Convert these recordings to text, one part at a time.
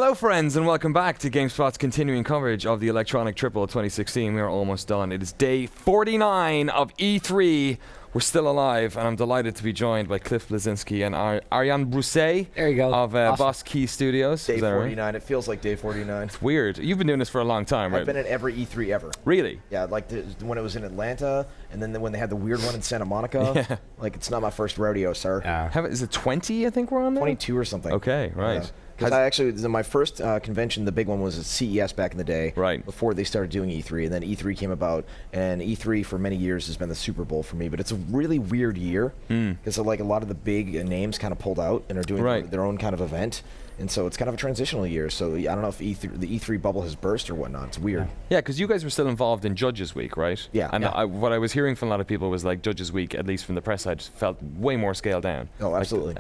Hello friends and welcome back to GameSpot's continuing coverage of the Electronic Triple 2016. We are almost done. It is day 49 of E3. We're still alive and I'm delighted to be joined by Cliff Blazinski and Ariane Brousset there you go. of Awesome. Boss Key Studios. Day 49. Right? It feels like day 49. It's weird. You've been doing this for a long time, right? I've been at every E3 ever. Really? Yeah, like when it was in Atlanta, and then when they had the weird one in Santa Monica. Yeah. Like, it's not my first rodeo, sir. Is it 20, I think we're on there? 22 or something. Okay, right. Because I actually, my first convention, the big one was at CES back in the day. Right. Before they started doing E3, and then E3 came about, and E3 for many years has been the Super Bowl for me. But it's a really weird year because like a lot of the big names kind of pulled out and are doing their own kind of event. And so it's kind of a transitional year. So I don't know if the E3 bubble has burst or whatnot. It's weird. Yeah, because you guys were still involved in Judges Week, right? Yeah. And what I was hearing from a lot of people was like Judges Week, at least from the press side, felt way more scaled down. Oh, absolutely.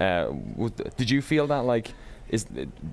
Did you feel that like?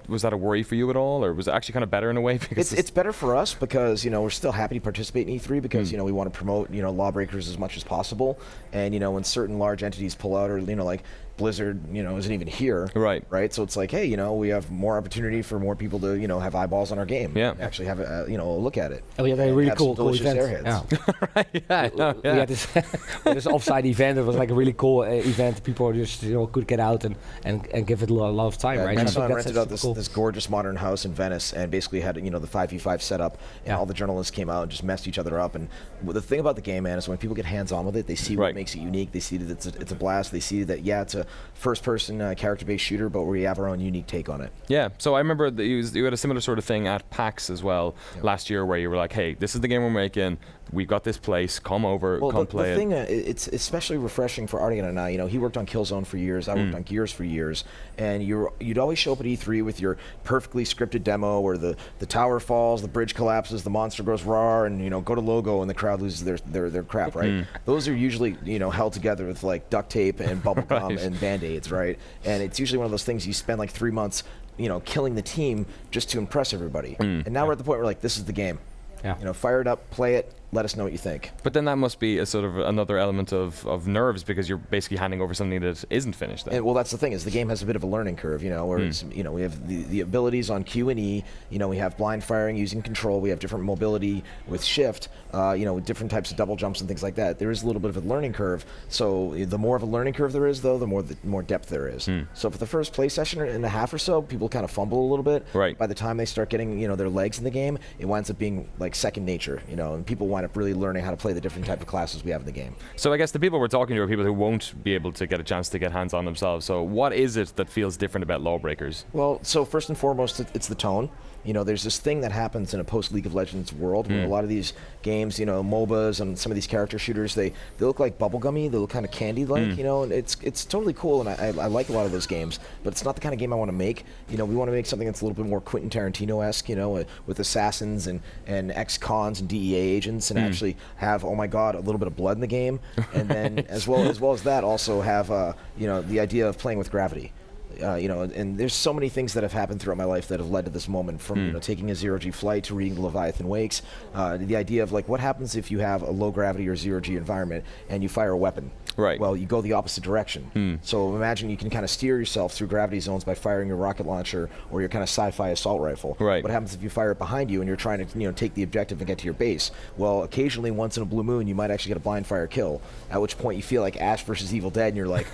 Was that a worry for you at all, or was it actually kind of better in a way? Because it's better for us because we're still happy to participate in E3 because we want to promote lawbreakers as much as possible, and when certain large entities pull out or like Blizzard isn't even here, right? So it's like, hey, we have more opportunity for more people to have eyeballs on our game, actually have a look at it. Oh, we had a really cool event. Airheads. We had this offsite event. It was like a really cool event. People just could get out and give it a lot of time, right? So I rented out this gorgeous modern house in Venice and basically had the 5v5 set up, and all the journalists came out and just messed each other up. And the thing about the game, man, is when people get hands-on with it, they see what makes it unique. They see that it's a blast. They see that it's a first-person character-based shooter, but we have our own unique take on it. Yeah. So I remember that you had a similar sort of thing at PAX as well last year, where you were like, "Hey, this is the game we're making. We've got this place. Come over, come play it." The thing, it's especially refreshing for Artie and I. He worked on Killzone for years. I worked on Gears for years, and you'd always show up at E3 with your perfectly scripted demo where the tower falls, the bridge collapses, the monster goes raw, and go to logo and the crowd loses their crap, right? Those are usually held together with like duct tape and bubble gum and band-aids, right? And it's usually one of those things you spend like 3 months killing the team just to impress everybody. And now we're at the point where like, this is the game. Fire it up, play it, let us know what you think. But then that must be a sort of another element of nerves because you're basically handing over something that isn't finished then. And, well, that's the thing, is the game has a bit of a learning curve, where it's, we have the abilities on Q and E, we have blind firing using control, we have different mobility with shift, with different types of double jumps and things like that. There is a little bit of a learning curve. So the more of a learning curve there is, though, the more depth there is. So for the first play session and a half or so, people kind of fumble a little bit. Right. By the time they start getting, their legs in the game, it winds up being like second nature, and people wind up really learning how to play the different type of classes we have in the game. So I guess the people we're talking to are people who won't be able to get a chance to get hands on themselves. So what is it that feels different about Lawbreakers? Well, so first and foremost, it's the tone. There's this thing that happens in a post-League of Legends world where a lot of these games, MOBAs and some of these character shooters, they look like bubblegummy, they look kind of candy-like, and it's totally cool, and I like a lot of those games, but it's not the kind of game I want to make. We want to make something that's a little bit more Quentin Tarantino-esque, with assassins and ex-cons and DEA agents, and actually have, oh my god, a little bit of blood in the game, and then as well as that, also have the idea of playing with gravity. And there's so many things that have happened throughout my life that have led to this moment, from taking a zero-G flight to reading Leviathan Wakes. The idea of like, what happens if you have a low-gravity or zero-G environment and you fire a weapon? Right. Well, you go the opposite direction. So imagine you can kind of steer yourself through gravity zones by firing your rocket launcher or your kind of sci-fi assault rifle. Right. What happens if you fire it behind you and you're trying to take the objective and get to your base? Well, occasionally, once in a blue moon, you might actually get a blind fire kill. At which point you feel like Ash versus Evil Dead, and you're like,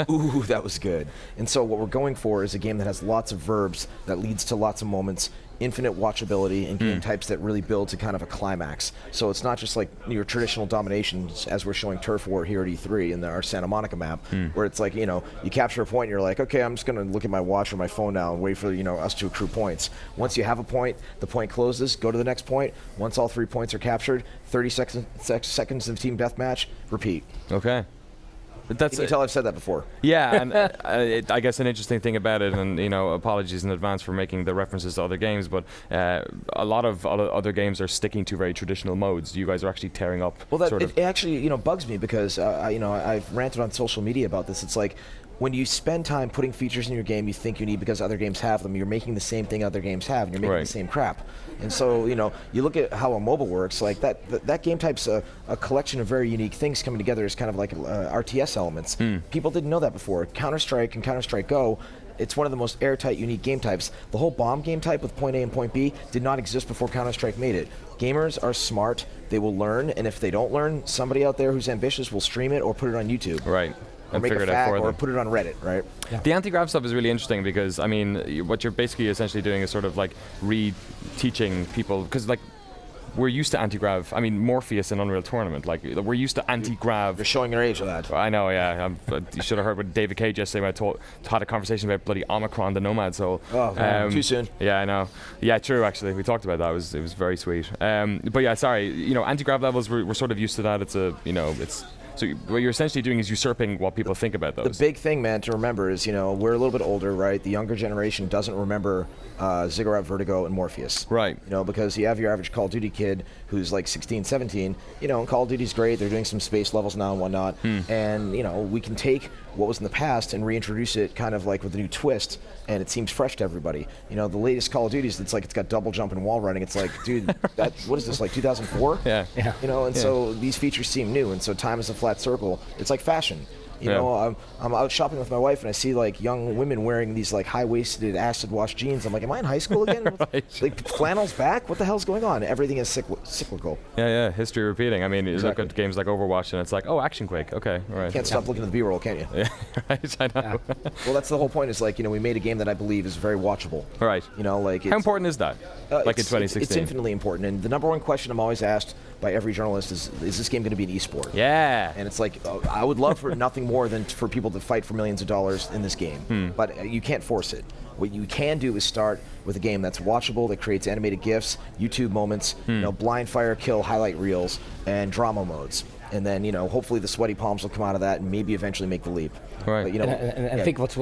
ooh, that was good. And so what we're going for is a game that has lots of verbs, that leads to lots of moments, infinite watchability, and game types that really build to kind of a climax. So it's not just like your traditional dominations, as we're showing Turf War here at E3 in our Santa Monica map, where it's like, you capture a point and you're like, okay, I'm just going to look at my watch or my phone now and wait for, us to accrue points. Once you have a point, the point closes, go to the next point. Once all 3 points are captured, 30 seconds of team deathmatch, repeat. Okay. But you can tell I've said that before. Yeah, and I guess an interesting thing about it, and apologies in advance for making the references to other games, but a lot of other games are sticking to very traditional modes. You guys are actually tearing up. Well, it actually bugs me because I've ranted on social media about this. It's like, when you spend time putting features in your game you think you need because other games have them, you're making the same thing other games have, and you're making the same crap. And so, you look at how a mobile works, like that game type's a collection of very unique things coming together as kind of like RTS elements. People didn't know that before. Counter-Strike and Counter-Strike Go It's one of the most airtight, unique game types. The whole bomb game type with point A and point B did not exist before Counter-Strike made it. Gamers are smart. They will learn, and if they don't learn, somebody out there who's ambitious will stream it or put it on YouTube. Right. Or And make figure a it out FAQ for or them. put it on Reddit, right? Yeah. The anti-grav stuff is really interesting because, I mean, what you're basically essentially doing is sort of like re-teaching people, because like, we're used to anti-grav. I mean, Morpheus in Unreal Tournament, like, we're used to anti-grav. You're showing your age with that. I know, yeah. You should have heard what David Cage yesterday when I had a conversation about bloody Omicron, the Nomad Soul. Oh, too soon. Yeah, I know. Yeah, true, actually. We talked about that. It was very sweet. But yeah, sorry. Anti-grav levels, we're sort of used to that. So what you're essentially doing is usurping what people think about those. The big thing, man, to remember is, we're a little bit older, right? The younger generation doesn't remember Ziggurat, Vertigo, and Morpheus. Right. Because you have your average Call of Duty kid who's like 16, 17, and Call of Duty's great. They're doing some space levels now and whatnot. And, we can take what was in the past and reintroduce it kind of like with a new twist, and it seems fresh to everybody. The latest Call of Duties, it's got double jump and wall running. It's like, dude, what is this, like 2004? Yeah. So these features seem new, and so time is a flat circle. It's like fashion. I'm out shopping with my wife and I see like young women wearing these like high-waisted acid wash jeans. I'm like, am I in high school again? Right. Like flannel's back? What the hell's going on? Everything is cyclical. Yeah, history repeating. I mean, you look Exactly. at games like Overwatch and it's like, oh, Action Quake. Okay, all right. Can't stop looking at the B-roll, can you? Yeah, right, I know. Well, that's the whole point. Is like, we made a game that I believe is very watchable. All right. Like How important is that? Like in 2016? It's infinitely important. And the number one question I'm always asked by every journalist is this game going to be an esport? Yeah. And it's like, I would love for nothing more than for people to fight for millions of dollars in this game. But you can't force it. What you can do is start with a game that's watchable, that creates animated GIFs, YouTube moments, blind fire kill highlight reels, and drama modes. And then, hopefully the sweaty palms will come out of that and maybe eventually make the leap. Right. But, I think what's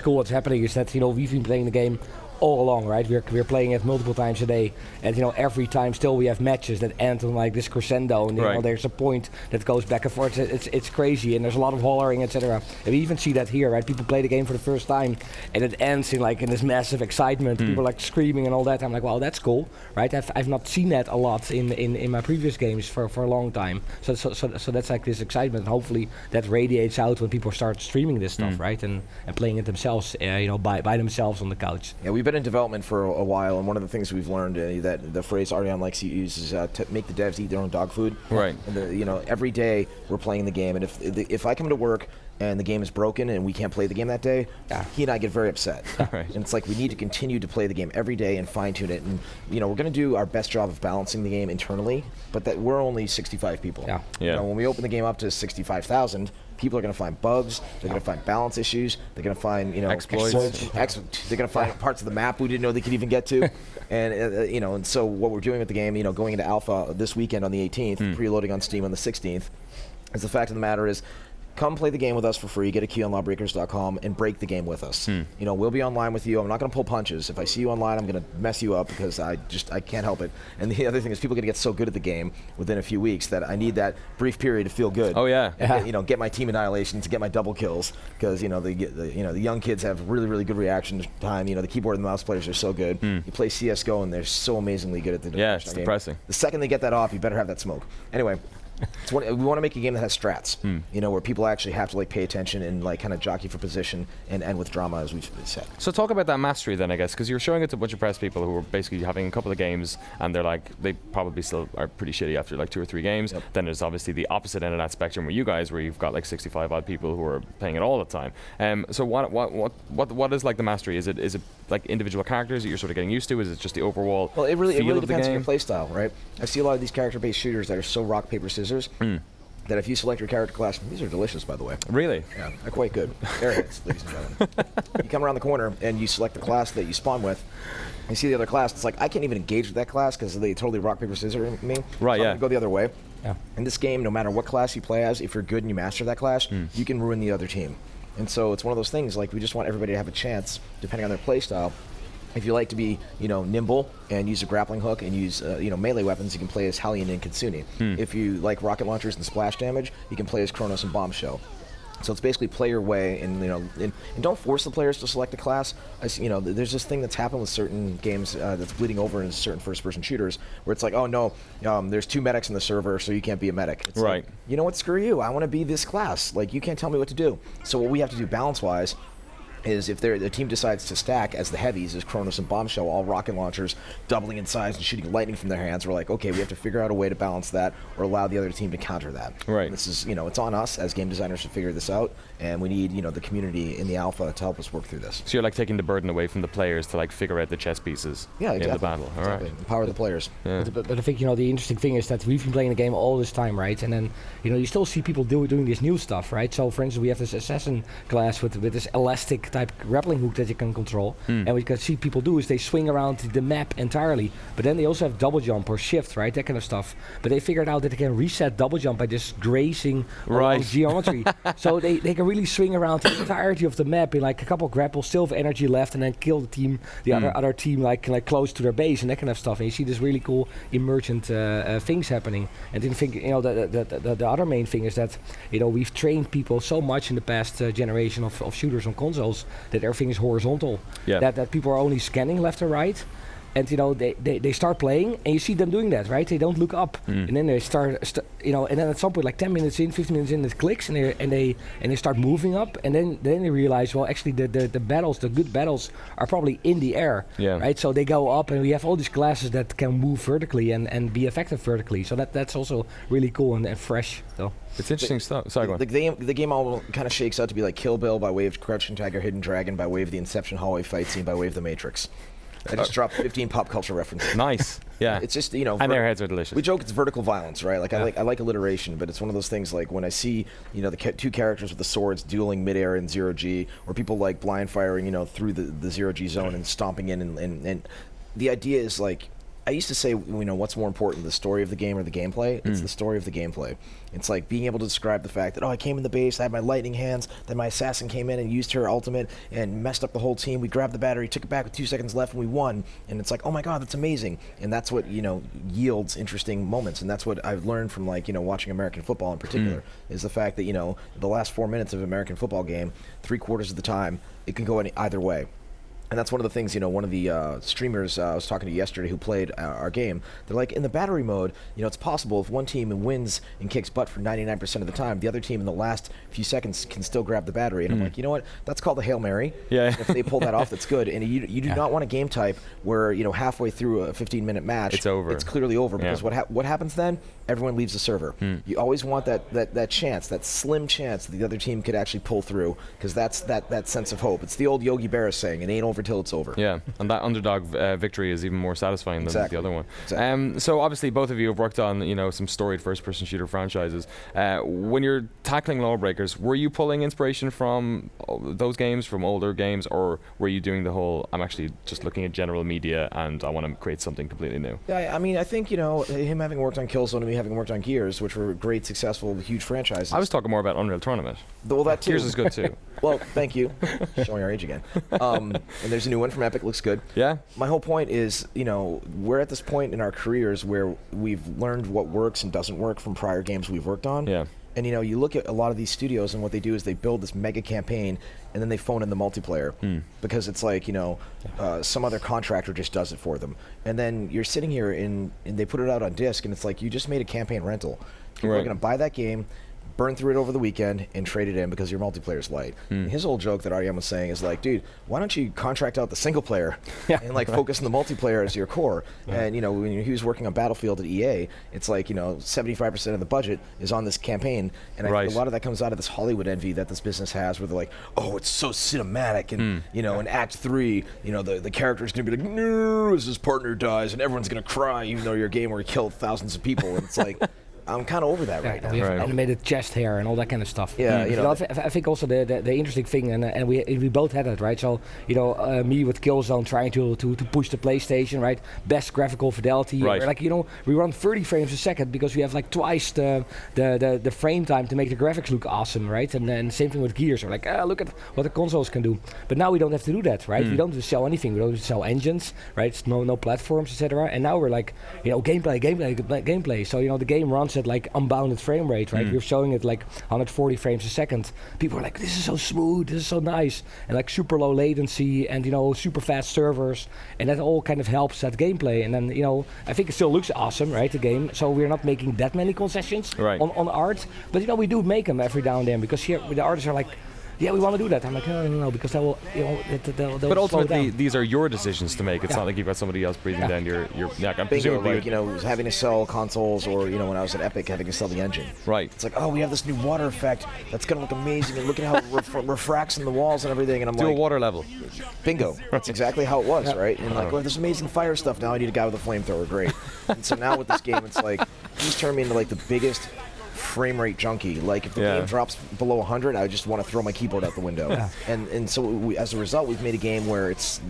cool, what's happening is that we've been playing the game all along, right? We're playing it multiple times a day, and every time still we have matches that end on like this crescendo, and Right. there's a point that goes back and forth. It's crazy, and there's a lot of hollering, etc. And we even see that here, right? People play the game for the first time, and it ends in this massive excitement. People like screaming and all that. I'm like, wow, that's cool, right? I've not seen that a lot in my previous games for a long time. So that's like this excitement. And hopefully that radiates out when people start streaming this stuff, right? And playing it themselves, by themselves on the couch. Yeah, we've been in development for a while, and one of the things we've learned that the phrase Ariane likes to use is to make the devs eat their own dog food. Right. And every day we're playing the game, and if I come to work and the game is broken and we can't play the game that day, he and I get very upset. Right. And it's like we need to continue to play the game every day and fine-tune it. And we're going to do our best job of balancing the game internally, but that we're only 65 people. Yeah. When we open the game up to 65,000, people are going to find bugs. They're going to find balance issues. They're going to find Exploits. They're going to find parts of the map we didn't know they could even get to. And and so what we're doing with the game, going into alpha this weekend on the 18th, preloading on Steam on the 16th, is the fact of the matter is, come play the game with us for free. Get a key on lawbreakers.com and break the game with us. We'll be online with you. I'm not going to pull punches. If I see you online, I'm going to mess you up because I can't help it. And the other thing is, people are going to get so good at the game within a few weeks that I need that brief period to feel good. Oh yeah. And get my team annihilations, to get my double kills, because the young kids have really, really good reaction time. The keyboard and the mouse players are so good. You play CS:GO and they're so amazingly good at the Yeah, it's game. depressing. The second they get that off, you better have that smoke. Anyway. We want to make a game that has strats, where people actually have to pay attention and kind of jockey for position and end with drama, as we've said. So talk about that mastery then, I guess, because you're showing it to a bunch of press people who are basically having a couple of games and they probably still are pretty shitty after 2 or 3 games. Yep. Then there's obviously the opposite end of that spectrum where you've got 65 odd people who are playing it all the time. So what is the mastery? Is it like individual characters that you're sort of getting used to? Is it just the overall? Well, it really depends on your game? play style, right? I see a lot of these character-based shooters that are so rock paper scissors that if you select your character class, these are delicious, by the way. Really? Yeah, they're quite good. Airheads, ladies and gentlemen. You come around the corner and you select the class that you spawn with. You see the other class. It's like, I can't even engage with that class because they totally rock paper scissors me. Right. So Yeah. I'm gonna go the other way. Yeah. In this game, no matter what class you play as, if you're good and you master that class, you can ruin the other team. And so it's one of those things. We just want everybody to have a chance, depending on their play style. If you like to be, nimble and use a grappling hook and use, melee weapons, you can play as Hellion and Kitsune. If you like rocket launchers and splash damage, you can play as Kronos and Bombshell. So it's basically play your way, and and don't force the players to select a class. There's this thing that's happened with certain games that's bleeding over into certain first-person shooters, where it's like, oh no, there's 2 medics in the server, so you can't be a medic. It's Right. Like, you know what? Screw you. I want to be this class. You can't tell me what to do. So what we have to do balance-wise is if the team decides to stack as the heavies, as Kronos and Bombshell, all rocket launchers doubling in size and shooting lightning from their hands, we're like, okay, we have to figure out a way to balance that or allow the other team to counter that. Right. And this is, it's on us as game designers to figure this out, and we need, the community in the alpha to help us work through this. So you're like taking the burden away from the players to like figure out the chess pieces in the battle. All right. Empower the players. Yeah. But I think the interesting thing is that we've been playing the game all this time, right? And then you still see people doing this new stuff, right? So for instance, we have this assassin class with this elastic type grappling hook that you can control, and what you can see people do is they swing around the map entirely. But then they also have double jump or shift, right? That kind of stuff. But they figured out that they can reset double jump by just grazing along geometry. So they can really swing around the entirety of the map in like a couple of grapples, still have energy left, and then kill the other team like close to their base and that kind of stuff. And you see this really cool emergent things happening. And then think the other main thing is that we've trained people so much in the past generation of shooters on consoles that everything is horizontal. Yeah. That people are only scanning left and right. And they start playing, and you see them doing that, right? They don't look up, and then they start, and then at some point, like 10 minutes in, 15 minutes in, it clicks, and they start moving up, and then they realize, well, actually, the battles, the good battles, are probably in the air, right? So they go up, and we have all these classes that can move vertically and be effective vertically. So that's also really cool and fresh. So it's interesting stuff. Sorry, go on. The game all kind of shakes out to be like Kill Bill by way of Crouching Tiger, Hidden Dragon by way of the Inception hallway fight scene by way of The Matrix. I just dropped 15 pop culture references. Nice. Yeah. It's just, and their heads are delicious. We joke it's vertical violence, right? Like I like alliteration, but it's one of those things like when I see, the two characters with the swords dueling midair in 0G, or people like blind firing, through the 0G zone and stomping in, and the idea is like, I used to say, what's more important, the story of the game or the gameplay? It's the story of the gameplay. It's like being able to describe the fact that, I came in the base, I had my lightning hands, then my assassin came in and used her ultimate and messed up the whole team. We grabbed the battery, took it back with 2 seconds left, and we won. And it's like, oh my god, that's amazing. And that's what, yields interesting moments. And that's what I've learned from, watching American football in particular, is the fact that, the last 4 minutes of an American football game, 3/4 of the time, it can go either way. And that's one of the things, one of the streamers I was talking to yesterday who played our game, they're like, in the battery mode, it's possible if one team wins and kicks butt for 99% of the time, the other team in the last few seconds can still grab the battery. And I'm like, you know what? That's called a Hail Mary. Yeah. If they pull that off, that's good. And you do not want a game type where, halfway through a 15-minute match, it's over. It's clearly over, because what happens then? Everyone leaves the server. You always want that chance, that slim chance that the other team could actually pull through, because that's that sense of hope. It's the old Yogi Berra saying, it ain't over till it's over. Yeah, and that underdog victory is even more satisfying than the other one. Exactly. So obviously both of you have worked on some storied first-person shooter franchises. When you're tackling Lawbreakers, were you pulling inspiration from those games, from older games, or were you doing the whole, I'm actually just looking at general media and I want to create something completely new? Yeah, I mean, I think, him having worked on Killzone and me having worked on Gears, which were great, successful, huge franchises. I was talking more about Unreal Tournament. Well, that too. Gears is good too. Well, thank you. Showing our age again. And there's a new one from Epic, looks good. Yeah. My whole point is, we're at this point in our careers where we've learned what works and doesn't work from prior games we've worked on. Yeah. And you look at a lot of these studios, and what they do is they build this mega campaign, and then they phone in the multiplayer because it's like some other contractor just does it for them. And then you're sitting here and they put it out on disc, and it's like you just made a campaign rental. People are going to buy that game, burn through it over the weekend, and trade it in because your multiplayer's light. And his old joke that RDM was saying is like, dude, why don't you contract out the single player and focus on the multiplayer as your core? And when he was working on Battlefield at EA, it's like 75% of the budget is on this campaign, and I think a lot of that comes out of this Hollywood envy that this business has, where they're like, oh, it's so cinematic, and in Act 3, the character's gonna be like, no, as his partner dies, and everyone's gonna cry, even though you're a game where you killed thousands of people. And it's like, I'm kind of over that right now. We have animated chest hair and all that kind of stuff. Yeah, I think also the interesting thing, and we both had it, right? So me with Killzone trying to push the PlayStation, right? Best graphical fidelity, right? Like we run 30 frames a second because we have like twice the frame time to make the graphics look awesome, right? And then same thing with Gears. We're like, look at what the consoles can do. But now we don't have to do that, right? We don't have to sell anything. We don't have to sell engines, right? It's no platforms, etc. And now we're like, gameplay. So the game runs at like unbounded frame rate, right? We're showing it like 140 frames a second. People are like, this is so smooth, this is so nice, and like super low latency and super fast servers, and that all kind of helps that gameplay. And then I think it still looks awesome, right? The game. So we're not making that many concessions on art, but we do make them every now and then, because here the artists are like, yeah, we want to do that. I'm like, no, because that will, they'll But slow ultimately, down. these are your decisions to make. It's Yeah. not like you've got somebody else breathing down your neck. I'm Bingo, presumably like, having to sell consoles, or, when I was at Epic, having to sell the engine. right. It's like, oh, we have this new water effect that's going to look amazing, and look at how it refracts in the walls and everything. And I'm Do a like, water level. bingo. That's exactly how it was, right? And like, well, there's amazing fire stuff. Now I need a guy with a flamethrower. Great. And so now with this game, it's like, he's turned me into like the biggest frame rate junkie. Like, if the game drops below 100, I just want to throw my keyboard out the window. Yeah. And so as a result, we've made a game where it's,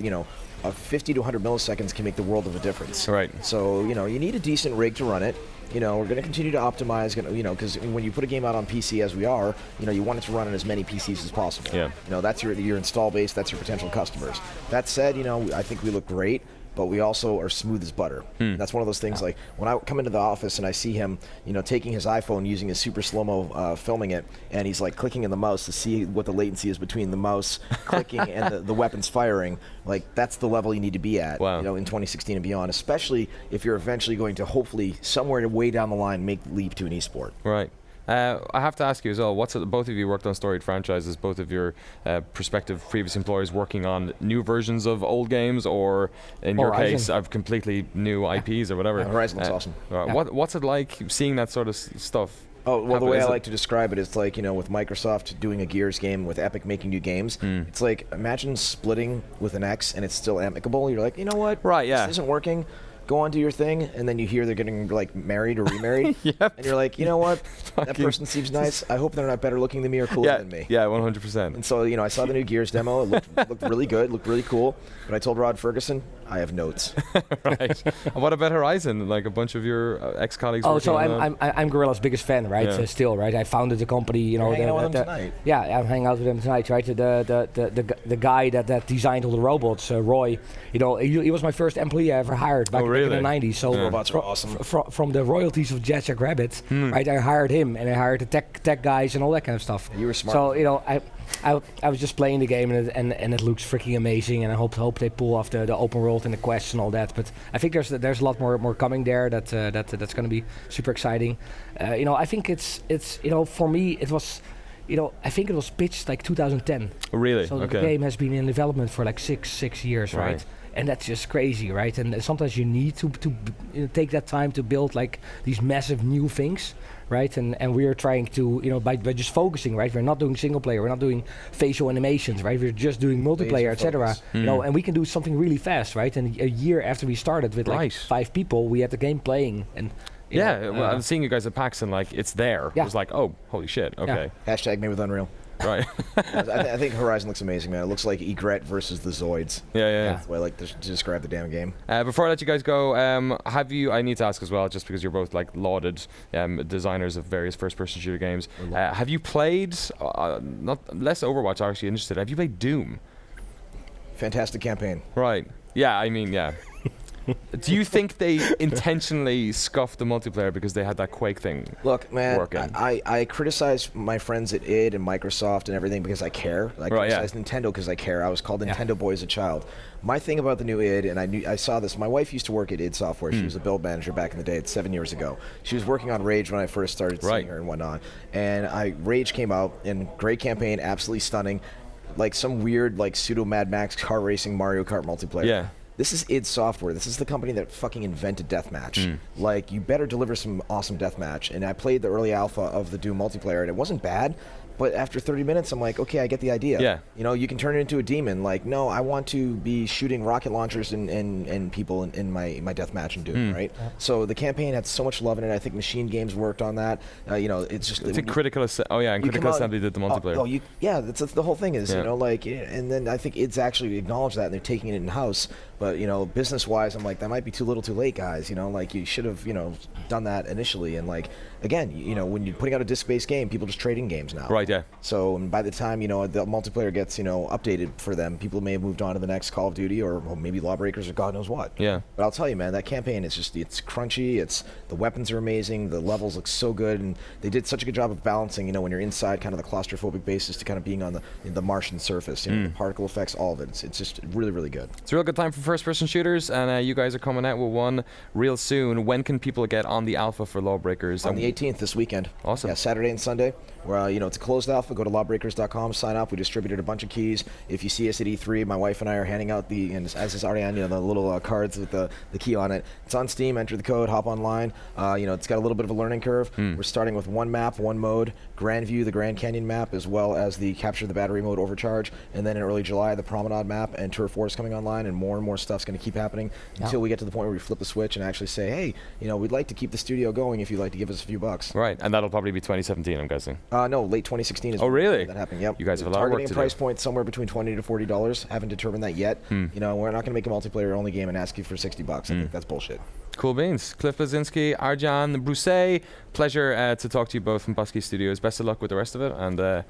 50 to 100 milliseconds can make the world of a difference. Right. So, you need a decent rig to run it. We're going to continue to optimize, because when you put a game out on PC as we are, you want it to run on as many PCs as possible. Yeah. That's your install base, that's your potential customers. That said, I think we look great, but we also are smooth as butter. That's one of those things, like when I come into the office and I see him, taking his iPhone, using his super slow-mo, filming it, and he's like clicking in the mouse to see what the latency is between the mouse clicking and the weapons firing. Like, that's the level you need to be at, Wow. in 2016 and beyond, especially if you're eventually going to hopefully somewhere way down the line make the leap to an esport. Right. I have to ask you as well, both of you worked on storied franchises, both of your prospective previous employers working on new versions of old games, or in your Horizon. case, of completely new IPs or whatever. Horizon looks awesome. What's it like seeing that sort of stuff? Oh, well, the happen? way Is I it- like to describe it is like, with Microsoft doing a Gears game, with Epic making new games, it's like, imagine splitting with an ex and it's still amicable. You're like, you know what? Right, yeah. This isn't working. Go on, do your thing, and then you hear they're getting like married or remarried, Yep. and you're like, you know what? That Fucking- person seems nice. I hope they're not better looking than me or cooler Yeah, than me. yeah, 100%. And so, I saw the new Gears demo. It looked really good, looked really cool. But I told Rod Ferguson, I have notes. Right. And what about Horizon? Like a bunch of your ex-colleagues. Oh, working so on I'm Gorilla's biggest fan, right? Yeah. Still, right? I founded the company, You're hanging out with him tonight. Yeah, I'm hanging out with him tonight, right? The guy that designed all the robots, Roy. He was my first employee I ever hired back, Oh, back really? in the '90s. So Robots are awesome. From the royalties of Jack Rabbit, right? I hired him, and I hired the tech guys and all that kind of stuff. You were smart. So I was just playing the game, and it looks freaking amazing, and I hope they pull off the open world and the quests and all that. But I think there's a lot more coming there that's going to be super exciting. I think it's for me it was. I think it was pitched like 2010. Really? So the Okay. game has been in development for like six years, right? Right. And that's just crazy, right? And sometimes you need to take that time to build like these massive new things, right? And we are trying to, by just focusing, right? We're not doing single player, we're not doing facial animations, right? We're just doing multiplayer, etc. focus. And we can do something really fast, right? And a year after we started with like Right. 5 people, we had the game playing, and Well, I'm seeing you guys at PAX and like it's there. Yeah. It was like, oh, holy shit. Okay. Hashtag made with Unreal. Right. I think Horizon looks amazing, man. It looks like Egret versus the Zoids. Yeah. That's the way I like to describe the damn game. Before I let you guys go, I need to ask as well, just because you're both like lauded designers of various first-person shooter games. Have you played, not less Overwatch, I'm actually interested, have you played Doom? Fantastic campaign. Right. Yeah, I mean, yeah. Do you think they intentionally scuffed the multiplayer because they had that Quake thing? Look, man, Working. I criticize my friends at id and Microsoft and everything because I care. I Right, yeah. criticize Nintendo because I care. I was called Nintendo boy as a child. My thing about the new id, and I saw this, my wife used to work at id Software. She was a build manager back in the day. It's 7 years ago. She was working on Rage when I first started seeing Right. her and whatnot. And Rage came out, and great campaign, absolutely stunning. Like some weird, like pseudo Mad Max car racing Mario Kart multiplayer. Yeah. This is id Software. This is the company that fucking invented deathmatch. Like, you better deliver some awesome deathmatch. And I played the early alpha of the Doom multiplayer, and it wasn't bad. But after 30 minutes, I'm like, okay, I get the idea. Yeah. You can turn it into a demon. Like, no, I want to be shooting rocket launchers and people in my deathmatch and Doom, right? So the campaign had so much love in it. I think Machine Games worked on that. It's just... I think Critical and Critical Assembly did the multiplayer. That's the whole thing is, and then I think it's actually acknowledged that and they're taking it in-house. But, business-wise, I'm like, that might be too little too late, guys. You should have, done that initially. And, like, again, when you're putting out a disc-based game, people just trade in games now. Right, yeah. So by the time, the multiplayer gets, updated for them, people may have moved on to the next Call of Duty or maybe Lawbreakers or God knows what. Yeah. But I'll tell you, man, that campaign is just, it's crunchy, the weapons are amazing, the levels look so good, and they did such a good job of balancing, when you're inside kind of the claustrophobic bases to kind of being on the Martian surface, the particle effects, all of it. It's just really, really good. It's a real good time for first-person shooters, and you guys are coming out with one real soon. When can people get on the alpha for Lawbreakers? On the 18th this weekend. Awesome. Yeah, Saturday and Sunday. Where it's a closed alpha. Go to lawbreakers.com, sign up. We distributed a bunch of keys. If you see us at E3, my wife and I are handing out and as is Ariane, the little cards with the key on it. It's on Steam. Enter the code. Hop online. It's got a little bit of a learning curve. We're starting with one map, one mode, Grand View, the Grand Canyon map, as well as the Capture the Battery mode, Overcharge, and then in early July, the Promenade map and Tour 4 is coming online, and more stuff's going to keep happening until we get to the point where we flip the switch and actually say, hey, we'd like to keep the studio going if you'd like to give us a few bucks. Right, and that'll probably be 2017, I'm guessing. No, late 2016 is Oh, really? that happening. Yep. You guys have a lot of work to do. Targeting price point somewhere between $20 to $40. Haven't determined that yet. We're not going to make a multiplayer only game and ask you for $60. I think that's bullshit. Cool beans. Cliff Blazinski, Arjan Brousset, pleasure to talk to you both from Busky Studios. Best of luck with the rest of it, and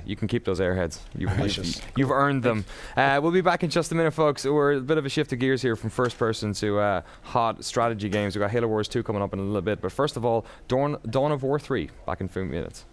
you can keep those airheads. You've earned them. We'll be back in just a minute, folks. We're a bit of a shift of gears here from first person to hot strategy games. We've got Halo Wars 2 coming up in a little bit, but first of all, Dawn of War 3, back in 3 minutes.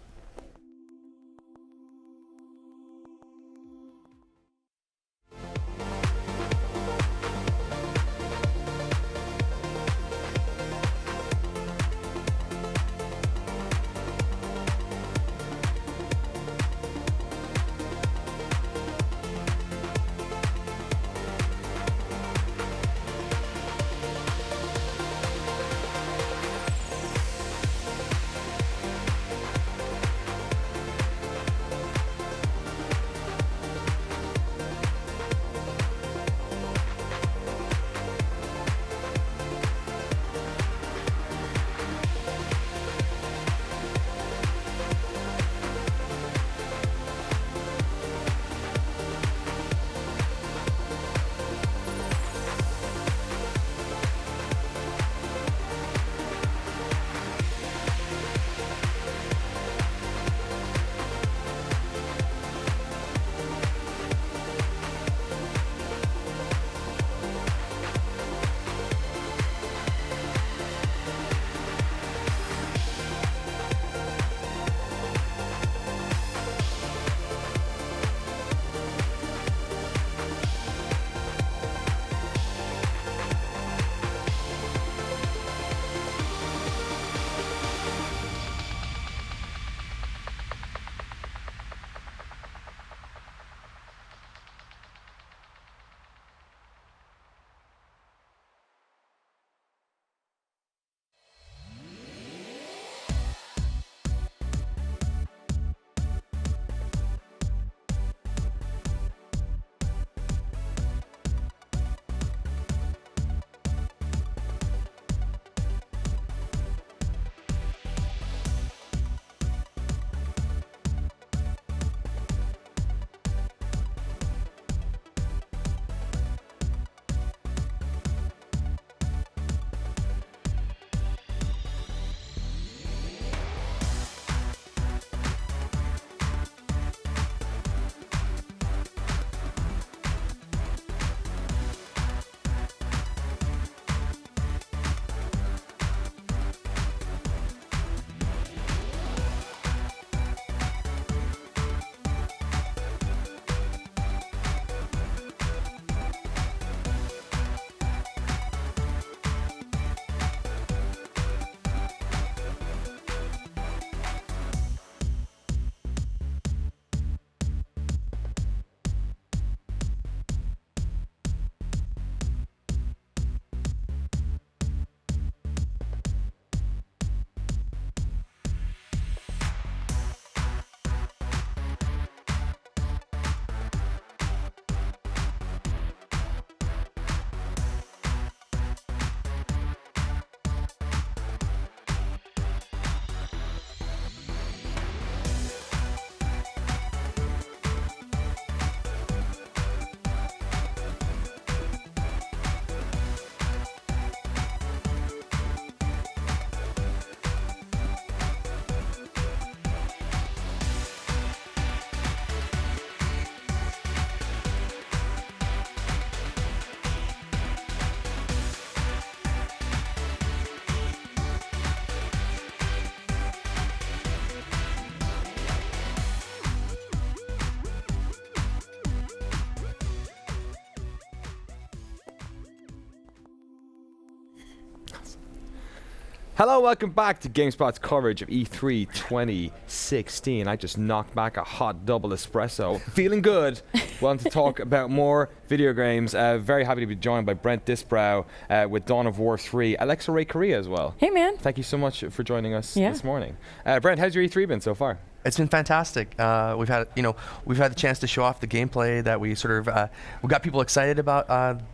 Hello, welcome back to GameSpot's coverage of E3 2016. I just knocked back a hot double espresso. Feeling good. Want to talk about more video games. Very happy to be joined by Brent Disbrow with Dawn of War 3. Alexa Ray Korea as well. Hey, man. Thank you so much for joining us this morning. Brent, how's your E3 been so far? It's been fantastic. We've had the chance to show off the gameplay that we sort of we got people excited about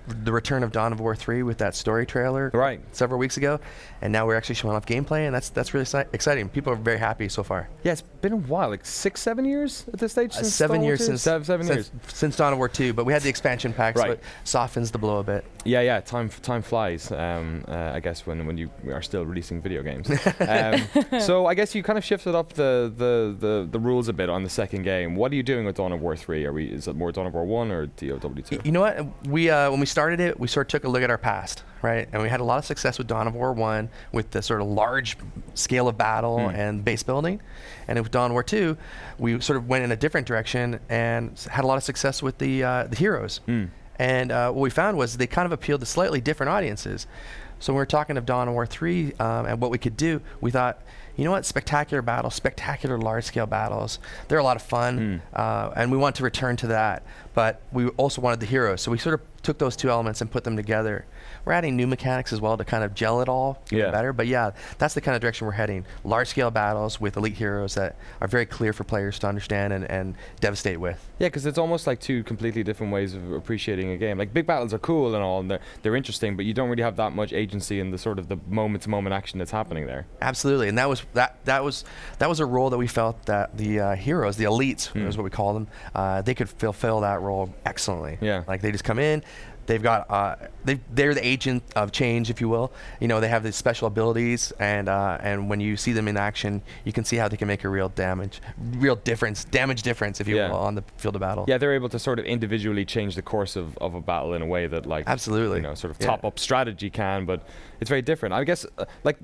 the return of Dawn of War 3 with that story trailer several weeks ago, and now we're actually showing off gameplay, and that's really exciting. People are very happy so far. Yeah, it's been a while, like 6-7 years at this stage. Since 7 years since 7 years since Dawn of War 2, but we had the expansion pack, so it softens the blow a bit. Yeah. Time flies. I guess when you are still releasing video games. So I guess you kind of shifted up the rules a bit on the second game. What are you doing with Dawn of War 3? Is it more Dawn of War 1 or DOW 2? You know what? We when we started it, we sort of took a look at our past, right? And we had a lot of success with Dawn of War 1 with the sort of large scale of battle and base building. And with Dawn of War 2, we sort of went in a different direction and had a lot of success with the heroes. And what we found was they kind of appealed to slightly different audiences. So when we were talking of Dawn of War 3 and what we could do, we thought, you know what, spectacular battles, spectacular large-scale battles, they're a lot of fun, and we want to return to that. But we also wanted the heroes, so we sort of took those two elements and put them together. We're adding new mechanics as well to kind of gel it all better. But yeah, that's the kind of direction we're heading. Large-scale battles with elite heroes that are very clear for players to understand and devastate with. Yeah, because it's almost like two completely different ways of appreciating a game. Like, big battles are cool and all, and they're interesting, but you don't really have that much agency in the sort of the moment-to-moment action that's happening there. Absolutely, and that was a role that we felt that the heroes, the elites, is what we call them, they could fulfill that role excellently. Yeah, like they just come in. They've got they're the agent of change, if you will. You know, they have these special abilities, and when you see them in action, you can see how they can make a real damage difference, if you will, on the field of battle. Yeah, they're able to sort of individually change the course of a battle in a way that, like, absolutely, you know, sort of top-up strategy can, but it's very different. I guess, like,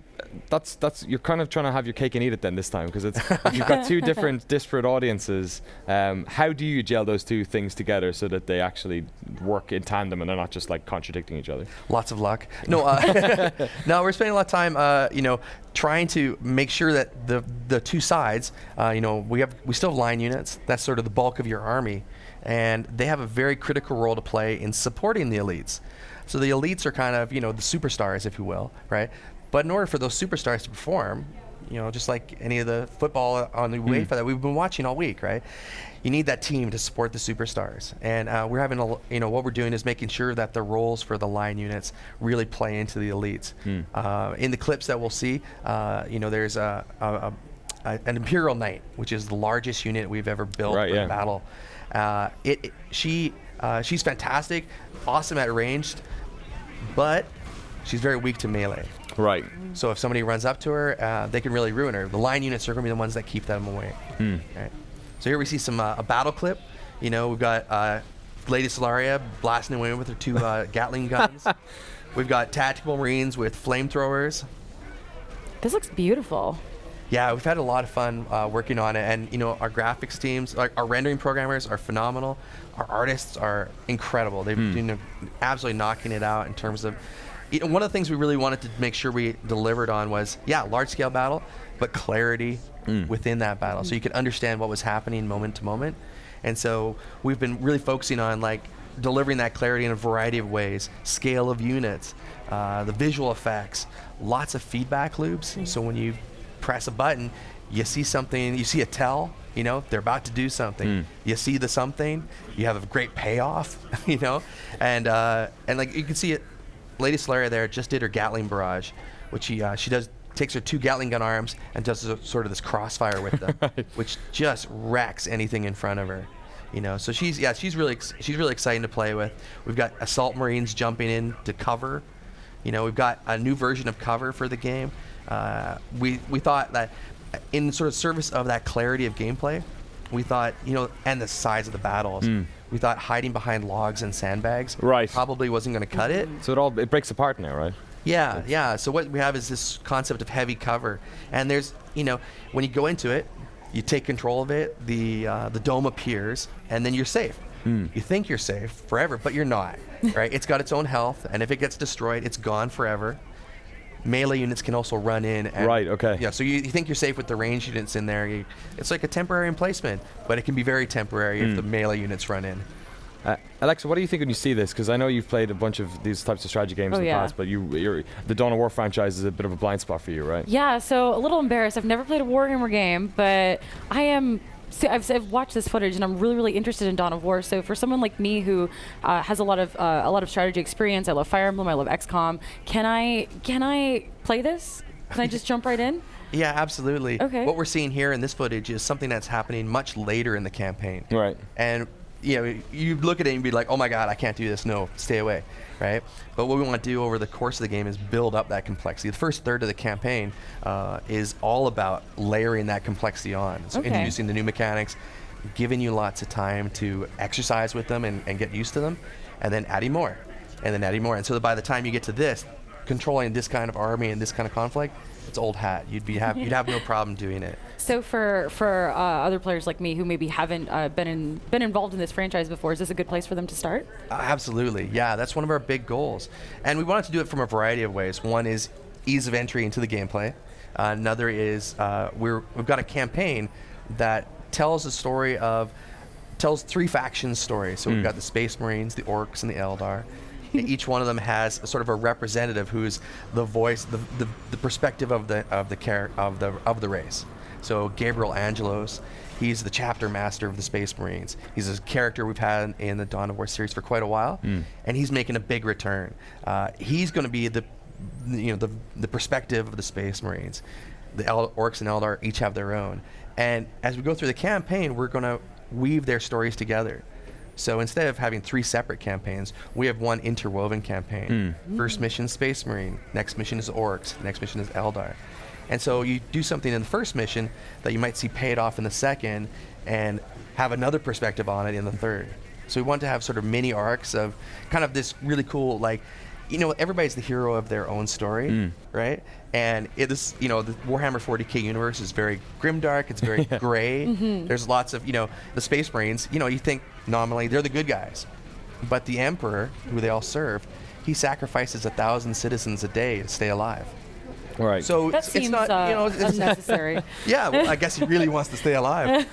that's you're kind of trying to have your cake and eat it then this time, because it's you've got two different disparate audiences. How do you gel those two things together so that they actually work in tandem and they're not just like contradicting each other? Lots of luck. No, no, we're spending a lot of time, trying to make sure that the two sides, we still have line units. That's sort of the bulk of your army, and they have a very critical role to play in supporting the elites. So the elites are kind of, the superstars, if you will, right? But in order for those superstars to perform, just like any of the football on the UEFA that we've been watching all week, right? You need that team to support the superstars. And we're having, what we're doing is making sure that the roles for the line units really play into the elites. In the clips that we'll see, there's an Imperial Knight, which is the largest unit we've ever built for the battle. She's fantastic, awesome at ranged, but she's very weak to melee. Right. So if somebody runs up to her, they can really ruin her. The line units are going to be the ones that keep them away. Right. So here we see some a battle clip. We've got Lady Solaria blasting away with her two Gatling guns. We've got tactical Marines with flamethrowers. This looks beautiful. Yeah, we've had a lot of fun working on it, and our graphics teams, our rendering programmers are phenomenal. Our artists are incredible. They've been absolutely knocking it out in terms of. One of the things we really wanted to make sure we delivered on was, large scale battle, but clarity within that battle, so you could understand what was happening moment to moment. And so we've been really focusing on delivering that clarity in a variety of ways: scale of units, the visual effects, lots of feedback loops. So when you press a button, you see something, you see a tell, they're about to do something. You see the something, you have a great payoff, and like you can see it. Lady Solaria there just did her Gatling barrage, which she takes her two Gatling gun arms and does sort of this crossfire with them, which just wrecks anything in front of her. So she's really exciting to play with. We've got Assault Marines jumping in to cover. We've got a new version of cover for the game. We thought that in sort of service of that clarity of gameplay, we thought, and the size of the battles, we thought hiding behind logs and sandbags probably wasn't going to cut it. So it breaks apart now, right? Yeah. So what we have is this concept of heavy cover, and there's, when you go into it, you take control of it, the dome appears, and then you're safe. You think you're safe forever, but you're not, right? It's got its own health, and if it gets destroyed, it's gone forever. melee units can also run in. And, Right, okay. Yeah, so you think you're safe with the range units in there. It's like a temporary emplacement, but it can be very temporary if the melee units run in. Alexa, what do you think when you see this? Because I know you've played a bunch of these types of strategy games in the past, but the Dawn of War franchise is a bit of a blind spot for you, right? Yeah, so a little embarrassed. I've never played a Warhammer game, but I am. So I've watched this footage and I'm really interested in Dawn of War. So for someone like me who has a lot of strategy experience, I love Fire Emblem, I love XCOM. Can I play this? Can I just jump right in? Yeah, absolutely. Okay. What we're seeing here in this footage is something that's happening much later in the campaign. Right. And you look at it and be like, oh my god, I can't do this. No, stay away, right? But what we want to do over the course of the game is build up that complexity. The first third of the campaign is all about layering that complexity on. So introducing the new mechanics, giving you lots of time to exercise with them and get used to them, and then adding more, and then adding more. And so that by the time you get to this, controlling this kind of army and this kind of conflict, it's old hat. You'd have no problem doing it. So for other players like me who maybe haven't been involved in this franchise before, is this a good place for them to start? Absolutely, yeah. That's one of our big goals, and we wanted to do it from a variety of ways. One is ease of entry into the gameplay. Another is we've got a campaign that tells three factions stories. So we've got the Space Marines, the Orcs, and the Eldar. Each one of them has sort of a representative who's the voice, the perspective of the race. So Gabriel Angelos, he's the chapter master of the Space Marines. He's a character we've had in the Dawn of War series for quite a while, and he's making a big return. He's going to be the perspective of the Space Marines. The Orcs and Eldar each have their own, and as we go through the campaign, we're going to weave their stories together. So instead of having three separate campaigns, we have one interwoven campaign. First mission, Space Marine. Next mission is Orcs. Next mission is Eldar. And so you do something in the first mission that you might see paid off in the second and have another perspective on it in the third. So we want to have sort of mini arcs of kind of this really cool, like, everybody's the hero of their own story, right? And the Warhammer 40k universe is very grimdark. It's very gray. There's lots of, the Space Marines, you think nominally they're the good guys. But the Emperor, who they all serve, he sacrifices 1,000 citizens a day to stay alive. Right. So that it's seems not, it's unnecessary. Yeah, well, I guess he really wants to stay alive.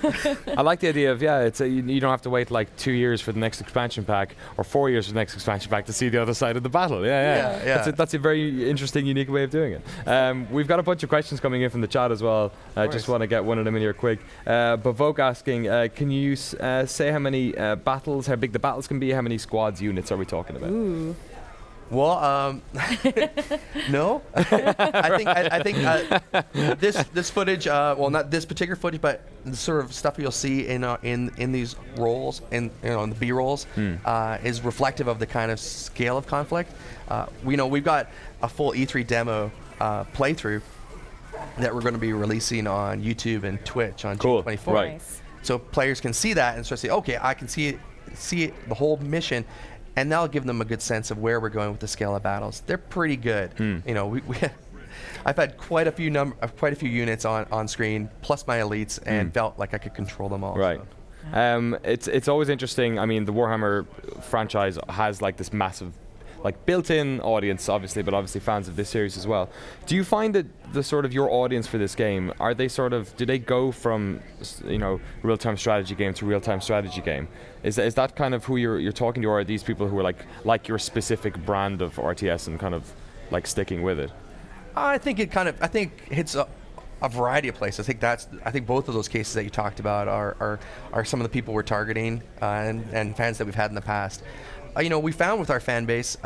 I like the idea of, you don't have to wait like 2 years for the next expansion pack or 4 years for the next expansion pack to see the other side of the battle. Yeah. That's a very interesting, unique way of doing it. We've got a bunch of questions coming in from the chat as well. I just want to get one of them in here quick. Bavoke asking, can you say how big the battles can be? How many squads, units are we talking about? Ooh. Well, no. I think this footage, not this particular footage, but the sort of stuff you'll see in these roles, in the B rolls, is reflective of the kind of scale of conflict. We've got a full E3 demo playthrough that we're going to be releasing on YouTube and Twitch on June 24th. Right. Nice. So players can see that and sort of say, okay, I can see the whole mission. And that'll give them a good sense of where we're going with the scale of battles. They're pretty good. I've had quite a few units on screen, plus my elites, and felt like I could control them all. Right. So. It's always interesting. I mean, the Warhammer franchise has like this massive, like built-in audience, obviously, but obviously fans of this series as well. Do you find that the sort of your audience for this game, do they go from, real-time strategy game to real-time strategy game? Is that kind of who you're talking to, or are these people who are like your specific brand of RTS and kind of like sticking with it? I think it hits a variety of places. I think both of those cases that you talked about are some of the people we're targeting and fans that we've had in the past. We found with our fan base,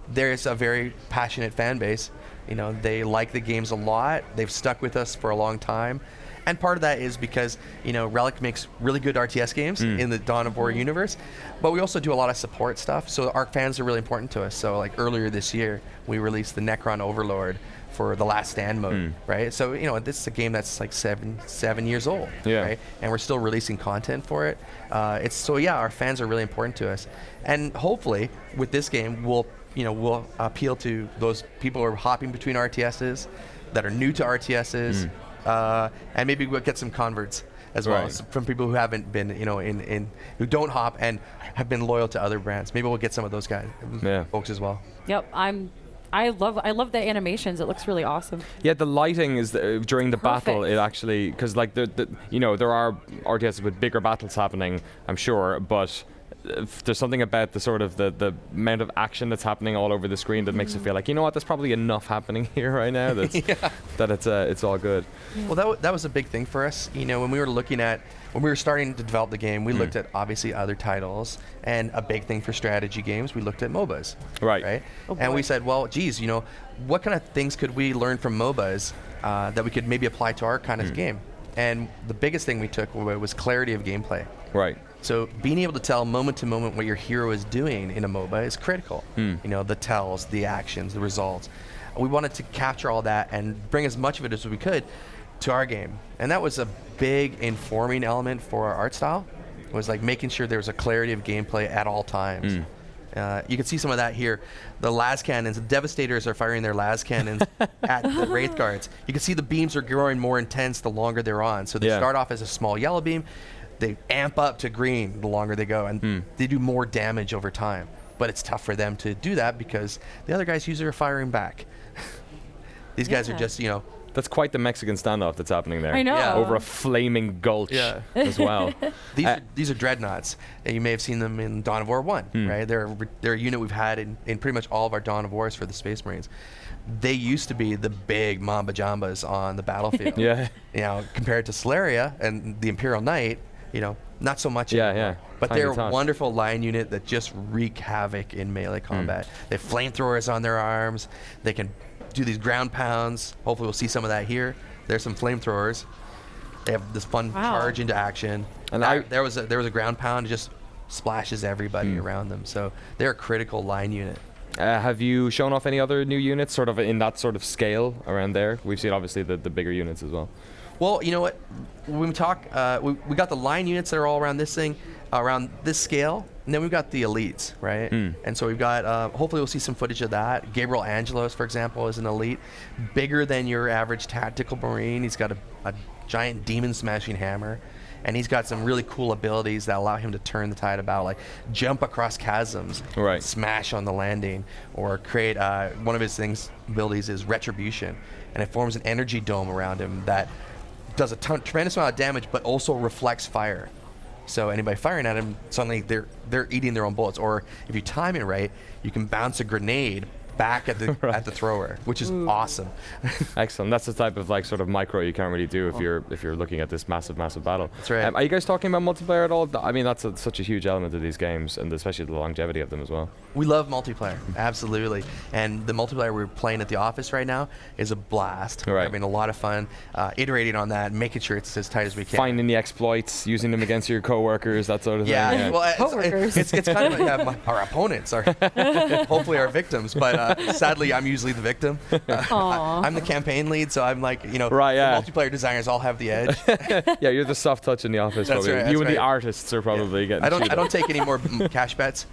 there's a very passionate fan base. They like the games a lot. They've stuck with us for a long time. And part of that is because, Relic makes really good RTS games in the Dawn of War universe, but we also do a lot of support stuff. So our fans are really important to us. So like earlier this year, we released the Necron Overlord for the Last Stand mode, right? So, this is a game that's like seven years old, right? And we're still releasing content for it. Our fans are really important to us. And hopefully with this game, we'll appeal to those people who are hopping between RTSs, that are new to RTSs, and maybe we'll get some converts as well, from people who haven't been, who don't hop and have been loyal to other brands. Maybe we'll get some of those guys, folks as well. Yep, I'm I love the animations. It looks really awesome. Yeah, the lighting is during the battle. Perfect. It actually, because like there are RTSs with bigger battles happening, I'm sure, but there's something about the sort of the amount of action that's happening all over the screen that makes it feel like, you know what, there's probably enough happening here right now that it's all good. Well, that was a big thing for us. When we were starting to develop the game, we looked at obviously other titles, and a big thing for strategy games, we looked at MOBAs. Right. Oh, And boy. we said, well, geez, what kind of things could we learn from MOBAs that we could maybe apply to our kind of game? And the biggest thing we took was clarity of gameplay. Right. So being able to tell moment to moment what your hero is doing in a MOBA is critical. The tells, the actions, the results. We wanted to capture all that and bring as much of it as we could to our game. And that was a big informing element for our art style. It was like making sure there was a clarity of gameplay at all times. You can see some of that here. The las cannons, the Devastators are firing their las cannons at the Wraith Guards. You can see the beams are growing more intense the longer they're on. So they start off as a small yellow beam. They amp up to green the longer they go, and they do more damage over time. But it's tough for them to do that because the other guys usually are firing back. These guys are just, That's quite the Mexican standoff that's happening there. I know. Yeah. Over a flaming gulch as well. These are dreadnoughts. And you may have seen them in Dawn of War 1, right? They're a unit we've had in pretty much all of our Dawn of Wars for the Space Marines. They used to be the big Mamba Jambas on the battlefield. Yeah. Compared to Solaria and the Imperial Knight, not so much anymore. Yeah. But Tiny they're a tots. wonderful line unit that just wreak havoc in melee combat. They have flamethrowers on their arms. They can do these ground pounds. Hopefully we'll see some of that here. There's some flamethrowers. They have this fun charge into action. And there was a ground pound. It just splashes everybody around them. So they're a critical line unit. Have you shown off any other new units sort of in that sort of scale around there? We've seen obviously the bigger units as well. Well, you know what? When we talk, we got the line units that are all around this thing, around this scale, and then we've got the elites, right? And so we've got, hopefully we'll see some footage of that. Gabriel Angelos, for example, is an elite, bigger than your average tactical marine. He's got a giant demon smashing hammer, and he's got some really cool abilities that allow him to turn the tide of battle, like jump across chasms, smash on the landing, or create, one of his abilities is retribution, and it forms an energy dome around him that does a tremendous amount of damage, but also reflects fire. So anybody firing at him, suddenly they're eating their own bullets. Or if you time it right, you can bounce a grenade back at the at the thrower, which is awesome. Excellent. That's the type of like sort of micro you can't really do if you're looking at this massive battle. That's right. Are you guys talking about multiplayer at all? I mean, that's such a huge element of these games, and especially the longevity of them as well. We love multiplayer, absolutely. And the multiplayer we're playing at the office right now is a blast. We're having a lot of fun iterating on that, making sure it's as tight as we can. Finding the exploits, using them against your coworkers, that sort of thing. Yeah, well, Coworkers. it's kind of like our opponents, hopefully our victims, but sadly I'm usually the victim. I'm the campaign lead, so I'm like, the multiplayer designers all have the edge. Yeah, you're the soft touch in the office. That's probably. right, You that's and the right. artists are probably getting. I cheated. don't take any more cash bets.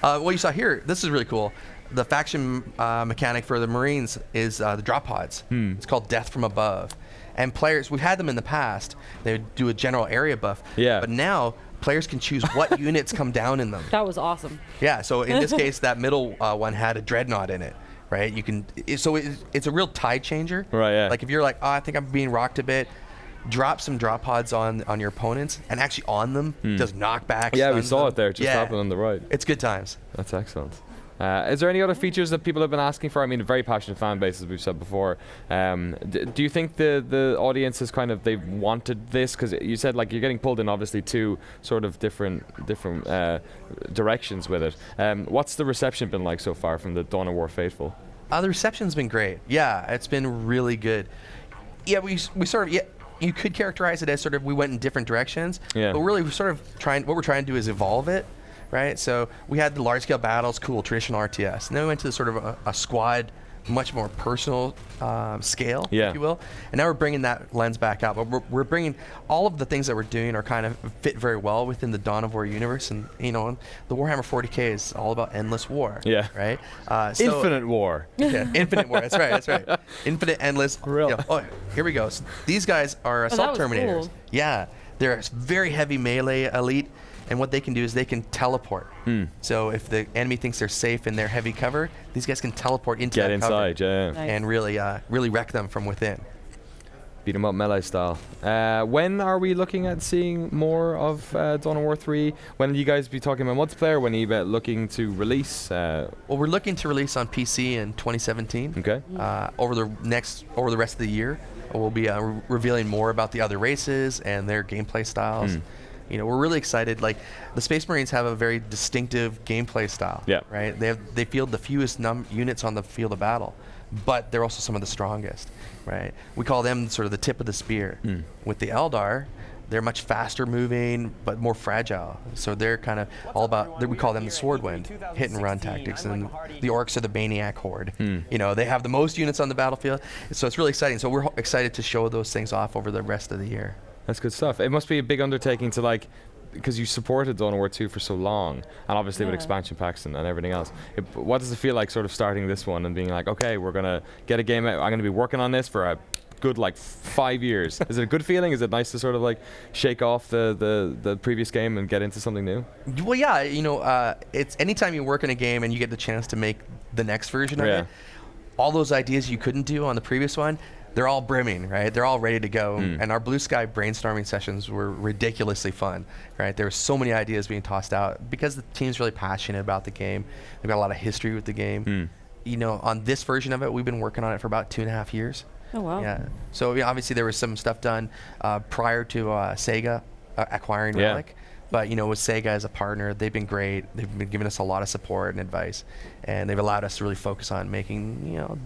What you saw here, this is really cool. The faction mechanic for the Marines is the drop pods. It's called Death from Above. And players, we've had them in the past. They would do a general area buff. Yeah. But now players can choose what units come down in them. That was awesome. Yeah. So in this case, that middle one had a dreadnought in it. Right. It's a real tide changer. Right. Yeah. Like if you're like, I think I'm being rocked a bit. Drop some drop pods on your opponents, and actually on them does knockbacks. Yeah, we stuns saw them. it there. Just happened on the right. It's good times. That's excellent. Is there any other features that people have been asking for? I mean, a very passionate fan base, as we've said before. Do you think the audience is kind of, they've wanted this? Because you said like you're getting pulled in obviously two sort of different directions with it. What's the reception been like so far from the Dawn of War faithful? The reception's been great. Yeah, it's been really good. Yeah, we sort of you could characterize it as sort of we went in different directions. Yeah. But really, what we're trying to do is evolve it. Right, so we had the large-scale battles, cool, traditional RTS, and then we went to sort of a squad, much more personal scale, if you will. And now we're bringing that lens back out, but we're bringing all of the things that we're doing are kind of fit very well within the Dawn of War universe, and the Warhammer 40K is all about endless war. Yeah. Right. Infinite war. Yeah, infinite war. That's right. That's right. Infinite, endless. Real. Here we go. So these guys are assault that was terminators. cool. Yeah, they're a very heavy melee elite. And what they can do is they can teleport. So if the enemy thinks they're safe in their heavy cover, these guys can teleport into Get that cover inside, yeah. Nice. and really wreck them from within. Beat 'em up melee style. When are we looking at seeing more of Dawn of War 3? When will you guys be talking about multiplayer? When are you looking to release? Well, we're looking to release on PC in 2017. Okay. Over the rest of the year, we'll be revealing more about the other races and their gameplay styles. You know, we're really excited. Like, the Space Marines have a very distinctive gameplay style. Yeah. Right. They field the fewest units on the field of battle, but they're also some of the strongest. Right. We call them sort of the tip of the spear. With the Eldar, they're much faster moving, but more fragile. So they're kind of all about, we call them the sword wind, hit and run tactics. And the orcs are the Baniac horde. You know, they have the most units on the battlefield. So it's really exciting. So we're excited to show those things off over the rest of the year. That's good stuff. It must be a big undertaking to, like, because you supported Dawn of War 2 for so long, and obviously with expansion packs and everything else. What does it feel like sort of starting this one and being like, okay, we're going to get a game out, I'm going to be working on this for a good, like, 5 years. Is it a good feeling? Is it nice to sort of, like, shake off the previous game and get into something new? Well, yeah, you know, it's anytime you work in a game and you get the chance to make the next version of it, all those ideas you couldn't do on the previous one, they're all brimming, right? They're all ready to go. And our Blue Sky brainstorming sessions were ridiculously fun, right? There were so many ideas being tossed out because the team's really passionate about the game. They've got a lot of history with the game. You know, on this version of it, we've been working on it for about 2.5 years. Oh, wow. Yeah. So yeah, obviously there was some stuff done prior to Sega acquiring Relic. But, you know, with Sega as a partner, they've been great. They've been giving us a lot of support and advice. And they've allowed us to really focus on making, you know,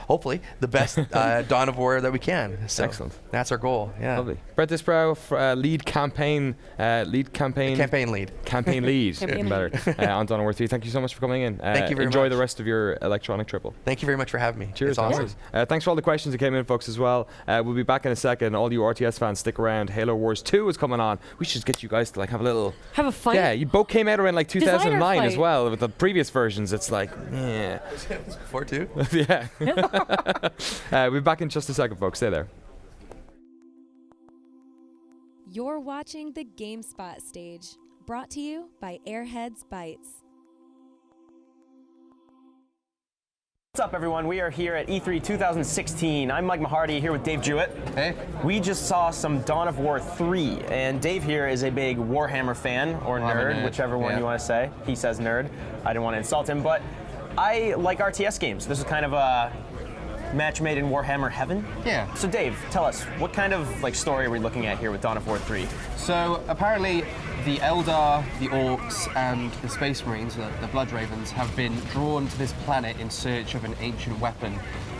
hopefully the best Dawn of War that we can. So excellent. That's our goal. Yeah. Lovely. Brent Disbrow, lead campaign lead. Campaign Even better. On Dawn of War 3. Thank you so much for coming in. Thank you very Enjoy much. the rest of your electronic triple. Thank you very much for having me. Cheers. It's awesome. Thanks for all the questions that came in, folks, as well. We'll be back in a second. All you RTS fans, stick around. Halo Wars 2 is coming on. We should get you guys to, like, have a fight. Yeah, you both came out around like 2009 as fight. well. With the previous versions, it's like, yeah. Before too. Yeah. We'll be back in just a second, folks. Stay there. You're watching the GameSpot stage, brought to you by Airheads Bites. What's up, everyone? We are here at E3 2016. I'm Mike Mahardy here with Dave Jewett. Hey. We just saw some Dawn of War 3, and Dave here is a big Warhammer fan, or nerd, whichever one you want to say. He says nerd. I didn't want to insult him, but I like RTS games. This is kind of a match made in Warhammer heaven. Yeah. So Dave, tell us, what kind of story are we looking at here with Dawn of War 3? So apparently the Eldar, the Orcs, and the Space Marines, the Blood Ravens, have been drawn to this planet in search of an ancient weapon.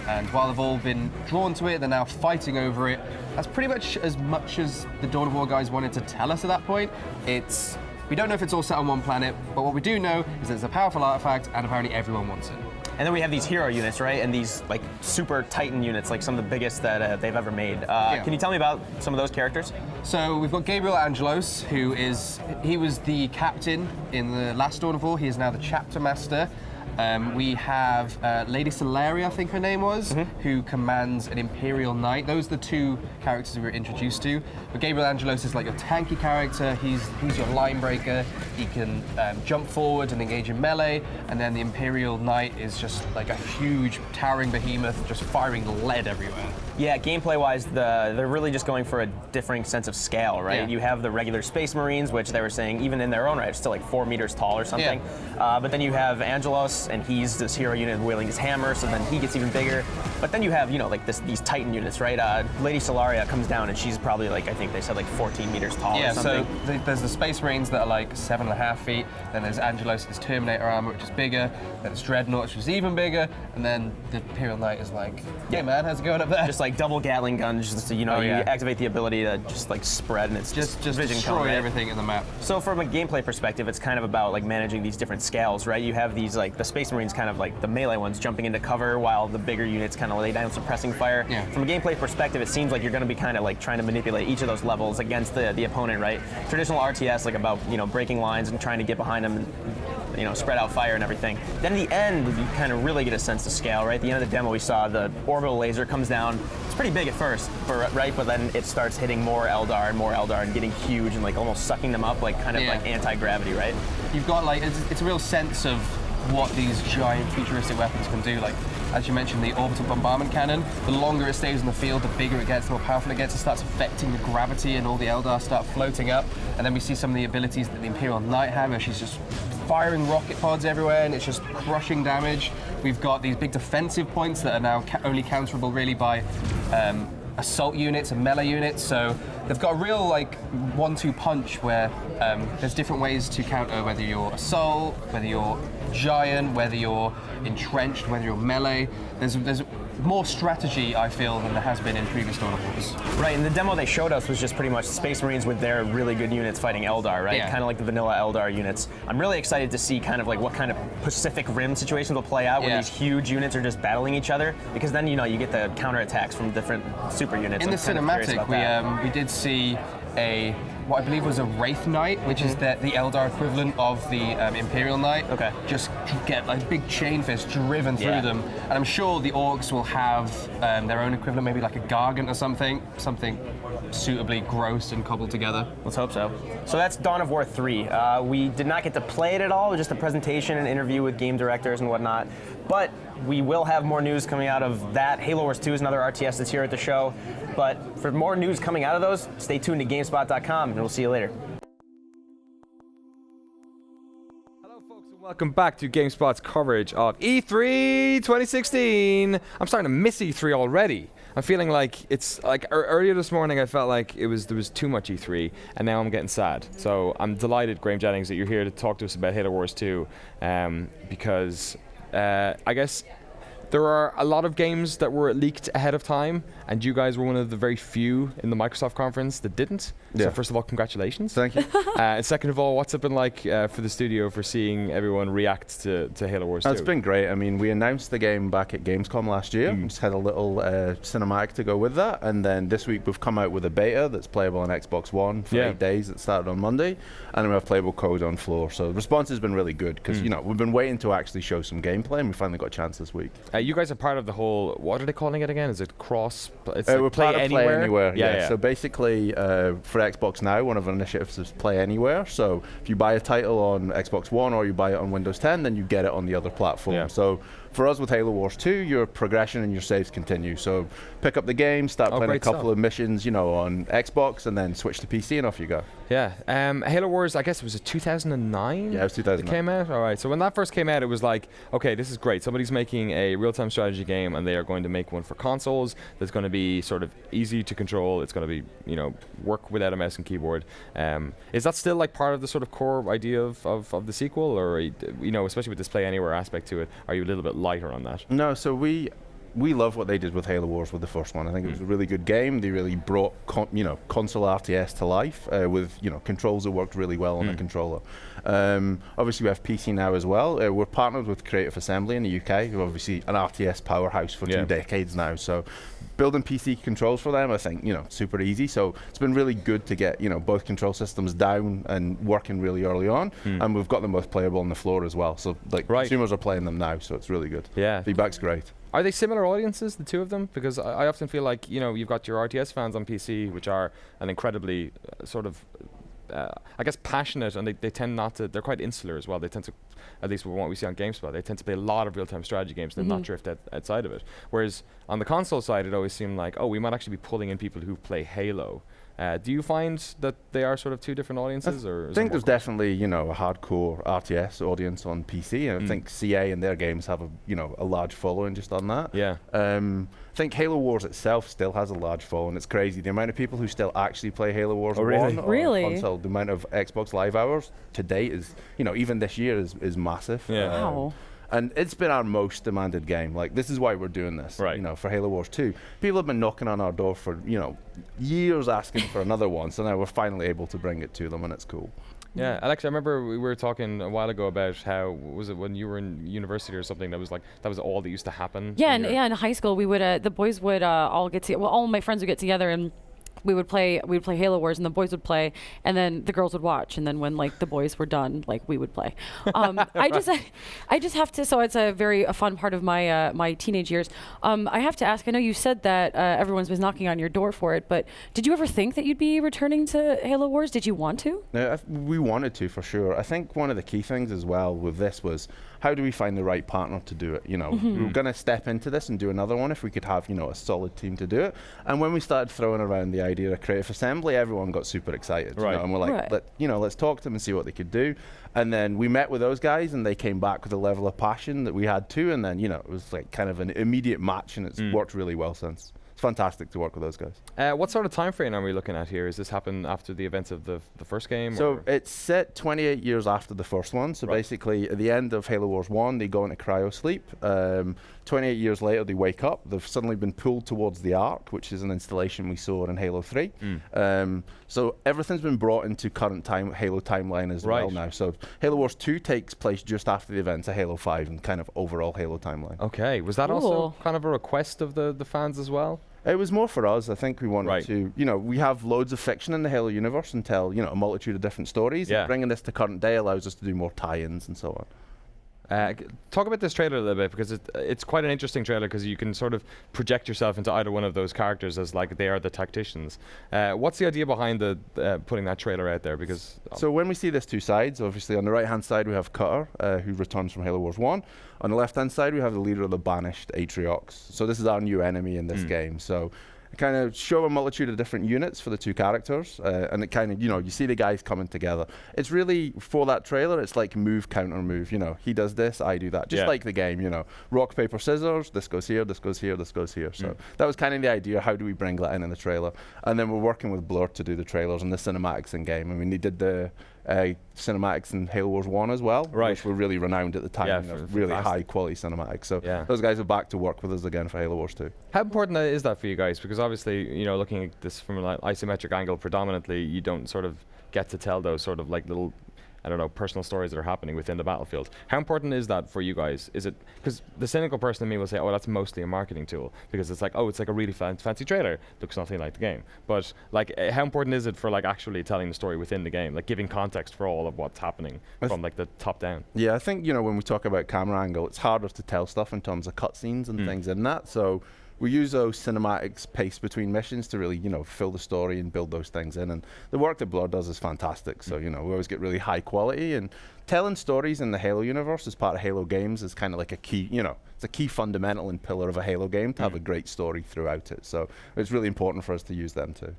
And while they've all been drawn to it, they're now fighting over it. That's pretty much as the Dawn of War guys wanted to tell us at that point. We don't know if it's all set on one planet, but what we do know is that it's a powerful artifact, and apparently everyone wants it. And then we have these hero units, right? And these super Titan units, like some of the biggest that they've ever made. Can you tell me about some of those characters? So we've got Gabriel Angelos, he was the captain in the last Dawn of War. He is now the chapter master. We have Lady Solaria, I think her name was, who commands an Imperial Knight. Those are the two characters we were introduced to. But Gabriel Angelos is like your tanky character. He's your line breaker. He can jump forward and engage in melee. And then the Imperial Knight is just like a huge towering behemoth, just firing lead everywhere. Yeah, gameplay-wise, they're really just going for a differing sense of scale, right? Yeah. You have the regular Space Marines, which they were saying, even in their own right, it's still like 4 meters tall or something. Yeah. But then you have Angelos, and he's this hero unit wielding his hammer, so then he gets even bigger. But then you have, these Titan units, right? Lady Solaria comes down, and she's probably I think they said 14 meters tall or something. So there's the Space Marines that are like 7.5 feet, then there's Angelos, his Terminator armor, which is bigger, then it's Dreadnought, which is even bigger, and then the Imperial Knight is like, yeah man, how's it going up there? Just like double Gatling guns, just you activate the ability to just spread, and it's just vision destroy combat. everything in the map. So from a gameplay perspective, it's kind of about managing these different scales, right? You have these the Space Marines kind of the melee ones jumping into cover, while the bigger units kind of lay down suppressing fire. Yeah. From a gameplay perspective, it seems like you're going to be kind of trying to manipulate each of those levels against the opponent, right? Traditional RTS about breaking lines and trying to get behind them and spread out fire and everything. Then at the end, you kind of really get a sense of scale, right? At the end of the demo, we saw the orbital laser comes down, it's pretty big at first, right? But then it starts hitting more Eldar and getting huge and like almost sucking them up, like kind of like anti-gravity, right? You've got like it's a real sense of what these giant futuristic weapons can do. Like, as you mentioned, the orbital bombardment cannon, the longer it stays in the field, the bigger it gets, the more powerful it gets. It starts affecting the gravity and all the Eldar start floating up. And then we see some of the abilities that the Imperial Knight have, where she's just firing rocket pods everywhere and it's just crushing damage. We've got these big defensive points that are now only counterable really by assault units and melee units, so they've got a real like 1-2 punch where there's different ways to counter, whether you're assault, whether you're giant, whether you're entrenched, whether you're melee. There's more strategy, I feel, than there has been in previous Dawn of Wars. Right, and the demo they showed us was just pretty much Space Marines with their really good units fighting Eldar, right? Yeah. Kind of like the vanilla Eldar units. I'm really excited to see kind of like what kind of Pacific Rim situations will play out where these huge units are just battling each other, because then you get the counterattacks from different super units. In the cinematic, we did see what I believe was a Wraith Knight, which is the Eldar equivalent of the Imperial Knight. Okay. Just get like big chain fist driven through them, and I'm sure the Orcs will have their own equivalent, maybe like a Gargant or something suitably gross and cobbled together. Let's hope so. So that's Dawn of War 3. We did not get to play it at all. It was just a presentation and interview with game directors and whatnot. But we will have more news coming out of that. Halo Wars 2 is another RTS that's here at the show. But for more news coming out of those, stay tuned to GameSpot.com, and we'll see you later. Hello, folks, and welcome back to GameSpot's coverage of E3 2016. I'm starting to miss E3 already. I'm feeling like it's like earlier this morning I felt like there was too much E3, and now I'm getting sad. So I'm delighted, Graham Jennings, that you're here to talk to us about Halo Wars 2, because I guess there are a lot of games that were leaked ahead of time, and you guys were one of the very few in the Microsoft conference that didn't. Yeah. So first of all, congratulations. Thank you. And second of all, what's it been like for the studio for seeing everyone react to Halo Wars 2? It's been great. I mean, we announced the game back at Gamescom last year. We just had a little cinematic to go with that, and then this week we've come out with a beta that's playable on Xbox One for 8 days. It started on Monday, and we have playable code on floor. So the response has been really good, because we've been waiting to actually show some gameplay, and we finally got a chance this week. You guys are part of the whole, what are they calling it again? Is it cross? It's we're like part of Play Anywhere. Yeah. So basically, for Xbox Now, one of our initiatives is Play Anywhere. So if you buy a title on Xbox One or you buy it on Windows 10, then you get it on the other platform. Yeah. So for us with Halo Wars 2, your progression and your saves continue. So pick up the game, start playing a couple of missions, on Xbox, and then switch to PC, and off you go. Yeah. Halo Wars, I guess it was 2009? Yeah, it was 2009. It came out? All right. So when that first came out, it was like, okay, this is great. Somebody's making a real-time strategy game, and they are going to make one for consoles that's going to be sort of easy to control. It's going to be, work without a mouse and keyboard. Is that still like part of the sort of core idea of the sequel, or, especially with this Play Anywhere aspect to it, are you a little bit lighter on that? No, so we love what they did with Halo Wars with the first one. I think it was a really good game. They really brought console RTS to life with controls that worked really well on the controller. Obviously we have PC now as well. We're partnered with Creative Assembly in the UK, who are obviously an RTS powerhouse for 2 decades now. So building PC controls for them, I think, super easy. So it's been really good to get, both control systems down and working really early on. And we've got them both playable on the floor as well. So consumers are playing them now, so it's really good. Yeah. Feedback's great. Are they similar audiences, the two of them? Because I often feel like, you've got your RTS fans on PC, which are an incredibly sort of, I guess, passionate, and they tend not to, they're quite insular as well. They tend to, at least what we see on GameSpot, they tend to play a lot of real-time strategy games and not drift outside of it. Whereas on the console side, it always seemed like, we might actually be pulling in people who play Halo. Do you find that they are sort of two different audiences? I think there's definitely, a hardcore RTS audience on PC, and I think CA and their games have a large following just on that. Yeah. I think Halo Wars itself still has a large following. It's crazy. The amount of people who still actually play Halo Wars on console, the amount of Xbox Live hours to date is, even this year is massive. Yeah. Wow. And it's been our most demanded game. Like, this is why we're doing this, for Halo Wars 2. People have been knocking on our door for, years asking for another one, so now we're finally able to bring it to them, and it's cool. Yeah, Alex, I remember we were talking a while ago about how, was it when you were in university or something, that was all that used to happen? Yeah, in high school, we would, the boys would all get together, all my friends would get together and we would play Halo Wars, and the boys would play, and then the girls would watch, and then when like the boys were done, like we would play. I just have to. So it's a fun part of my my teenage years. I have to ask. I know you said that everyone's been knocking on your door for it, but did you ever think that you'd be returning to Halo Wars? Did you want to? We wanted to, for sure. I think one of the key things as well with this was, how do we find the right partner to do it? You know, we were going to step into this and do another one if we could have, you know, a solid team to do it. And when we started throwing around the idea of Creative Assembly, everyone got super excited. Right. You know, and we're like, let's talk to them and see what they could do. And then we met with those guys, and they came back with a level of passion that we had too. And then, you know, it was like kind of an immediate match, and it's worked really well since. It's fantastic to work with those guys. What sort of time frame are we looking at here? Is this happen after the events of the first game? So or? it's set 28 years after the first one. So basically, at the end of Halo Wars 1, they go into cryo sleep. 28 years later, they wake up. They've suddenly been pulled towards the Ark, which is an installation we saw in Halo 3. So everything's been brought into current time Halo timeline as well now. So Halo Wars 2 takes place just after the events of Halo 5 and kind of overall Halo timeline. Okay, was that also kind of a request of the fans as well? It was more for us. I think we wanted to, you know, we have loads of fiction in the Halo universe and tell, you know, a multitude of different stories. Yeah. And bringing this to current day allows us to do more tie-ins and so on. Talk about this trailer a little bit, because it's quite an interesting trailer, because you can sort of project yourself into either one of those characters as like they are the tacticians. What's the idea behind putting that trailer out there? Because so when we see this two sides, obviously on the right hand side we have Cutter, who returns from Halo Wars 1. On the left hand side we have the leader of the Banished, Atriox. So this is our new enemy in this game. So kind of show a multitude of different units for the two characters, and it kind of, you know, you see the guys coming together. It's really, for that trailer, it's like move, counter move, you know, he does this, I do that, just like the game, you know, rock, paper, scissors, this goes here, this goes here, this goes here. So that was kind of the idea, how do we bring that in the trailer? And then we're working with Blur to do the trailers and the cinematics in game. I mean, they did the cinematics in Halo Wars 1 as well, which were really renowned at the time, really high quality cinematics. So those guys are back to work with us again for Halo Wars 2. How important is that for you guys? Because obviously, you know, looking at this from an isometric angle predominantly, you don't sort of get to tell those sort of like little, I don't know, personal stories that are happening within the battlefield. How important is that for you guys? Is it, because the cynical person in me will say, oh, that's mostly a marketing tool, because it's like, oh, it's like a really fancy trailer, looks nothing like the game. But like, how important is it for like actually telling the story within the game, like giving context for all of what's happening from like the top down? Yeah, I think, you know, when we talk about camera angle, it's harder to tell stuff in terms of cutscenes and things in that. So we use those cinematics paced between missions to really, you know, fill the story and build those things in. And the work that Blur does is fantastic. So, you know, we always get really high quality, and telling stories in the Halo universe as part of Halo games is kind of like a key, you know, it's a key fundamental and pillar of a Halo game to have a great story throughout it. So it's really important for us to use them too.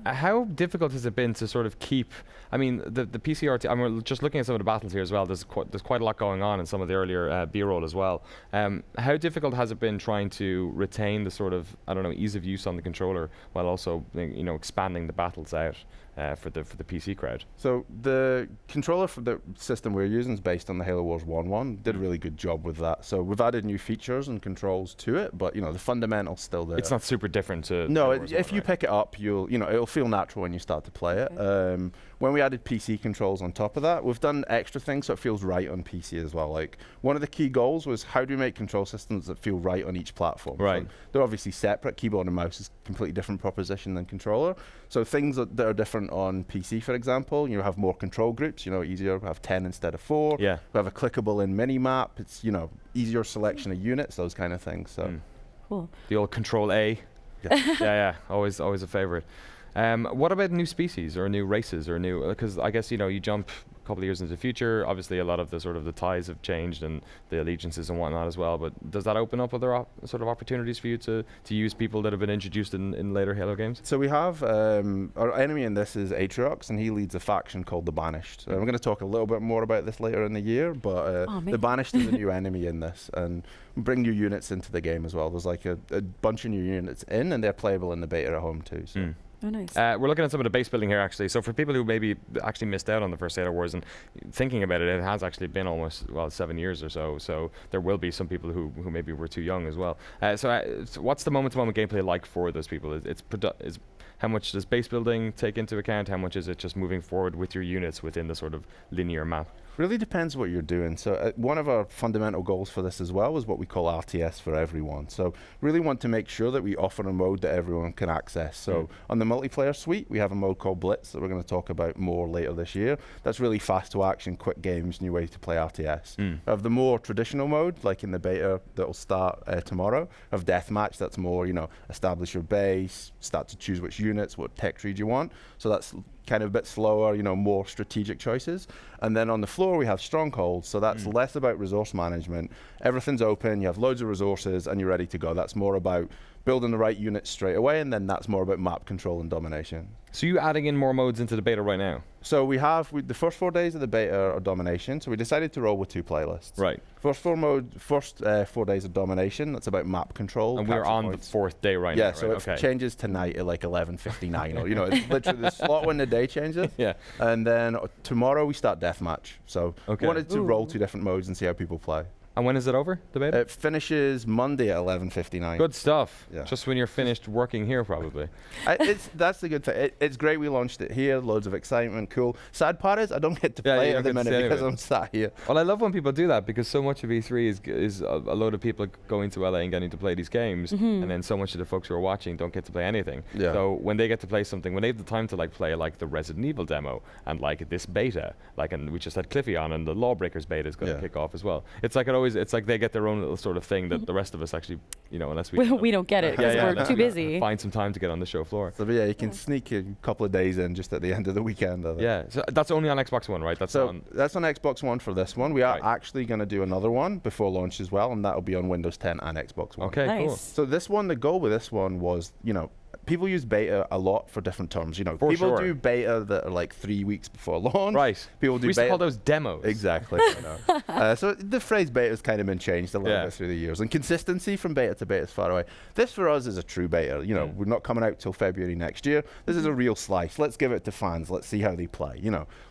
How difficult has it been to sort of keep, I mean, the PCRT, I'm just looking at some of the battles here as well, there's quite a lot going on in some of the earlier B-roll as well. How difficult has it been trying to retain the sort of, I don't know, ease of use on the controller while also, you know, expanding the battles out for the PC crowd? So the controller for the system we're using is based on the Halo Wars 1.1, did a really good job with that. So we've added new features and controls to it, but, you know, the fundamental's still there. It's not super different to No, if you pick it up, you'll, you know, it'll feel natural when you start to play it. When we added PC controls on top of that, we've done extra things so it feels right on PC as well. Like, one of the key goals was, how do we make control systems that feel right on each platform? Right. So they're obviously separate. Keyboard and mouse is a completely different proposition than controller. So things that are different on PC, for example, you have more control groups, you know, easier, we have 10 instead of 4. Yeah. We have a clickable in mini-map. It's, you know, easier selection of units, those kind of things. So. Cool. The old Control A. Yeah, always a favorite. What about new species or new races or new? Because I guess, you know, you jump a couple of years into the future. Obviously, a lot of the sort of the ties have changed and the allegiances and whatnot as well. But does that open up other sort of opportunities for you to use people that have been introduced in later Halo games? So we have our enemy in this is Atriox, and he leads a faction called the Banished. We're going to talk a little bit more about this later in the year, but the Banished is a new enemy in this, and bring new units into the game as well. There's like a bunch of new units in, and they're playable in the beta at home too. So. Oh, nice. We're looking at some of the base building here, actually. So for people who maybe actually missed out on the first Halo Wars and thinking about it, it has actually been almost, 7 years or so. So there will be some people who maybe were too young as well. So what's the moment-to-moment gameplay like for those people? How much does base building take into account? How much is it just moving forward with your units within the sort of linear map? Really depends what you're doing. So one of our fundamental goals for this as well was what we call RTS for everyone. So really want to make sure that we offer a mode that everyone can access. So on the multiplayer suite, we have a mode called Blitz that we're going to talk about more later this year. That's really fast to action, quick games, new way to play RTS. We have the more traditional mode, like in the beta that will start tomorrow, of Deathmatch. That's more, establish your base, start to choose which units, what tech tree you want. So that's kind of a bit slower, more strategic choices. And then on the floor, we have Strongholds. So that's less about resource management. Everything's open, you have loads of resources, and you're ready to go. That's more about building the right units straight away, and then that's more about map control and domination. So you adding in more modes into the beta right now? So we have the first 4 days of the beta are domination. So we decided to roll with 2 playlists. Right. First 4 days of domination. That's about map control. And we're on points. the 4th day right now. Yeah. So it changes tonight at like 11:59, or it's literally the slot when the day changes. Yeah. And then tomorrow we start deathmatch. So Okay. wanted to roll 2 different modes and see how people play. And when is it over, the beta? It finishes Monday at 11:59. Good stuff. Yeah. Just when you're finished working here, probably. That's the good thing. It's great we launched it here. Loads of excitement. Cool. Sad part is I don't get to play it at the minute because I'm sat here. Well, I love when people do that because so much of E3 is a load of people going to LA and getting to play these games, and then so much of the folks who are watching don't get to play anything. Yeah. So when they get to play something, when they have the time to play the Resident Evil demo and this beta, and we just had Cliffy on, and the Lawbreakers beta is going to kick off as well. It's like they get their own little sort of thing that the rest of us actually, unless we don't get it because we're too busy. Find some time to get on the show floor. So you can sneak a couple of days in just at the end of the weekend. I think. Yeah, so that's only on Xbox One, right? That's on Xbox One for this one. We are actually going to do another one before launch as well, and that'll be on Windows 10 and Xbox One. Okay, nice. cool. So this one, the goal with this one was, people use beta a lot for different terms. People do beta that are like 3 weeks before launch. Right. People do we used to beta. call those demos. Exactly. I know. So the phrase beta has kind of been changed a little bit through the years, and consistency from beta to beta is far away. This for us is a true beta. We're not coming out till February next year. This is a real slice. Let's give it to fans. Let's see how they play.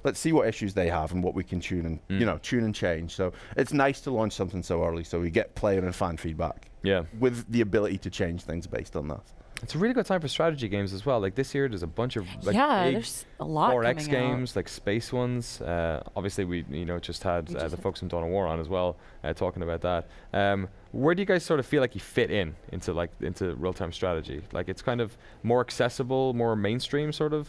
Let's see what issues they have and what we can tune and change. So it's nice to launch something so early, so we get player and fan feedback. Yeah. With the ability to change things based on that. It's a really good time for strategy games as well. Like this year, there's a bunch of big there's a lot 4X coming games, like space ones. Obviously, we just had the folks from Dawn of War on as well, talking about that. Where do you guys sort of feel like you fit into real-time strategy? Like it's kind of more accessible, more mainstream, sort of.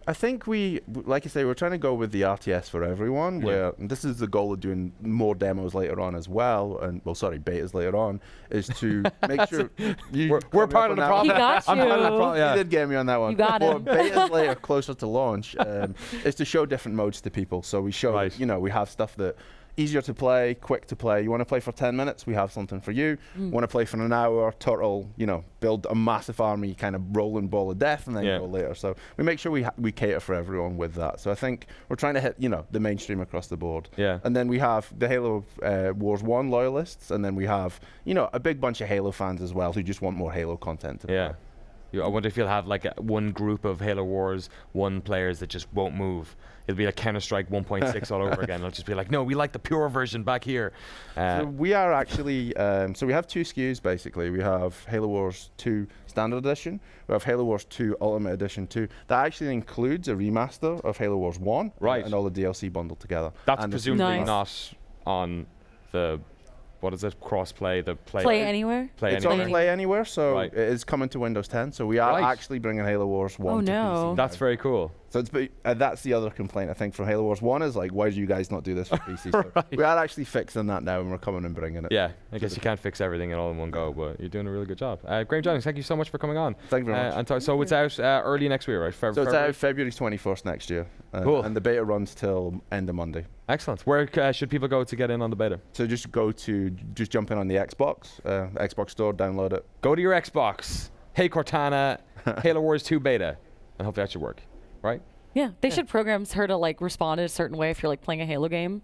I think like I say, we're trying to go with the RTS for everyone, where and this is the goal of doing more demos later on as well, and betas later on, is to make sure we're part of the problem. He got you. I'm part of the problem. You did get me on that one. You got Well, him. betas later, closer to launch, is to show different modes to people. So we show, we have stuff that easier to play, quick to play. You want to play for 10 minutes? We have something for you. Want to play for an hour? Turtle, build a massive army, kind of rolling ball of death, and then go later. So we make sure we cater for everyone with that. So I think we're trying to hit, the mainstream across the board. Yeah. And then we have the Halo Wars 1 loyalists, and then we have, a big bunch of Halo fans as well who just want more Halo content. To play. I wonder if you'll have one group of Halo Wars 1 players that just won't move. It'll be like Counter-Strike 1.6 all over again. It'll just be like, no, we like the pure version back here. So we are actually, we have 2 SKUs basically. We have Halo Wars 2 Standard Edition. We have Halo Wars 2 Ultimate Edition 2. That actually includes a remaster of Halo Wars 1. Right. And all the DLC bundled together. That's and presumably Nice. not on the... What is it? Cross-play, the Play anywhere? It's anywhere. on Play Anywhere, so Right. it is coming to Windows 10. So we are actually bringing Halo Wars 1 Oh, to no. PC. That's very cool. So that's the other complaint I think from Halo Wars 1 is like, why do you guys not do this for PC? So Right. we are actually fixing that now, and we're coming and bringing it. Yeah, I guess you can't fix everything all in one go, but you're doing a really good job. Graham Jennings, thank you so much for coming on. Thank you very much. So it's out early next week, right? So it's out February 21st next year. Cool. And the beta runs till end of Monday. Excellent. Where should people go to get in on the beta? So just jump in on the Xbox Store, download it. Go to your Xbox. Hey Cortana, Halo Wars 2 beta, and hopefully that should work, right? Yeah, they should program her to respond in a certain way if you're playing a Halo game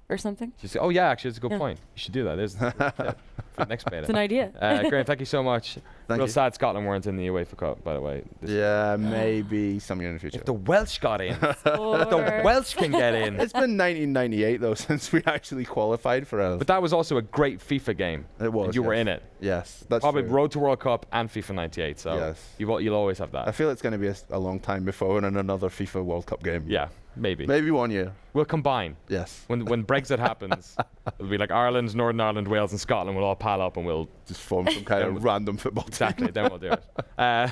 or something. Just, actually, that's a good point. You should do that. There's for the next beta. It's an idea. Graham, thank you so much. Thank Real you. sad Scotland weren't in the UEFA Cup, by the way. Yeah, maybe some year in the future. If the Welsh got in, if the Welsh can get in. It's been 1998 though since we actually qualified for a. But that was also a great FIFA game. It was. And you were yes. in it. Yes, that's Probably true. Road to World Cup and FIFA 98. So Yes. you'll always have that. I feel it's going to be a long time before we're in another FIFA World Cup game. Yeah, maybe. Maybe 1 year. We'll combine. Yes. When Brexit happens, it'll be like Ireland, Northern Ireland, Wales, and Scotland will all pile up and we'll Just form some kind of random football team. exactly. Then we'll do it.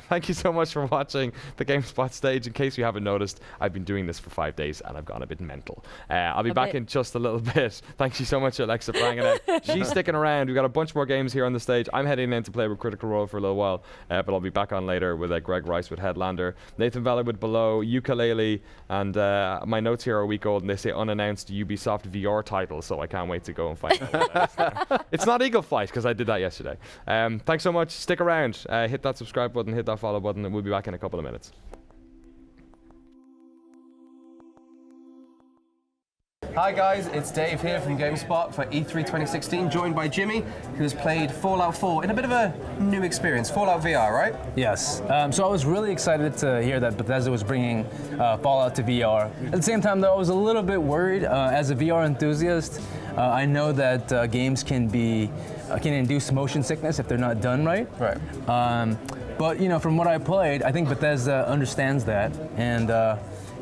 Thank you so much for watching the GameSpot stage. In case you haven't noticed, I've been doing this for 5 days and I've gone a bit mental. I'll be back in just a little bit. Thank you so much, Alexa, for hanging out. She's sticking around. We've got a bunch more games here on the stage. I'm heading in to play with Critical Role for a little while, but I'll be back on later with Greg Rice with Headlander, Nathan Vella with Below, Ukulele, and my notes here are a week old and they say unannounced Ubisoft VR title, so I can't wait to go and find out. It's not Eagle Flight because I did that yesterday. Thanks so much. Stick around. Hit that subscribe button, hit that follow button, and we'll be back in a couple of minutes. Hi guys, it's Dave here from GameSpot for E3 2016, joined by Jimmy, who has played Fallout 4 in a bit of a new experience. Fallout VR, right? Yes. So I was really excited to hear that Bethesda was bringing Fallout to VR. At the same time, though, I was a little bit worried. As a VR enthusiast, I know that games can induce motion sickness if they're not done right. Right. But from what I played, I think Bethesda understands that, and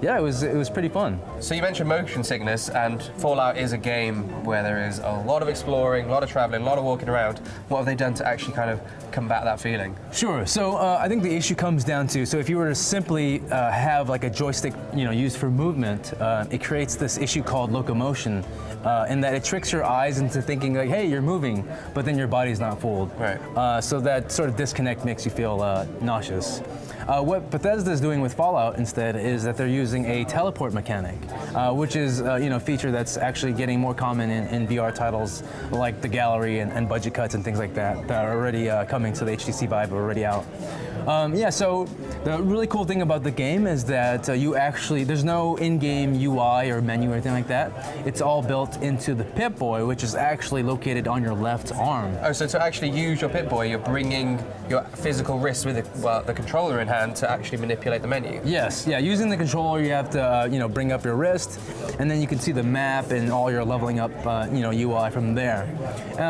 yeah, it was pretty fun. So you mentioned motion sickness, and Fallout is a game where there is a lot of exploring, a lot of traveling, a lot of walking around. What have they done to actually kind of combat that feeling? Sure. So I think the issue comes down to, so if you were to simply have like a joystick, used for movement, it creates this issue called locomotion, in that it tricks your eyes into thinking like, hey, you're moving, but then your body's not fooled. Right. So that sort of disconnect makes you feel nauseous. What Bethesda is doing with Fallout instead is that they're using a teleport mechanic, which is a feature that's actually getting more common in VR titles like the gallery and budget cuts and things like that are already coming to the HTC Vive, are already out. So the really cool thing about the game is that there's no in-game UI or menu or anything like that. It's all built into the Pip-Boy, which is actually located on your left arm. Oh, so to actually use your Pip-Boy, you're bringing your physical wrist with the controller in hand to actually manipulate the menu? Yes, yeah, using the controller you have to bring up your wrist, and then you can see the map and all your leveling up UI from there.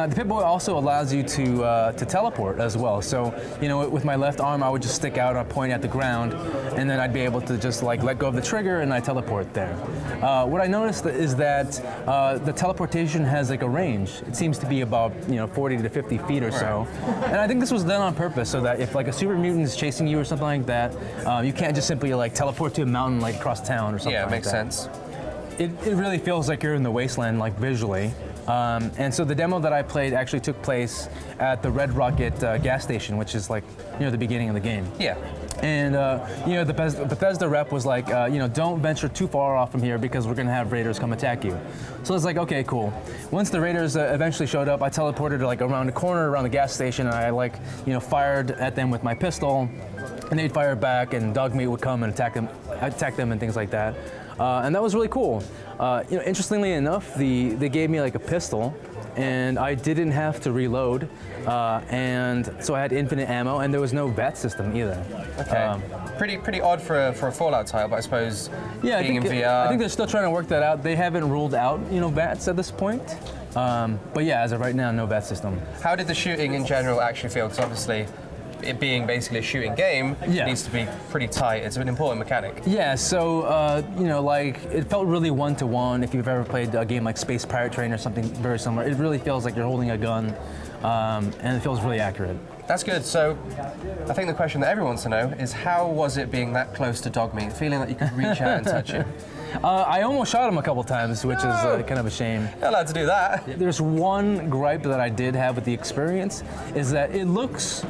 The Pip-Boy also allows you to teleport as well. So, with my left arm I would just stick out or point at the ground, and then I'd be able to just like let go of the trigger and I teleport there. What I noticed is that the teleportation has like a range. It seems to be about 40 to 50 feet or so. And I think this was done on purpose so that if like a super mutant is chasing you or something like that, you can't just simply like teleport to a mountain like across town or something Yeah, like makes that. sense. It really feels like you're in the wasteland, like visually. And so the demo that I played actually took place at the Red Rocket gas station, which is like near the beginning of the game. Yeah. And the Bethesda rep was like, don't venture too far off from here because we're gonna have raiders come attack you. So it's like, okay, cool. Once the raiders eventually showed up, I teleported like around the corner around the gas station, and I fired at them with my pistol, and they'd fire back, and Dogmeat would come and attack them and things like that. And that was really cool. Interestingly enough, they gave me like a pistol, and I didn't have to reload, and so I had infinite ammo, and there was no VAT system either. Okay. Pretty odd for a Fallout title, but I suppose being in VR. I think they're still trying to work that out. They haven't ruled out VATs at this point. But yeah, as of right now, no VAT system. How did the shooting in general actually feel? Because obviously, it being basically a shooting game, it needs to be pretty tight. It's an important mechanic. Yeah, so, it felt really one-to-one. If you've ever played a game like Space Pirate Train or something very similar, it really feels like you're holding a gun, and it feels really accurate. That's good. So, I think the question that everyone wants to know is how was it being that close to Dogmeat, feeling that you could reach out and touch him? I almost shot him a couple times, which is kind of a shame. You're allowed to do that. There's one gripe that I did have with the experience, is that it looks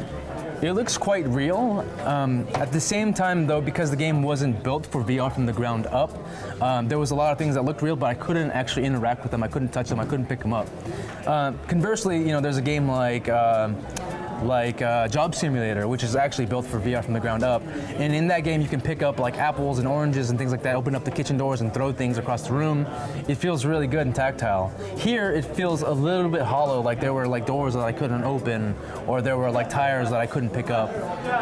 quite real. At the same time, though, because the game wasn't built for VR from the ground up, there was a lot of things that looked real, but I couldn't actually interact with them. I couldn't touch them. I couldn't pick them up. Conversely, there's a game like like Job Simulator, which is actually built for VR from the ground up. And in that game, you can pick up like apples and oranges and things like that, open up the kitchen doors and throw things across the room. It feels really good and tactile. Here, it feels a little bit hollow, like there were like doors that I couldn't open, or there were like tires that I couldn't pick up.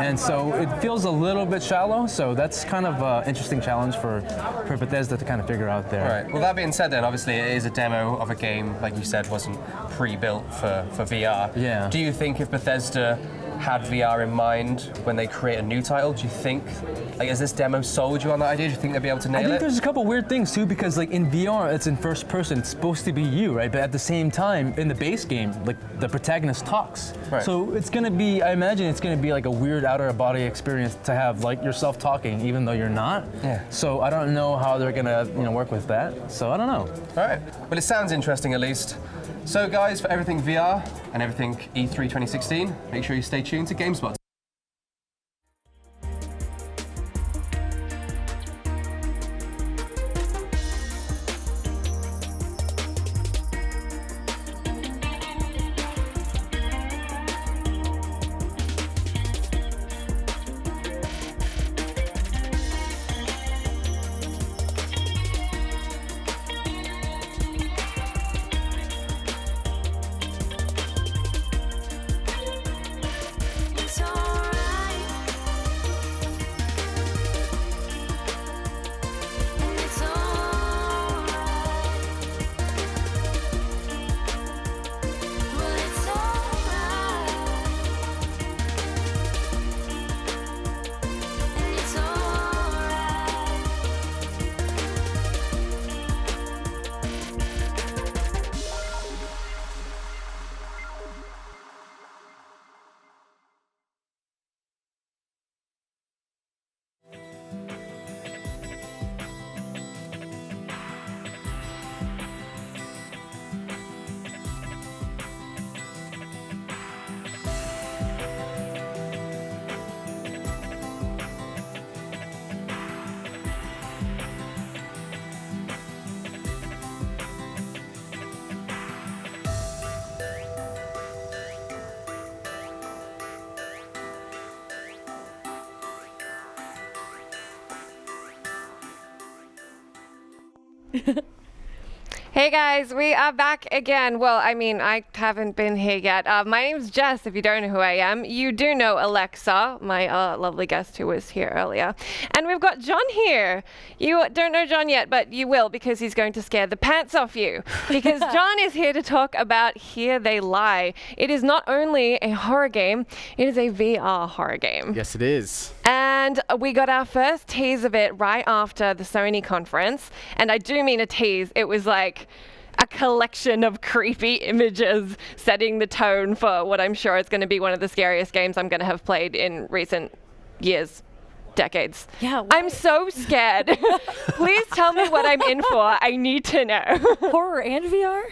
And so it feels a little bit shallow, so that's kind of an interesting challenge for Bethesda to kind of figure out there. Right. Well, that being said, then obviously it is a demo of a game, like you said, wasn't pre-built for VR. Yeah. Do you think if Bethesda had VR in mind when they create a new title, do you think, like, has this demo sold you on that idea? Do you think they'll be able to nail I think it? there's a couple weird things too, because like in VR, it's in first person, it's supposed to be you, right? But at the same time, in the base game, like the protagonist talks. Right. So it's gonna be, I imagine it's gonna be like a weird outer body experience to have like yourself talking, even though you're not. Yeah. So I don't know how they're gonna, work with that. So I don't know. All right. Well, it sounds interesting at least. So guys, for everything VR and everything E3 2016, make sure you stay tuned to GameSpot. Hey guys, we are back again. Well, I mean, I haven't been here yet. My name's Jess, if you don't know who I am. You do know Alexa, my lovely guest who was here earlier. And we've got John here. You don't know John yet, but you will, because he's going to scare the pants off you. Because John is here to talk about Here They Lie. It is not only a horror game, it is a VR horror game. Yes, it is. And we got our first tease of it right after the Sony conference. And I do mean a tease. It was like a collection of creepy images setting the tone for what I'm sure is going to be one of the scariest games I'm going to have played in recent years. Decades. Yeah. I'm so scared. Please tell me what I'm in for. I need to know. Horror and VR?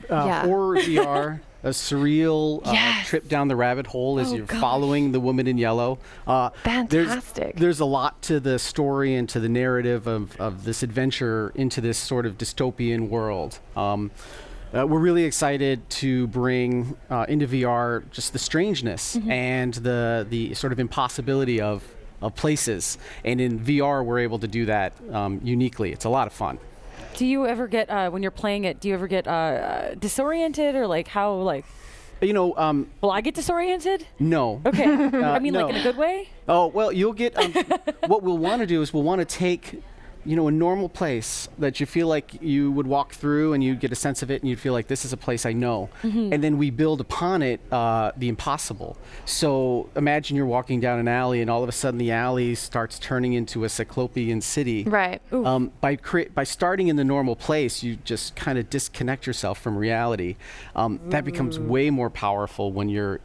Yeah. Horror VR, a surreal Yes. trip down the rabbit hole as Oh, you're gosh. following the woman in yellow. Fantastic. There's a lot to the story and to the narrative of this adventure into this sort of dystopian world. We're really excited to bring into VR just the strangeness and the sort of impossibility of places. And in VR, we're able to do that uniquely. It's a lot of fun. Do you ever get, when you're playing it, do you ever get disoriented or like how, like, will I get disoriented? No. Okay. I mean, no. like in a good way? Oh, well, you'll get, what we'll want to do is we'll want to take, a normal place that you feel like you would walk through and you'd get a sense of it and you'd feel like this is a place I know. And then we build upon it the impossible. So imagine you're walking down an alley and all of a sudden the alley starts turning into a cyclopean city. Right. By starting in the normal place, you just kind of disconnect yourself from reality. That becomes way more powerful when you're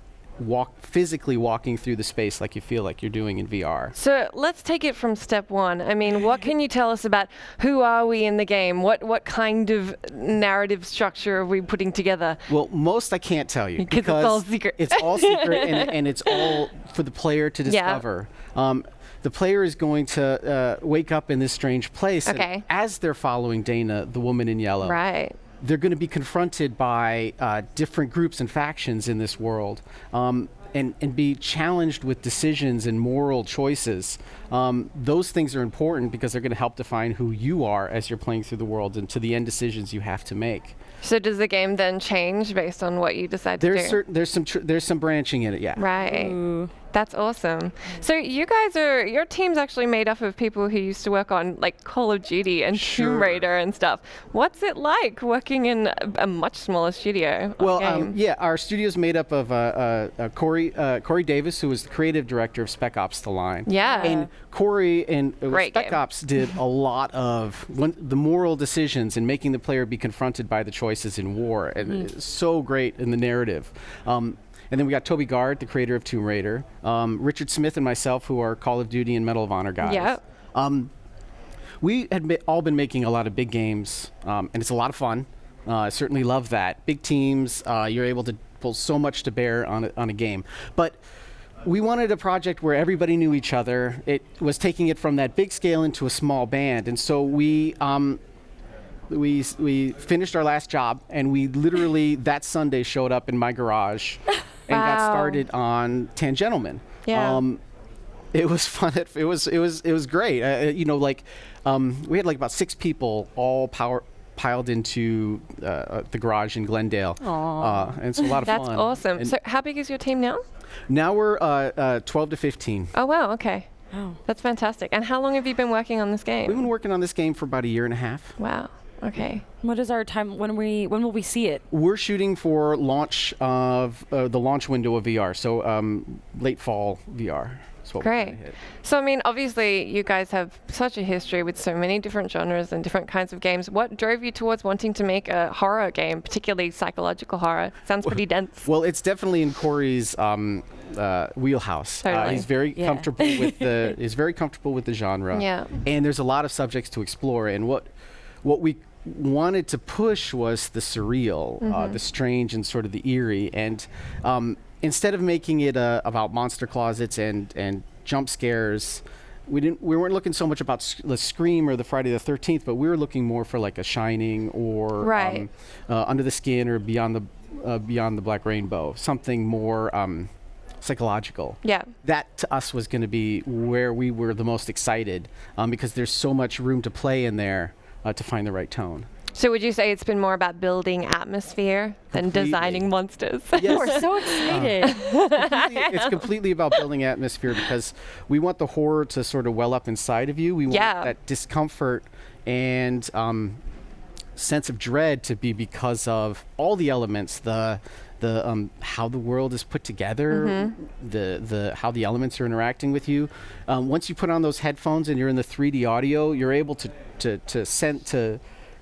physically walking through the space like you feel like you're doing in VR. So let's take it from step one. I mean, what can you tell us about who are we in the game? What kind of narrative structure are we putting together? Well, most I can't tell you because it's all secret. It's all secret and it's all for the player to discover. The player is going to wake up in this strange place and as they're following Dana, the woman in yellow. Right. They're going to be confronted by different groups and factions in this world. and be challenged with decisions and moral choices. Those things are important because they're going to help define who you are as you're playing through the world and to the end decisions you have to make. So does the game then change based on what you decide to do? There's some branching in it, yeah. Right. Ooh. That's awesome. So your team's actually made up of people who used to work on like Call of Duty and Tomb Raider and stuff. What's it like working in a much smaller studio? Well, yeah, our studio's made up of Corey Davis, who was the creative director of Spec Ops: The Line. Yeah. And Corey and Spec Ops did a lot of the moral decisions and making the player be confronted by the choices in war, and it's so great in the narrative. And then we got Toby Gard, the creator of Tomb Raider, Richard Smith and myself, who are Call of Duty and Medal of Honor guys. Yep. We had all been making a lot of big games, and it's a lot of fun. I certainly love that. Big teams, you're able to pull so much to bear on a game. But we wanted a project where everybody knew each other. It was taking it from that big scale into a small band, and so we finished our last job, and we literally that Sunday showed up in my garage and got started on 10 Gentlemen. Yeah. It was fun. It was great. We had like about 6 people all piled into the garage in Glendale. And it's a lot of fun. That's awesome. And so how big is your team now? Now we're 12 to 15. Oh, wow. Okay. Oh. That's fantastic. And how long have you been working on this game? We've been working on this game for about 1.5 years. Wow. Okay. What is our time? When will we see it? We're shooting for launch of the launch window of VR, so late fall VR. Great. So I mean, obviously, you guys have such a history with so many different genres and different kinds of games. What drove you towards wanting to make a horror game, particularly psychological horror? Sounds pretty dense. Well, it's definitely in Corey's wheelhouse. Totally. He's very comfortable with the genre. Yeah. And there's a lot of subjects to explore. And what we wanted to push was the surreal, the strange, and sort of the eerie. And instead of making it about monster closets and jump scares, we weren't looking so much about the Scream or the Friday the 13th, but we were looking more for like a Shining or Under the Skin or Beyond the Black Rainbow, something more psychological. Yeah. That to us was going to be where we were the most excited, because there's so much room to play in there to find the right tone. So would you say it's been more about building atmosphere than designing monsters? Yes. We're so excited. It's completely about building atmosphere because we want the horror to sort of well up inside of you. We want that discomfort and sense of dread to be because of all the elements, the how the world is put together, the how the elements are interacting with you. Once you put on those headphones and you're in the 3D audio, you're able to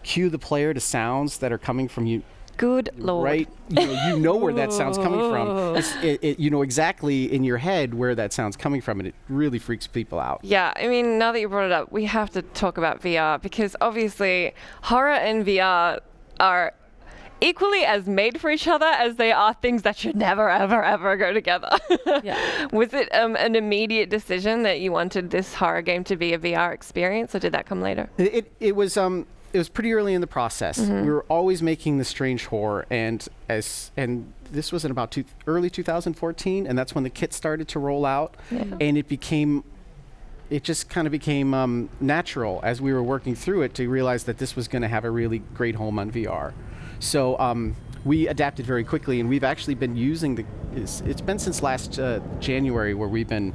cue the player to sounds that are coming from you. Good Lord. Right? You know where that sound's coming from. You know exactly in your head where that sound's coming from, and it really freaks people out. Yeah, I mean, now that you brought it up, we have to talk about VR because obviously horror and VR are equally as made for each other as they are things that should never, ever, ever go together. Was it an immediate decision that you wanted this horror game to be a VR experience, or did that come later? It was pretty early in the process. We were always making the strange horror, and this was in about early 2014, and that's when the kit started to roll out, and it just kind of became natural as we were working through it to realize that this was going to have a really great home on VR. So we adapted very quickly, and we've actually been using it's been since last January where we've been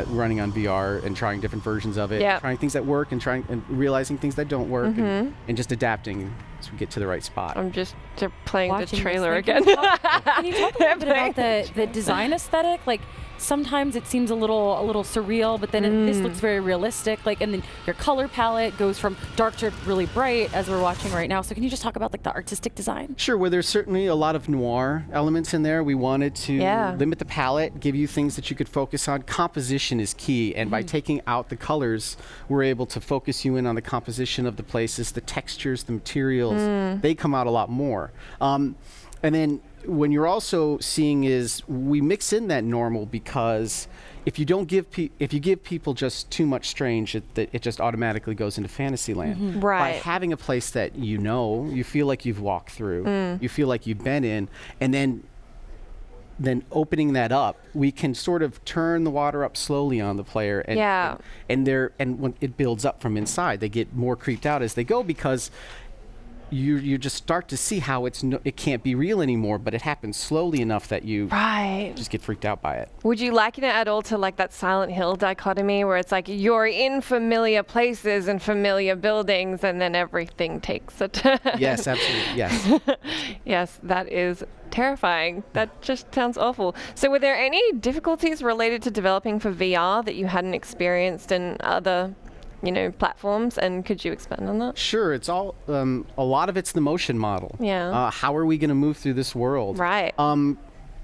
running on VR and trying different versions of it, trying things that work and realizing things that don't work, and just adapting as we get to the right spot. I'm just playing the trailer again. Can you talk a little bit about the design aesthetic? Like, sometimes it seems a little surreal, but then this looks very realistic. Like, and then your color palette goes from dark to really bright, as we're watching right now. So can you just talk about like the artistic design? Sure. Well, there's certainly a lot of noir elements in there. We wanted to limit the palette, give you things that you could focus on. Composition is key, and by taking out the colors, we're able to focus you in on the composition of the places, the textures, the materials. They come out a lot more. And then when you're also seeing is we mix in that normal, because if you don't give if you give people just too much strange, it just automatically goes into fantasy land. By having a place that you feel like you've walked through, you feel like you've been in, and then then opening that up, we can sort of turn the water up slowly on the player, and when it builds up from inside, they get more creeped out as they go, because you just start to see how it can't be real anymore, but it happens slowly enough that you just get freaked out by it. Would you liken it at all to like that Silent Hill dichotomy, where it's like you're in familiar places and familiar buildings, and then everything takes a turn? Yes, absolutely. Yes. Yes, that is terrifying. That just sounds awful. So were there any difficulties related to developing for VR that you hadn't experienced in other platforms, and could you expand on that? Sure. It's all a lot of it's the motion model. Yeah. How are we going to move through this world? Right.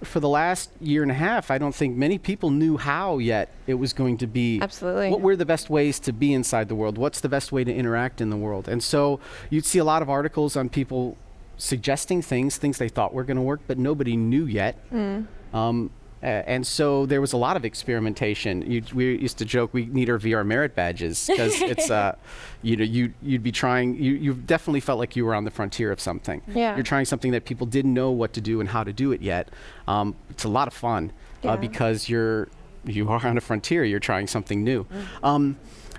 For the last year and a half, I don't think many people knew how yet it was going to be. Absolutely. What were the best ways to be inside the world? What's the best way to interact in the world? And so you'd see a lot of articles on people suggesting things they thought were going to work, but nobody knew yet. And so there was a lot of experimentation. We used to joke we need our VR merit badges, because it's you'd be trying. You definitely felt like you were on the frontier of something. Yeah. You're trying something that people didn't know what to do and how to do it yet. It's a lot of fun because you are on a frontier. You're trying something new.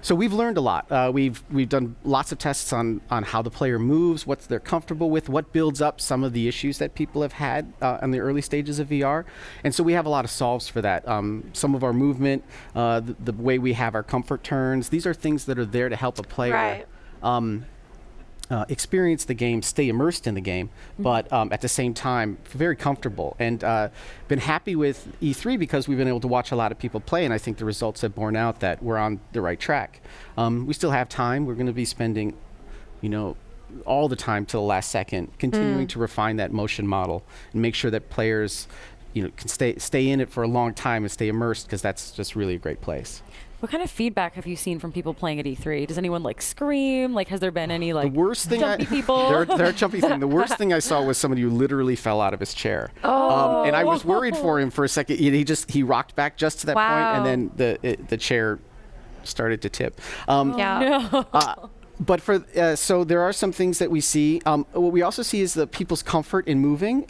So we've learned a lot. We've done lots of tests on how the player moves, what they're comfortable with, what builds up some of the issues that people have had in the early stages of VR. And so we have a lot of solves for that. Some of our movement, the way we have our comfort turns, these are things that are there to help a player experience the game, stay immersed in the game, but at the same time, very comfortable. And been happy with E3 because we've been able to watch a lot of people play, and I think the results have borne out that we're on the right track. We still have time. We're going to be spending, all the time till the last second, continuing to refine that motion model and make sure that players, can stay in it for a long time and stay immersed, because that's just really a great place. What kind of feedback have you seen from people playing at E3? Does anyone scream? Has there been any the worst thing jumpy people? there are jumpy things. The worst thing I saw was somebody who literally fell out of his chair. And I was worried for him for a second. He rocked back just to that point, and then the chair started to tip. But so there are some things that we see. What we also see is the people's comfort in moving.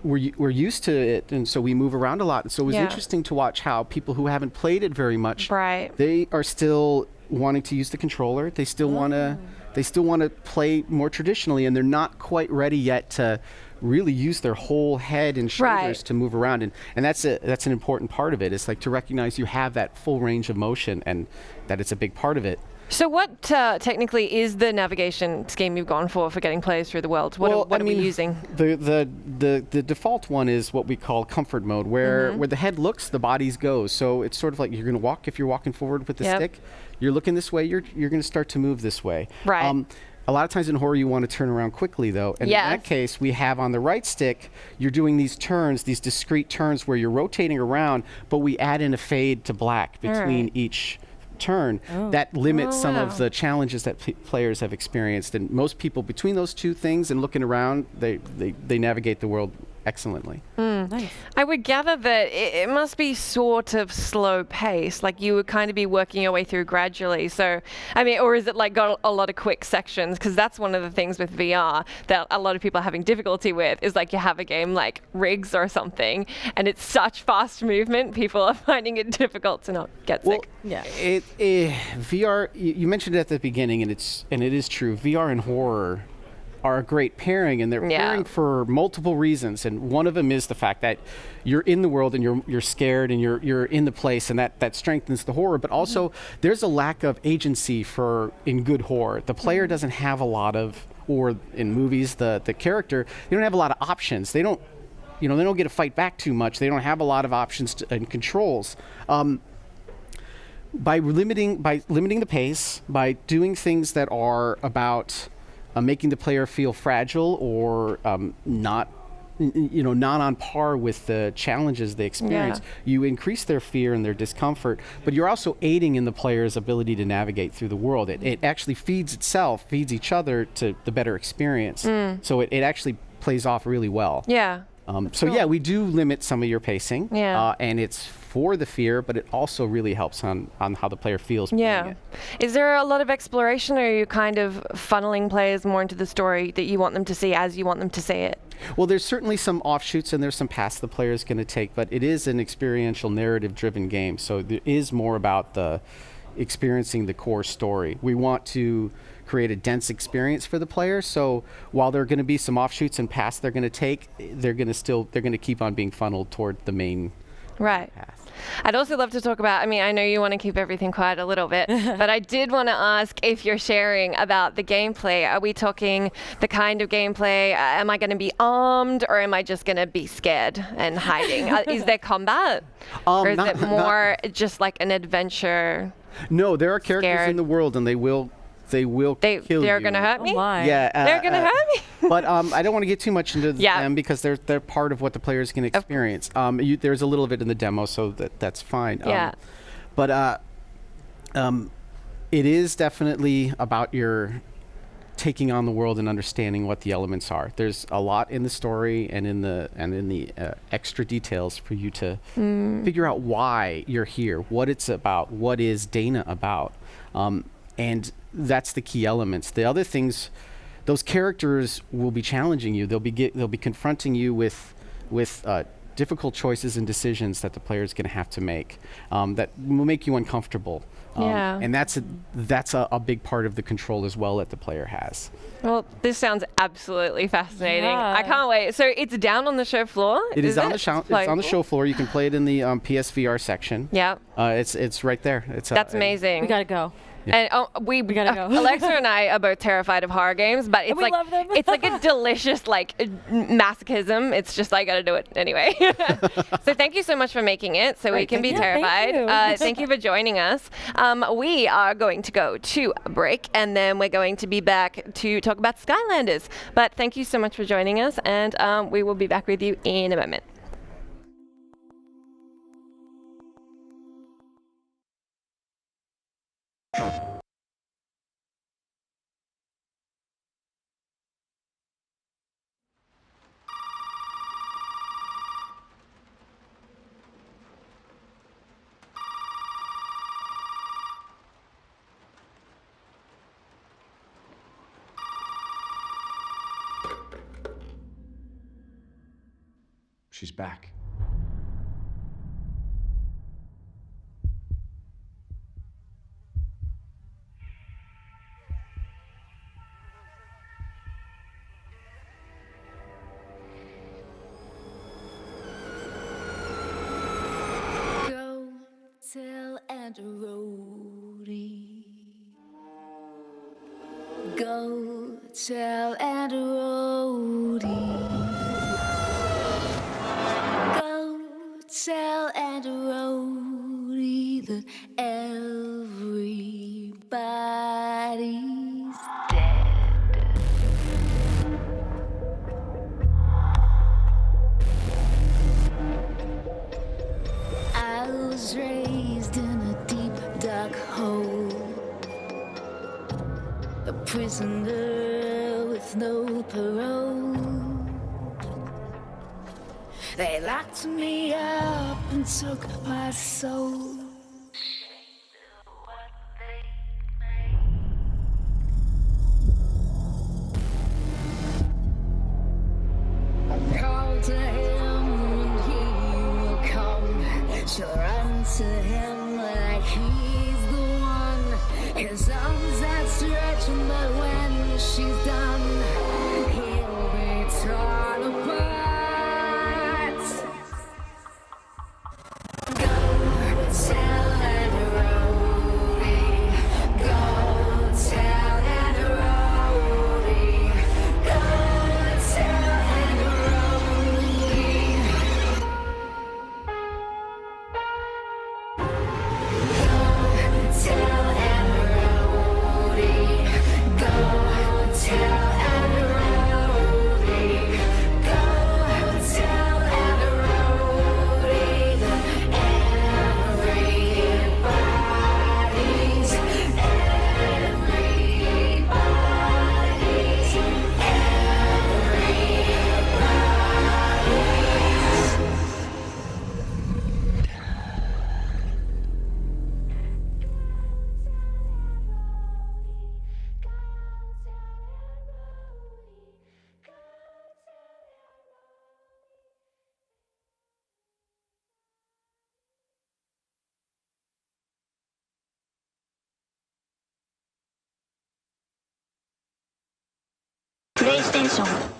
We're used to it, and so we move around a lot. And so it was interesting to watch how people who haven't played it very much, they are still wanting to use the controller. They still want to play more traditionally, and they're not quite ready yet to really use their whole head and shoulders to move around. And that's an important part of it. It's to recognize you have that full range of motion, and that it's a big part of it. So what technically is the navigation scheme you've gone for getting players through the world? What are we using? The default one is what we call comfort mode, where the head looks, the body goes. So it's sort of like you're going to walk. If you're walking forward with the stick, you're looking this way, you're going to start to move this way. Right. A lot of times in horror, you want to turn around quickly, though. And in that case, we have on the right stick, you're doing these turns, these discrete turns where you're rotating around, but we add in a fade to black between each turn. That limits some of the challenges that players have experienced. And most people, between those two things and looking around, they navigate the world excellently. Nice. I would gather that it must be sort of slow pace, you would kind of be working your way through gradually. So, or is it got a lot of quick sections? Because that's one of the things with VR that a lot of people are having difficulty with, is you have a game like Riggs or something, and it's such fast movement, people are finding it difficult to not get sick. Yeah. VR, you mentioned it at the beginning, and it is true. VR and horror are a great pairing, and they're pairing for multiple reasons. And one of them is the fact that you're in the world and you're scared and you're in the place, and that strengthens the horror. But also, there's a lack of agency in good horror. The player doesn't have a lot of, or in movies, the character, they don't have a lot of options. They don't they don't get to fight back too much. They don't have a lot of options and controls. By limiting the pace, by doing things that are about making the player feel fragile or not on par with the challenges they experience, you increase their fear and their discomfort, but you're also aiding in the player's ability to navigate through the world. It actually feeds each other to the better experience. So it actually plays off really well. Yeah. We do limit some of your pacing, and it's for the fear, but it also really helps on how the player feels playing it. Is there a lot of exploration, or are you kind of funneling players more into the story that you want them to see as you want them to see it? Well, there's certainly some offshoots and there's some paths the player is going to take, but it is an experiential narrative-driven game, so there is more about the experiencing the core story. We want to create a dense experience for the player, so while there are going to be some offshoots and paths they're going to take, they're going to keep on being funneled toward the main Right. path. I'd also love to talk about, I mean, I know you want to keep everything quiet a little bit, but I did want to ask if you're sharing about the gameplay. Are we talking the kind of gameplay? Am I going to be armed, or am I just going to be scared and hiding? Is there combat? Or is it more just like an adventure? No, there are characters Scared. in the world, and they will kill you. They're going to hurt me? Oh my. Yeah, They're going to hurt me? but I don't want to get too much into Yeah. them because they're part of what the players can experience. There's a little bit in the demo, so that's fine. Yeah. But it is definitely about your taking on the world and understanding what the elements are. There's a lot in the story and in the extra details for you to figure out why you're here, what it's about, what is Dana about, and that's the key elements. The other things, those characters will be challenging you. They'll be confronting you with difficult choices and decisions that the player is going to have to make that will make you uncomfortable. Yeah. And that's a big part of the control as well that the player has. Well, this sounds absolutely fascinating. Yeah. I can't wait. So it's down on the show floor? It is on the show. It's on the show floor. You can play it in the PSVR section. Yeah. It's right there. That's amazing. We gotta go. And we gotta go. Alexa and I are both terrified of horror games, but it's we like love them. it's like a delicious masochism. It's just I gotta do it anyway. So thank you so much for making it, so we Great, can be thank you. terrified. Thank you. Thank you for joining us. We are going to go to a break, and then we're going to be back to talk about Skylanders. But thank you so much for joining us, and we will be back with you in a moment. She's back. Go tell Aunt Rhodey. Go tell Aunt Rhodey. Go tell Aunt Rhodey that everybody's dead. I was raised in a deep, dark hole, a prisoner with no parole. They locked me up and took my soul. I called to him and he will come. She'll run to him like he's the one. His arms outstretched, but when she's done, he'll be torn apart. Go tell Aunt Rhodey. Go tell Aunt Rhodey. Go tell Aunt Rhodey. Tell Aunt Rhodey. Go tell Aunt Rhodey. テンション。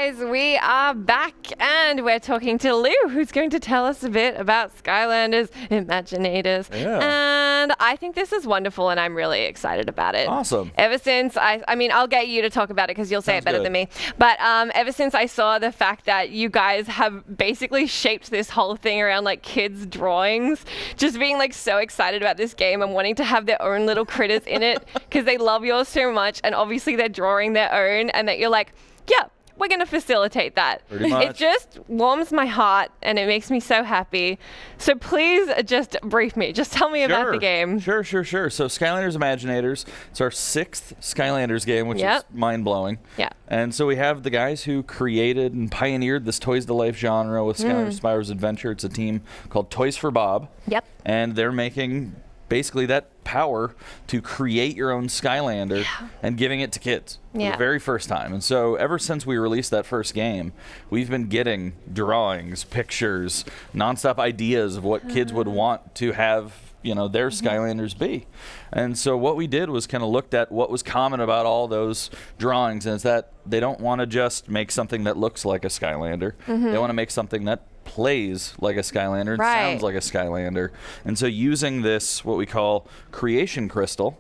Guys, we are back and we're talking to Lou, who's going to tell us a bit about Skylanders Imaginators. And I think this is wonderful and I'm really excited about it. Awesome. Ever since I mean, I'll get you to talk about it because you'll say it better than me. But ever since I saw the fact that you guys have basically shaped this whole thing around like kids' drawings, just being like so excited about this game and wanting to have their own little critters in it because they love yours so much and obviously they're drawing their own and that you're like, yeah, we're going to facilitate that. Pretty much. It just warms my heart and it makes me so happy. So please just brief me. Just tell me about the game. Sure. So Skylanders Imaginators, it's our 6th Skylanders game, which is mind-blowing. Yeah. And so we have the guys who created and pioneered this Toys to Life genre with Skylanders Spyro's Adventure. It's a team called Toys for Bob. Yep. And they're making basically that power to create your own Skylander and giving it to kids for the very first time. And so ever since we released that first game, we've been getting drawings, pictures, nonstop ideas of what kids would want to have, you know, their Skylanders be. And so what we did was kind of looked at what was common about all those drawings, and it's that they don't want to just make something that looks like a Skylander. They want to make something that plays like a Skylander and sounds like a Skylander. And so using this, what we call creation crystal,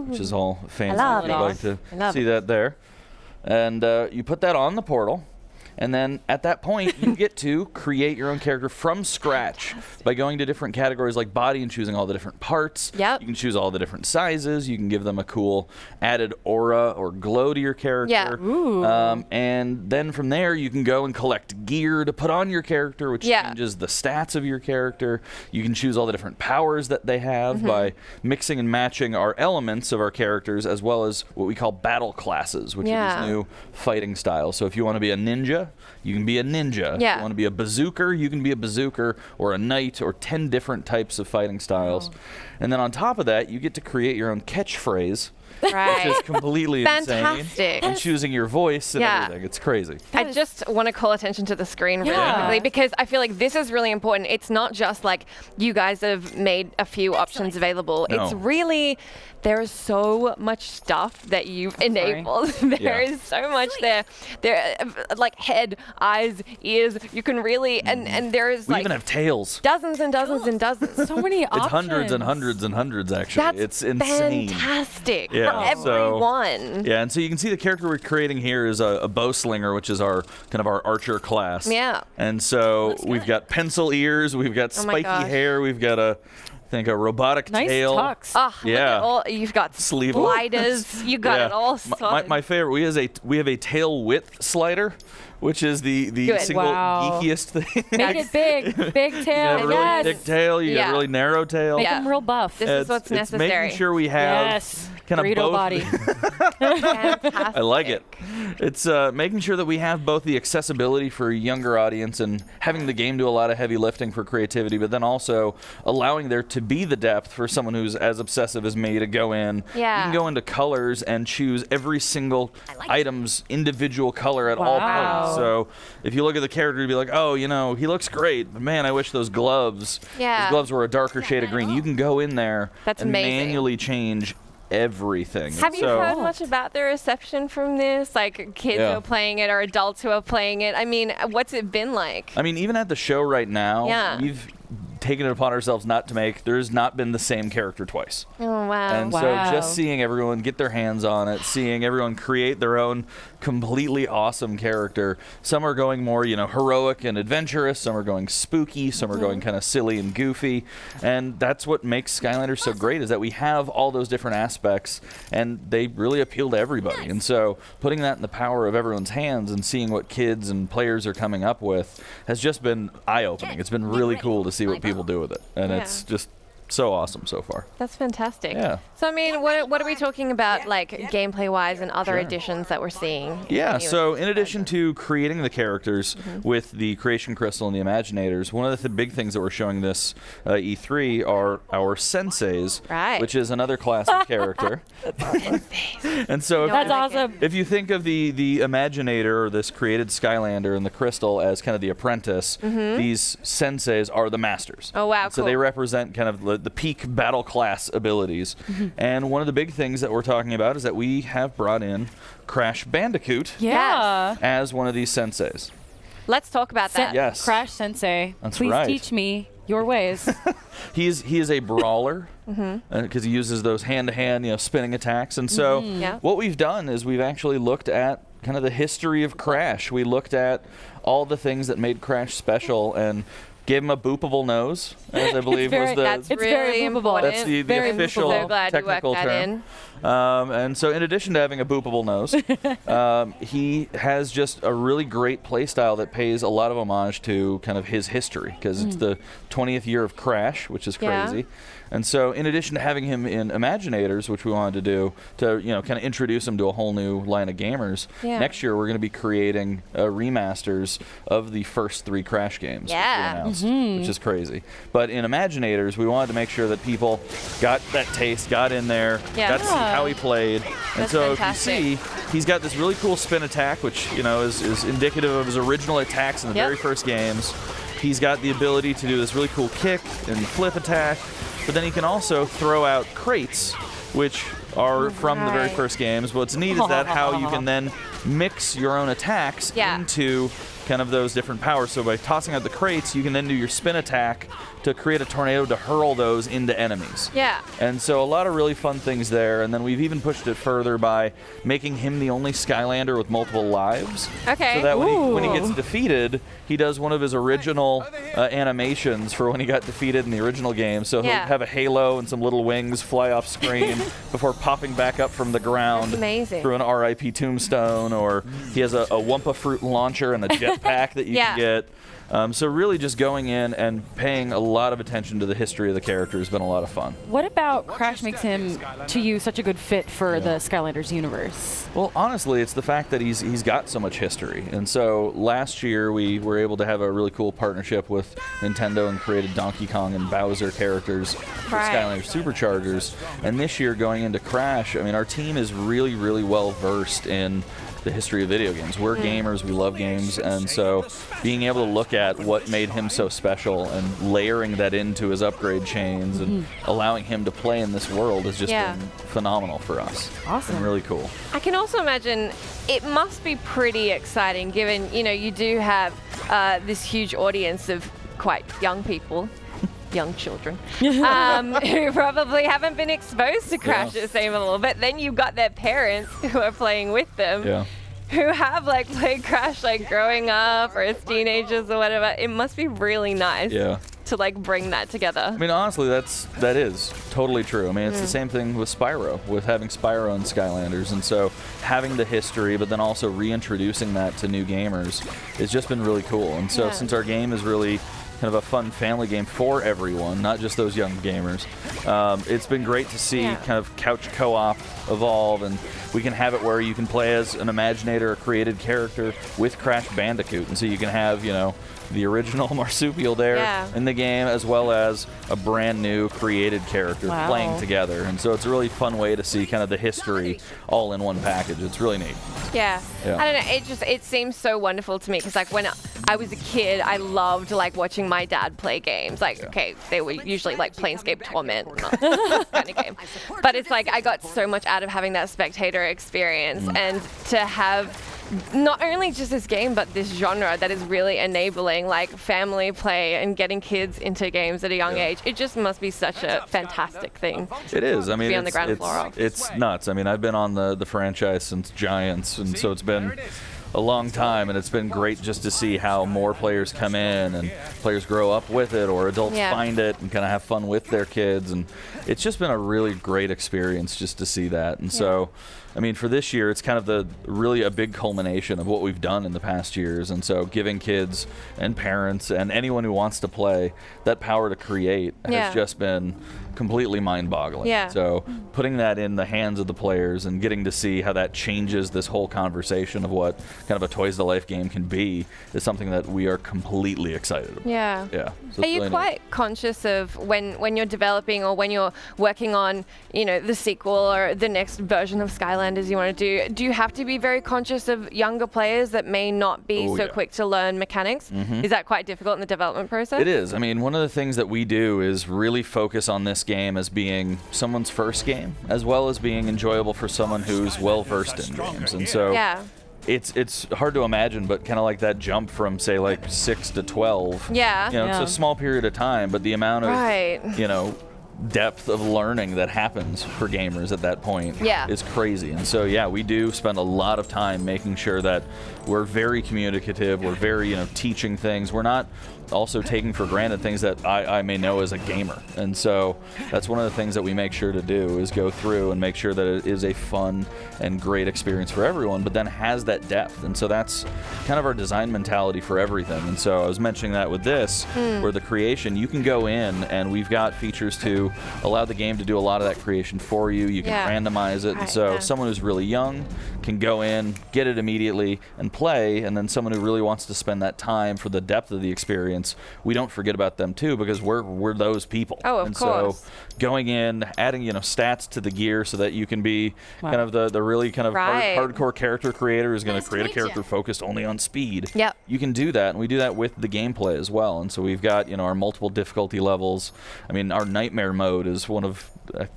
which is all fancy. I love if you'd like to see that there. And you put that on the portal. And then at that point, you get to create your own character from scratch by going to different categories like body and choosing all the different parts. Yep. You can choose all the different sizes. You can give them a cool added aura or glow to your character. Yeah. Ooh. And then from there, you can go and collect gear to put on your character, which changes the stats of your character. You can choose all the different powers that they have by mixing and matching our elements of our characters, as well as what we call battle classes, which are these new fighting styles. So if you want to be a ninja, you can be a ninja. If you want to be a bazooker, you can be a bazooker, or a knight, or 10 different types of fighting styles. And then on top of that, you get to create your own catchphrase. Right. Which is completely Fantastic. insane. And choosing your voice and everything. It's crazy. I just want to call attention to the screen really quickly, because I feel like this is really important. It's not just like you guys have made a few options available. No. It's really, there is so much stuff that you've enabled. There is so much there. There, like head, eyes, ears. You can really, and there is We like even have tails. dozens and dozens and dozens. So many options. It's hundreds and hundreds and hundreds, actually. That's it's insane. fantastic Yeah, for everyone. Yeah, and so you can see the character we're creating here is a bowslinger, which is our kind of our archer class. Yeah. And so we've got pencil ears, we've got Oh my spiky gosh. hair, we've got a robotic Nice tail. tucks. Oh, look at all, you've got Sleeveless. sliders. You got it all sorted. My favorite, we have a tail width slider, which is the Good. single Wow. geekiest thing. Make it big. Big You tail. have a really Yes. thick tail, you have a really narrow tail. Make them real buff. This is what's it's necessary. making sure we have Yes. kind of Burrito both. body. Fantastic. I like it. It's making sure that we have both the accessibility for a younger audience and having the game do a lot of heavy lifting for creativity, but then also allowing there to be the depth for someone who's as obsessive as me to go in. Yeah. You can go into colors and choose every single item's individual color at all Wow. points. So if you look at the character, you'd be like, oh, he looks great, but man, I wish those gloves were a darker shade of green. You can go in there That's and amazing. manually change everything. Have you heard much about the reception from this? Like kids who are playing it or adults who are playing it? I mean, what's it been like? I mean, even at the show right now, we've taken it upon ourselves not to make, there's not been the same character twice. Oh, wow. And so just seeing everyone get their hands on it, seeing everyone create their own completely awesome character. Some are going more, heroic and adventurous. Some are going spooky. Some are going kind of silly and goofy. And that's what makes Skylanders so great, is that we have all those different aspects, and they really appeal to everybody. And so putting that in the power of everyone's hands and seeing what kids and players are coming up with has just been eye-opening. It's been really cool to see what people do with it. And it's just so awesome so far. That's fantastic. Yeah. So, I mean, what are we talking about, like, gameplay-wise and other additions that we're seeing? Yeah, so in addition to creating the characters with the Creation Crystal and the Imaginators, one of the big things that we're showing this E3 are our senseis, which is another class of character. And so That's awesome. if you think of the Imaginator, or this created Skylander, and the Crystal as kind of the apprentice, these senseis are the masters. Oh, wow, So they represent kind of the peak battle class abilities. And one of the big things that we're talking about is that we have brought in Crash Bandicoot as one of these senseis. Let's talk about that. Yes. Crash Sensei. That's Please right. teach me your ways. He is a brawler because he uses those hand-to-hand, spinning attacks. And so what we've done is we've actually looked at kind of the history of Crash. We looked at all the things that made Crash special and gave him a boopable nose, as I believe was the... That's really important. That's the official so glad technical you worked that term. in. And so in addition to having a boopable nose, he has just a really great play style that pays a lot of homage to kind of his history, because it's the 20th year of Crash, which is crazy. And so in addition to having him in Imaginators, which we wanted to do to kind of introduce him to a whole new line of gamers, next year we're going to be creating remasters of the first 3 Crash games, which we announced, which is crazy. But in Imaginators, we wanted to make sure that people got that taste, got in there, got to see how he played. And That's so fantastic. if you see, he's got this really cool spin attack, which is indicative of his original attacks in the very first games. He's got the ability to do this really cool kick and flip attack, but then he can also throw out crates, which are from the very first games. What's neat is that how you can then mix your own attacks into kind of those different powers. So by tossing out the crates, you can then do your spin attack to create a tornado to hurl those into enemies. Yeah. And so a lot of really fun things there. And then we've even pushed it further by making him the only Skylander with multiple lives. Okay. So that when he gets defeated, he does one of his original animations for when he got defeated in the original game. So he'll have a halo and some little wings fly off screen before popping back up from the ground through an RIP tombstone, or he has a Wumpa fruit launcher and a jetpack that you can get. So really just going in and paying a lot of attention to the history of the character has been a lot of fun. What about Crash makes him, to you, such a good fit for the Skylanders universe? Well, honestly, it's the fact that he's got so much history. And so last year we were able to have a really cool partnership with Nintendo and created Donkey Kong and Bowser characters for Skylanders Superchargers. And this year going into Crash, I mean, our team is really, really well versed in the history of video games. We're gamers, we love games, and so being able to look at what made him so special and layering that into his upgrade chains and allowing him to play in this world has just been phenomenal for us. Awesome. And really cool. I can also imagine it must be pretty exciting given, you know, you do have this huge audience of quite young people. Young children who probably haven't been exposed to Crash the same level, but then you've got their parents who are playing with them who have like played Crash like growing up or as teenagers or whatever. It must be really nice to like bring that together. I mean, honestly, that is totally true. I mean, it's the same thing with Spyro, with having Spyro and Skylanders, and so having the history, but then also reintroducing that to new gamers has just been really cool. And so since our game is really kind of a fun family game for everyone, not just those young gamers. It's been great to see kind of couch co-op evolve, and we can have it where you can play as an Imaginator, a created character with Crash Bandicoot, and so you can have, you know, the original marsupial there in the game, as well as a brand new created character playing together. And so it's a really fun way to see kind of the history all in one package. It's really neat. Yeah. I don't know, it seems so wonderful to me because like when I was a kid, I loved like watching my dad play games. Like, okay, they were usually like Planescape Torment, not kind of game. But it's like I got so much out of having that spectator experience, and to have not only just this game, but this genre that is really enabling like family play and getting kids into games at a young age. It just must be such a fantastic thing. It is. I mean, on the ground floor of. It's nuts. I mean, I've been on the franchise since Giants, and so it's been a long time, and it's been great just to see how more players come in and players grow up with it, or adults find it and kind of have fun with their kids, and it's just been a really great experience just to see that. And so I mean, for this year, it's kind of really a big culmination of what we've done in the past years. And so giving kids and parents and anyone who wants to play that power to create has just been completely mind-boggling. So putting that in the hands of the players and getting to see how that changes this whole conversation of what kind of a Toys to Life game can be is something that we are completely excited about. So are you quite conscious of when you're developing or when you're working on, you know, the sequel or the next version of Skylanders you want to do you have to be very conscious of younger players that may not be quick to learn mechanics? Is that quite difficult in the development process? It is. I mean, one of the things that we do is really focus on this game as being someone's first game, as well as being enjoyable for someone who's well versed in games. And so it's hard to imagine, but kind of like that jump from say like 6 to 12. You know, it's a small period of time, but the amount of you know, depth of learning that happens for gamers at that point is crazy. And so we do spend a lot of time making sure that we're very communicative, we're very, you know, teaching things. We're not also taking for granted things that I may know as a gamer. And so that's one of the things that we make sure to do is go through and make sure that it is a fun and great experience for everyone, but then has that depth. And so that's kind of our design mentality for everything. And so I was mentioning that with this, where the creation, you can go in and we've got features to allow the game to do a lot of that creation for you. You can randomize it. And so someone who's really young can go in, get it immediately, and play. And then someone who really wants to spend that time for the depth of the experience, we don't forget about them too, because we're those people. Of course. So going in, adding, you know, stats to the gear so that you can be kind of the really kind of hardcore character creator who's going to create a character focused only on speed. You can do that, and we do that with the gameplay as well. And so we've got, you know, our multiple difficulty levels. I mean, our nightmare mode is one of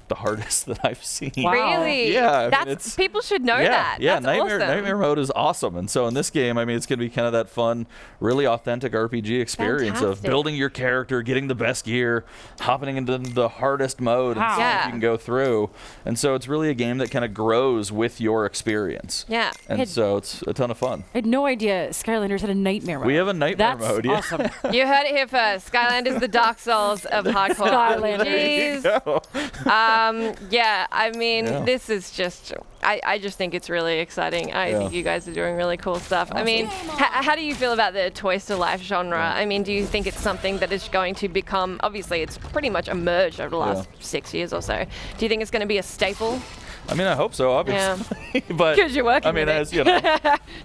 the hardest that I've seen. Wow. Really? Yeah. That's people should know that. Yeah, That's awesome. Nightmare mode is awesome. And so in this game, I mean, it's going to be kind of that fun, really authentic RPG experience of building your character, getting the best gear, hopping into the hardest mode and seeing if you can go through. And so it's really a game that kind of grows with your experience. Yeah. And so it's a ton of fun. I had no idea Skylanders had a nightmare mode. We have a nightmare That's mode. Yeah. Awesome. You heard it here first. Skylanders, the Dark Souls of hardcore RPGs. Yeah, I mean, this is just, I just think it's really exciting. I think you guys are doing really cool stuff. I mean, how do you feel about the Toys to Life genre? I mean, do you think it's something that is going to become, obviously it's pretty much emerged over the last 6 years or so. Do you think it's going to be a staple? I mean, I hope so, obviously. But because you're working. I mean, as you know.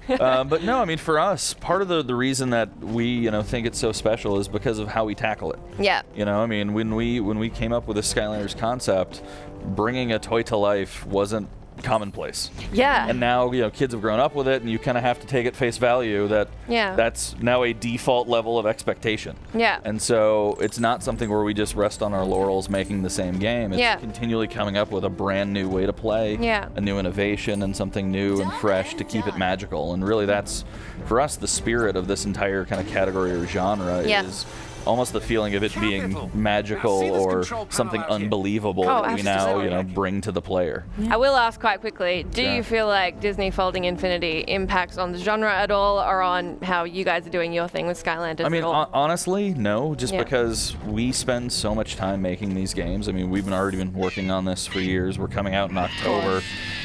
But no, I mean, for us, part of the reason that we think it's so special is because of how we tackle it. Yeah. I mean, when we came up with the Skylanders concept, bringing a toy to life wasn't commonplace. Yeah. And now, kids have grown up with it, and you kind of have to take at face value that that's now a default level of expectation. Yeah. And so it's not something where we just rest on our laurels making the same game. It's continually coming up with a brand new way to play, a new innovation, and something new and fresh to keep it magical. And really that's, for us, the spirit of this entire kind of category or genre is almost the feeling of it being magical or something unbelievable that we now bring to the player. I will ask quite quickly, do you feel like Disney Folding Infinity impacts on the genre at all, or on how you guys are doing your thing with Skylanders? I mean, at all? honestly, no, just because we spend so much time making these games. I mean, we've already been working on this for years. We're coming out in October,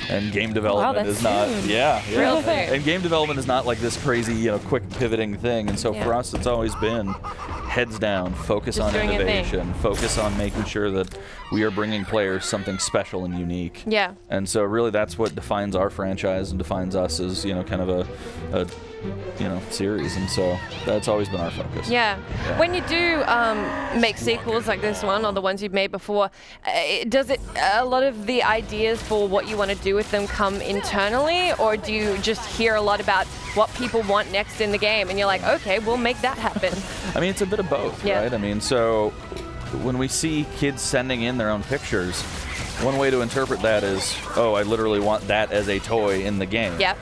and game development is not Real thing. And game development is not like this crazy, quick pivoting thing. And so for us, it's always been heads down, focus on innovation, focus on making sure that we are bringing players something special and unique. Yeah. And so really that's what defines our franchise and defines us as, kind of a series. And so that's always been our focus. Yeah. When you do make sequels like this one or the ones you've made before, does it a lot of the ideas for what you want to do with them come internally, or do you just hear a lot about what people want next in the game and you're like, okay, we'll make that happen? I mean, it's a bit of both, right? I mean, so when we see kids sending in their own pictures, one way to interpret that is, oh, I literally want that as a toy in the game. Yep.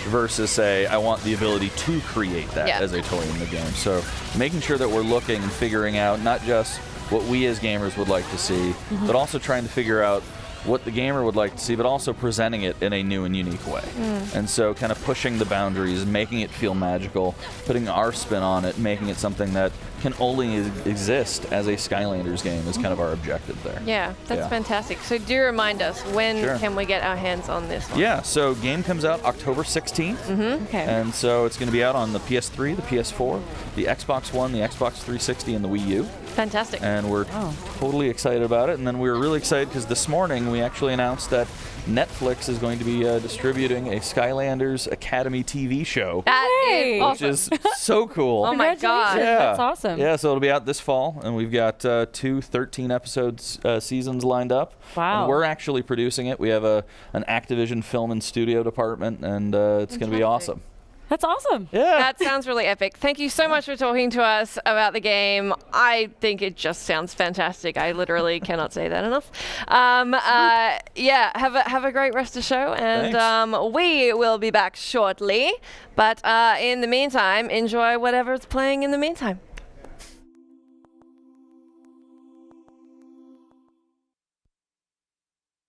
Versus say, I want the ability to create that as a toy in the game. So making sure that we're looking and figuring out not just what we as gamers would like to see, but also trying to figure out what the gamer would like to see, but also presenting it in a new and unique way. And so kind of pushing the boundaries, making it feel magical, putting our spin on it, making it something that can only exist as a Skylanders game is kind of our objective there. Yeah, that's fantastic. So do remind us, when can we get our hands on this one? Yeah, so game comes out October 16th. Okay. And so it's going to be out on the PS3, the PS4, the Xbox One, the Xbox 360, and the Wii U. Fantastic. And we're totally excited about it. And then we were really excited because this morning we actually announced that Netflix is going to be distributing a Skylanders Academy TV show. That is awesome. Which is so cool. Oh my god. Yeah. That's awesome. Yeah, so it'll be out this fall, and we've got 2 13-episode seasons lined up. Wow. And we're actually producing it. We have an Activision film and studio department, and it's going to be awesome. That's awesome. Yeah. That sounds really epic. Thank you so much for talking to us about the game. I think it just sounds fantastic. I literally cannot say that enough. Yeah, have a great rest of the show, and we will be back shortly. But in the meantime, enjoy whatever's playing in the meantime.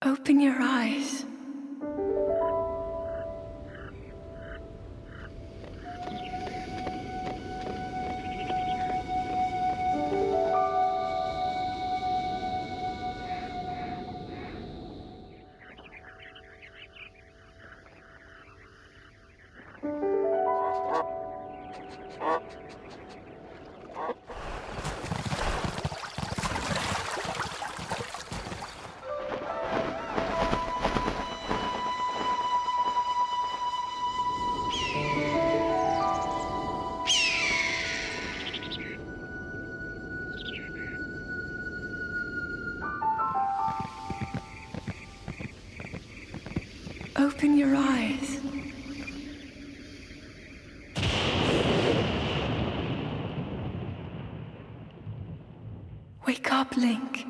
Open your eyes. Open your eyes. Wake up, Link.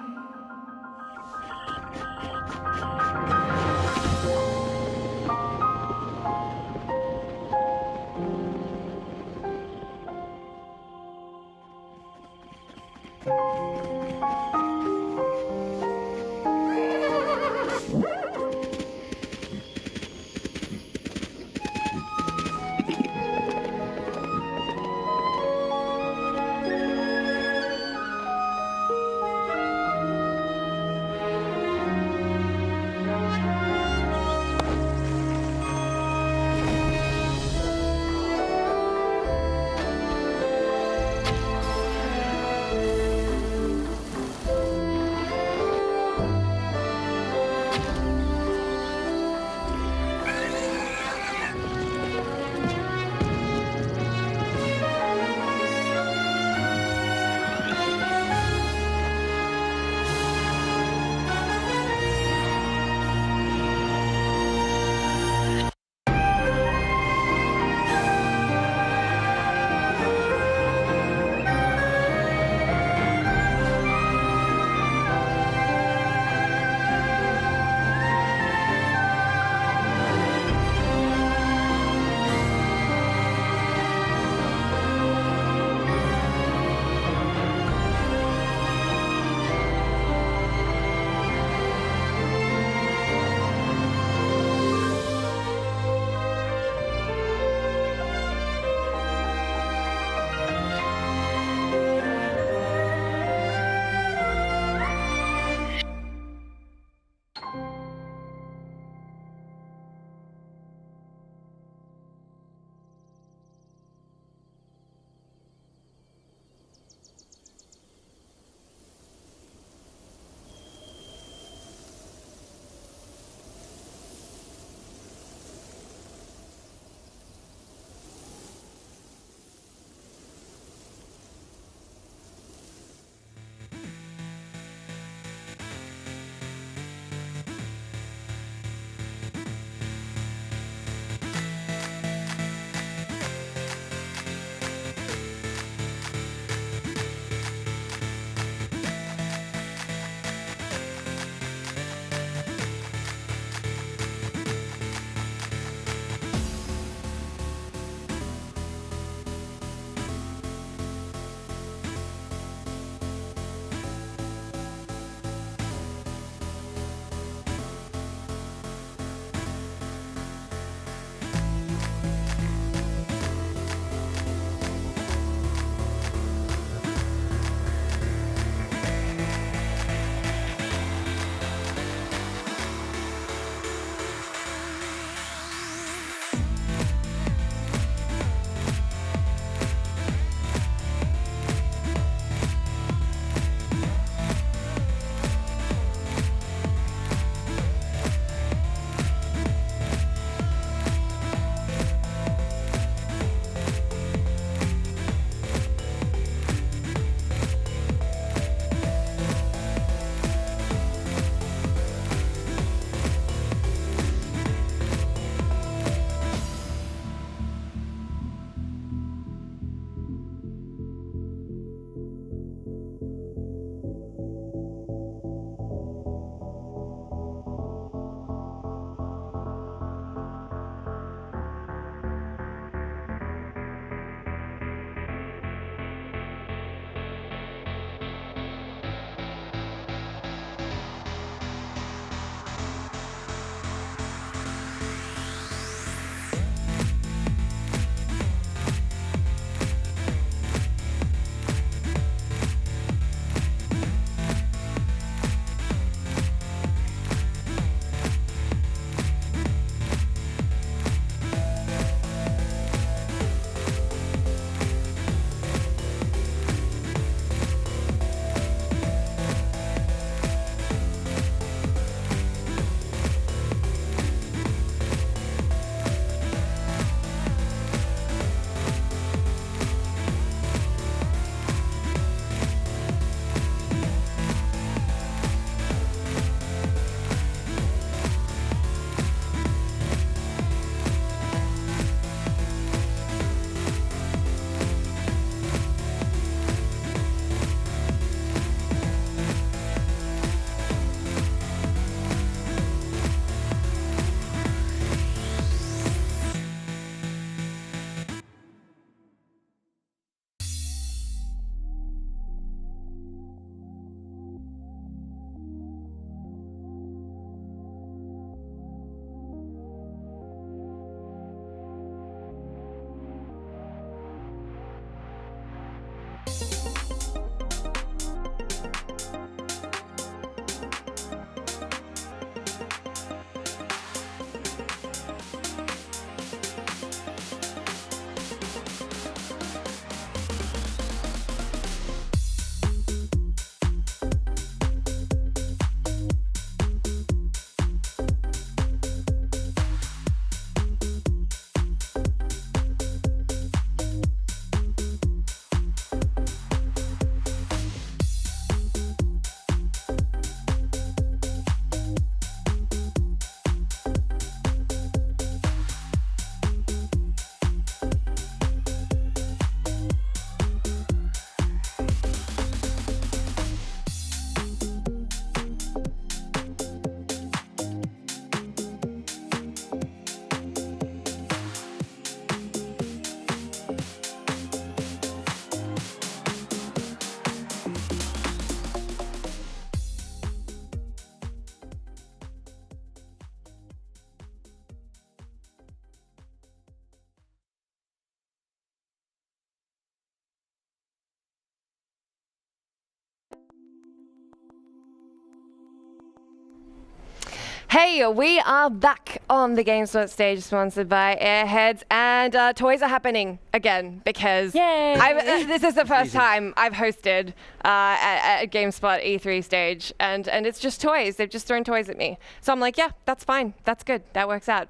Hey, we are back on the GameSpot stage, sponsored by Airheads, and toys are happening again because this is the first time I've hosted at GameSpot E3 stage, and it's just toys. They've just thrown toys at me, so I'm like, yeah, that's fine, that's good, that works out.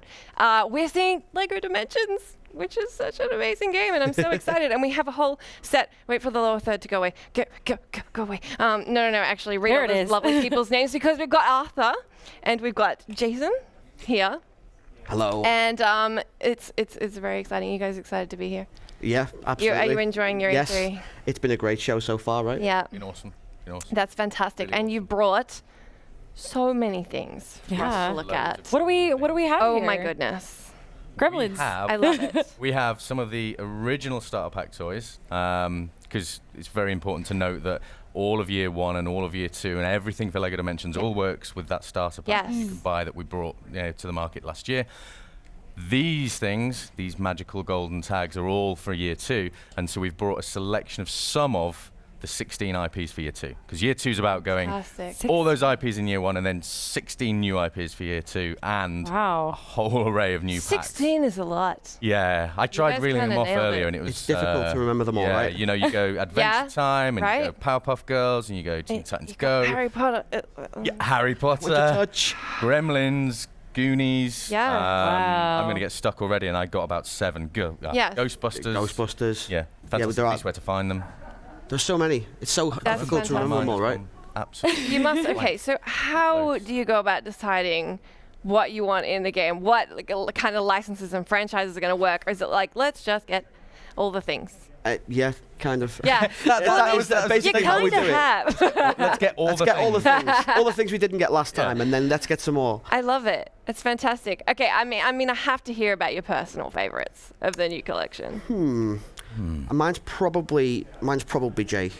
We're seeing Lego Dimensions, which is such an amazing game, and I'm so excited. And we have a whole set. Wait for the lower third to go away. Go away. No. Actually, read all those lovely people's names, because we've got Arthur, and we've got Jason here. Hello. And it's very exciting. You guys excited to be here? Yeah, absolutely. Are you enjoying your E3? Yes. It's been a great show so far, right? Yeah. Been awesome. That's fantastic. Really and you brought so many things for us to look at. What do we have Oh here? my goodness. Gremlins. I love it. We have some of the original starter pack toys, because it's very important to note that all of year 1 and all of year 2 and everything for LEGO Dimensions all works with that starter pack Yes. you can buy that we brought to the market last year. These things, these magical golden tags, are all for year 2, and so we've brought a selection of some of the 16 IPs for year 2, because year 2 is about going all those IPs in year 1 and then 16 new IPs for year 2 and a whole array of new packs. 16 is a lot. Yeah, I tried reeling them off earlier, and it was it's difficult to remember them all, yeah, right? You know, you go Adventure Time, and you go Powerpuff Girls, and you go Teen Titans Go. Harry Potter. Harry Potter. Touch. Gremlins. Goonies. Yeah. I'm going to get stuck already, and I got about 7. Yeah. Ghostbusters. Yeah. Fantastic Beasts, where to find them. There's so many. It's so difficult to remember them all, right? Absolutely. You must. Okay, so how do you go about deciding what you want in the game? What kind of licenses and franchises are going to work? Or is it like, let's just get all the things? Yeah, kind of. Yeah. that was basically how we do it. Let's get all the things. All the things we didn't get last time, and then let's get some more. I love it. It's fantastic. Okay, I mean, I have to hear about your personal favorites of the new collection. Mine's probably Jay.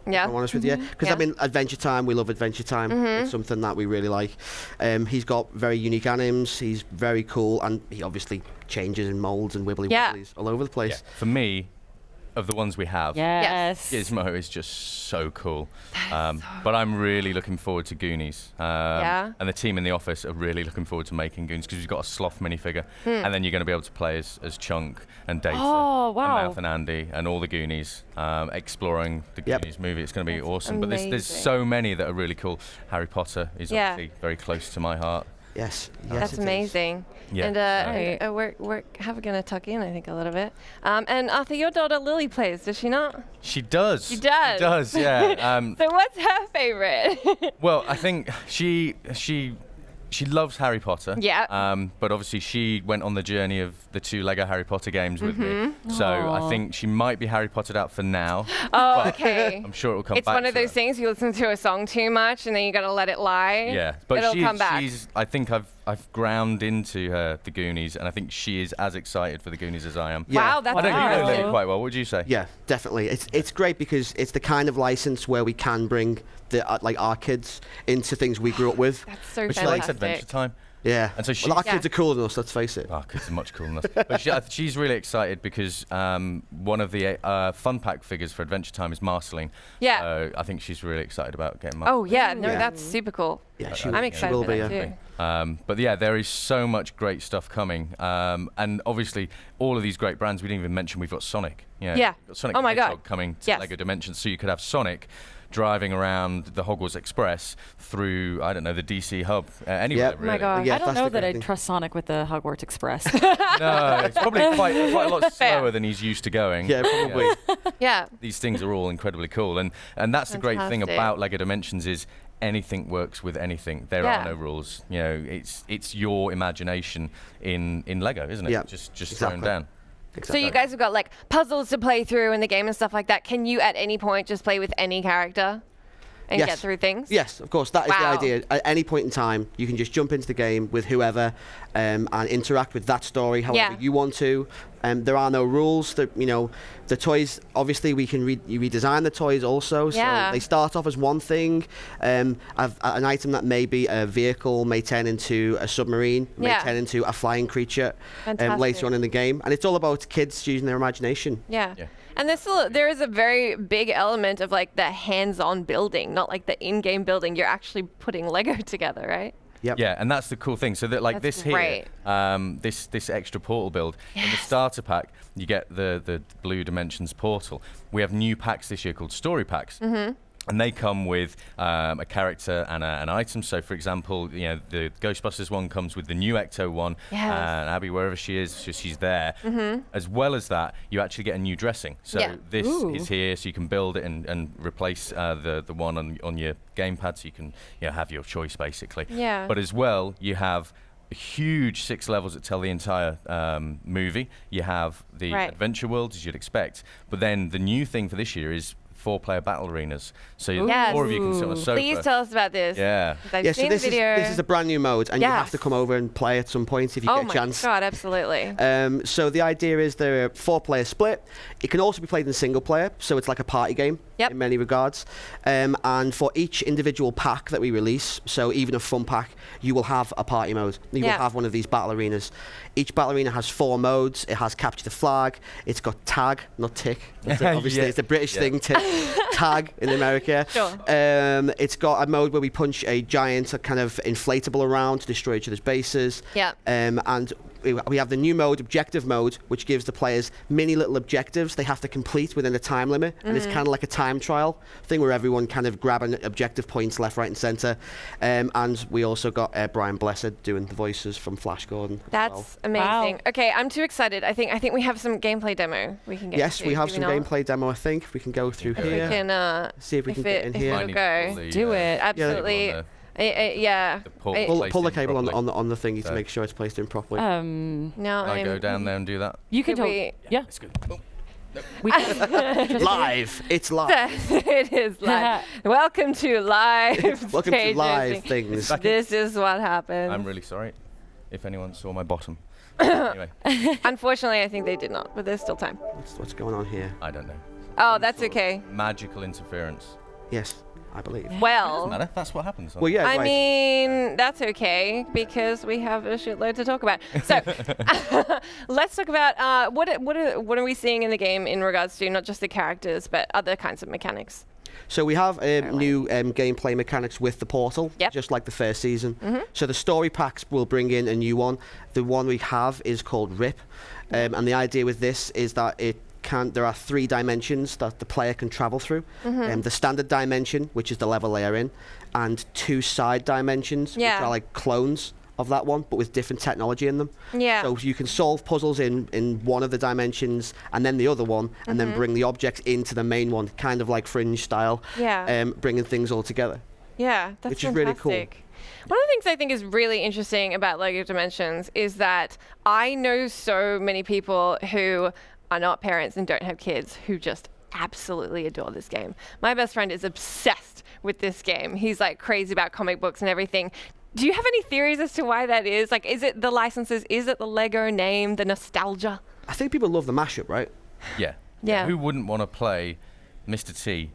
Yeah. I'm honest with you, because I mean, Adventure Time. We love Adventure Time. It's something that we really like. He's got very unique anims. He's very cool, and he obviously changes and molds and wibbly wobblies all over the place. Yeah. For me, of the ones we have, yes. Gizmo is just so cool. But I'm really looking forward to Goonies. And the team in the office are really looking forward to making Goonies, because we've got a sloth minifigure, and then you're going to be able to play as Chunk and Data and Mouth and Andy and all the Goonies, exploring the Goonies movie. It's going to be awesome. But there's so many that are really cool. Harry Potter is obviously very close to my heart. Yes. That's amazing. Yeah. And we're going to tuck in, I think, a little bit. And Arthur, your daughter Lily plays, does she not? She does. She does. She does, yeah. So what's her favorite? Well, I think she loves Harry Potter. Yeah. But obviously she went on the journey of the 2 Lego Harry Potter games with me. So I think she might be Harry Pottered out for now. Oh, okay. I'm sure it will come back. It's one of those things, you listen to a song too much and then you got to let it lie. Yeah, but it'll come back. I think I've ground into her the Goonies, and I think she is as excited for the Goonies as I am. Yeah. Wow, that's I know you know awesome. Lily quite well. What would you say? Yeah, definitely. It's great because it's the kind of license where we can bring the our kids into things we grew up with. That's so But she fantastic. likes Adventure Time. Yeah. And so our kids are cooler than us, let's face it. Our kids are much cooler than us. But she's really excited because one of the Fun Pack figures for Adventure Time is Marceline. Yeah. So I think she's really excited about getting Marceline. Oh, yeah. No, that's super cool. Yeah, I'm excited for that too. But yeah, there is so much great stuff coming. And obviously, all of these great brands, we didn't even mention, we've got Sonic. Yeah. We've got Sonic Oh my the Hedgehog God. coming to LEGO Dimensions. So you could have Sonic driving around the Hogwarts Express through, I don't know, the DC hub, anywhere, really. Oh my God. Yeah, I don't know that thing. I'd trust Sonic with the Hogwarts Express. No, it's probably quite a lot slower than he's used to going. Yeah, probably. Yeah. These things are all incredibly cool, and that's the great thing Fantastic. about LEGO Dimensions is anything works with anything. There are no rules. You know, it's your imagination in Lego, isn't it? Yeah, just exactly. thrown down. So you guys have got like puzzles to play through in the game and stuff like that. Can you at any point just play with any character and Yes. get through things? Yes, of course. That is the Wow. idea. At any point in time, you can just jump into the game with whoever and interact with that story however you want to. There are no rules. The toys, obviously, we can redesign the toys also. Yeah. So they start off as one thing. An item that may be a vehicle may turn into a submarine, may turn into a flying creature later on in the game. And it's all about kids using their imagination. Yeah. And there is a very big element of like the hands-on building, not like the in-game building. You're actually putting Lego together, right? Yep. Yeah, and that's the cool thing. So that like That's this great. here, this extra portal build in the starter pack, you get the Blue Dimensions portal. We have new packs this year called story packs. And they come with a character and an item. So, for example, the Ghostbusters one comes with the new Ecto one, and Abby, wherever she is, she's there. As well as that, you actually get a new dressing. So this is here, so you can build it and replace the one on your gamepad, so you can have your choice basically. Yeah. But as well, you have a huge 6 levels that tell the entire movie. You have the adventure world, as you'd expect. But then the new thing for this year is 4-player battle arenas, so 4 of you can sit on a sofa. Please tell us about this. Yeah. I've seen this the video. This is a brand new mode, and you have to come over and play at some point if you get a chance. Oh my god, absolutely. So the idea is they're a 4-player split. It can also be played in single player, so it's like a party game in many regards. And for each individual pack that we release, so even a fun pack, you will have a party mode. You will have one of these battle arenas. Each battle arena has 4 modes. It has capture the flag. It's got tag, not tick. Obviously, it's a British thing, tick. Tag in America. Sure. It's got a mode where we punch a giant kind of inflatable around to destroy each other's bases. Yeah. And we have the new mode, objective mode, which gives the players mini little objectives they have to complete within a time limit. And it's kind of like a time trial thing where everyone kind of grabbing objective points left, right, and centre. And we also got Brian Blessed doing the voices from Flash Gordon. That's amazing. Wow. Okay, I'm too excited. I think we have some gameplay demo we can get Yes, to, we have do some not? gameplay demo, I think. We can go through here. We can, see if we can get in here. If it'll go. Do it. Absolutely. Yeah. Pull the cable on the thingy to make sure it's placed in properly. No, Can I go down there and do that? You can yeah. It's good. Live. It's live. It is live. Welcome to live. Welcome to live things. This is what happens. I'm really sorry if anyone saw my bottom. Anyway. Unfortunately, I think they did not, but there's still time. What's going on here? I don't know. Oh, that's okay. Magical interference. Yes, I believe. Well, doesn't matter. That's what happens. Well, yeah. I mean, that's okay because we have a shitload to talk about. So, let's talk about what are we seeing in the game in regards to not just the characters but other kinds of mechanics. So we have new gameplay mechanics with the portal, just like the first season. So the story packs will bring in a new one. The one we have is called RIP, and the idea with this is that there are 3 dimensions that the player can travel through. The standard dimension, which is the level they are in, and 2 side dimensions, which are like clones of that one, but with different technology in them. Yeah. So you can solve puzzles in one of the dimensions and then the other one, and then bring the objects into the main one, kind of like Fringe style. Yeah. Bringing things all together. Yeah, that's which fantastic. is really cool. One of the things I think is really interesting about LEGO Dimensions is that I know so many people who are not parents and don't have kids who just absolutely adore this game. My best friend is obsessed with this game. He's like crazy about comic books and everything. Do you have any theories as to why that is? Like, is it the licenses? Is it the LEGO name? The nostalgia? I think people love the mashup, right? Yeah. Yeah. Who wouldn't want to play Mr. T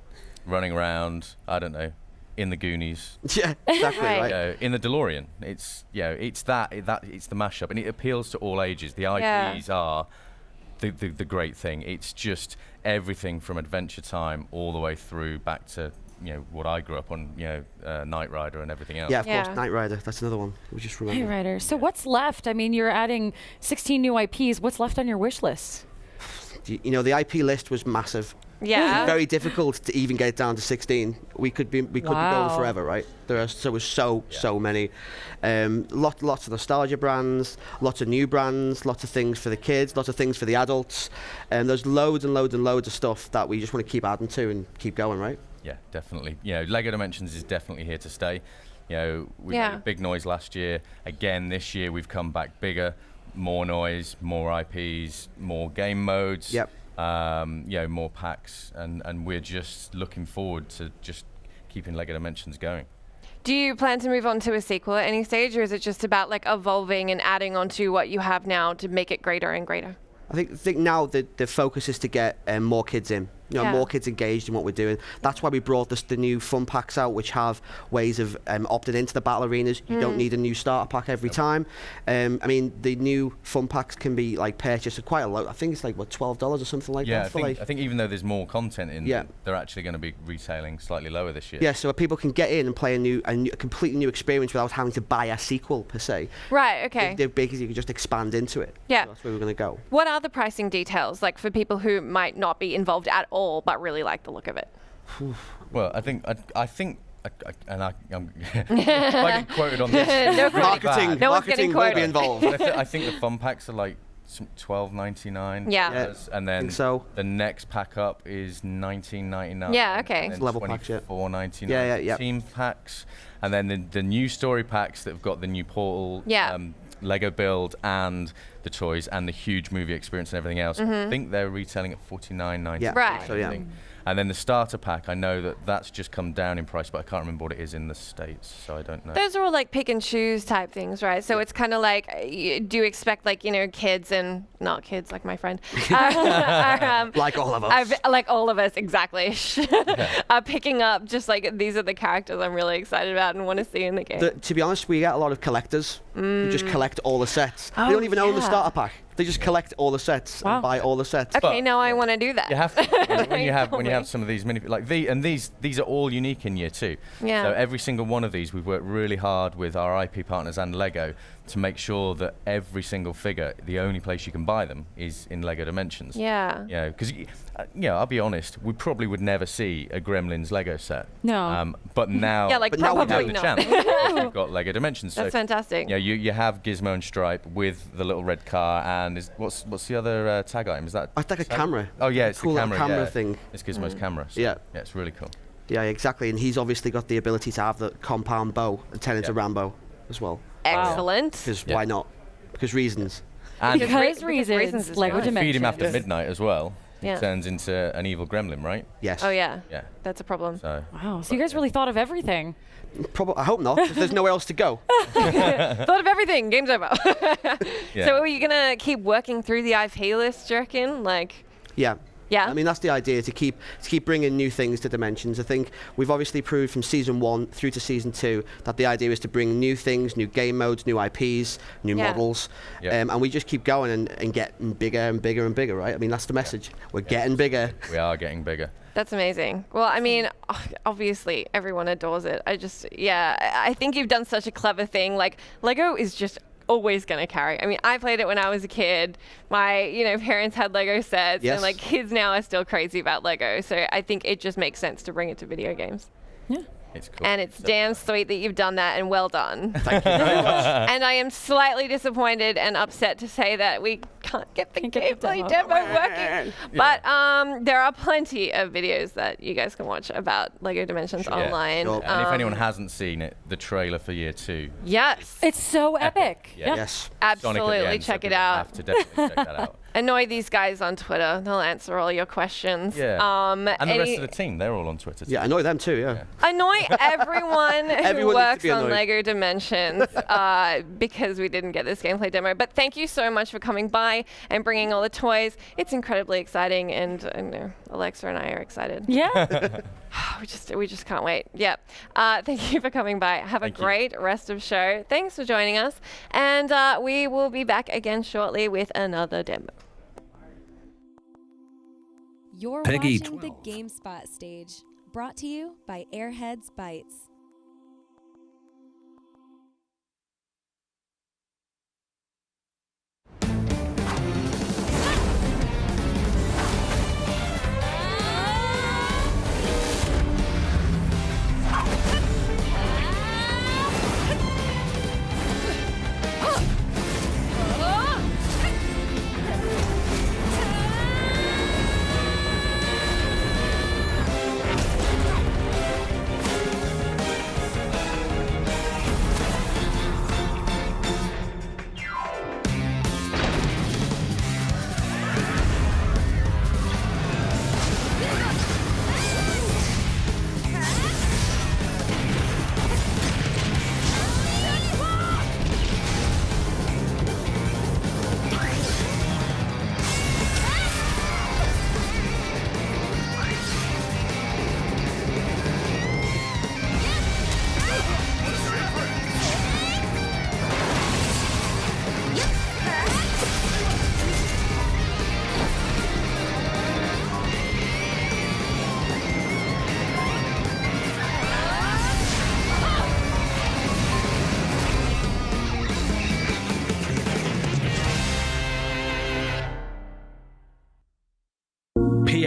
running around, I don't know, in the Goonies? Yeah, exactly right. In the DeLorean. It's it's it's the mashup, and it appeals to all ages. The IPs are the great thing. It's just everything from Adventure Time all the way through back to what I grew up on, Knight Rider and everything else. Yeah, of course, Knight Rider. That's another one. We just remember. Knight Rider. So what's left? I mean, you're adding 16 new IPs. What's left on your wish list? The IP list was massive. Yeah. It's very difficult to even get it down to 16. We could be going forever, right? There are so many. Lots of nostalgia brands, lots of new brands, lots of things for the kids, lots of things for the adults. And there's loads and loads and loads of stuff that we just want to keep adding to and keep going, right? Yeah, definitely. LEGO Dimensions is definitely here to stay. We made a big noise last year. Again, this year we've come back bigger, more noise, more IPs, more game modes. Yep. More packs, and we're just looking forward to just keeping LEGO Dimensions going. Do you plan to move on to a sequel at any stage, or is it just about like evolving and adding on to what you have now to make it greater and greater? I think now the focus is to get more kids in. more kids engaged in what we're doing. That's why we brought the new fun packs out, which have ways of opting into the battle arenas. You don't need a new starter pack every time. I mean, the new fun packs can be like purchased at quite a lot. I think it's like what, $12 or something like that. I think even though there's more content in, they're actually going to be retailing slightly lower this year. Yeah, so people can get in and play a completely new experience without having to buy a sequel per se. Right. Okay. They're big, you can just expand into it. Yeah. So that's where we're going to go. What are the pricing details, like for people who might not be involved at all but really like the look of it? Well, I think, and I'm if I get quoted on this. No marketing, no marketing will be involved. I think the fun packs are like $12.99. Yeah. And then so. The next pack up is $19.99. Yeah. Okay. And level packs, yeah. $24.99. Yeah. Team packs, and then the new story packs that have got the new Portal. Yeah. Lego build and the toys and the huge movie experience and everything else. I think they're retailing at $49.99. Yeah. Right. So yeah. And then the starter pack, I know that's just come down in price, but I can't remember what it is in the States, so I don't know. Those are all like pick and choose type things, right? So it's kind of like, do you expect like, kids and not kids like my friend, are, like all of us. Like all of us, exactly. Are picking up just like, these are the characters I'm really excited about and want to see in the game. To be honest, we get a lot of collectors who just collect all the sets. They don't even own the starter pack. They just collect all the sets and buy all the sets. Okay, now I want to do that. You have to, when you have some of these mini, like these are all unique in year 2. Yeah. So every single one of these, we've worked really hard with our IP partners and Lego to make sure that every single figure, the only place you can buy them is in Lego Dimensions. Yeah. Because I'll be honest, we probably would never see a Gremlins Lego set. No. But now, Yeah, like but now we probably have the not. chance. We've got Lego Dimensions. That's fantastic. Yeah, you have Gizmo and Stripe with the little red car, and what's the other tag item? Is that? It's like a camera. Oh yeah, it's cool the camera. camera Yeah. thing. It's Gizmo's camera. So Yeah, it's really cool. Yeah, exactly. And he's obviously got the ability to have the compound bow and turn into Rambo as well. Excellent. Because why not? Because reasons. And Because reasons, is Lego right. Dimensions. feed him after midnight as well. Yeah. He turns into an evil gremlin, right? Yes. Oh yeah. Yeah. That's a problem. So. Wow. So you guys really thought of everything. I hope not. 'Cause there's nowhere else to go. Thought of everything. Game's over. Yeah. So are you gonna keep working through the IP list, do you reckon? Like. Yeah. Yeah. I mean, that's the idea, to keep bringing new things to Dimensions. I think we've obviously proved from Season 1 through to Season 2 that the idea is to bring new things, new game modes, new IPs, new models. Yeah. And we just keep going and getting bigger and bigger and bigger, right? I mean, that's the message. We're getting bigger. We are getting bigger. That's amazing. Well, I mean, obviously everyone adores it. I think you've done such a clever thing. Like, Lego is just always going to carry. I mean, I played it when I was a kid. My, parents had Lego sets, Yes. and like kids now are still crazy about Lego. So I think it just makes sense to bring it to video games. Yeah. It's cool. And it's damn sweet that you've done that, and well done. Thank you very much. And I am slightly disappointed and upset to say that we can't get the gameplay demo working. But there are plenty of videos that you guys can watch about Lego Dimensions online. Sure. And if anyone hasn't seen it, the trailer for year 2. Yes. It's so epic. Yeah. Yes. Absolutely, check it out. Have to definitely check that out. Annoy these guys on Twitter. They'll answer all your questions. Yeah. And the rest of the team, they're all on Twitter too. Yeah, annoy them too, yeah. Annoy everyone who Everyone needs to works be on annoyed. Lego Dimensions because we didn't get this gameplay demo. But thank you so much for coming by and bringing all the toys. It's incredibly exciting, and Alexa and I are excited. Yeah. we just can't wait. Yep. Thank you for coming by. Have a great rest of show. Thanks for joining us, and we will be back again shortly with another demo. You're Peggy watching 12. the GameSpot stage, brought to you by Airheads Bites.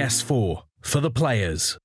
PS4 for the players.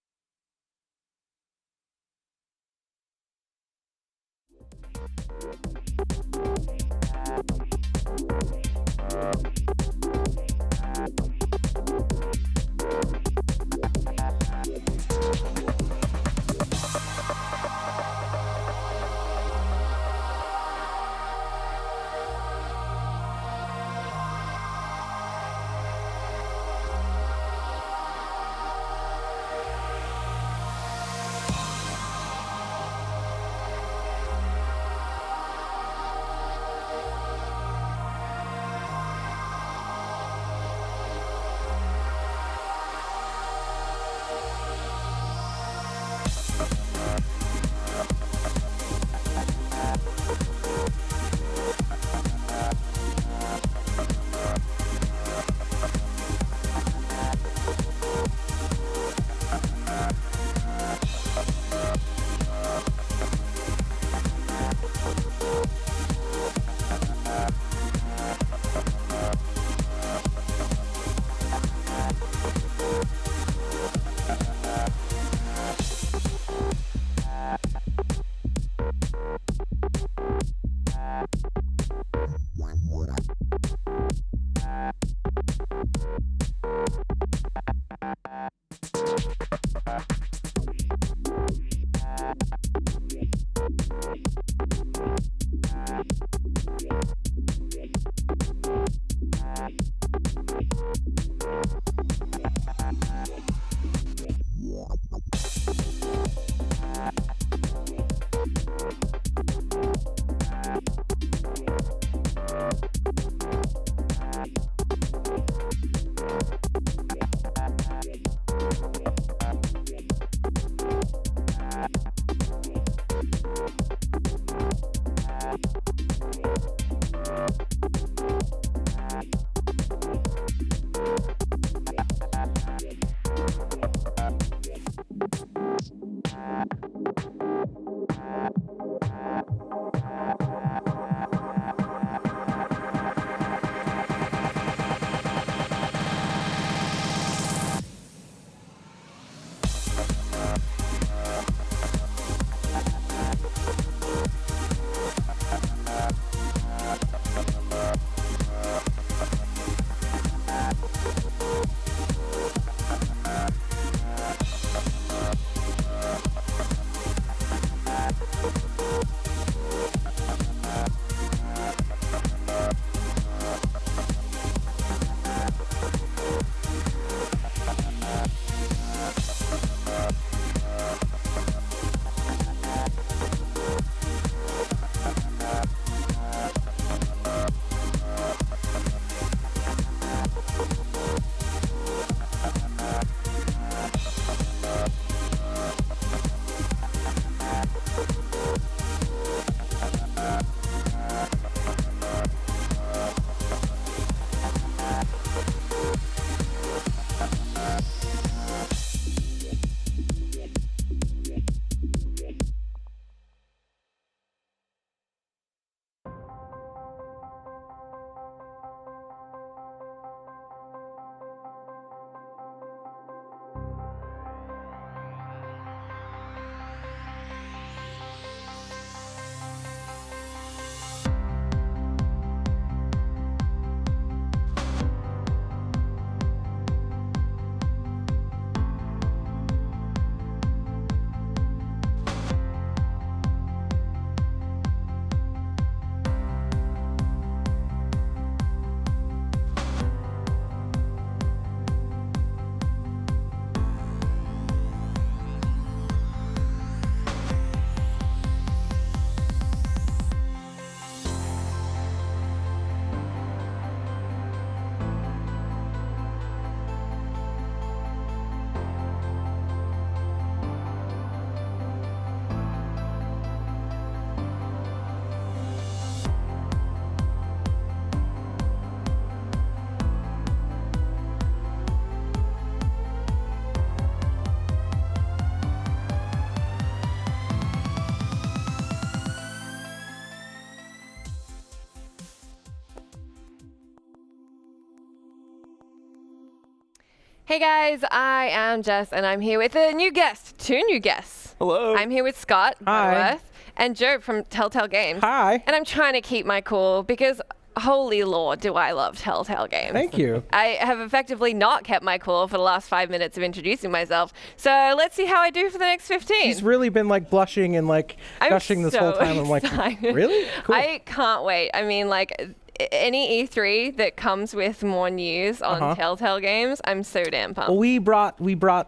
Hey guys, I am Jess, and I'm here with a new guest, 2 new guests. Hello. I'm here with Scott Butterworth and Joe from Telltale Games. Hi. And I'm trying to keep my cool because, holy lord, do I love Telltale Games. Thank you. I have effectively not kept my cool for the last 5 minutes of introducing myself. So let's see how I do for the next 15. She's really been like blushing and like gushing this whole time. I'm like, really? Cool. I can't wait. I mean, like, any E3 that comes with more news on Telltale Games, I'm so damn pumped. Well, we brought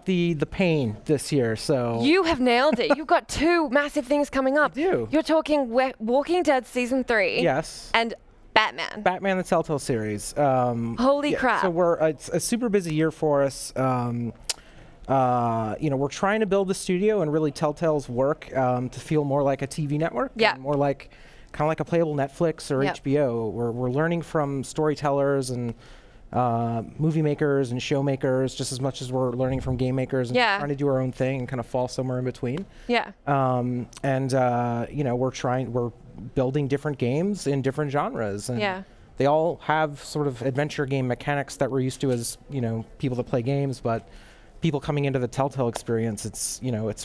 the pain this year, so You have nailed it. You've got 2 massive things coming up. I do. You're talking Walking Dead Season 3. Yes. And Batman. Batman the Telltale series. Holy crap. So it's a super busy year for us. We're trying to build the studio and really Telltale's work to feel more like a TV network. Yeah. And more like kind of like a playable Netflix or HBO. We're learning from storytellers and movie makers and show makers just as much as we're learning from game makers and trying to do our own thing and kind of fall somewhere in between. Yeah. We're building different games in different genres. And they all have sort of adventure game mechanics that we're used to as, people that play games, but people coming into the Telltale experience, it's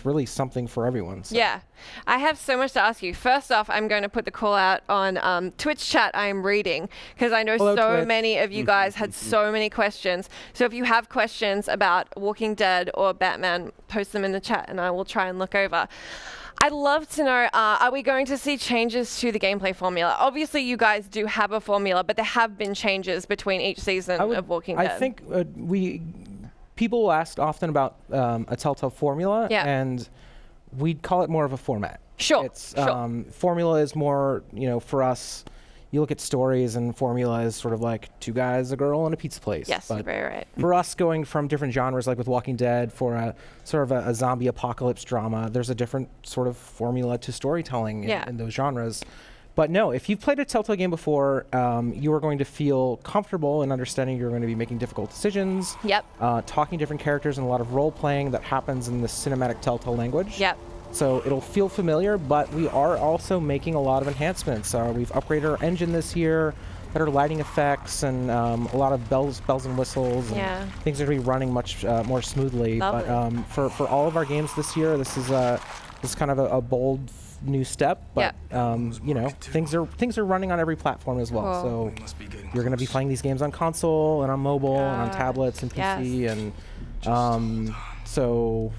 really something for everyone. So. Yeah. I have so much to ask you. First off, I'm going to put the call out on Twitch chat I am reading because I know so many of you guys had so many questions. So if you have questions about Walking Dead or Batman, post them in the chat and I will try and look over. I'd love to know, are we going to see changes to the gameplay formula? Obviously, you guys do have a formula, but there have been changes between each season of Walking Dead. I think people ask often about a Telltale formula, and we'd call it more of a format. Sure. It's formula is more, for us. You look at stories, and formula is sort of like 2 guys, a girl, and a pizza place. Yes, but you're very right. For us, going from different genres, like with Walking Dead, for a sort of a zombie apocalypse drama, there's a different sort of formula to storytelling in those genres. But no, if you've played a Telltale game before, you are going to feel comfortable in understanding you're going to be making difficult decisions. Yep. Talking different characters and a lot of role playing that happens in the cinematic Telltale language. Yep. So it'll feel familiar, but we are also making a lot of enhancements. We've upgraded our engine this year, better lighting effects, and a lot of bells and whistles. And things are going to be running much more smoothly. Lovely. But for all of our games this year, this is kind of a bold new step, but things are running on every platform as well. Cool. So you're going to be playing these games on console and on mobile and on tablets and PC, and so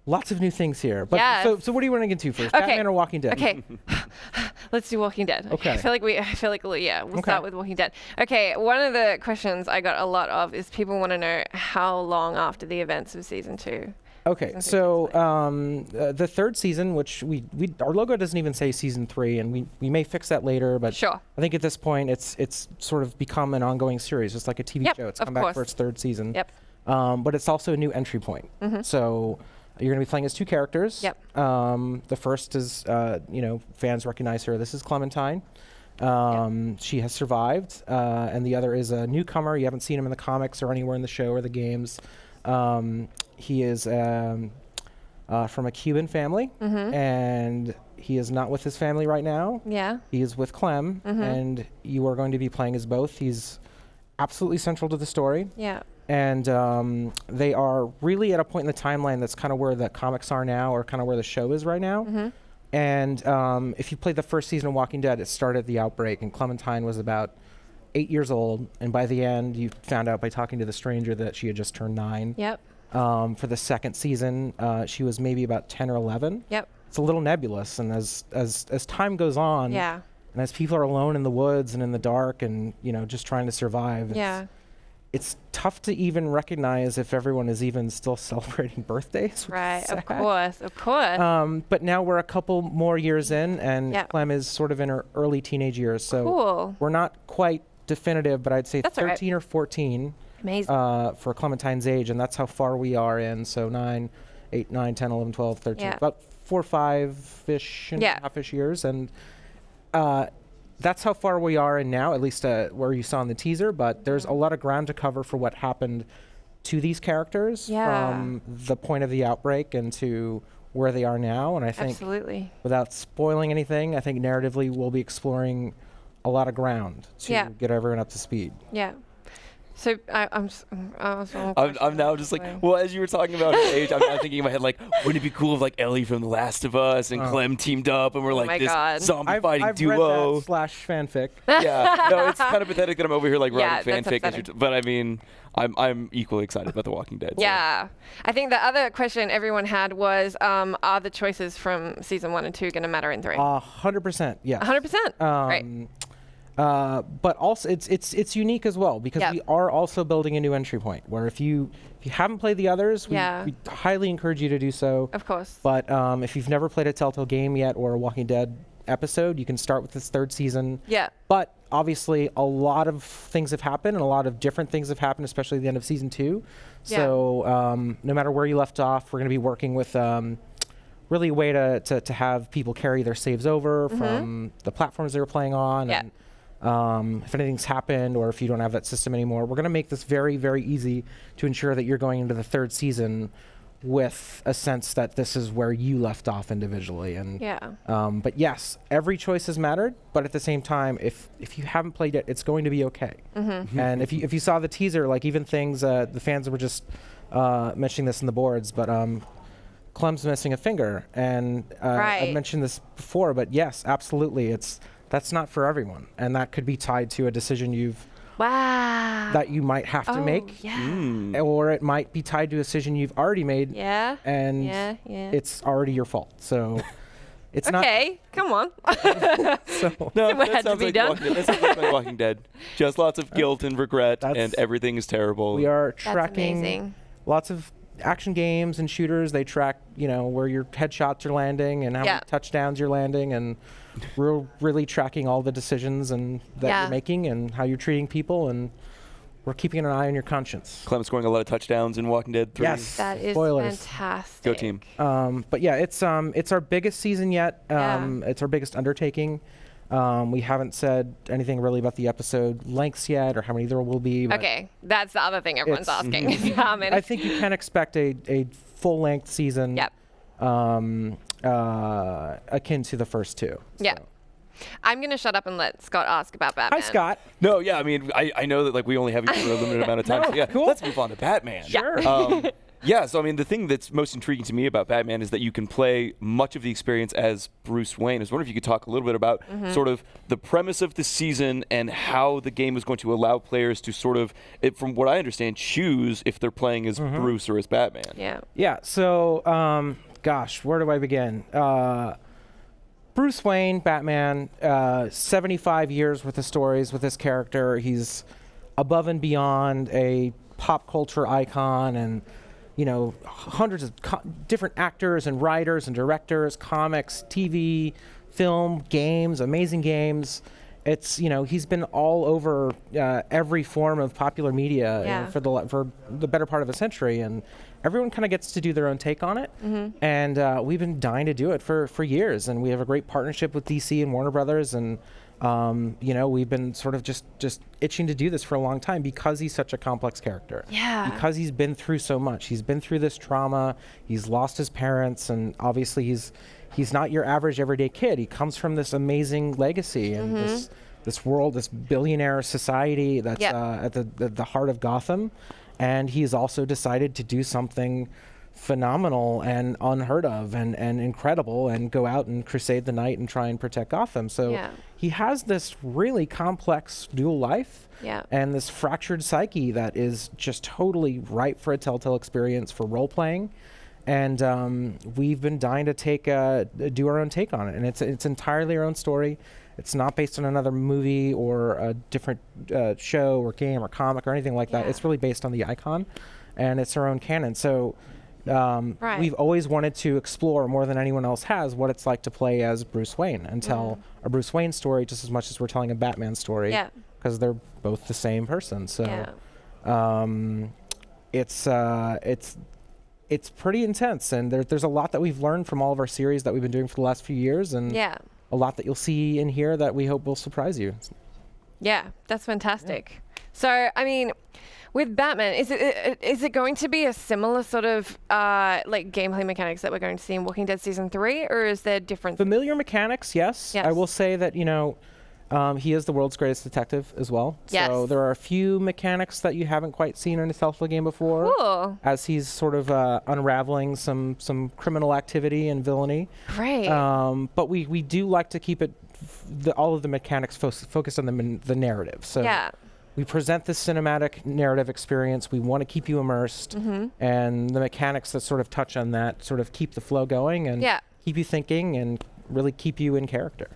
lots of new things here. But so what do you want to get into first? Batman or Walking Dead? Okay. Let's do Walking Dead. Okay. I feel like we'll start with Walking Dead. Okay, one of the questions I got a lot of is people want to know how long after the events of season 2. Okay, so the 3rd season, which our logo doesn't even say season 3, and we may fix that later, but I think at this point it's sort of become an ongoing series, just like a TV show. It's come back for its 3rd season. Yep. But it's also a new entry point. So you're going to be playing as 2 characters. Yep. The first is, fans recognize her. This is Clementine. She has survived, and the other is a newcomer. You haven't seen him in the comics or anywhere in the show or the games. He is from a Cuban family, and he is not with his family right now. Yeah. He is with Clem, and you are going to be playing as both. He's absolutely central to the story. Yeah. And they are really at a point in the timeline that's kind of where the comics are now, or kind of where the show is right now. And if you played the first season of Walking Dead, it started at the outbreak, and Clementine was about 8 years old, and by the end, you found out by talking to the stranger that she had just turned 9. Yep. For the 2nd season, she was maybe about 10 or 11. Yep. It's a little nebulous, and as time goes on, and as people are alone in the woods and in the dark, and just trying to survive, it's tough to even recognize if everyone is even still celebrating birthdays. Right. Of course. But now we're a couple more years in, and Clem is sort of in her early teenage years, so we're not quite definitive, but I'd say That's 13 or 14. Amazing. For Clementine's age, and that's how far we are in. So 9, 8, 9, 10, 11, 12, 13, about 4 or 5-ish and half-ish years. And that's how far we are in now, at least where you saw in the teaser. But there's a lot of ground to cover for what happened to these characters from the point of the outbreak and to where they are now. And I think, without spoiling anything, I think narratively we'll be exploring a lot of ground to get everyone up to speed. Yeah. So I'm now just like, well, as you were talking about his age, I'm now thinking in my head, like, wouldn't it be cool if like Ellie from The Last of Us and Clem teamed up and we're like this zombie fighting I've duo? Read that / fanfic. Yeah, no, it's kind of pathetic that I'm over here like Yeah, writing that's fanfic, but I mean, I'm equally excited about The Walking Dead. Yeah. I think the other question everyone had was, are the choices from season 1 and 2 going to matter in 3? 100%, yes. 100%. Great. But also it's unique as well because we are also building a new entry point where if you haven't played the others, we highly encourage you to do so. Of course. But if you've never played a Telltale game yet or a Walking Dead episode, you can start with this 3rd season. Yeah. But obviously a lot of things have happened and a lot of different things have happened, especially at the end of season 2. Yeah. So no matter where you left off, we're going to be working with really a way to have people carry their saves over from the platforms they were playing on. Yeah. And if anything's happened or if you don't have that system anymore, we're going to make this very, very easy to ensure that you're going into the 3rd season with a sense that this is where you left off individually. And but yes, every choice has mattered, but at the same time, if you haven't played it, it's going to be okay. And if you saw the teaser, like even things, the fans were just mentioning this in the boards, but Clem's missing a finger. And I've mentioned this before, but yes, absolutely, that's not for everyone, and that could be tied to a decision that you might have to make, or it might be tied to a decision you've already made, and it's already your fault. So it's not. Okay, come on. So no, What had to be done? That sounds like Walking Dead. Just lots of guilt and regret, and everything is terrible. We are That's tracking amazing. lots of action games and shooters. They track, where your headshots are landing and how many touchdowns you're landing, and we're really tracking all the decisions and that you're making and how you're treating people, and we're keeping an eye on your conscience. Clem scoring a lot of touchdowns in Walking Dead 3. Yes, That is spoilers. fantastic. Go team. But yeah, it's our biggest season yet. It's our biggest undertaking. We haven't said anything really about the episode lengths yet or how many there will be. But Okay, that's the other thing everyone's asking. is how many? I think you can expect a full-length season. Yep. Akin to the first 2. Yeah. I'm going to shut up and let Scott ask about Batman. Hi, Scott. No, yeah, I mean, I know that like we only have you for a limited amount of time. So, yeah, let's move on to Batman. Sure. Yeah, so I mean, the thing that's most intriguing to me about Batman is that you can play much of the experience as Bruce Wayne. I was wondering if you could talk a little bit about sort of the premise of the season and how the game is going to allow players to sort of, from what I understand, choose if they're playing as Bruce or as Batman. Yeah. Yeah, so, gosh, where do I begin? Bruce Wayne, Batman, 75 years worth of stories with this character. He's above and beyond a pop culture icon, and hundreds of different actors and writers and directors, comics, TV, film, games, amazing games. It's he's been all over every form of popular media for the better part of a century, and everyone kind of gets to do their own take on it. And we've been dying to do it for years, and we have a great partnership with DC and Warner Brothers, and we've been sort of just itching to do this for a long time because he's such a complex character. Yeah. Because he's been through so much. He's been through this trauma. He's lost his parents, and obviously he's not your average everyday kid. He comes from this amazing legacy and this world, this billionaire society that's at the heart of Gotham, and he's also decided to do something phenomenal and unheard of and incredible and go out and crusade the night and try and protect Gotham. So he has this really complex dual life and this fractured psyche that is just totally ripe for a Telltale experience for role-playing. And we've been dying to do our own take on it. And it's entirely our own story. It's not based on another movie or a different show or game or comic or anything like that. It's really based on the icon, and it's our own canon. So we've always wanted to explore more than anyone else has what it's like to play as Bruce Wayne and tell a Bruce Wayne story just as much as we're telling a Batman story, because they're both the same person. So it's pretty intense, and there's a lot that we've learned from all of our series that we've been doing for the last few years, and a lot that you'll see in here that we hope will surprise you. Yeah, that's fantastic. So, I mean, with Batman, is it going to be a similar sort of like gameplay mechanics that we're going to see in Walking Dead Season 3, or is there different? Familiar mechanics, yes. I will say that, He is the world's greatest detective as well. Yes. So there are a few mechanics that you haven't quite seen in a Telltale game before. Cool. As he's sort of unraveling some criminal activity and villainy. Right. But we do like to keep it all of the mechanics focused on the narrative. So yeah. We present this cinematic narrative experience. We want to keep you immersed, and the mechanics that sort of touch on that sort of keep the flow going and keep you thinking and really keep you in character.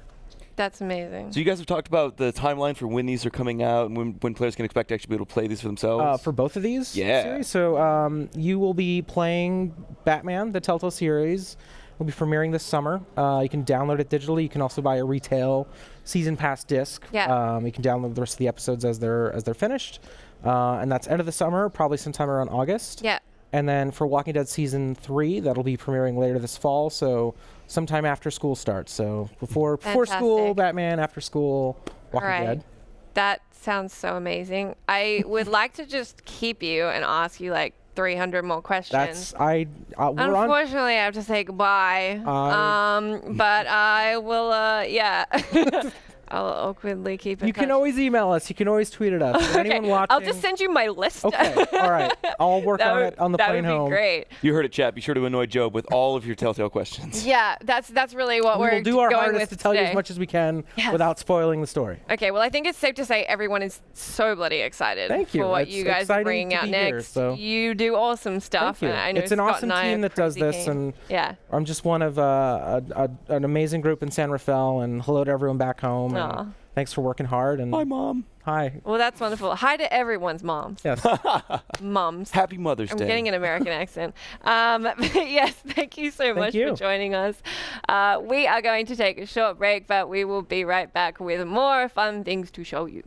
That's amazing. So you guys have talked about the timeline for when these are coming out and when players can expect to actually be able to play these for themselves? For both of these series? So you will be playing Batman, the Telltale series. Will be premiering this summer. You can download it digitally. You can also buy a retail season pass disc. Yeah. You can download the rest of the episodes as they're finished, and that's end of the summer, probably sometime around August. Yeah. And then for Walking Dead season 3, that'll be premiering later this fall. So sometime after school starts. So before school, Batman. After school, Walking Dead. That sounds so amazing. I would like to just keep you and ask you like 300 more questions. Unfortunately, I have to say goodbye. But I will. I'll awkwardly keep it. You can always email us. You can always tweet at us. Okay. Anyone watching? I'll just send you my list. Okay. All right. I'll work on it on the plane home. That would be great. You heard it, chat. Be sure to annoy Job with all of your Telltale questions. Yeah, that's really what we're We'll do our going hardest with to tell you today. as much as we can without spoiling the story. Okay, well, I think it's safe to say everyone is so bloody excited Thank you. for what It's you guys are exciting bringing to out be next. here, so. You do awesome stuff. Thank you. And I know It's an Scott awesome and I team are that does crazy this, keen. and yeah. I'm just one of an amazing group in San Rafael, and hello to everyone back home. Aw. And thanks for working hard. And hi, Mom. Hi. Well, that's wonderful. Hi to everyone's moms. Yes. Moms. Happy Mother's I'm Day. getting an American accent. But yes, thank you so much for joining us. We are going to take a short break, but we will be right back with more fun things to show you.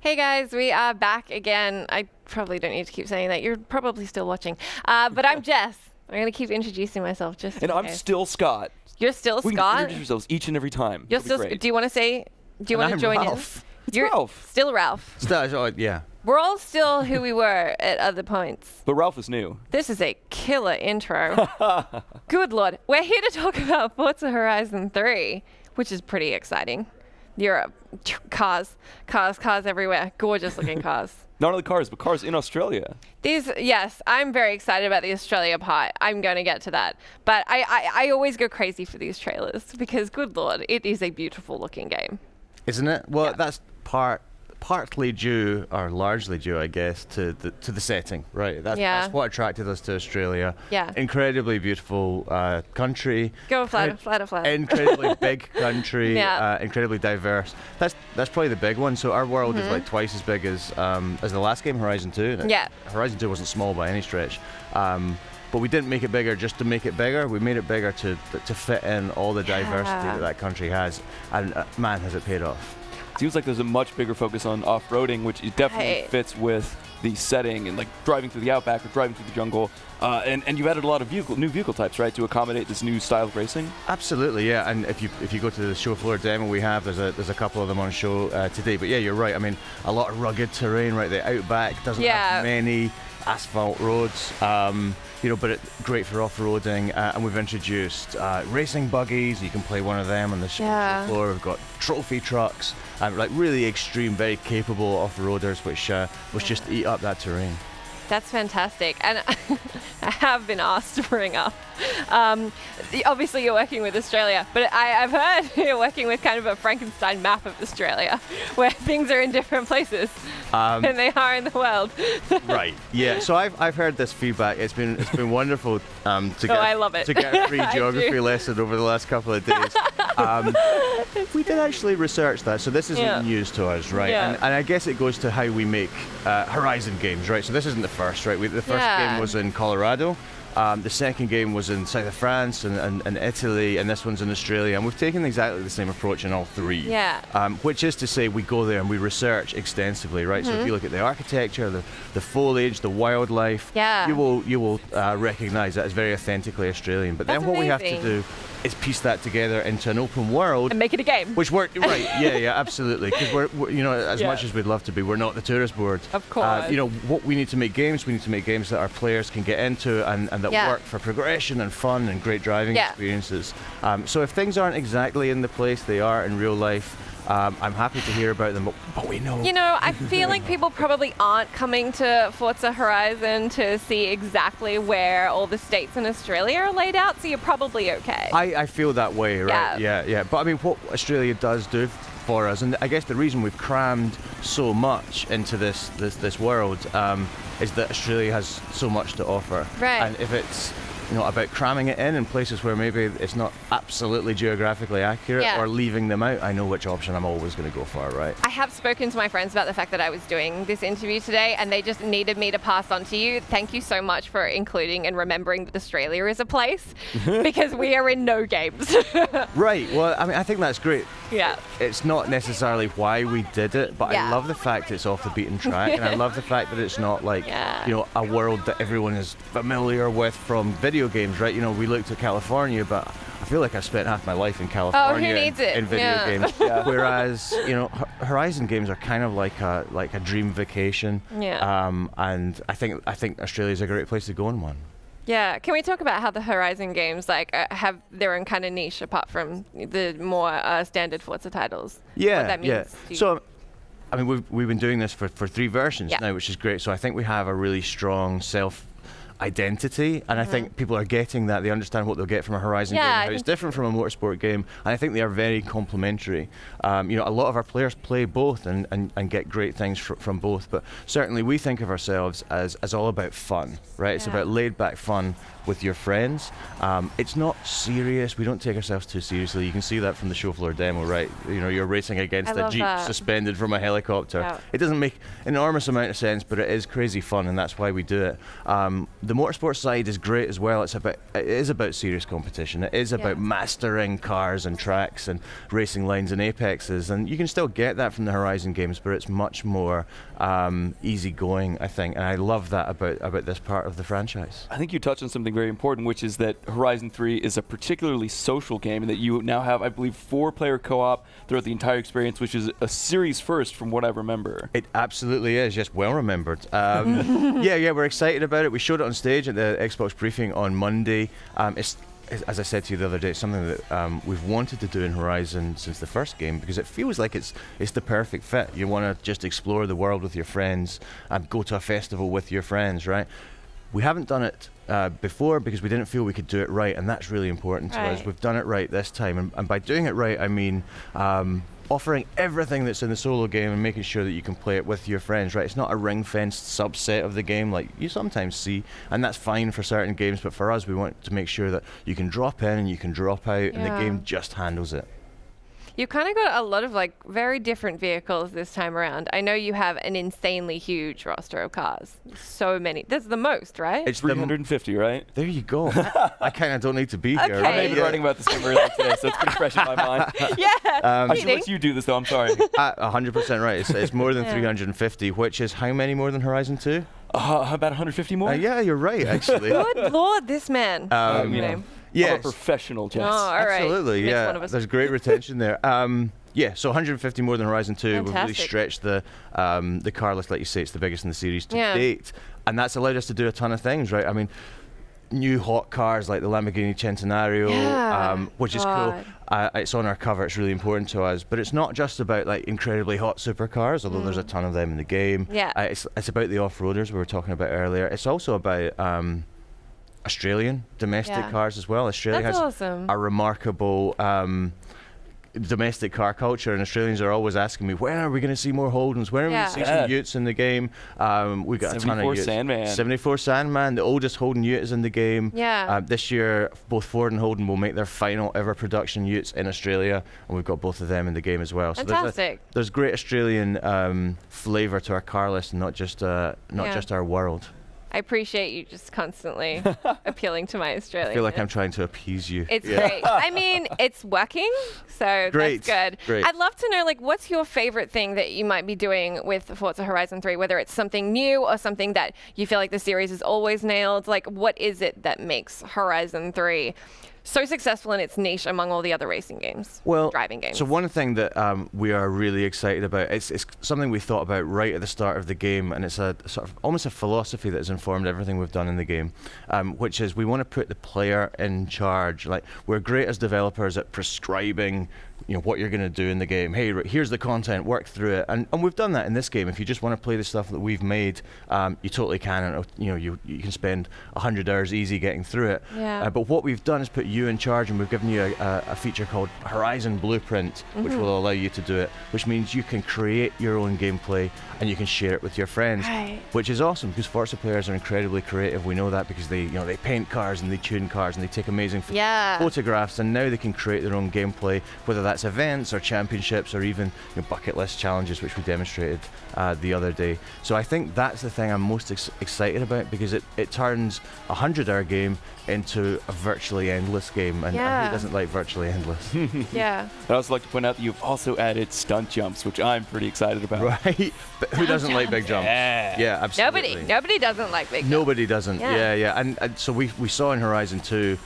Hey guys, we are back again. I probably don't need to keep saying that. You're probably still watching. But I'm Jess. I'm going to keep introducing myself just And in I'm case. still Scott. You're still We can Scott? introduce ourselves each and every time. You're It'll be still. great. Do you want to say? Do you want to I'm join Ralph. in? You're Ralph. Still Ralph. Yeah. We're all still who we were at other points. But Ralph is new. This is a killer intro. Good lord. We're here to talk about Forza Horizon 3, which is pretty exciting. Europe. Cars everywhere. Gorgeous looking cars. Not only cars, but cars in Australia. Yes, I'm very excited about the Australia part. I'm going to get to that. But I always go crazy for these trailers because, good lord, it is a beautiful looking game. Isn't it? Well, that's partly due, or largely due, I guess, to the setting, right? That's what attracted us to Australia. Yeah. Incredibly beautiful country. Go flatter. Incredibly big country. Yeah. Incredibly diverse. That's probably the big one. So our world is like twice as big as the last game, Horizon 2. Yeah. Horizon 2 wasn't small by any stretch. But we didn't make it bigger just to make it bigger. We made it bigger to fit in all the diversity that country has. And man, has it paid off. Seems like there's a much bigger focus on off-roading, which definitely fits with the setting and like driving through the outback or driving through the jungle. And you've added a lot of new vehicle types, right, to accommodate this new style of racing? Absolutely, yeah. And if you go to the show floor demo we have, there's a couple of them on show today. But yeah, you're right. I mean, a lot of rugged terrain, right? The outback doesn't have many asphalt roads, but great for off-roading. And we've introduced racing buggies. You can play one of them on the show floor. We've got trophy trucks, like really extreme, very capable off-roaders, which just eat up that terrain. That's fantastic. And I have been asked to bring up, obviously you're working with Australia, but I've heard you're working with kind of a Frankenstein map of Australia, where things are in different places than they are in the world. Right. Yeah. So I've heard this feedback. It's been wonderful I love it. to get a free I geography do. lesson over the last couple of days. We did actually research that, so this isn't news to us, right? Yeah. And I guess it goes to how we make Horizon games, right? So this isn't the first, right? The first game was in Colorado. The second game was in south of France and Italy, and this one's in Australia. And we've taken exactly the same approach in all three. Yeah. Which is to say, we go there and we research extensively, right? So if you look at the architecture, the foliage, the wildlife, you will recognise that as very authentically Australian. But then what we have to do is piece that together into an open world and make it a game. Which worked right? Yeah, absolutely. Because we're as much as we'd love to be, we're not the tourist board. Of course. What we need to make games. We need to make games that our players can get into and that work for progression and fun and great driving experiences. So if things aren't exactly in the place they are in real life, I'm happy to hear about them, but we know. I feel like people probably aren't coming to Forza Horizon to see exactly where all the states in Australia are laid out, so you're probably okay. I feel that way, right? Yeah. But I mean, what Australia does do for us, and I guess the reason we've crammed so much into this world is that Australia has so much to offer. Right. And if it's about cramming it in places where maybe it's not absolutely geographically accurate or leaving them out, I know which option I'm always going to go for, right? I have spoken to my friends about the fact that I was doing this interview today, and they just needed me to pass on to you. Thank you so much for including and remembering that Australia is a place, because we are in no games. Right. Well, I mean, I think that's great. Yeah. It's not necessarily why we did it, but I love the fact it's off the beaten track, and I love the fact that it's not like a world that everyone is familiar with from video games, right? We looked at California, but I feel like I've spent half my life in California who needs it? in video games. Whereas, Horizon games are kind of like a dream vacation. Yeah. And I think Australia's a great place to go on one. Yeah, can we talk about how the Horizon games have their own kind of niche apart from the more standard Forza titles? Yeah, what that means to you? So, I mean, we've been doing this for 3 versions now, which is great. So I think we have a really strong identity, and I think people are getting that. They understand what they'll get from a Horizon game, how it's different from a motorsport game, and I think they are very complementary. A lot of our players play both and get great things from both, but certainly we think of ourselves as all about fun, right? It's about laid back fun with your friends. It's not serious. We don't take ourselves too seriously. You can see that from the show floor demo, right? You're racing against a Jeep suspended from a helicopter. It doesn't make an enormous amount of sense, but it is crazy fun, and that's why we do it. the motorsport side is great as well. It is about serious competition. It is about mastering cars and tracks and racing lines and apexes, and you can still get that from the Horizon games, but it's much more easygoing, I think, and I love that about this part of the franchise. I think you touched on something very important, which is that Horizon 3 is a particularly social game, and that you now have, I believe, 4-player co-op throughout the entire experience, which is a series first from what I remember. It absolutely is, yes, well remembered. Yeah, we're excited about it. We showed it on stage at the Xbox briefing on Monday. It's, as I said to you the other day, it's something that we've wanted to do in Horizon since the first game, because it feels like it's the perfect fit. You want to just explore the world with your friends and go to a festival with your friends, right? We haven't done it before because we didn't feel we could do it right, and that's really important to us. We've done it right this time, and by doing it right, I mean offering everything that's in the solo game and making sure that you can play it with your friends, right? It's not a ring-fenced subset of the game like you sometimes see, and that's fine for certain games, but for us, we want to make sure that you can drop in and you can drop out, and the game just handles it. You kind of got a lot of like very different vehicles this time around. I know you have an insanely huge roster of cars. So many. That's the most, right? It's 350, right? There you go. I kind of don't need to be here. Okay. I'm even writing about this game earlier today, so it's pretty fresh in my mind. I should let you do this, though. I'm sorry. 100% right. It's more than 350, which is how many more than Horizon 2? About 150 more? Yeah, you're right, actually. Good Lord, this man. Yeah, I'm a professional, Jess. Oh, all right. Absolutely, Makes yeah. one of us. There's great retention there. Yeah, so 150 more than Horizon 2. We've really stretched the car list, like you say, it's the biggest in the series to date. And that's allowed us to do a ton of things, right? I mean, new hot cars like the Lamborghini Centenario, which is cool. It's on our cover, it's really important to us. But it's not just about like incredibly hot supercars, although there's a ton of them in the game. It's about the off-roaders we were talking about earlier. It's also about Australian domestic cars as well. Australia has a remarkable domestic car culture, and Australians are always asking me, when are we going to see more Holdens? When are we going to see some Utes in the game? We've got a ton of Utes. 74 Sandman, the oldest Holden Ute is in the game. This year, both Ford and Holden will make their final ever production Utes in Australia, and we've got both of them in the game as well. So there's great Australian flavour to our car list, and not just our world. I appreciate you just constantly appealing to my Australian. I feel like I'm trying to appease you. It's great. I mean, it's working, so that's good. Great. I'd love to know, like, what's your favorite thing that you might be doing with Forza Horizon 3, whether it's something new or something that you feel like the series has always nailed? Like, what is it that makes Horizon 3 so successful in its niche among all the other racing games, driving games? So one thing that we are really excited about, it's something we thought about right at the start of the game, and it's a sort of almost a philosophy that has informed everything we've done in the game, which is we want to put the player in charge. Like, we're great as developers at prescribing what you're going to do in the game. Hey, here's the content, work through it, and we've done that in this game. If you just want to play the stuff that we've made, you totally can, and you can spend 100 hours easy getting through it. But what we've done is put you in charge, and we've given you a feature called Horizon Blueprint, which will allow you to do it, which means you can create your own gameplay and you can share it with your friends, which is awesome because Forza players are incredibly creative. We know that because they paint cars and they tune cars and they take amazing photographs, and now they can create their own gameplay, whether that's events or championships or even bucket list challenges, which we demonstrated the other day. So I think that's the thing I'm most excited about, because it turns a 100-hour game into a virtually endless game, and who doesn't like virtually endless? I'd also like to point out that you've also added stunt jumps, which I'm pretty excited about. Right? But who doesn't like big jumps? Yeah, absolutely. Nobody doesn't like big jumps. Nobody doesn't. Yeah. And so we saw in Horizon 2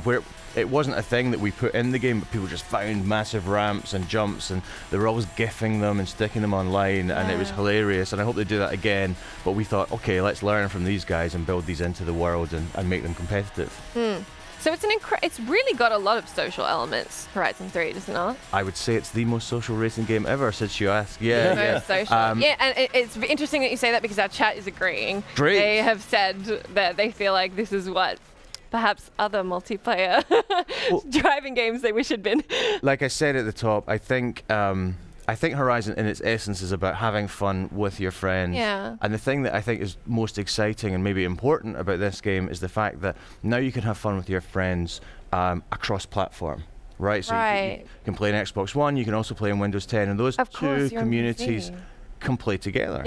where it wasn't a thing that we put in the game, but people just found massive ramps and jumps, and they were always gifting them and sticking them online, and it was hilarious, and I hope they do that again. But we thought, okay, let's learn from these guys and build these into the world and make them competitive. So it's really got a lot of social elements, Horizon 3, does it not? I would say it's the most social racing game ever, since you asked. Most social. And it's interesting that you say that, because our chat is agreeing. Great. They have said that they feel like this is what perhaps other multiplayer driving games they wish had been. Like I said at the top, I think Horizon in its essence is about having fun with your friends. And the thing that I think is most exciting and maybe important about this game is the fact that now you can have fun with your friends across platform. Right? So you can play on Xbox One, you can also play on Windows 10, and those two communities can play together.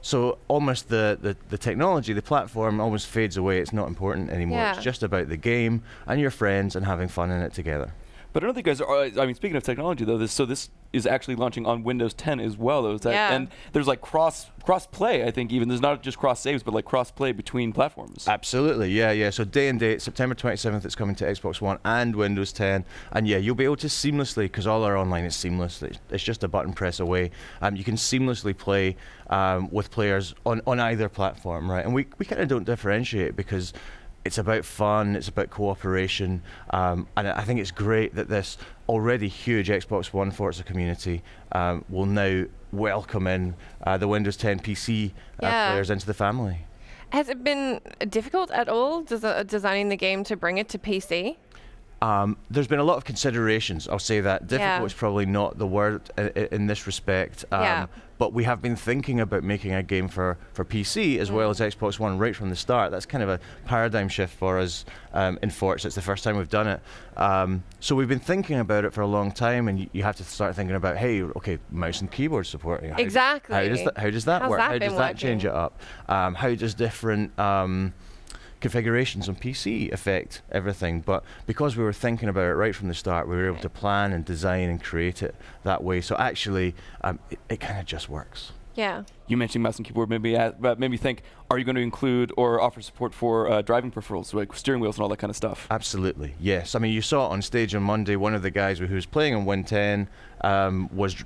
So almost the technology, the platform almost fades away. It's not important anymore. Yeah. It's just about the game and your friends and having fun in it together. But I don't think you guys are. I mean, speaking of technology, though, this is actually launching on Windows 10 as well. Though, and there's like cross play. I think even there's not just cross saves, but like cross play between platforms. Absolutely, yeah. So day and date, September 27th, it's coming to Xbox One and Windows 10, and yeah, you'll be able to seamlessly, because all our online is seamless. It's just a button press away. You can seamlessly play with players on either platform, right? And we kind of don't differentiate because it's about fun, it's about cooperation, and I think it's great that this already huge Xbox One Forza community will now welcome in the Windows 10 PC players into the family. Has it been difficult at all designing the game to bring it to PC? There's been a lot of considerations, I'll say that. Difficult is probably not the word in this respect. But we have been thinking about making a game for PC as well as Xbox One right from the start. That's kind of a paradigm shift for us in Forza. It's the first time we've done it. So we've been thinking about it for a long time, and you have to start thinking about, hey, okay, mouse and keyboard support. Exactly. How does that work? How does that change it up? How does different configurations on PC affect everything? But because we were thinking about it right from the start, we were able to plan and design and create it that way. So actually, it kind of just works. Yeah. You mentioned mouse and keyboard, made me think, are you going to include or offer support for driving peripherals, like steering wheels and all that kind of stuff? Absolutely, yes. I mean, you saw it on stage on Monday, one of the guys who was playing on Win 10 was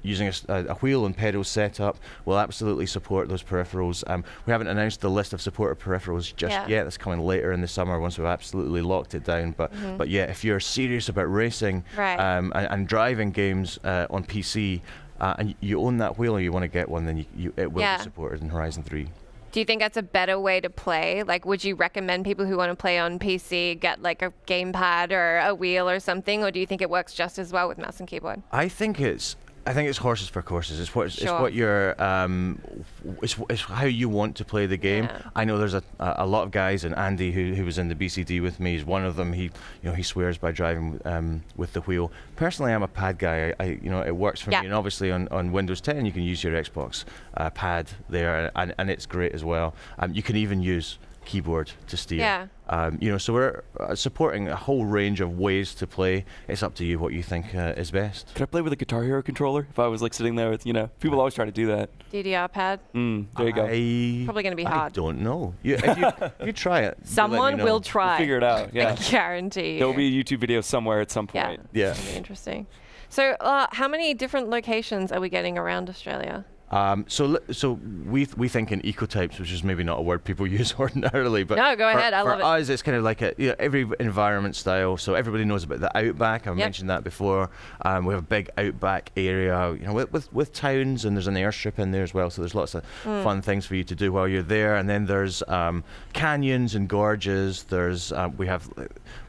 using a wheel and pedal setup. Will absolutely support those peripherals. We haven't announced the list of supported peripherals just yet. That's coming later in the summer once we've absolutely locked it down. But yeah, if you're serious about racing and driving games on PC, and you own that wheel or you want to get one, then it will be supported in Horizon 3. Do you think that's a better way to play? Like, would you recommend people who want to play on PC get like a gamepad or a wheel or something, or do you think it works just as well with mouse and keyboard? I think it's horses for courses. It's what you're it's how you want to play the game. I know there's a lot of guys, and Andy who was in the BCD with me is one of them. He swears by driving with the wheel. Personally, I'm a pad guy. It works for me, and obviously on Windows 10 you can use your Xbox pad there, and it's great as well. You can even use keyboard to steer. So we're supporting a whole range of ways to play. It's up to you what you think is best. Could I play with a Guitar Hero controller if I was like sitting there with, people always try to do that. DDR pad? There you go. Probably going to be hard. I don't know. If you try it. Someone will try. We'll figure it out, yeah. I guarantee. There'll be a YouTube video somewhere at some point. Yeah. That'll be interesting. So how many different locations are we getting around Australia? So we think in ecotypes, which is maybe not a word people use ordinarily, but no, go ahead. I love it. For us, it's kind of like every environment style. So everybody knows about the outback. I mentioned that before. We have a big outback area, with towns, and there's an airstrip in there as well. So there's lots of fun things for you to do while you're there. And then there's canyons and gorges. There's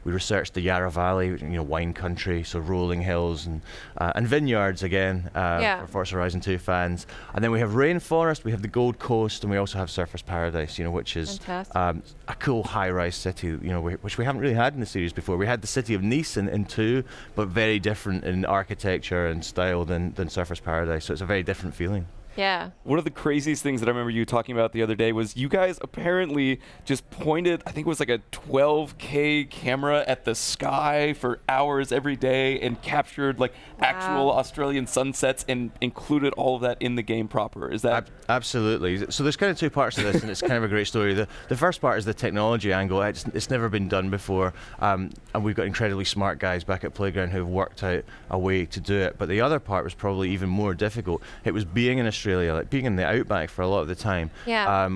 we researched the Yarra Valley, wine country, so rolling hills and vineyards again for Forza Horizon 2 fans. And then we have rainforest, we have the Gold Coast, and we also have Surfers Paradise, which is a cool high-rise city, which we haven't really had in the series before. We had the city of Nice in 2, but very different in architecture and style than Surfers Paradise. So it's a very different feeling. Yeah. One of the craziest things that I remember you talking about the other day was you guys apparently just pointed, I think it was like a 12K camera at the sky for hours every day and captured like actual Australian sunsets and included all of that in the game proper. Is that? Absolutely. So there's kind of two parts to this, and it's kind of a great story. The first part is the technology angle. It's never been done before, and we've got incredibly smart guys back at Playground who've worked out a way to do it. But the other part was probably even more difficult. It was being in Australia, like being in the outback for a lot of the time,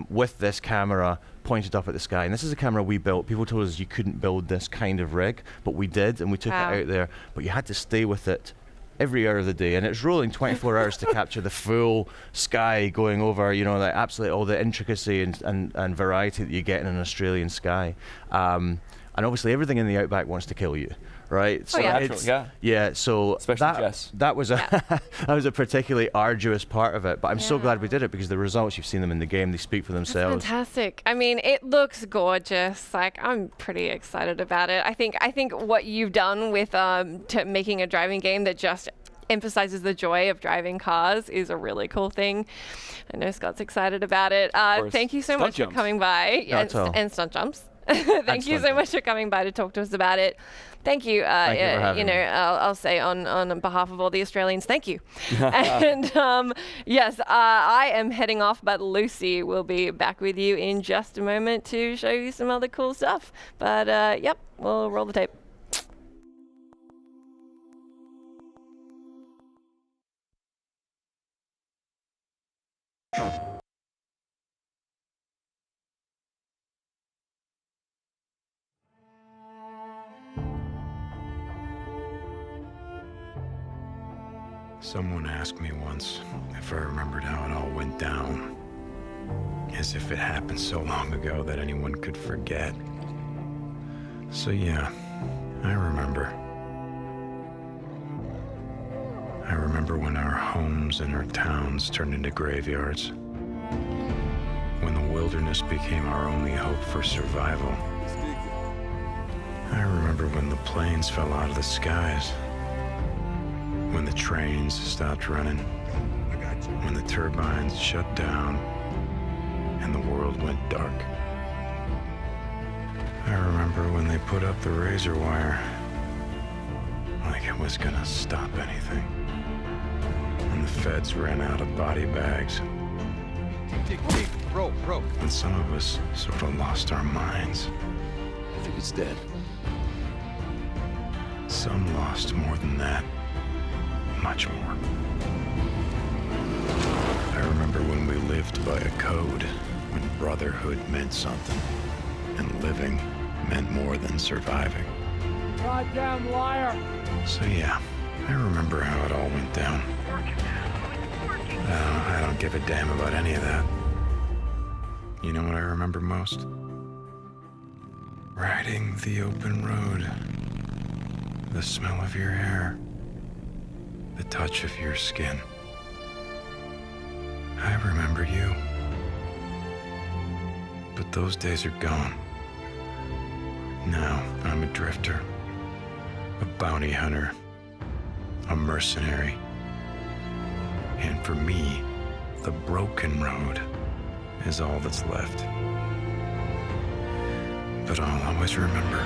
with this camera pointed up at the sky. And this is a camera we built. People told us you couldn't build this kind of rig, but we did, and we took it out there. But you had to stay with it every hour of the day, and it's rolling 24 hours to capture the full sky going over, like absolutely all the intricacy and variety that you get in an Australian sky. And obviously everything in the outback wants to kill you. Right. So So especially that was that was a particularly arduous part of it. But I'm so glad we did it because the results, you've seen them in the game, they speak for themselves. That's fantastic. I mean, it looks gorgeous. Like, I'm pretty excited about it. I think what you've done with making a driving game that just emphasizes the joy of driving cars is a really cool thing. I know Scott's excited about it. Thank you so much for coming by. And stunt jumps. Thank you so much for coming by to talk to us about it. Thank you. Thank you I'll say on behalf of all the Australians, thank you. And yes, I am heading off, but Lucy will be back with you in just a moment to show you some other cool stuff. But yep, we'll roll the tape. Someone asked me once if I remembered how it all went down, as if it happened so long ago that anyone could forget. So yeah, I remember. I remember when our homes and our towns turned into graveyards, when the wilderness became our only hope for survival. I remember when the planes fell out of the skies, when the trains stopped running, when the turbines shut down, and the world went dark. I remember when they put up the razor wire, like it was gonna stop anything. When the feds ran out of body bags. When some of us sort of lost our minds. I think it's dead. Some lost more than that. Much more. I remember when we lived by a code, when brotherhood meant something, and living meant more than surviving. Goddamn liar! So yeah, I remember how it all went down. I don't give a damn about any of that. You know what I remember most? Riding the open road. The smell of your hair. The touch of your skin. I remember you. But those days are gone. Now I'm a drifter, a bounty hunter, a mercenary. And for me, the broken road is all that's left. But I'll always remember.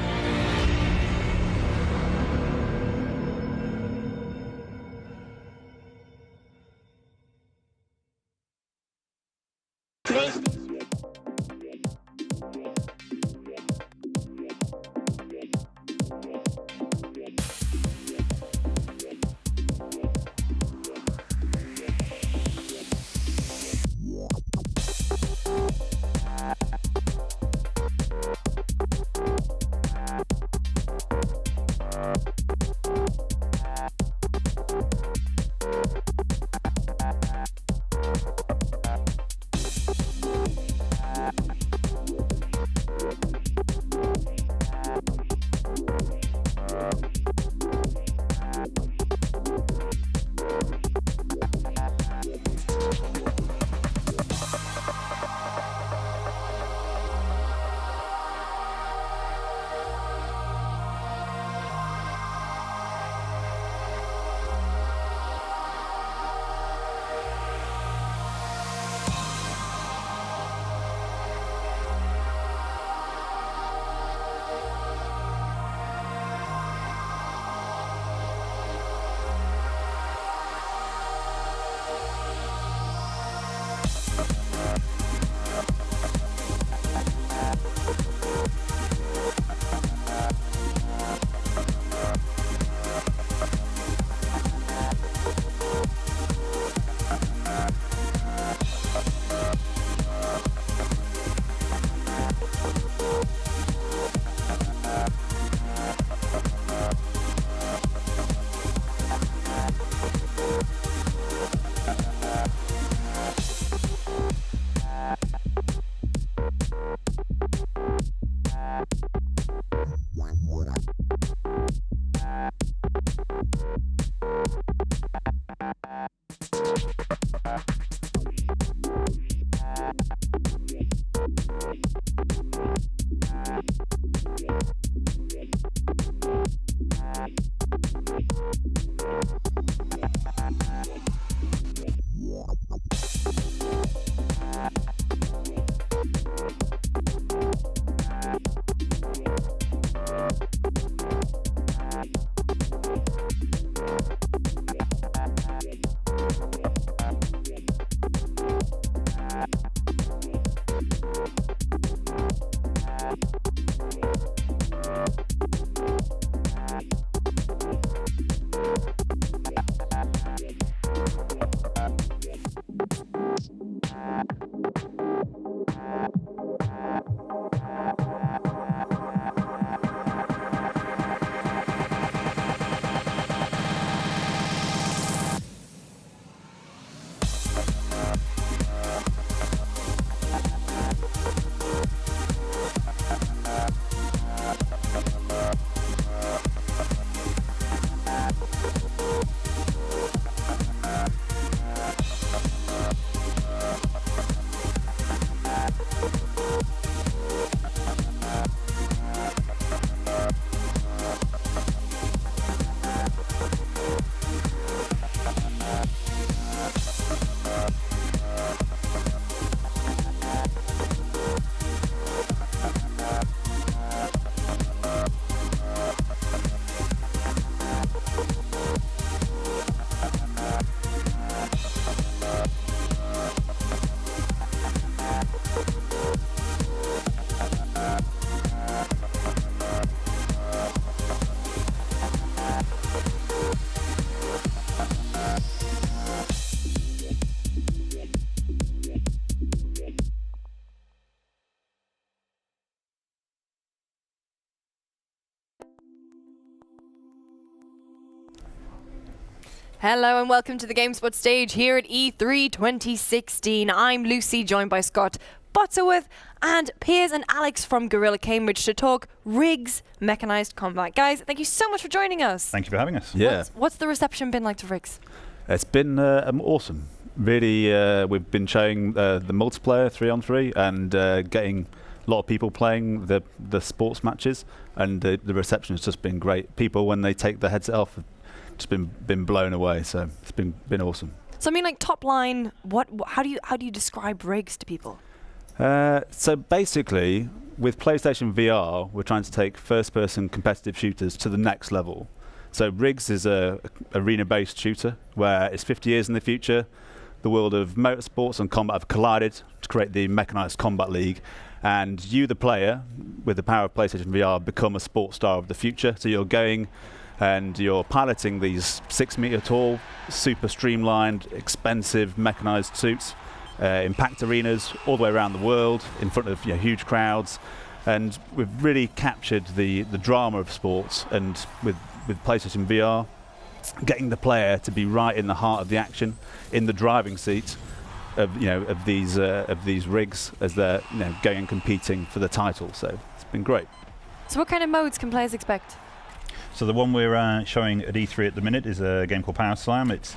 Hello and welcome to the GameSpot stage here at E3 2016. I'm Lucy, joined by Scott Butterworth and Piers and Alex from Gorilla Cambridge to talk rigs, mechanized combat. Guys, thank you so much for joining us. Thank you for having us. Yeah. What's the reception been like to rigs? It's been awesome. Really, we've been showing the multiplayer 3-on-3 and getting a lot of people playing the sports matches, and the reception has just been great. People, when they take the headset off, have just been blown away. So it's been awesome. So I mean, like top line, how do you describe rigs to people? So basically, with PlayStation VR, we're trying to take first-person competitive shooters to the next level. So rigs is a arena-based shooter where it's 50 years in the future. The world of motorsports and combat have collided to create the mechanized combat league, and you, the player, with the power of PlayStation VR, become a sports star of the future. So you're going and you're piloting these 6-meter tall, super streamlined, expensive mechanized suits in packed arenas all the way around the world in front of huge crowds. And we've really captured the drama of sports, and with PlayStation VR, getting the player to be right in the heart of the action, in the driving seat of these rigs as they're going and competing for the title. So it's been great. So what kind of modes can players expect? So the one we're showing at E3 at the minute is a game called Power Slam. It's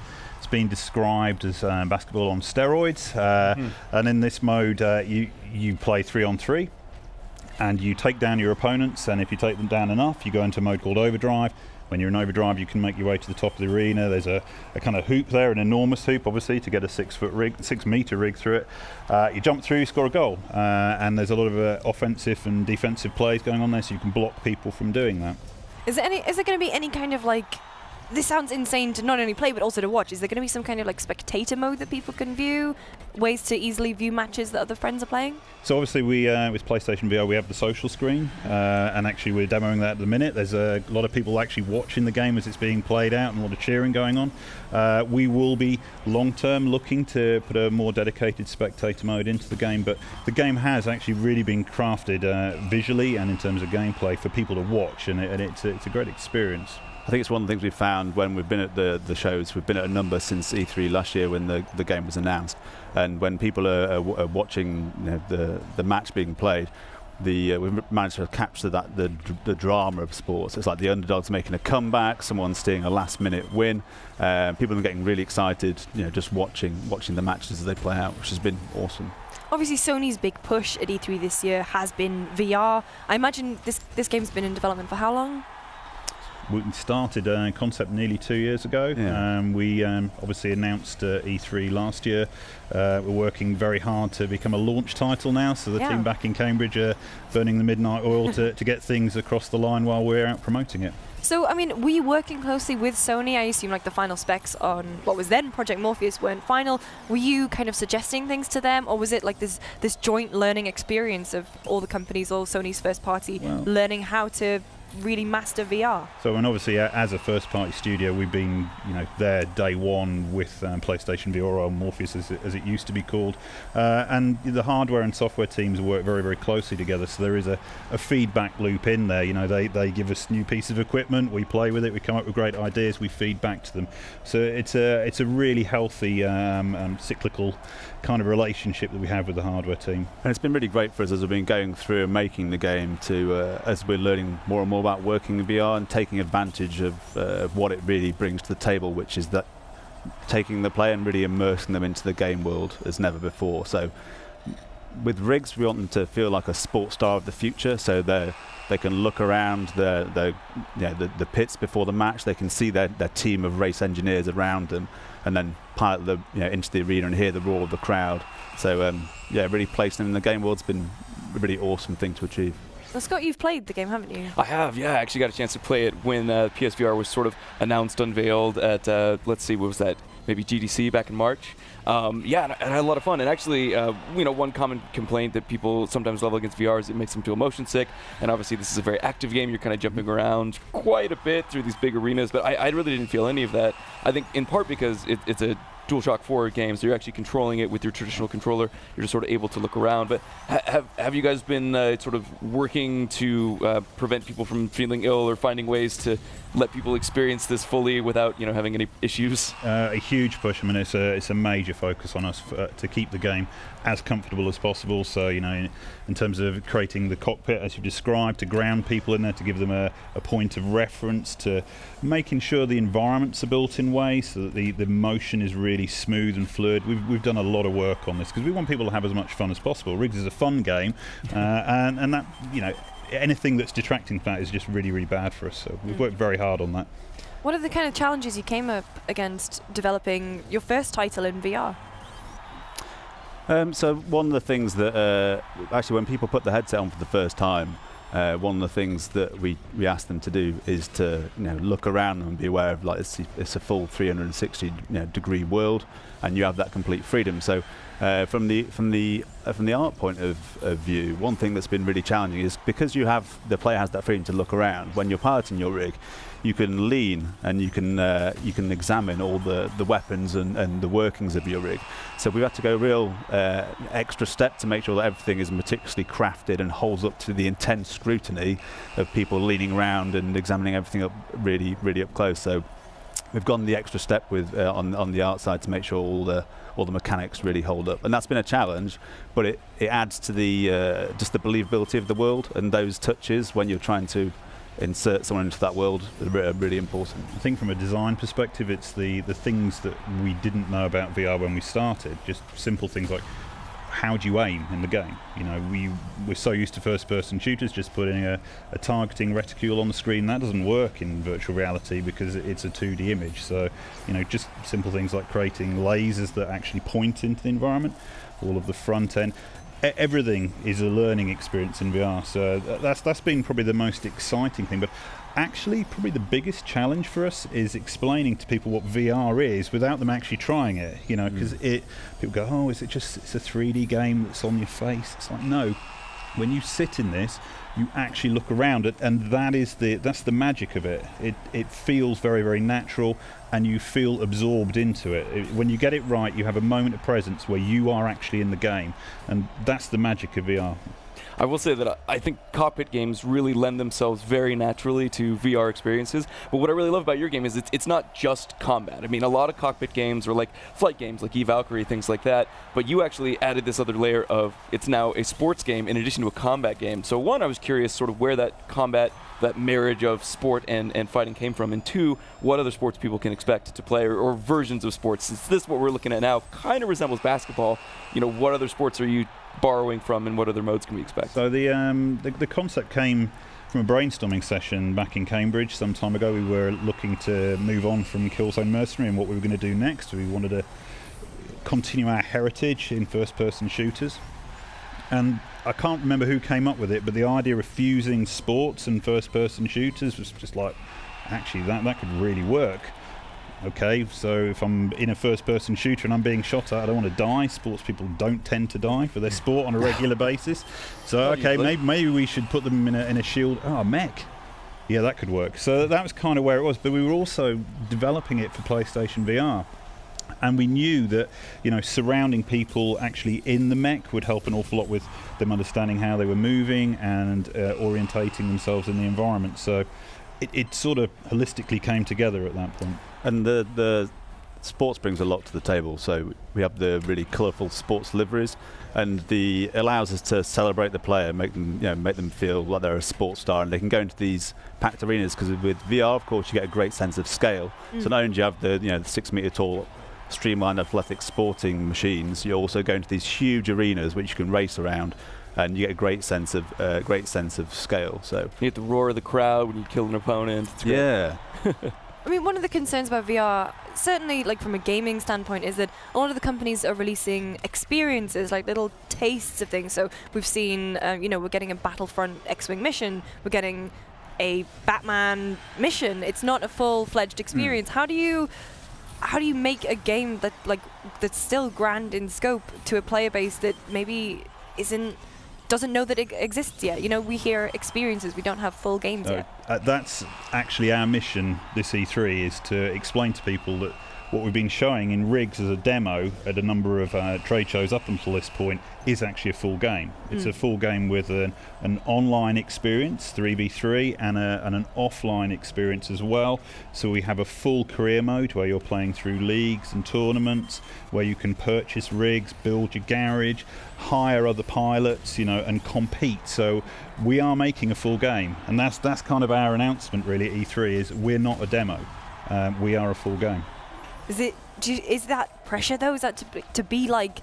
been described as basketball on steroids, and in this mode you play 3-on-3, and you take down your opponents, and if you take them down enough, you go into a mode called Overdrive. When you're in Overdrive, you can make your way to the top of the arena. There's a kind of hoop there, an enormous hoop, obviously, to get a 6-meter rig through it. You jump through, you score a goal, and there's a lot of offensive and defensive plays going on there, so you can block people from doing that. Is there going to be any kind of like? This sounds insane to not only play but also to watch. Is there going to be some kind of like spectator mode that people can view? Ways to easily view matches that other friends are playing? So obviously we, with PlayStation VR, we have the social screen, and actually we're demoing that at the minute. There's a lot of people actually watching the game as it's being played out and a lot of cheering going on. We will be long-term looking to put a more dedicated spectator mode into the game, but the game has actually really been crafted visually and in terms of gameplay for people to watch, and it's a great experience. I think it's one of the things we've found when we've been at the shows. We've been at a number since E3 last year when the game was announced, and when people are watching the match being played, we've managed to capture the drama of sports. It's like the underdogs making a comeback, someone stealing a last-minute win. People are getting really excited, just watching the matches as they play out, which has been awesome. Obviously, Sony's big push at E3 this year has been VR. I imagine this game's been in development for how long? We started a concept nearly 2 years ago. Yeah. We obviously announced E3 last year. We're working very hard to become a launch title now, so the team back in Cambridge are burning the midnight oil to get things across the line while we're out promoting it. So, I mean, were you working closely with Sony? I assume like the final specs on what was then Project Morpheus weren't final. Were you kind of suggesting things to them, or was it like this joint learning experience of all the companies, all Sony's first party, learning how to really master VR? So, and obviously as a first party studio, we've been there day one with PlayStation VR, or Morpheus as it used to be called, and the hardware and software teams work very, very closely together, so there is a feedback loop in there. They give us new pieces of equipment, we play with it, we come up with great ideas, we feed back to them. So it's a really healthy cyclical kind of relationship that we have with the hardware team. And it's been really great for us as we've been going through and making the game as we're learning more and more about working in VR and taking advantage of what it really brings to the table, which is that taking the player and really immersing them into the game world as never before. So with rigs, we want them to feel like a sports star of the future, so they can look around the pits before the match, they can see their team of race engineers around them, and then pilot them into the arena and hear the roar of the crowd. So really placing them in the game world's been a really awesome thing to achieve. Well, Scott, you've played the game, haven't you? I have, yeah. I actually got a chance to play it when PSVR was sort of announced, unveiled at, let's see, what was that? Maybe GDC back in March. And I had a lot of fun. And actually, one common complaint that people sometimes level against VR is it makes them feel motion sick. And obviously, this is a very active game. You're kind of jumping around quite a bit through these big arenas. But I really didn't feel any of that. I think in part because it's a DualShock 4 games, you're actually controlling it with your traditional controller. You're just sort of able to look around. But have you guys been sort of working to prevent people from feeling ill or finding ways to let people experience this fully without having any issues? A huge push. I mean, it's a major focus on us to keep the game as comfortable as possible. So in terms of creating the cockpit as you described, to ground people in there, to give them a point of reference, to making sure the environments are built in ways so that the motion is really smooth and fluid. We've done a lot of work on this because we want people to have as much fun as possible. Rigs is a fun game, and that anything that's detracting from that is just really, really bad for us. So we've worked very hard on that. What are the kind of challenges you came up against developing your first title in VR? So one of the things that actually when people put the headset on for the first time, one of the things that we ask them to do is to look around and be aware of it's a full 360 degree world, and you have that complete freedom. So from the art point of view, one thing that's been really challenging is because the player has that freedom to look around. When you're piloting your rig, you can lean and you can examine all the weapons and the workings of your rig. So we've had to go a real extra step to make sure that everything is meticulously crafted and holds up to the intense scrutiny of people leaning around and examining everything up really, really up close. So we've gone the extra step with on the art side to make sure all the mechanics really hold up, and that's been a challenge. But it adds to the just the believability of the world, and those touches when you're trying to insert someone into that world are really important. I think from a design perspective, it's the things that we didn't know about VR when we started. Just simple things like how do you aim in the game? We're so used to first-person shooters, just putting a targeting reticule on the screen. That doesn't work in virtual reality because it's a 2D image. So, just simple things like creating lasers that actually point into the environment, all of the front end. Everything is a learning experience in VR. So that's been probably the most exciting thing. But actually, probably the biggest challenge for us is explaining to people what VR is without them actually trying it. Because people go, "Oh, it's a 3D game that's on your face?" It's like, no. When you sit in this, you actually look around it, and that's the magic of it. It feels very, very natural, and you feel absorbed into it. When you get it right, you have a moment of presence where you are actually in the game, and that's the magic of VR. I will say that I think cockpit games really lend themselves very naturally to VR experiences. But what I really love about your game is it's not just combat. I mean, a lot of cockpit games are like flight games, like E-Valkyrie, things like that. But you actually added this other layer of it's now a sports game in addition to a combat game. So one, I was curious sort of where that combat, that marriage of sport and fighting came from, and two, what other sports people can expect to play or versions of sports. Since this, what we're looking at now, kind of resembles basketball. What other sports are you borrowing from, and what other modes can we expect? So the concept came from a brainstorming session back in Cambridge some time ago. We were looking to move on from Killzone Mercenary and what we were going to do next. We wanted to continue our heritage in first-person shooters. And I can't remember who came up with it, but the idea of fusing sports and first-person shooters was just like, actually, that could really work. Okay, so if I'm in a first-person shooter and I'm being shot at, I don't want to die. Sports people don't tend to die for their sport on a regular basis. So, okay, maybe we should put them in a shield. Oh, mech. Yeah, that could work. So that was kind of where it was. But we were also developing it for PlayStation VR. And we knew that, surrounding people actually in the mech would help an awful lot with them understanding how they were moving and orientating themselves in the environment. So it sort of holistically came together at that point. And the sports brings a lot to the table. So we have the really colourful sports liveries, and allows us to celebrate the player, make them feel like they're a sports star, and they can go into these packed arenas. Because with VR, of course, you get a great sense of scale. So not only do you have the 6 metre tall streamlined athletic sporting machines, you're also going to these huge arenas which you can race around, and you get a great sense of scale. So you get the roar of the crowd when you kill an opponent. It's great. Yeah. I mean, one of the concerns about VR, certainly like from a gaming standpoint, is that a lot of the companies are releasing experiences, like little tastes of things. So we've seen, we're getting a Battlefront X-Wing mission, we're getting a Batman mission. It's not a full-fledged experience. How do you make a game that's still grand in scope to a player base that maybe doesn't know that it exists yet? We hear experiences, we don't have full games yet. That's actually our mission this E3, is to explain to people that what we've been showing in rigs as a demo at a number of trade shows up until this point is actually a full game. It's a full game with an online experience, 3v3, and an offline experience as well. So we have a full career mode where you're playing through leagues and tournaments, where you can purchase rigs, build your garage, hire other pilots, and compete. So we are making a full game, and that's kind of our announcement really at E3, is we're not a demo. We are a full game. Is that pressure though? Is that to be like,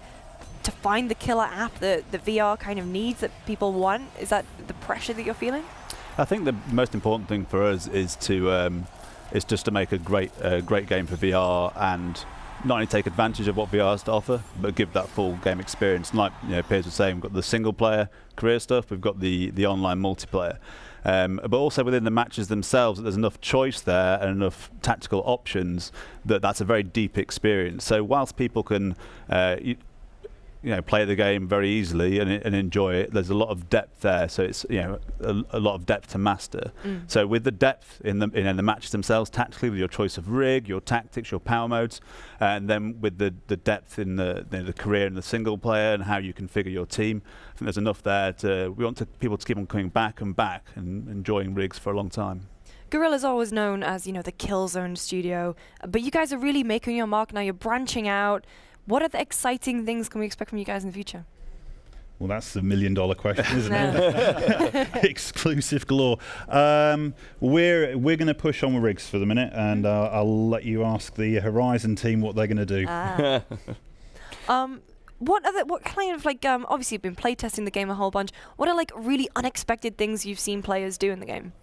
to find the killer app that the VR kind of needs, that people want? Is that the pressure that you're feeling? I think the most important thing for us is just to make a great game for VR, and not only take advantage of what VR has to offer, but give that full game experience. And like Piers was saying, we've got the single player career stuff, we've got the online multiplayer. But also within the matches themselves, there's enough choice there and enough tactical options that's a very deep experience. So whilst people can play the game very easily and enjoy it, there's a lot of depth there. So it's a lot of depth to master. So with the depth in the matches themselves, tactically, with your choice of rig, your tactics, your power modes, and then with the depth in the career and the single player and how you configure your team, I think there's enough there we want people to keep on coming back and back and enjoying rigs for a long time. Guerrilla's always known as, the Killzone studio, but you guys are really making your mark now. You're branching out. What other exciting things can we expect from you guys in the future? Well, that's the $1 million question, isn't it? Exclusive galore. We're going to push on with rigs for the minute, and I'll let you ask the Horizon team what they're going to do. What kind of obviously you've been playtesting the game a whole bunch. What are really unexpected things you've seen players do in the game?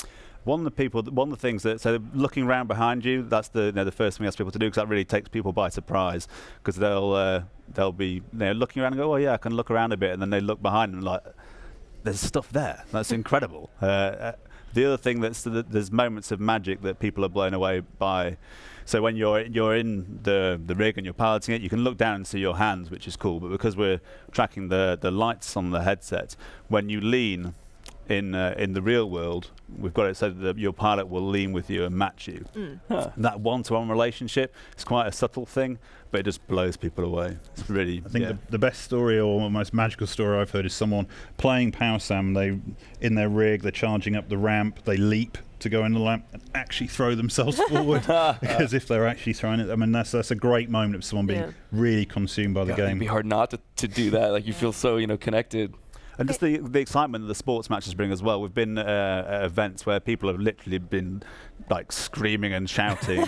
One of the things so looking around behind you, that's the first thing we ask people to do, because that really takes people by surprise, because they'll be looking around and go, oh yeah, I can look around a bit, and then they look behind them like, there's stuff there. That's incredible. The other thing there's moments of magic that people are blown away by. So when you're in the rig and you're piloting it, you can look down and see your hands, which is cool. But because we're tracking the lights on the headset, when you lean in the real world, we've got it so that your pilot will lean with you and match you. That one-to-one relationship is quite a subtle thing, but it just blows people away. It's really, I think the best story, or most magical story I've heard, is someone playing Power Sam. In their rig, they're charging up the ramp, they leap to go in the ramp and actually throw themselves forward as if they're actually throwing it. I mean, that's a great moment of someone being really consumed by the game. It'd be hard not to do that. You feel so connected. And just the excitement that the sports matches bring as well. We've been at events where people have literally been screaming and shouting,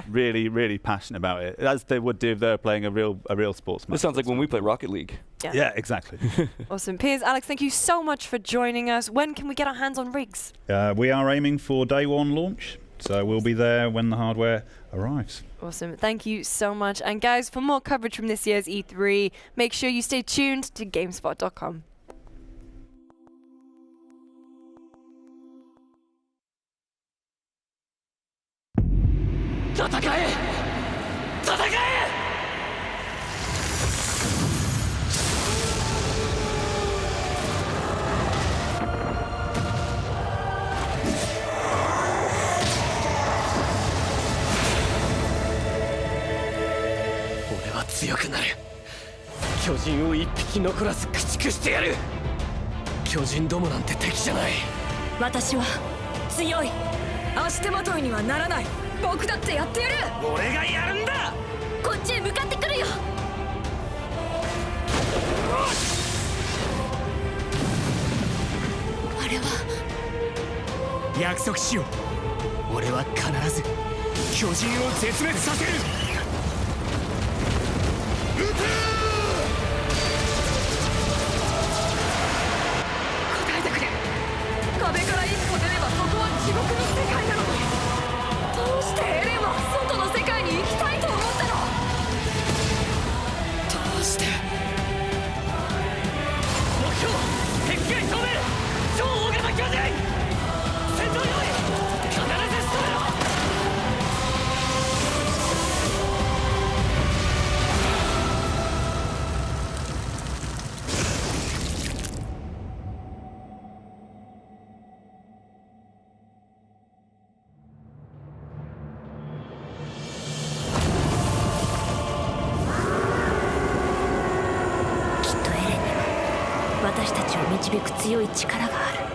really, really passionate about it, as they would do if they were playing a real sports match. This sounds like when we play Rocket League. Yeah, exactly. Awesome. Piers, Alex, thank you so much for joining us. When can we get our hands on rigs? We are aiming for day one launch, so we'll be there when the hardware arrives. Awesome. Thank you so much. And guys, for more coverage from this year's E3, make sure you stay tuned to GameSpot.com.俺は強くなる。巨人を一匹残らず駆逐してやる。巨人どもなんて敵じゃない。私は強い。足手まといにはならない。僕だってやってやる。俺がやるんだ。こっちへ向かってくるよ。あれは約束しよう。俺は必ず巨人を絶滅させる。撃て！答えてくれ。壁から一歩出ればそこは地獄の世界なのに。どうしてエレンは外の世界に行きたいと思ったの？どうして？目標敵外透明超大型巨人戦闘用意必ず仕留めろ。響く強い力がある。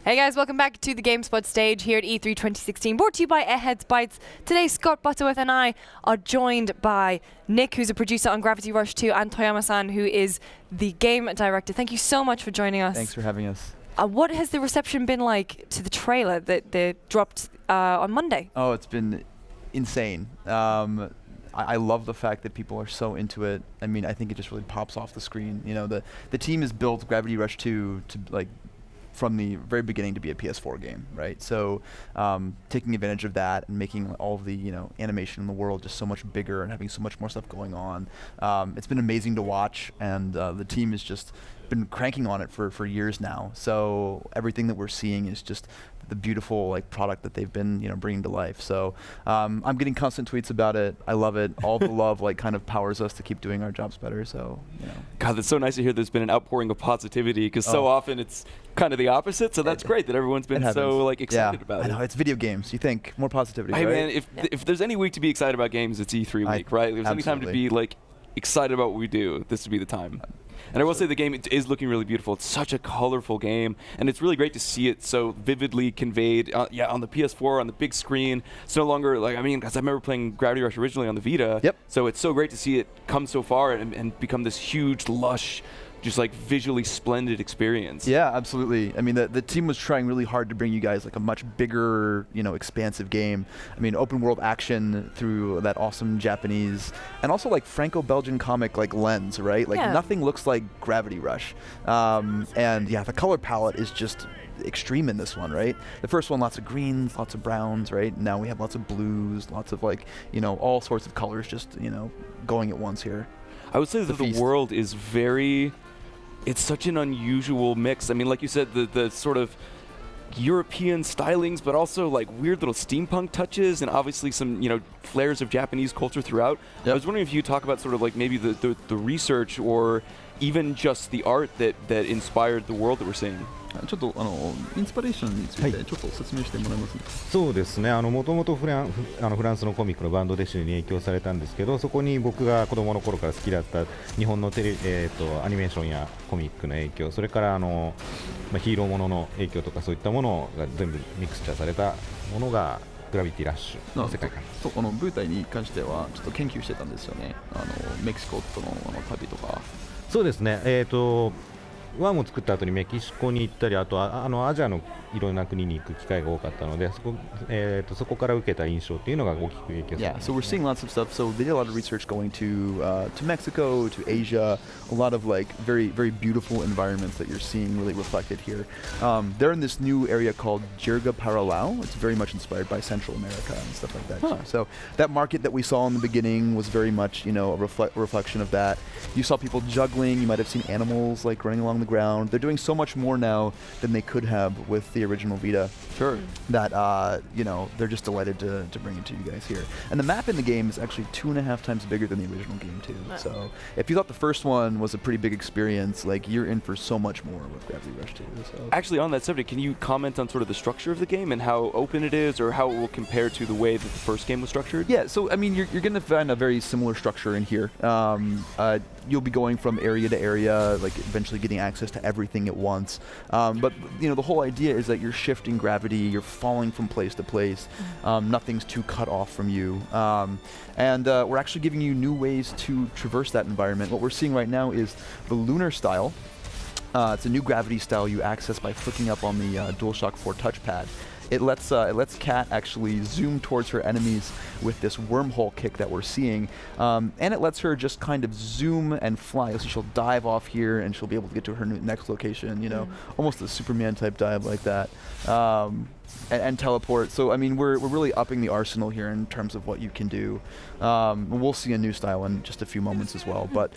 Hey guys, welcome back to the GameSpot stage here at E3 2016, brought to you by Airheads Bytes. Today, Scott Butterworth and I are joined by Nick, who's a producer on Gravity Rush 2, and Toyama-san, who is the game director. Thank you so much for joining us. Thanks for having us. What has the reception been like to the trailer that they dropped on Monday? Oh, it's been insane. I love the fact that people are so into it. I mean, I think it just really pops off the screen. You know, the team has built Gravity Rush 2 to like from the very beginning to be a PS4 game, right? So taking advantage of that and making all of the animation in the world just so much bigger and having so much more stuff going on. It's been amazing to watch, and the team has just been cranking on it for years now. So everything that we're seeing is just the beautiful product that they've been bringing to life. So I'm getting constant tweets about it. I love it. All the love kind of powers us to keep doing our jobs better. So God, that's so nice to hear. There's been an outpouring of positivity, because so often it's kind of the opposite. So that's great that everyone's been so excited about it. I know, it's video games. You think more positivity, hey, right? Man, if there's any week to be excited about games, it's E3 week, right? If there's any time to be excited about what we do, this would be the time. And I will say the game is looking really beautiful. It's such a colorful game, and it's really great to see it so vividly conveyed on the PS4, on the big screen. It's no longer because I remember playing Gravity Rush originally on the Vita. Yep. So it's so great to see it come so far and become this huge, lush, just visually splendid experience. Yeah, absolutely. I mean, the team was trying really hard to bring you guys a much bigger, expansive game. I mean, open world action through that awesome Japanese and also Franco-Belgian comic lens, right? Nothing looks like Gravity Rush. And yeah, the color palette is just extreme in this one, right? The first one, lots of greens, lots of browns, right? Now we have lots of blues, lots of all sorts of colors just, going at once here. I would say that the world is it's such an unusual mix. I mean, like you said, the sort of European stylings, but also weird little steampunk touches, and obviously some flares of Japanese culture throughout. Yep. I was wondering if you talk about sort of maybe the research or even just the art that inspired the world that we're seeing. ちょっとインスピレーションについてちょっと説明してもらえますか。そうですね。もともとフランスのコミックのバンドデッシュに影響されたんですけど、そこに僕が子供の頃から好きだった日本のアニメーションやコミックの影響、それからヒーローものの影響とかそういったものが全部ミクスチャーされたものがグラビティラッシュの世界観です。舞台に関してはちょっと研究してたんですよね。メキシコとの旅とか。そうですね。1を作った後にメキシコに行ったり、あとアジアのいろんな国に行く機会が多かったので、そこから受けた印象っていうのが大きく影響。Yeah, so we're seeing lots of stuff. So they did a lot of research going to Mexico, to Asia, a lot of like very very beautiful environments that you're seeing really reflected here. They're in this new area called Jirga Paralao. It's very much inspired by Central America and stuff like that. Too. So that market that we saw in the beginning was very much, you know, a reflection of that. You saw people juggling. You might have seen animals like running along the ground. They're doing so much more now than they could have with the original Vita. Sure. That you know, they're just delighted to bring it to you guys here. And the map in the game is actually 2.5 times bigger than the original game too. Wow. So if you thought the first one was a pretty big experience, like you're in for so much more with Gravity Rush 2. So. Actually, on that subject, can you comment on sort of the structure of the game and how open it is, or how it will compare to the way that the first game was structured? Yeah, so I mean, you're going to find a very similar structure in here. You'll be going from area to area, like eventually getting access to everything at once. But you know, the whole idea is that you're shifting gravity, you're falling from place to place. Nothing's too cut off from you. And we're actually giving you new ways to traverse that environment. What we're seeing right now is the lunar style. It's a new gravity style you access by flicking up on the DualShock 4 touchpad. It lets Kat actually zoom towards her enemies with this wormhole kick that we're seeing, and it lets her just kind of zoom and fly. So she'll dive off here, and she'll be able to get to her next location. You know, almost a Superman type dive like that, and teleport. So I mean, we're really upping the arsenal here in terms of what you can do. We'll see a new style in just a few moments as well, but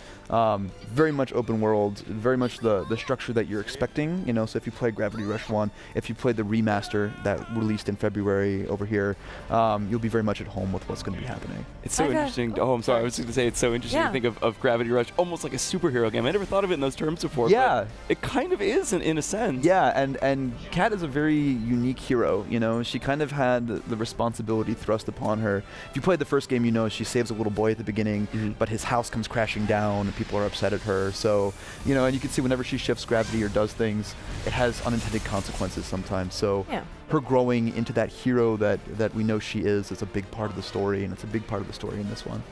very much open world, very much the structure that you're expecting. You know, so if you play Gravity Rush 1, if you played the remaster that released in February over here, you'll be very much at home with what's going to be happening. It's so interesting. Oh, I'm sorry. I was going to say it's so interesting to think of Gravity Rush almost like a superhero game. I never thought of it in those terms before. Yeah, but it kind of is in a sense. Yeah, and Kat is a very unique hero. You know, she kind of had the responsibility thrust upon her. If you played the first game, you know she saves a little boy at the beginning, but his house comes crashing down and people are upset at her. So, you know, and you can see whenever she shifts gravity or does things, it has unintended consequences sometimes. So her growing into that hero that we know she is a big part of the story, and it's a big part of the story in this one.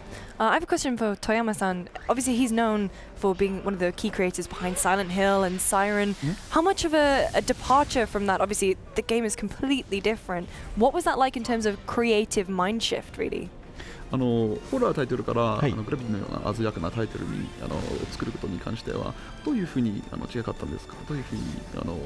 I have a question for Toyama-san. Obviously, he's known for being one of the key creators behind Silent Hill and Siren. How much of a departure from that? Obviously, the game is completely different. What was that like in terms of creative mind shift, really? ホラータイトルから、グラビティのような鮮やかなタイトルに作ることに関してはどういうふうに違かったんですか？どういうふうに変わ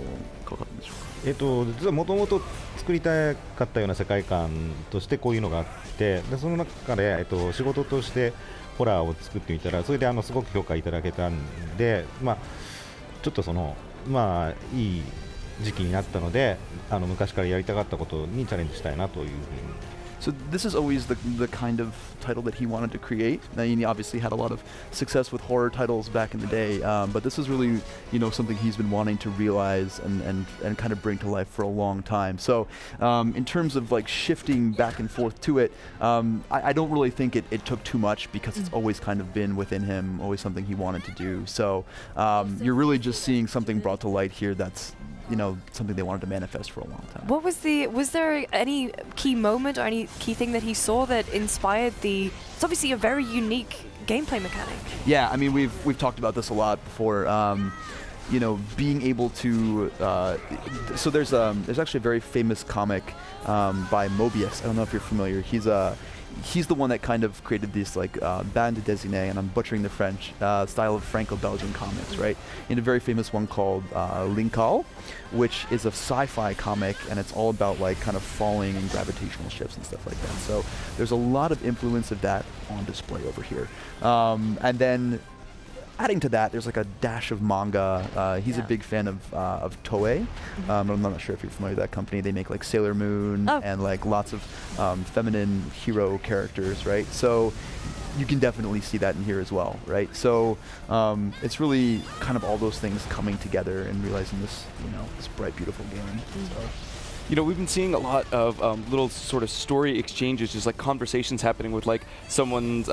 ったんでしょうか？実はもともと作りたかったような世界観としてこういうのがあって、でその中で、仕事としてホラーを作ってみたら、それですごく評価いただけたんで、ちょっといい時期になったので、昔からやりたかったことにチャレンジしたいなというふうに。So this is always the kind of title that he wanted to create. Now, he obviously had a lot of success with horror titles back in the day, but this is really, you know, something he's been wanting to realize and kind of bring to life for a long time. So in terms of like shifting back and forth to it, I don't really think it took too much because it's always kind of been within him, always something he wanted to do. So you're really just seeing something brought to light here that's, you know, something they wanted to manifest for a long time. What was there any key moment or any key thing that he saw that inspired it's obviously a very unique gameplay mechanic. Yeah, I mean, we've talked about this a lot before. You know, being able to, so there's actually a very famous comic by Mobius. I don't know if you're familiar. He's the one that kind of created this like bande dessinée, and I'm butchering the French style of Franco-Belgian comics, right? In a very famous one called Linkal, which is a sci-fi comic, and it's all about like kind of falling and gravitational shifts and stuff like that. So there's a lot of influence of that on display over here. And then adding to that, there's like a dash of manga. He's a big fan of Toei. I'm not sure if you're familiar with that company. They make like Sailor Moon and like lots of feminine hero characters, right? So you can definitely see that in here as well, right? So it's really kind of all those things coming together and realizing this, you know, this bright, beautiful game. So. You know, we've been seeing a lot of little sort of story exchanges, just like conversations happening with like someone's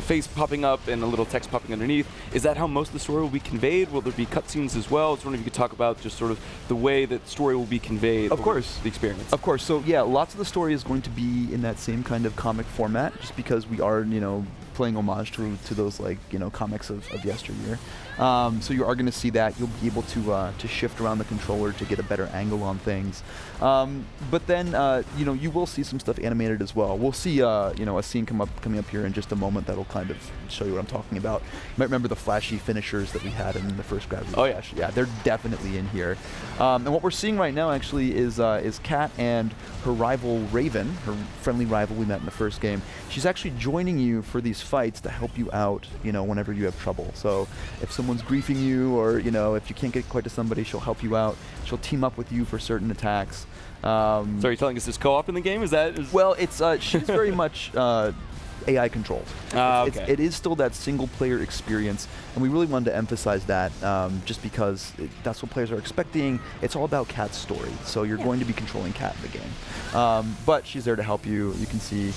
face popping up and a little text popping underneath. Is that how most of the story will be conveyed? Will there be cutscenes as well? I was wondering if you could talk about just sort of the way that story will be conveyed. Of course. The experience. Of course. So yeah, lots of the story is going to be in that same kind of comic format, just because we are, you know, playing homage to those comics of yesteryear. So you are going to see that. You'll be able to shift around the controller to get a better angle on things. But then you will see some stuff animated as well. We'll see a scene coming up here in just a moment that'll kind of show you what I'm talking about. You might remember the flashy finishers that we had in the first Gravity Rush. Yeah, they're definitely in here. And what we're seeing right now actually is Kat and her rival Raven, her friendly rival we met in the first game. She's actually joining you for these fights to help you out, whenever you have trouble. So if someone's griefing you, or if you can't get quite to somebody, she'll help you out. She'll team up with you for certain attacks. So are you telling us there's co-op in the game? Well, it's she's very much AI controlled. Okay. It is still that single player experience, and we really wanted to emphasize that just because that's what players are expecting. It's all about Kat's story, so you're going to be controlling Kat in the game. But she's there to help you. You can see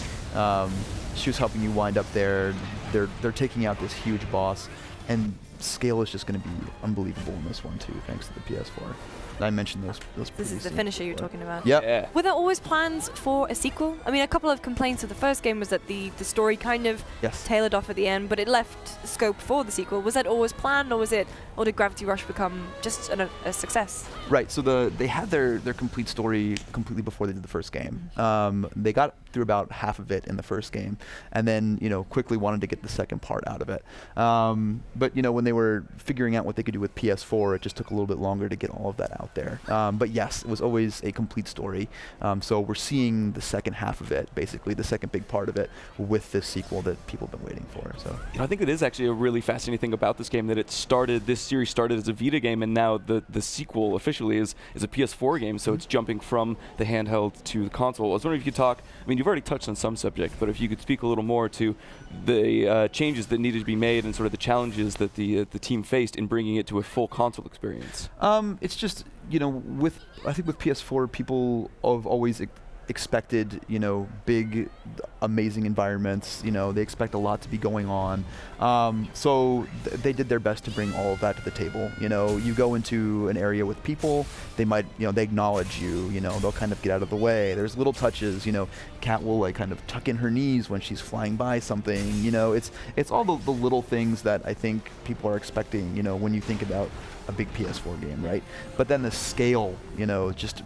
she was helping you wind up there. They're taking out this huge boss, and scale is just going to be unbelievable in this one too, thanks to the PS4. I mentioned those This is the finisher you're talking about. Yep. Yeah. Were there always plans for a sequel? I mean, a couple of complaints with the first game was that the story kind of tailored off at the end, but it left scope for the sequel. Was that always planned, or did Gravity Rush become just a success? Right. So they had their complete story completely before they did the first game. They got through about half of it in the first game, and then quickly wanted to get the second part out of it. But when they were figuring out what they could do with PS4, it just took a little bit longer to get all of that out there. But yes, it was always a complete story. So we're seeing the second half of it, basically the second big part of it, with this sequel that people have been waiting for. So I think it is actually a really fascinating thing about this game that this series started as a Vita game, and now the sequel officially is a PS4 game. So it's jumping from the handheld to the console. I was wondering if you could talk. I mean, you've already touched on some subject, but if you could speak a little more to the changes that needed to be made and sort of the challenges that the team faced in bringing it to a full console experience. It's just I think with PS4, people have always expected big, amazing environments. They expect a lot to be going on. So they did their best to bring all of that to the table. You go into an area with people, they might they acknowledge you. They'll kind of get out of the way. There's little touches. Kat will kind of tuck in her knees when she's flying by something. It's all the little things that I think people are expecting. When you think about a big PS4 game, right? But then the scale, just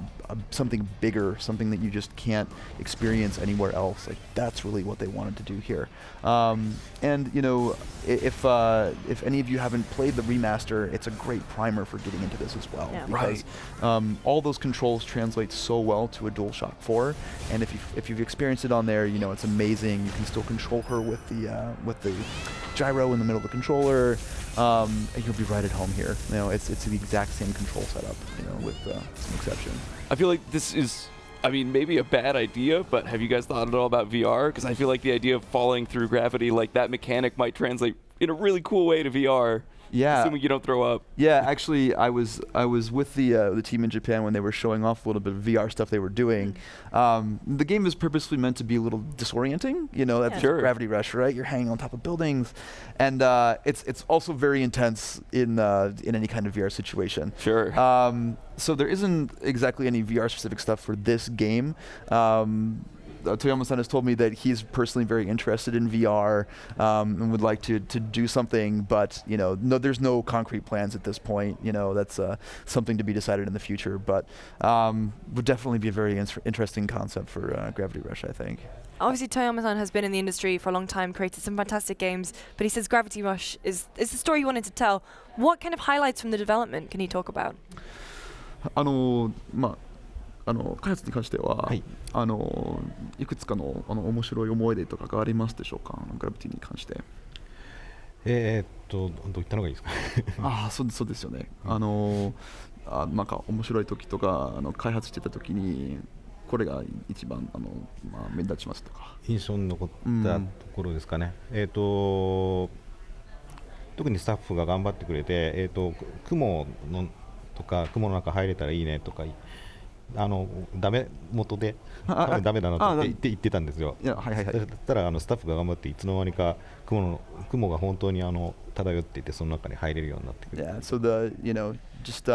something bigger, something that you just can't experience anywhere else. Like that's really what they wanted to do here. And if any of you haven't played the remaster, it's a great primer for getting into this as well. Yeah. Because all those controls translate so well to a DualShock 4, and if you've experienced it on there, it's amazing. You can still control her with the gyro in the middle of the controller. And you'll be right at home here. It's the exact same control setup, with some exception. I feel like this is, maybe a bad idea, but have you guys thought at all about VR? Because I feel like the idea of falling through gravity, like that mechanic might translate in a really cool way to VR. Yeah. Assuming you don't throw up. Yeah, actually, I was with the team in Japan when they were showing off a little bit of VR stuff they were doing. The game is purposely meant to be a little disorienting. That's Gravity Rush, right? You're hanging on top of buildings, and it's also very intense in any kind of VR situation. Sure. So there isn't exactly any VR specific stuff for this game. Toyama-san has told me that he's personally very interested in VR and would like to do something, but there's no concrete plans at this point. That's something to be decided in the future, but would definitely be a very interesting concept for Gravity Rush, I think. Obviously, Toyama-san has been in the industry for a long time, created some fantastic games, but he says Gravity Rush is the story he wanted to tell. What kind of highlights from the development can he talk about? 開発に関しては、いくつかの面白い思い出とかがありますでしょうか、グラビティに関して。どういったのがいいですか。そうですよね。なんか面白い時とか開発してた時にこれが一番目立ちますとか。印象に残ったところですかね。特にスタッフが頑張ってくれて、雲の中入れたらいいねとか。ダメ元で多分ダメだなと言ってたんですよ。だったらスタッフが頑張っていつの間にか雲が本当に漂っていてその中に入れるようになってくる。Yeah, so just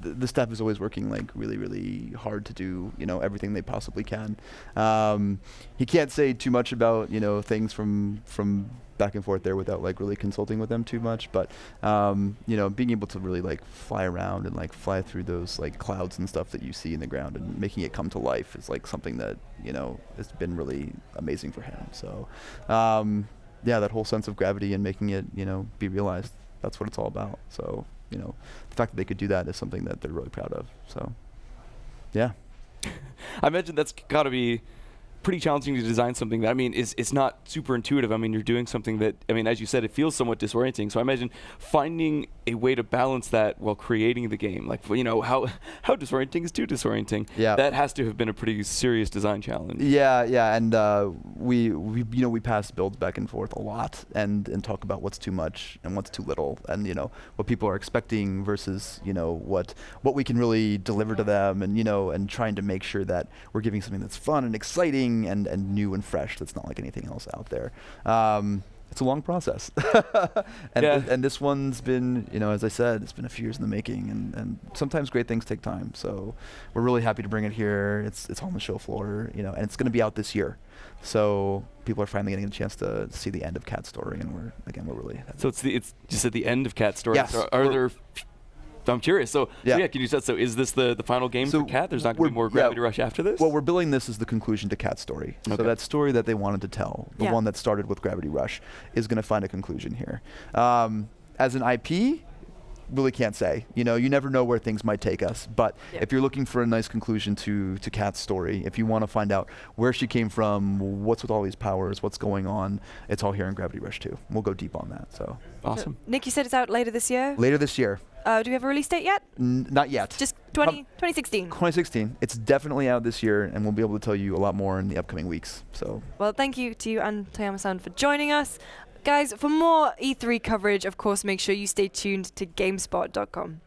the staff is always working like really, really hard to do, you know, everything they possibly can. He can't say too much about, you know, things from back and forth there without like really consulting with them too much, but you know, being able to really like fly around and like fly through those like clouds and stuff that you see in the ground and making it come to life is like something that, you know, has been really amazing for him. So yeah, that whole sense of gravity and making it, you know, be realized, that's what it's all about. So, you know, the fact that they could do that is something that they're really proud of. So yeah. I imagine that's got to be pretty challenging to design something that, I mean, it's not super intuitive. I mean, you're doing something that, I mean, as you said, it feels somewhat disorienting. So I imagine finding a way to balance that while creating the game, like, you know, how disorienting is too disorienting. Yeah. That has to have been a pretty serious design challenge. Yeah, and we you know, we pass builds back and forth a lot and talk about what's too much and what's too little, and you know, what people are expecting versus, you know, what we can really deliver to them, and you know, and trying to make sure that we're giving something that's fun and exciting and new and fresh, that's not like anything else out there. It's a long process. And this one's been, you know, as I said, it's been a few years in the making, and sometimes great things take time. So we're really happy to bring it here. It's on the show floor, you know, and it's going to be out this year. So people are finally getting a chance to see the end of Cat's story, and we're really happy. So it's just at the end of Cat's story. Yes. So are there? I'm curious. So yeah, can you say, so is this the final game for Cat? There's not going to be more Gravity Rush after this? Well, we're billing this as the conclusion to Cat's story. Okay. So that story that they wanted to tell, the one that started with Gravity Rush, is going to find a conclusion here. As an IP, really can't say. You know, you never know where things might take us. But if you're looking for a nice conclusion to Cat's story, if you want to find out where she came from, what's with all these powers, what's going on, it's all here in Gravity Rush 2. We'll go deep on that. So awesome. Nick, you said it's out later this year? Later this year. Do we have a release date yet? Not yet. Just 2016. 2016. It's definitely out this year, and we'll be able to tell you a lot more in the upcoming weeks. So. Well, thank you to you and Toyama-san for joining us. Guys, for more E3 coverage, of course, make sure you stay tuned to GameSpot.com.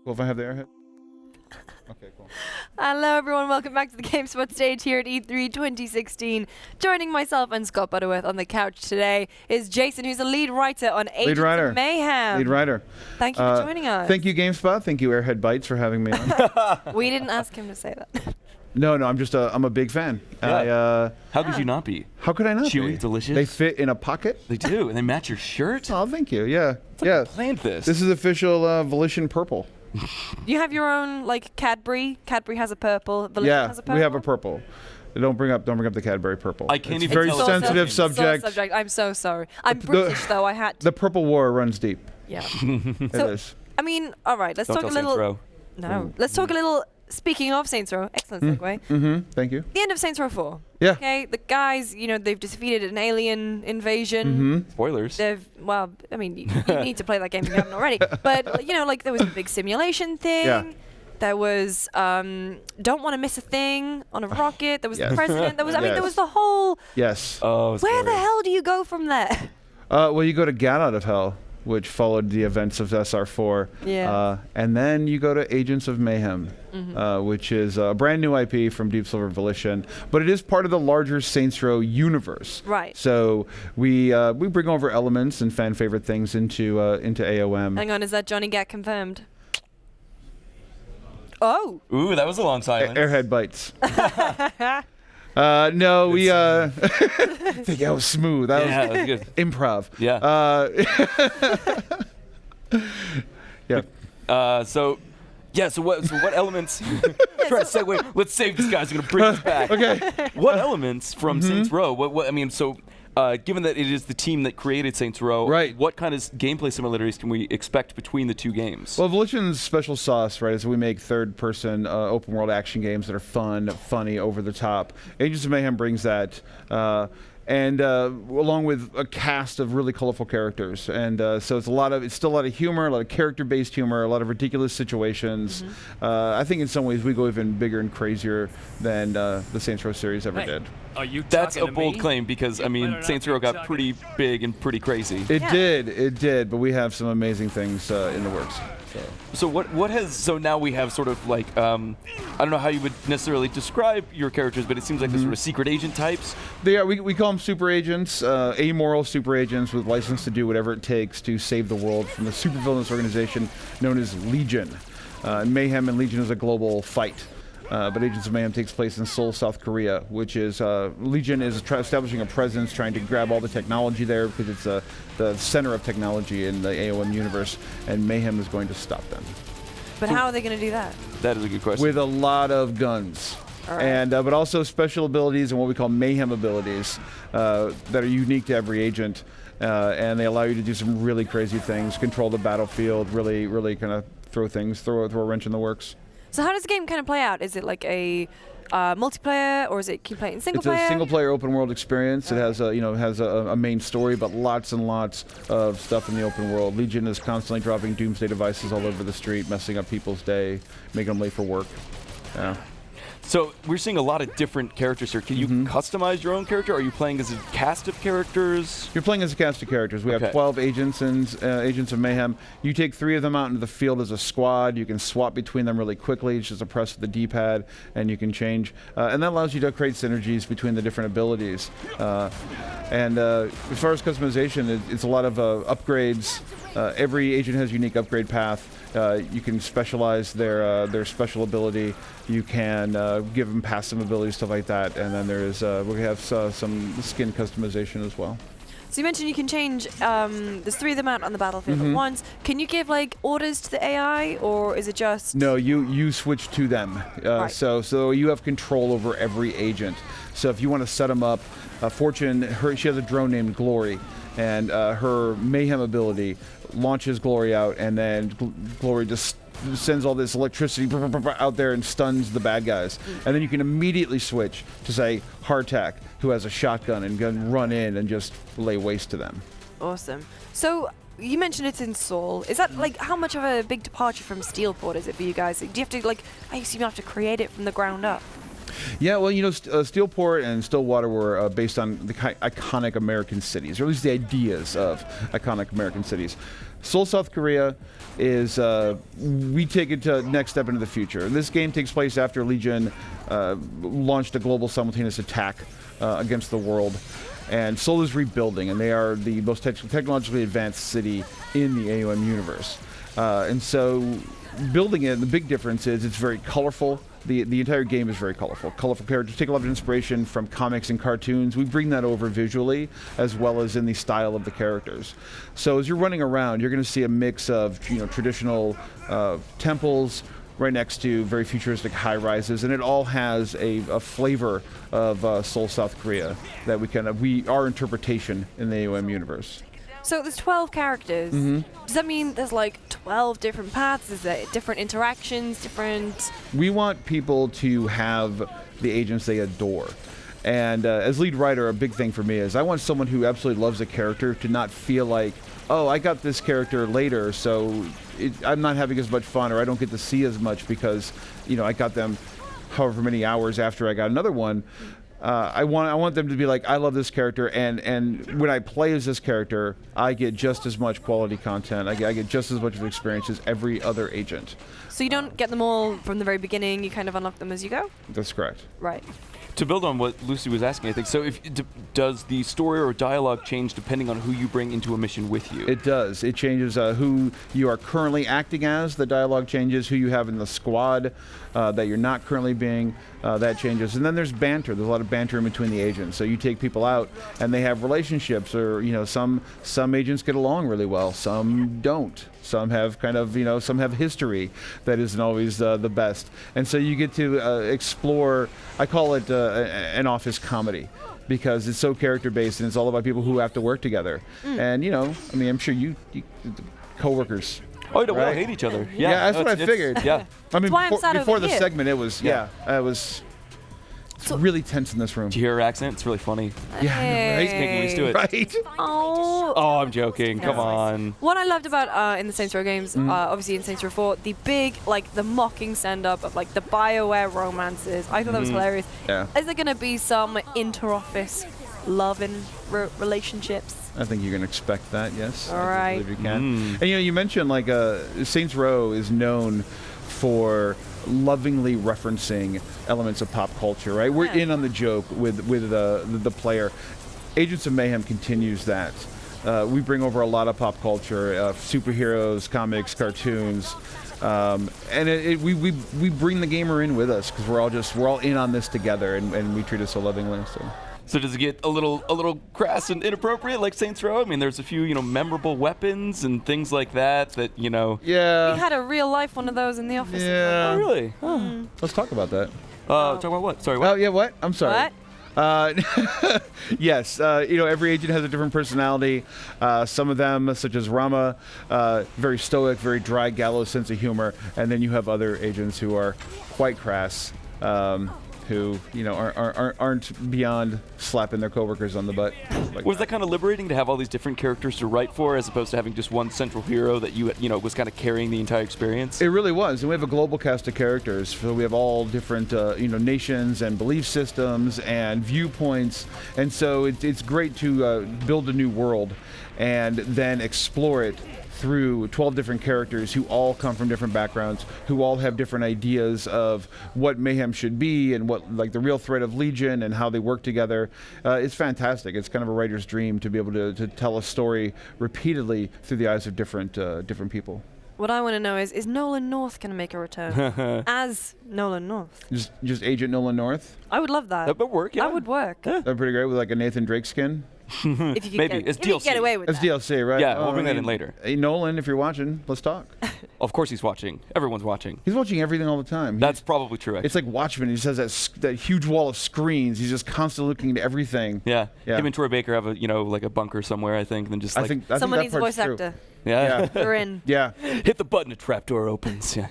Cool if I have the airhead? Okay, cool. Hello everyone, welcome back to the GameSpot stage here at E3 2016. Joining myself and Scott Butterworth on the couch today is Jason, who's a lead writer on Agents of Mayhem. Lead writer. Thank you for joining us. Thank you, GameSpot. Thank you, Airhead Bites, for having me on. We didn't ask him to say that. No, I'm a big fan. Yeah. How could you not be? How could I not Chewy, be? delicious. They fit in a pocket. They do, and they match your shirt. Oh, thank you. Yeah. Planned this. This is official Volition purple. You have your own, like, Cadbury. Cadbury has a purple. Volition has a purple. We have a purple. Don't bring up the Cadbury purple. I can't it's even very tell sensitive subject. I'm so sorry. I'm British though. I had to. The purple war runs deep. Yeah. It is. I mean, all right. Let's Don't talk a tell little. Saints Row. No. Let's talk a little. Speaking of Saints Row, excellent segue. Mm-hmm. Thank you. The end of Saints Row 4. Yeah. Okay, the guys, they've defeated an alien invasion. Mm-hmm. Spoilers. You need to play that game if you haven't already. But, there was a big simulation thing. Yeah. There was don't want to miss a thing on a rocket. There was the president. There was, there was the whole. Yes. Oh, where the hell do you go from there? Well, you go to Gat Out of Hell, which followed the events of SR4. Yeah. And then you go to Agents of Mayhem, which is a brand new IP from Deep Silver Volition, but it is part of the larger Saints Row universe. Right. So we bring over elements and fan favorite things into AOM. Hang on, is that Johnny Gat confirmed? Oh. Ooh, that was a long silence. Airhead Bites. No, we I think that was smooth. That was good. Improv. Yeah. Yeah. So what elements? Try to segue. Let's save this guy's gonna bring us back. Okay. What elements from Saints Row? Given that it is the team that created Saints Row, right? What kind of gameplay similarities can we expect between the two games? Well, Volition's special sauce, right, is we make third-person open-world action games that are fun, funny, over the top. Agents of Mayhem brings that. And along with a cast of really colorful characters, and so it's still a lot of humor, a lot of character-based humor, a lot of ridiculous situations. I think in some ways we go even bigger and crazier than the Saints Row series ever did. Are you That's a bold claim because Saints Row got pretty big and pretty crazy. It did, but we have some amazing things in the works. So now we have sort of like I don't know how you would necessarily describe your characters, but it seems like they're sort of secret agent types. They are. We call them super agents, amoral super agents with license to do whatever it takes to save the world from the supervillainous organization known as Legion. Mayhem and Legion is a global fight. But Agents of Mayhem takes place in Seoul, South Korea, which is Legion is establishing a presence, trying to grab all the technology there because it's the center of technology in the AOM universe, and Mayhem is going to stop them. But how are they going to do that? That is a good question. With a lot of guns. All right. And but also special abilities and what we call Mayhem abilities that are unique to every agent, and they allow you to do some really crazy things, control the battlefield, really kind of throw a wrench in the works. So how does the game kind of play out? Is it like a multiplayer, or is it keep playing single player? It's a single player open world experience. It has a main story, but lots and lots of stuff in the open world. Legion is constantly dropping doomsday devices all over the street, messing up people's day, making them late for work. Yeah. So we're seeing a lot of different characters here. Can you customize your own character? Are you playing as a cast of characters? You're playing as a cast of characters. We have 12 agents and Agents of Mayhem. You take 3 of them out into the field as a squad. You can swap between them really quickly. It's just a press of the D-pad, and you can change. And that allows you to create synergies between the different abilities. And as far as customization, it's a lot of upgrades. Every agent has a unique upgrade path. You can specialize their special ability. You can give them passive abilities, stuff like that. And then we have some skin customization as well. So you mentioned you can change. There's 3 of them out on the battlefield at once. Can you give orders to the AI, or is it just? No, you switch to them. Right. So you have control over every agent. So if you want to set them up, Fortune, she has a drone named Glory, and her Mayhem ability launches Glory out, and then Glory just sends all this electricity out there and stuns the bad guys. And then you can immediately switch to, say, Hardtack, who has a shotgun and can run in and just lay waste to them. Awesome. So you mentioned it's in Seoul. Is that how much of a big departure from Steelport is it for you guys? Do you have to I assume you have to create it from the ground up? Yeah, well, Steelport and Stillwater were based on the iconic American cities, or at least the ideas of iconic American cities. Seoul, South Korea is, we take it to next step into the future. This game takes place after Legion launched a global simultaneous attack against the world. And Seoul is rebuilding, and they are the most technologically advanced city in the AOM universe. And so building it, the big difference is it's very colorful. The entire game is very colorful. Colorful characters take a lot of inspiration from comics and cartoons. We bring that over visually as well as in the style of the characters. So as you're running around, you're going to see a mix of traditional temples right next to very futuristic high-rises, and it all has a flavor of Seoul, South Korea that our interpretation in the AOM universe. So there's 12 characters. Does that mean there's like 12 different paths? Is there different interactions, different... We want people to have the agents they adore. And as lead writer, a big thing for me is I want someone who absolutely loves a character to not feel like, oh, I got this character later, so I'm not having as much fun, or I don't get to see as much because, I got them however many hours after I got another one. I want them to be like, I love this character, and when I play as this character, I get just as much quality content. I get just as much of experience as every other agent. So you don't get them all from the very beginning, you kind of unlock them as you go? That's correct. Right. To build on what Lucy was asking, I think, so does the story or dialogue change depending on who you bring into a mission with you? It does. It changes who you are currently acting as. The dialogue changes. Who you have in the squad that you're not currently being, that changes. And then there's banter. There's a lot of banter in between the agents. So you take people out and they have relationships, or some agents get along really well, some don't. Some have some have history that isn't always the best. And so you get to explore, I call it an office comedy, because it's so character-based and it's all about people who have to work together. And, I'm sure you co-workers. Oh, we all hate each other. Yeah, that's what I figured. Yeah. I mean, why I'm sat before over the here. segment, it was, it's really tense in this room. Do you hear her accent? It's really funny. Yeah, He's getting used to it. Right. Oh, I'm joking. Come on. What I loved about in the Saints Row games, obviously in Saints Row 4, the big, the mocking send-up of the BioWare romances. I thought that was hilarious. Yeah. Is there going to be some inter-office love and relationships? I think you can expect that, yes. All right. I believe you can. And you mentioned Saints Row is known for lovingly referencing elements of pop culture, right? We're in on the joke with the player. Agents of Mayhem continues that. We bring over a lot of pop culture, superheroes, comics, cartoons, and we bring the gamer in with us because we're all in on this together, and we treat it so lovingly. So does it get a little crass and inappropriate like Saints Row? I mean, there's a few memorable weapons and things like that. Yeah. We had a real life one of those in the office. Yeah. Oh, really? Let's talk about that. Talk about what? Sorry, what? Oh, yeah, what? I'm sorry. What? Yes, every agent has a different personality. Some of them, such as Rama, very stoic, very dry, gallows sense of humor, and then you have other agents who are quite crass, who aren't beyond slapping their coworkers on the butt. Was that kind of liberating to have all these different characters to write for, as opposed to having just one central hero that was kind of carrying the entire experience? It really was, and we have a global cast of characters. So we have all different nations and belief systems and viewpoints, and so it's great to build a new world and then explore it through 12 different characters who all come from different backgrounds, who all have different ideas of what Mayhem should be and what the real threat of Legion and how they work together. It's fantastic. It's kind of a writer's dream to be able to tell a story repeatedly through the eyes of different people. What I want to know is Nolan North going to make a return as Nolan North? Just Agent Nolan North? I would love that. That would work, yeah. That would work. That'd pretty great with a Nathan Drake skin. If you Maybe. get, It's if you DLC. get away with It's that. DLC, right? Yeah, we'll bring that in later. Hey, Nolan, if you're watching, let's talk. Of course he's watching. Everyone's watching. He's watching everything all the time. That's probably true, actually. It's like Watchmen. He just has that huge wall of screens. He's just constantly looking into everything. Yeah. Yeah. Him and Troy Baker have a bunker somewhere, I think, and then just I think Someone that needs a part's voice true. actor. Yeah. They're in. Yeah. Hit the button, a trapdoor opens. Yeah.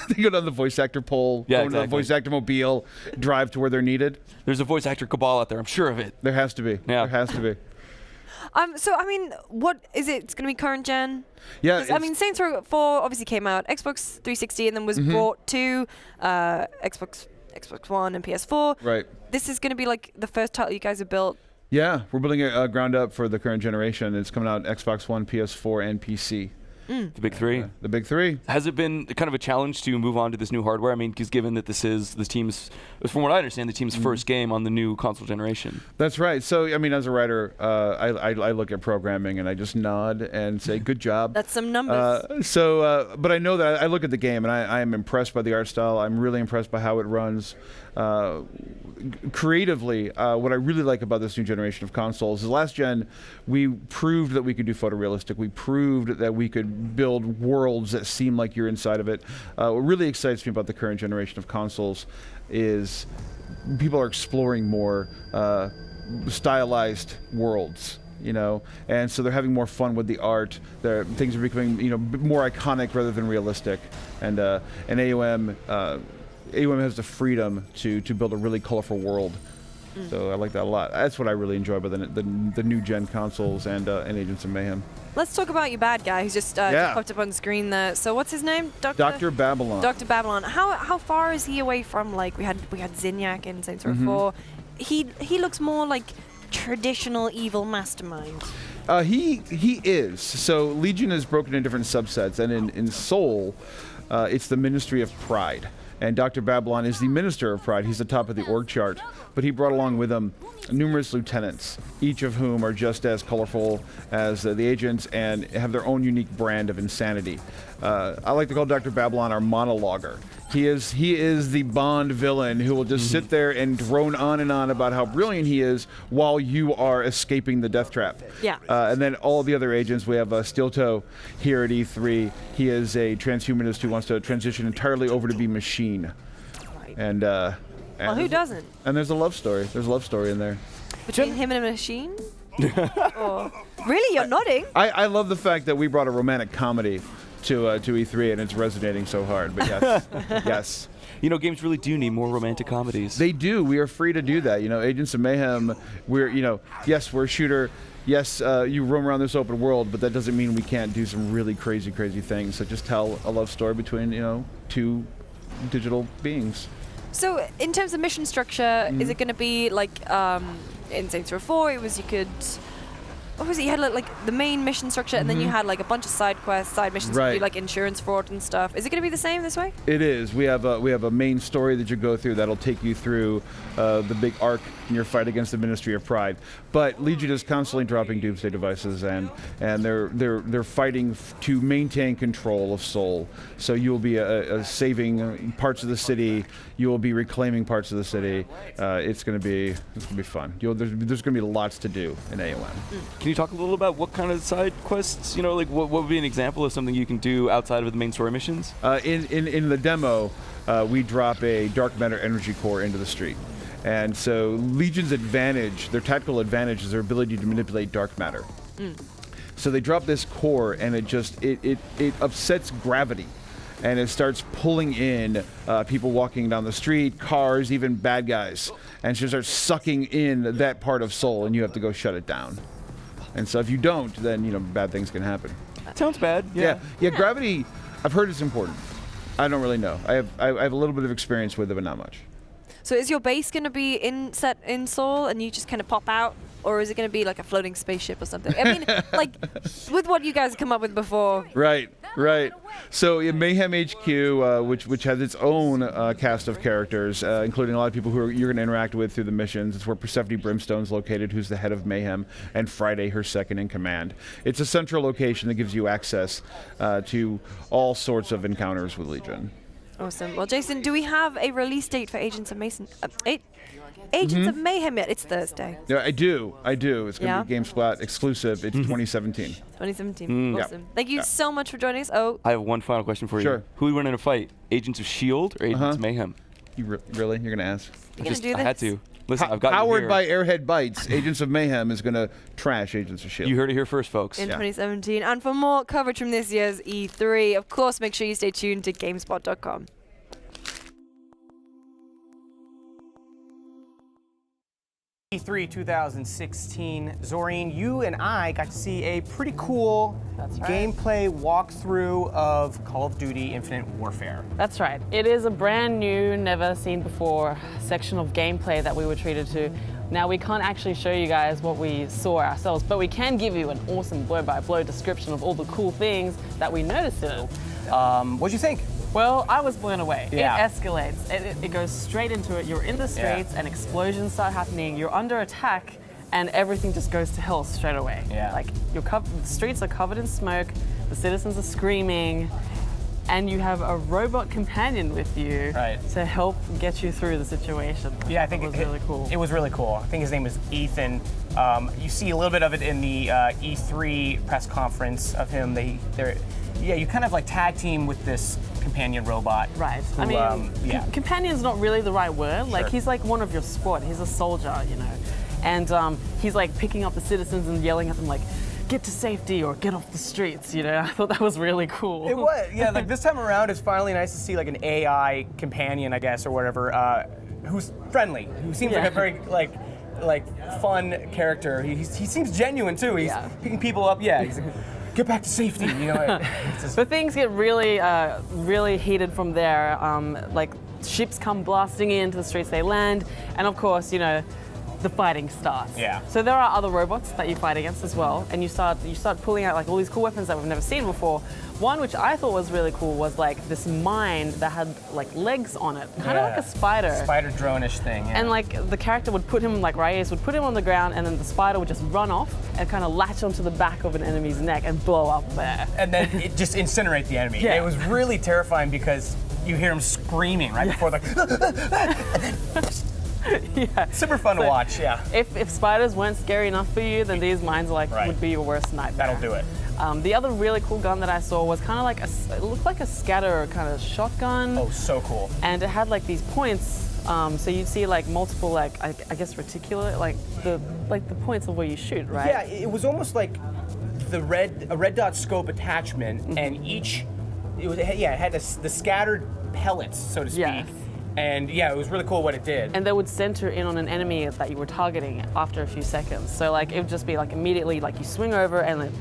They go down the voice actor pole, Yeah, go into the exactly. voice actor mobile, drive to where they're needed. There's a voice actor cabal out there, I'm sure of it. There has to be. Yeah. There has to be. So I mean, what is it? It's going to be current gen. Yeah. I mean, Saints Row 4 obviously came out Xbox 360 and then was brought to Xbox Xbox One and PS4. Right. This is going to be like the first title you guys have built. Yeah, we're building it ground up for the current generation. It's coming out Xbox One, PS4, and PC. The big three. The big three. Has it been kind of a challenge to move on to this new hardware? I mean, because given that this is the team's, from what I understand, the team's first game on the new console generation. That's right. So, I mean, as a writer, I look at programming and I just nod and say, good job. That's some numbers. But I know that I look at the game and I am impressed by the art style. I'm really impressed by how it runs. Creatively, what I really like about this new generation of consoles is last gen, we proved that we could do photorealistic. We proved that we could build worlds that seem like you're inside of it. What really excites me about the current generation of consoles is people are exploring more stylized worlds. And so they're having more fun with the art. Things are becoming, more iconic rather than realistic. And AOM has the freedom to build a really colorful world. So I like that a lot. That's what I really enjoy about the new gen consoles and Agents of Mayhem. Let's talk about your bad guy who's just popped up on screen there. So what's his name? Dr. Babylon. Dr. Babylon. How far is he away from, like, we had Zinyak in Saints Row 4? He looks more like traditional evil mastermind. He is. So Legion is broken into different subsets, and in Soul, it's the Ministry of Pride. And Dr. Babylon is the Minister of Pride. He's the top of the org chart. But he brought along with him numerous lieutenants, each of whom are just as colorful as the agents and have their own unique brand of insanity. I like to call Dr. Babylon our monologuer. He is the Bond villain who will just sit there and drone on and on about how brilliant he is while you are escaping the death trap. Yeah. And then all the other agents, we have Steel Toe here at E3. He is a transhumanist who wants to transition entirely over to be machine. Right. And well, who doesn't? And there's a love story. There's a love story in there. Between him and a machine? Really? You're nodding? I love the fact that we brought a romantic comedy to E3 and it's resonating so hard. But yes, yes. Games really do need more romantic comedies. They do. We are free to do that. Agents of Mayhem, yes, we're a shooter. Yes, you roam around this open world, but that doesn't mean we can't do some really crazy, crazy things. So just tell a love story between, two digital beings. So in terms of mission structure, is it going to be like in Saints Row 4, it was what was it? You had like the main mission structure, and then you had like a bunch of side quests, side missions to do like insurance fraud and stuff. Is it going to be the same this way? It is. We have a main story that you go through that'll take you through the big arc in your fight against the Ministry of Pride. But Legion is constantly dropping doomsday devices, and they're fighting to maintain control of Seoul. So you will be saving parts of the city. You will be reclaiming parts of the city. It's going to be fun. There's going to be lots to do in AOM. Can you talk a little about what kind of side quests? Like what would be an example of something you can do outside of the main story missions? In the demo, we drop a dark matter energy core into the street. And so Legion's advantage, their tactical advantage, is their ability to manipulate dark matter. So they drop this core, and it upsets gravity, and it starts pulling in people walking down the street, cars, even bad guys, and she starts sucking in that part of Seoul, and you have to go shut it down. And so if you don't, then bad things can happen. Sounds bad. Yeah. Gravity, I've heard it's important. I don't really know. I have a little bit of experience with it, but not much. So is your base going to be set in Seoul and you just kind of pop out? Or is it going to be like a floating spaceship or something? I mean, like, with what you guys come up with before. Right. So in Mayhem HQ, which has its own cast of characters, including a lot of people who you're going to interact with through the missions. It's where Persephone Brimstone's located, who's the head of Mayhem, and Friday, her second in command. It's a central location that gives you access to all sorts of encounters with Legion. Awesome. Well, Jason, do we have a release date for Agents of Agents of Mayhem yet? It's Thursday. Yeah, I do. It's going to be GameSpot exclusive. It's 2017. 2017. Awesome. Thank you so much for joining us. Oh, I have one final question for you. Sure. Who would win in a fight? Agents of S.H.I.E.L.D. or Agents of Mayhem? You really? You're going to ask? You're going to do this? I had to. Listen, I've got Powered by Airhead Bites, Agents of Mayhem is going to trash Agents of S.H.I.E.L.D. You heard it here first, folks. In 2017. And for more coverage from this year's E3, of course, make sure you stay tuned to GameSpot.com. E3 2016, Zorine, you and I got to see a pretty cool gameplay walkthrough of Call of Duty Infinite Warfare. That's right. It is a brand new, never seen before section of gameplay that we were treated to. Now, we can't actually show you guys what we saw ourselves, but we can give you an awesome blow-by-blow description of all the cool things that we noticed in it. What'd you think? Well, I was blown away. Yeah. It escalates. It goes straight into it. You're in the streets and explosions start happening. You're under attack and everything just goes to hell straight away. Yeah. Like the streets are covered in smoke, the citizens are screaming, and you have a robot companion with you to help get you through the situation. Yeah, I think it was really cool. It was really cool. I think his name was Ethan. You see a little bit of it in the E3 press conference of him. You kind of like tag team with this companion robot. Right. Who, I mean, companion's not really the right word. Like, he's like one of your squad. He's a soldier, you know. And he's like picking up the citizens and yelling at them like, get to safety or get off the streets, you know. I thought that was really cool. It was, yeah. Like this time around, it's finally nice to see like an AI companion, I guess, or whatever, who's friendly, who seems like a very like fun character. He seems genuine too. He's picking people up. Yeah. He's like, get back to safety, you know. But things get really, really heated from there. Like ships come blasting into the streets, they land, and of course, you know, the fighting starts. Yeah. So there are other robots that you fight against as well, and you start pulling out like all these cool weapons that we've never seen before. One which I thought was really cool was like this mine that had like legs on it, kind of like a spider. Spider drone-ish thing. Yeah. And like the character would put him, like Reyes would put him on the ground, and then the spider would just run off and kind of latch onto the back of an enemy's neck and blow up there. And then it just incinerate the enemy. Yeah. It was really terrifying because you hear him screaming right before the. And then yeah. Super fun to watch. Yeah. If spiders weren't scary enough for you, then these mines would be your worst nightmare. That'll do it. The other really cool gun that I saw was kind of like it looked like a scatter kind of shotgun. Oh, so cool. And it had like these points. So you'd see like multiple like I guess reticulate like the points of where you shoot, right? Yeah, it was almost like a red dot scope attachment, and it had the scattered pellets, so to speak. Yes. And yeah, it was really cool what it did. And they would center in on an enemy that you were targeting after a few seconds. So like it would just be like immediately like you swing over and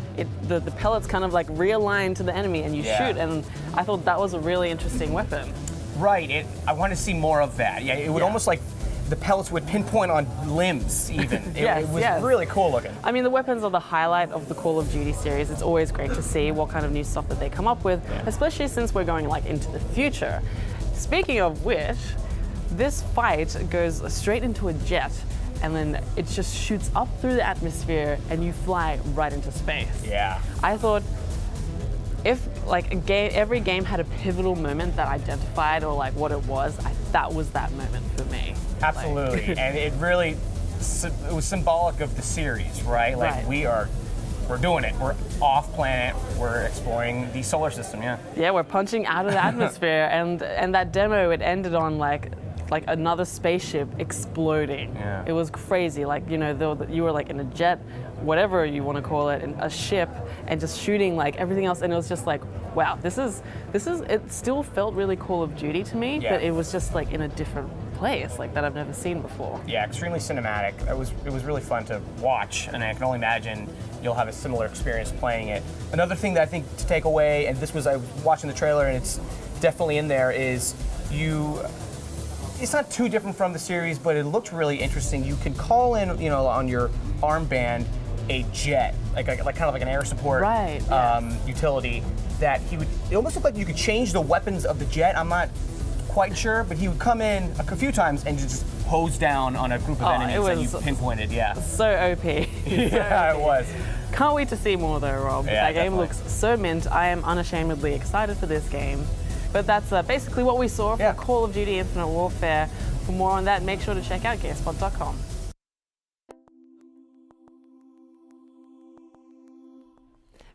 the pellets kind of like realign to the enemy and you shoot. And I thought that was a really interesting weapon. Right. I want to see more of that. Yeah, it would almost like the pellets would pinpoint on limbs even. It was really cool looking. I mean, the weapons are the highlight of the Call of Duty series. It's always great to see what kind of new stuff that they come up with, especially since we're going like into the future. Speaking of which, this fight goes straight into a jet and then it just shoots up through the atmosphere and you fly right into space. Yeah. I thought if like every game had a pivotal moment that identified or like what it was, that was that moment for me. Absolutely. And it was symbolic of the series, right? Like we're doing it. We're off planet. We're exploring the solar system. Yeah. Yeah, we're punching out of the atmosphere, and that demo it ended on like another spaceship exploding. Yeah. It was crazy. Like you were like in a jet, whatever you want to call it, in a ship, and just shooting like everything else, and it was just like, wow, this is. It still felt really Call of Duty to me, but it was just like in a different place, like that I've never seen before. Yeah, extremely cinematic. It was really fun to watch, and I can only imagine you'll have a similar experience playing it. Another thing that I think to take away, and I was watching the trailer, and it's definitely in there, is it's not too different from the series, but it looked really interesting. You can call in, on your armband a jet, like kind of like an air support utility that it almost looked like you could change the weapons of the jet. I'm not quite sure, but he would come in a few times and just hose down on a group of enemies that you pinpointed. Yeah. So OP. Yeah, it was. Can't wait to see more though, Rob. Yeah, that game looks so mint. I am unashamedly excited for this game. But that's basically what we saw for Call of Duty Infinite Warfare. For more on that, make sure to check out GameSpot.com.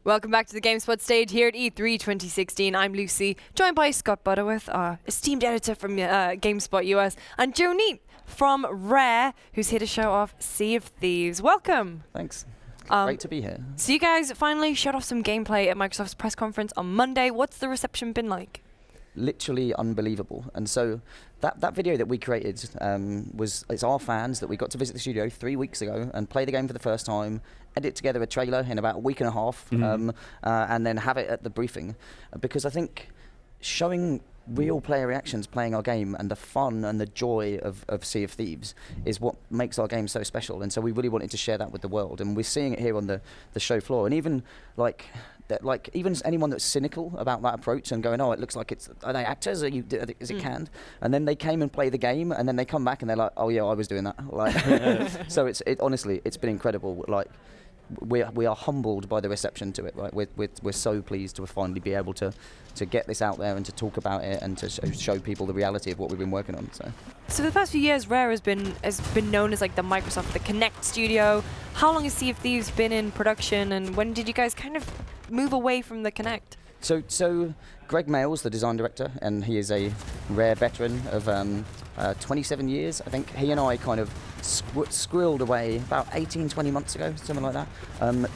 Welcome back to the GameSpot stage here at E3 2016. I'm Lucy, joined by Scott Butterworth, our esteemed editor from GameSpot US, and Joe Neat from Rare, who's here to show off Sea of Thieves. Welcome. Thanks. Great to be here. So you guys finally showed off some gameplay at Microsoft's press conference on Monday. What's the reception been like? literally unbelievable. And so that video that we created it's our fans that we got to visit the studio 3 weeks ago and play the game for the first time, edit together a trailer in about a week and a half, and then have it at the briefing. Because I think showing real player reactions playing our game and the fun and the joy of Sea of Thieves is what makes our game so special. And so we really wanted to share that with the world, and we're seeing it here on the show floor. And even even anyone that's cynical about that approach and going, oh, it looks like are they actors? Is it canned? And then they came and play the game, and then they come back and they're like, oh yeah, I was doing that. Like, so honestly, it's been incredible. Like, we are humbled by the reception to it. Right, we're so pleased to finally be able to get this out there and to talk about it and to show people the reality of what we've been working on. So for the past few years, Rare has been known as like the Microsoft, the Kinect studio. How long has Sea of Thieves been in production, and when did you guys kind of move away from the Kinect? So Greg Mails, the design director, and he is a Rare veteran of 27 years, I think. He and I kind of squirreled away about 18, 20 months ago, something like that,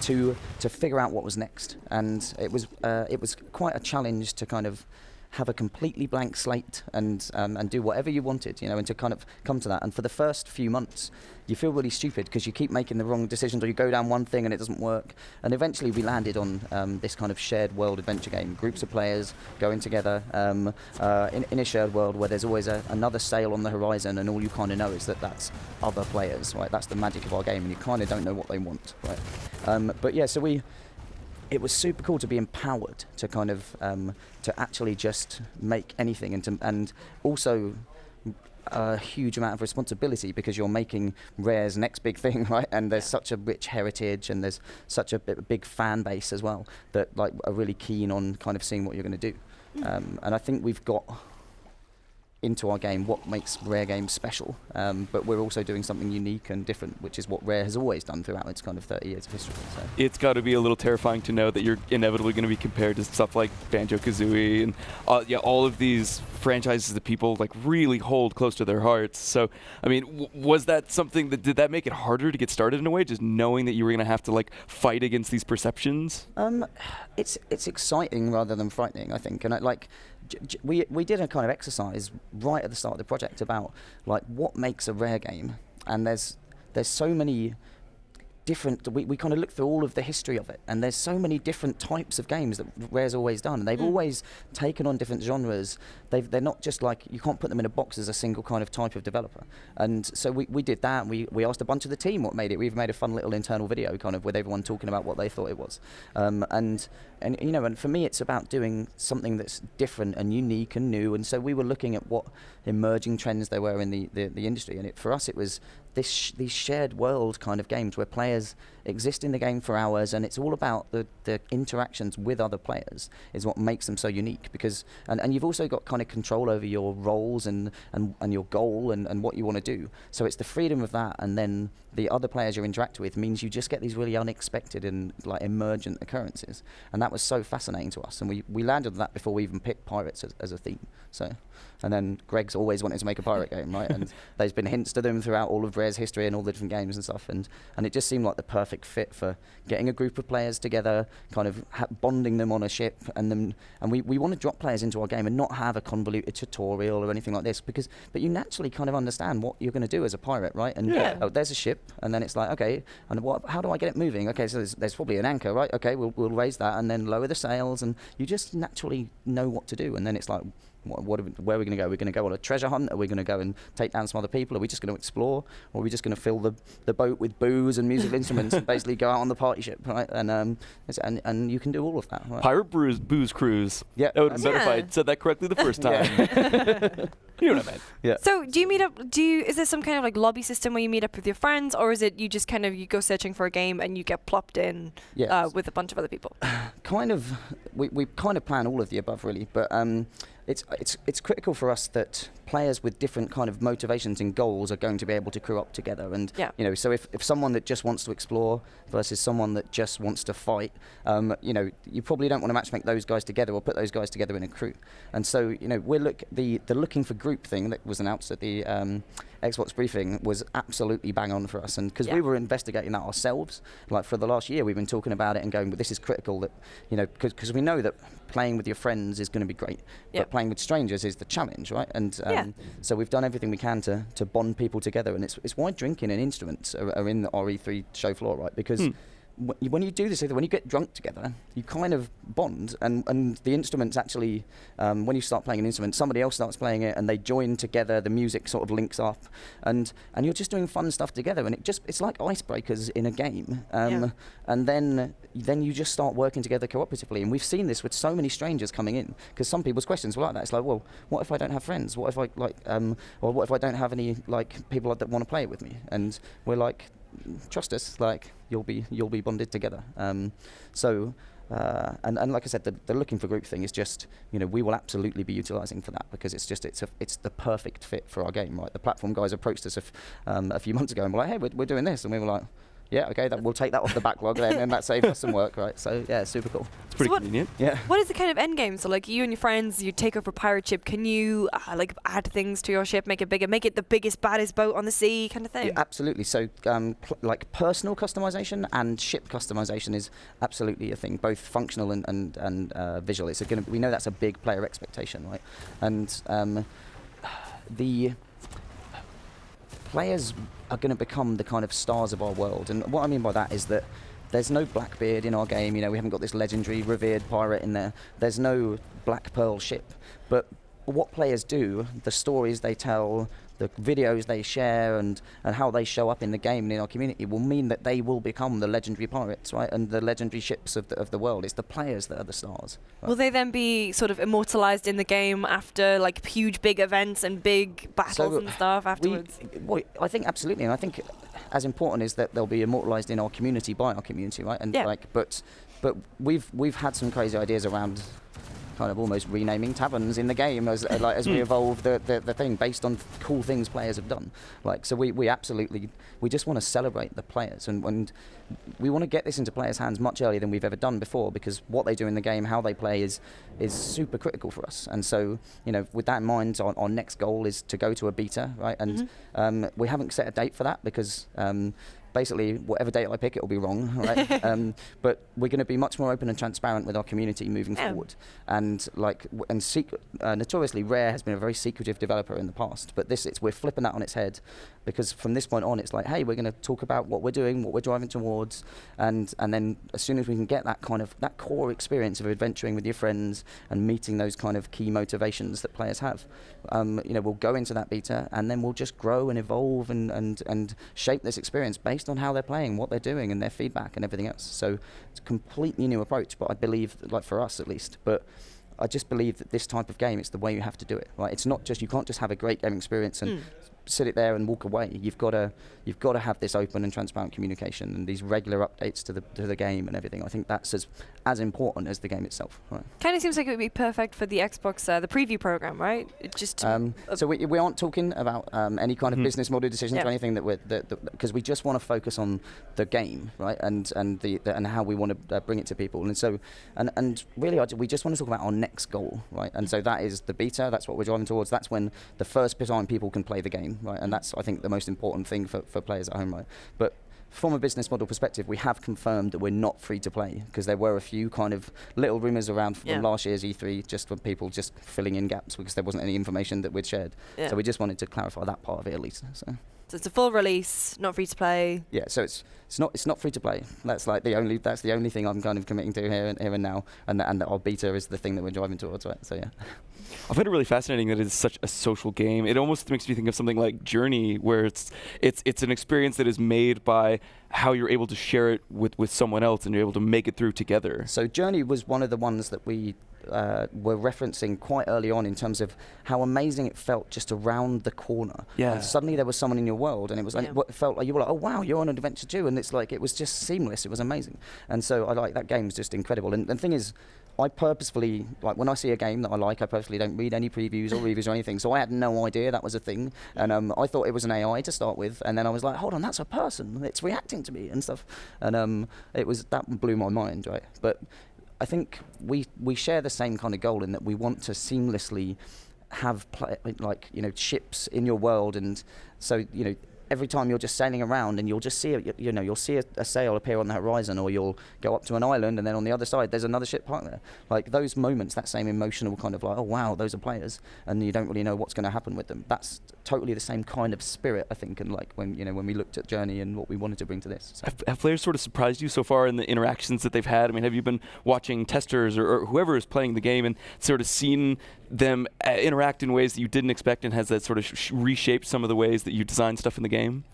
to figure out what was next. And it was quite a challenge to kind of have a completely blank slate and do whatever you wanted, and to kind of come to that. And for the first few months, you feel really stupid because you keep making the wrong decisions, or you go down one thing and it doesn't work. And eventually we landed on this kind of shared world adventure game, groups of players going together in a shared world where there's always another sail on the horizon, and all you kind of know is that that's other players, right? That's the magic of our game, and you kind of don't know what they want, right? But yeah, so it was super cool to be empowered to kind of to actually just make anything, and also a huge amount of responsibility because you're making Rare's next big thing, right? And there's such a rich heritage, and there's such a big fan base as well that like are really keen on kind of seeing what you're going to do. And I think we've got into our game what makes Rare games special, but we're also doing something unique and different, which is what Rare has always done throughout its kind of 30 years of history. So it's got to be a little terrifying to know that you're inevitably going to be compared to stuff like Banjo-Kazooie and all of these franchises that people like really hold close to their hearts. So I mean, was that something did that make it harder to get started in a way, just knowing that you were going to have to like fight against these perceptions? It's exciting rather than frightening, I think. And we did a kind of exercise right at the start of the project about like what makes a Rare game, and there's so many different. We kind of looked through all of the history of it, and there's so many different types of games that Rare's always done, and they've always taken on different genres. They're not just like, you can't put them in a box as a single kind of type of developer. And so we did that. We asked a bunch of the team what made it. We even made a fun little internal video kind of with everyone talking about what they thought it was. And for me it's about doing something that's different and unique and new. And so we were looking at what emerging trends there were in the industry, and for us it was these shared world kind of games where players exist in the game for hours, and it's all about the interactions with other players is what makes them so unique. Because and you've also got kind of control over your roles and your goal and what you want to do. So it's the freedom of that, and then the other players you interact with means you just get these really unexpected and like emergent occurrences. And that was so fascinating to us, and we landed on that before we even picked pirates as a theme. So, and then Greg's always wanted to make a pirate game, right? And there's been hints to them throughout all of Rare's history and all the different games and stuff. And it just seemed like the perfect fit for getting a group of players together, kind of bonding them on a ship, and we want to drop players into our game and not have a convoluted tutorial or anything like this, but you naturally kind of understand what you're going to do as a pirate, right? And there's a ship, and then it's like, okay, and how do I get it moving? Okay, so there's probably an anchor, right? Okay, we'll raise that and then lower the sails, and you just naturally know what to do. And then it's like, where are we going to go? We're going to go on a treasure hunt? Are we going to go and take down some other people? Are we just going to explore? Or are we just going to fill the boat with booze and musical instruments and basically go out on the party ship, right? And you can do all of that. Right? Pirate booze cruise. Yeah. That would have been better if I said that correctly the first time. You know what I meant. Yeah. So do you meet up, is there some kind of like lobby system where you meet up with your friends, or is it you just kind of, you go searching for a game and you get plopped in with a bunch of other people? Kind of, we kind of plan all of the above really, but it's critical for us that players with different kind of motivations and goals are going to be able to crew up together. And so if someone that just wants to explore versus someone that just wants to fight, you probably don't want to matchmake those guys together or put those guys together in a crew. And so the looking for group thing that was announced at the Xbox briefing was absolutely bang on for us, and because we were investigating that ourselves, like for the last year we've been talking about it and going, but this is critical that because we know that playing with your friends is going to be great, but playing with strangers is the challenge, right? And so we've done everything we can to bond people together, and it's why drinking and instruments are in the RE3 show floor, right? Because when you do this, when you get drunk together, you kind of bond, and the instruments actually, when you start playing an instrument, somebody else starts playing it, and they join together. The music sort of links up, and you're just doing fun stuff together, and it's like icebreakers in a game. And then you just start working together cooperatively, and we've seen this with so many strangers coming in, because some people's questions were like that. It's like, well, what if I don't have friends? What if I or what if I don't have any people that want to play it with me? And we're like, trust us, you'll be bonded together. So like I said, the looking for group thing is just, we will absolutely be utilising for that, because it's the perfect fit for our game, right? The platform guys approached us a few months ago and were like, hey, we're doing this, and we were like, yeah, okay, we'll take that off the backlog then, and that saves us some work, right? So yeah, it's super cool. It's pretty convenient. Yeah. What is the kind of end game? So you and your friends, you take over a pirate ship. Can you add things to your ship, make it bigger, make it the biggest, baddest boat on the sea, kind of thing? Yeah, absolutely. So personal customization and ship customization is absolutely a thing, both functional and visual. We know that's a big player expectation, right? And the players are going to become the kind of stars of our world, and what I mean by that is that there's no Blackbeard in our game. We haven't got this legendary, revered pirate in there. There's no Black Pearl ship, but what players do, the stories they tell, the videos they share, and how they show up in the game and in our community will mean that they will become the legendary pirates, right? And the legendary ships of the world. It's the players that are the stars. Right? Will they then be sort of immortalized in the game after huge big events and big battles and stuff afterwards? I think absolutely, and I think as important is that they'll be immortalized in our community by our community, right? And but we've had some crazy ideas around kind of almost renaming taverns in the game as we evolve the thing based on cool things players have done. So we absolutely, we just want to celebrate the players, and we want to get this into players' hands much earlier than we've ever done before, because what they do in the game, how they play is super critical for us. And so, with that in mind, our next goal is to go to a beta, right? And we haven't set a date for that, because basically, whatever date I pick, it will be wrong, right? But we're going to be much more open and transparent with our community moving forward. And notoriously, Rare has been a very secretive developer in the past. But we're flipping that on its head, because from this point on, it's like, hey, we're going to talk about what we're doing, what we're driving towards, and then as soon as we can get that core experience of adventuring with your friends and meeting those kind of key motivations that players have, we'll go into that beta, and then we'll just grow and evolve and shape this experience based on how they're playing, what they're doing, and their feedback and everything else. So it's a completely new approach, but I believe, for us at least, but I just believe that this type of game, it's the way you have to do it, right? It's not just, you can't just have a great gaming experience and sit it there and walk away. You've got to have this open and transparent communication and these regular updates to the game and everything. I think that's as important as the game itself. Right? Kind of seems like it would be perfect for the Xbox, the preview program, right? So we aren't talking about any kind of business model decisions or anything because we just want to focus on the game, right? And how we want to bring it to people. And so and really, we just want to talk about our next goal, right? And so that is the beta. That's what we're driving towards. That's when the first time people can play the game. Right, and that's, I think, the most important thing for players at home, right? But from a business model perspective, we have confirmed that we're not free to play, because there were a few kind of little rumours around from last year's E3, just for people just filling in gaps because there wasn't any information that we'd shared. So we just wanted to clarify that part of it at least. So it's a full release, not free to play. Yeah, so it's not free to play. That's the only thing I'm kind of committing to here and now, and our beta is the thing that we're driving towards, right? So yeah. I find it really fascinating that it's such a social game. It almost makes me think of something like Journey, where it's an experience that is made by how you're able to share it with someone else and you're able to make it through together. So Journey was one of the ones that we were referencing quite early on in terms of how amazing it felt just around the corner. Yeah. And suddenly there was someone in your world, and it was what felt like you were like, oh wow, you're on an adventure too, and it's like it was just seamless. It was amazing, and so I like that game. Is just incredible. And the thing is, I purposefully, when I see a game that I like, I purposely don't read any previews or reviews or anything. So I had no idea that was a thing. And I thought it was an AI to start with. And then I was like, hold on, that's a person. It's reacting to me and stuff. And that blew my mind, right? But I think we share the same kind of goal in that we want to seamlessly have ships in your world. And so, every time you're just sailing around and you'll just see you'll see a sail appear on the horizon, or you'll go up to an island and then on the other side there's another ship parked there. Like those moments, that same emotional kind of like, oh wow, those are players, and you don't really know what's going to happen with them. That's totally the same kind of spirit, I think, and like when we looked at Journey and what we wanted to bring to this. So. Have players sort of surprised you so far in the interactions that they've had? I mean, have you been watching testers or whoever is playing the game and sort of seen them interact in ways that you didn't expect, and has that sort of reshaped some of the ways that you design stuff in the game?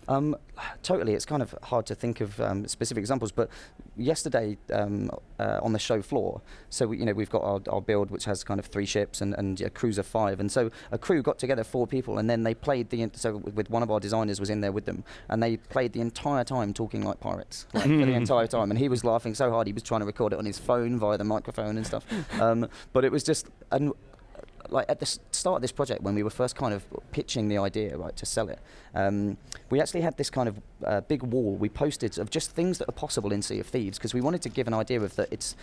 Totally. It's kind of hard to think of specific examples, but yesterday on the show floor, so we've got our build which has kind of 3 ships and a crews of 5, and so a crew got together 4 people, and then they played so with one of our designers was in there with them, and they played the entire time talking like pirates, like for the entire time, and he was laughing so hard he was trying to record it on his phone via the microphone and stuff. But it was just like at the start of this project, when we were first kind of pitching the idea, right, to sell it, we actually had this kind of big wall we posted of just things that are possible in Sea of Thieves, because we wanted to give an idea of that it's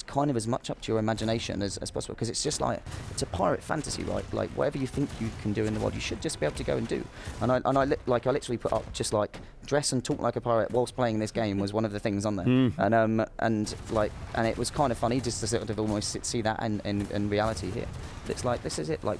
kind of as much up to your imagination as possible, because it's just like, it's a pirate fantasy, right? Like whatever you think you can do in the world, you should just be able to go and do. And I literally put up just like dress and talk like a pirate whilst playing this game was one of the things on there. And it was kind of funny just to sort of almost see that in reality here. It's like, this is it, like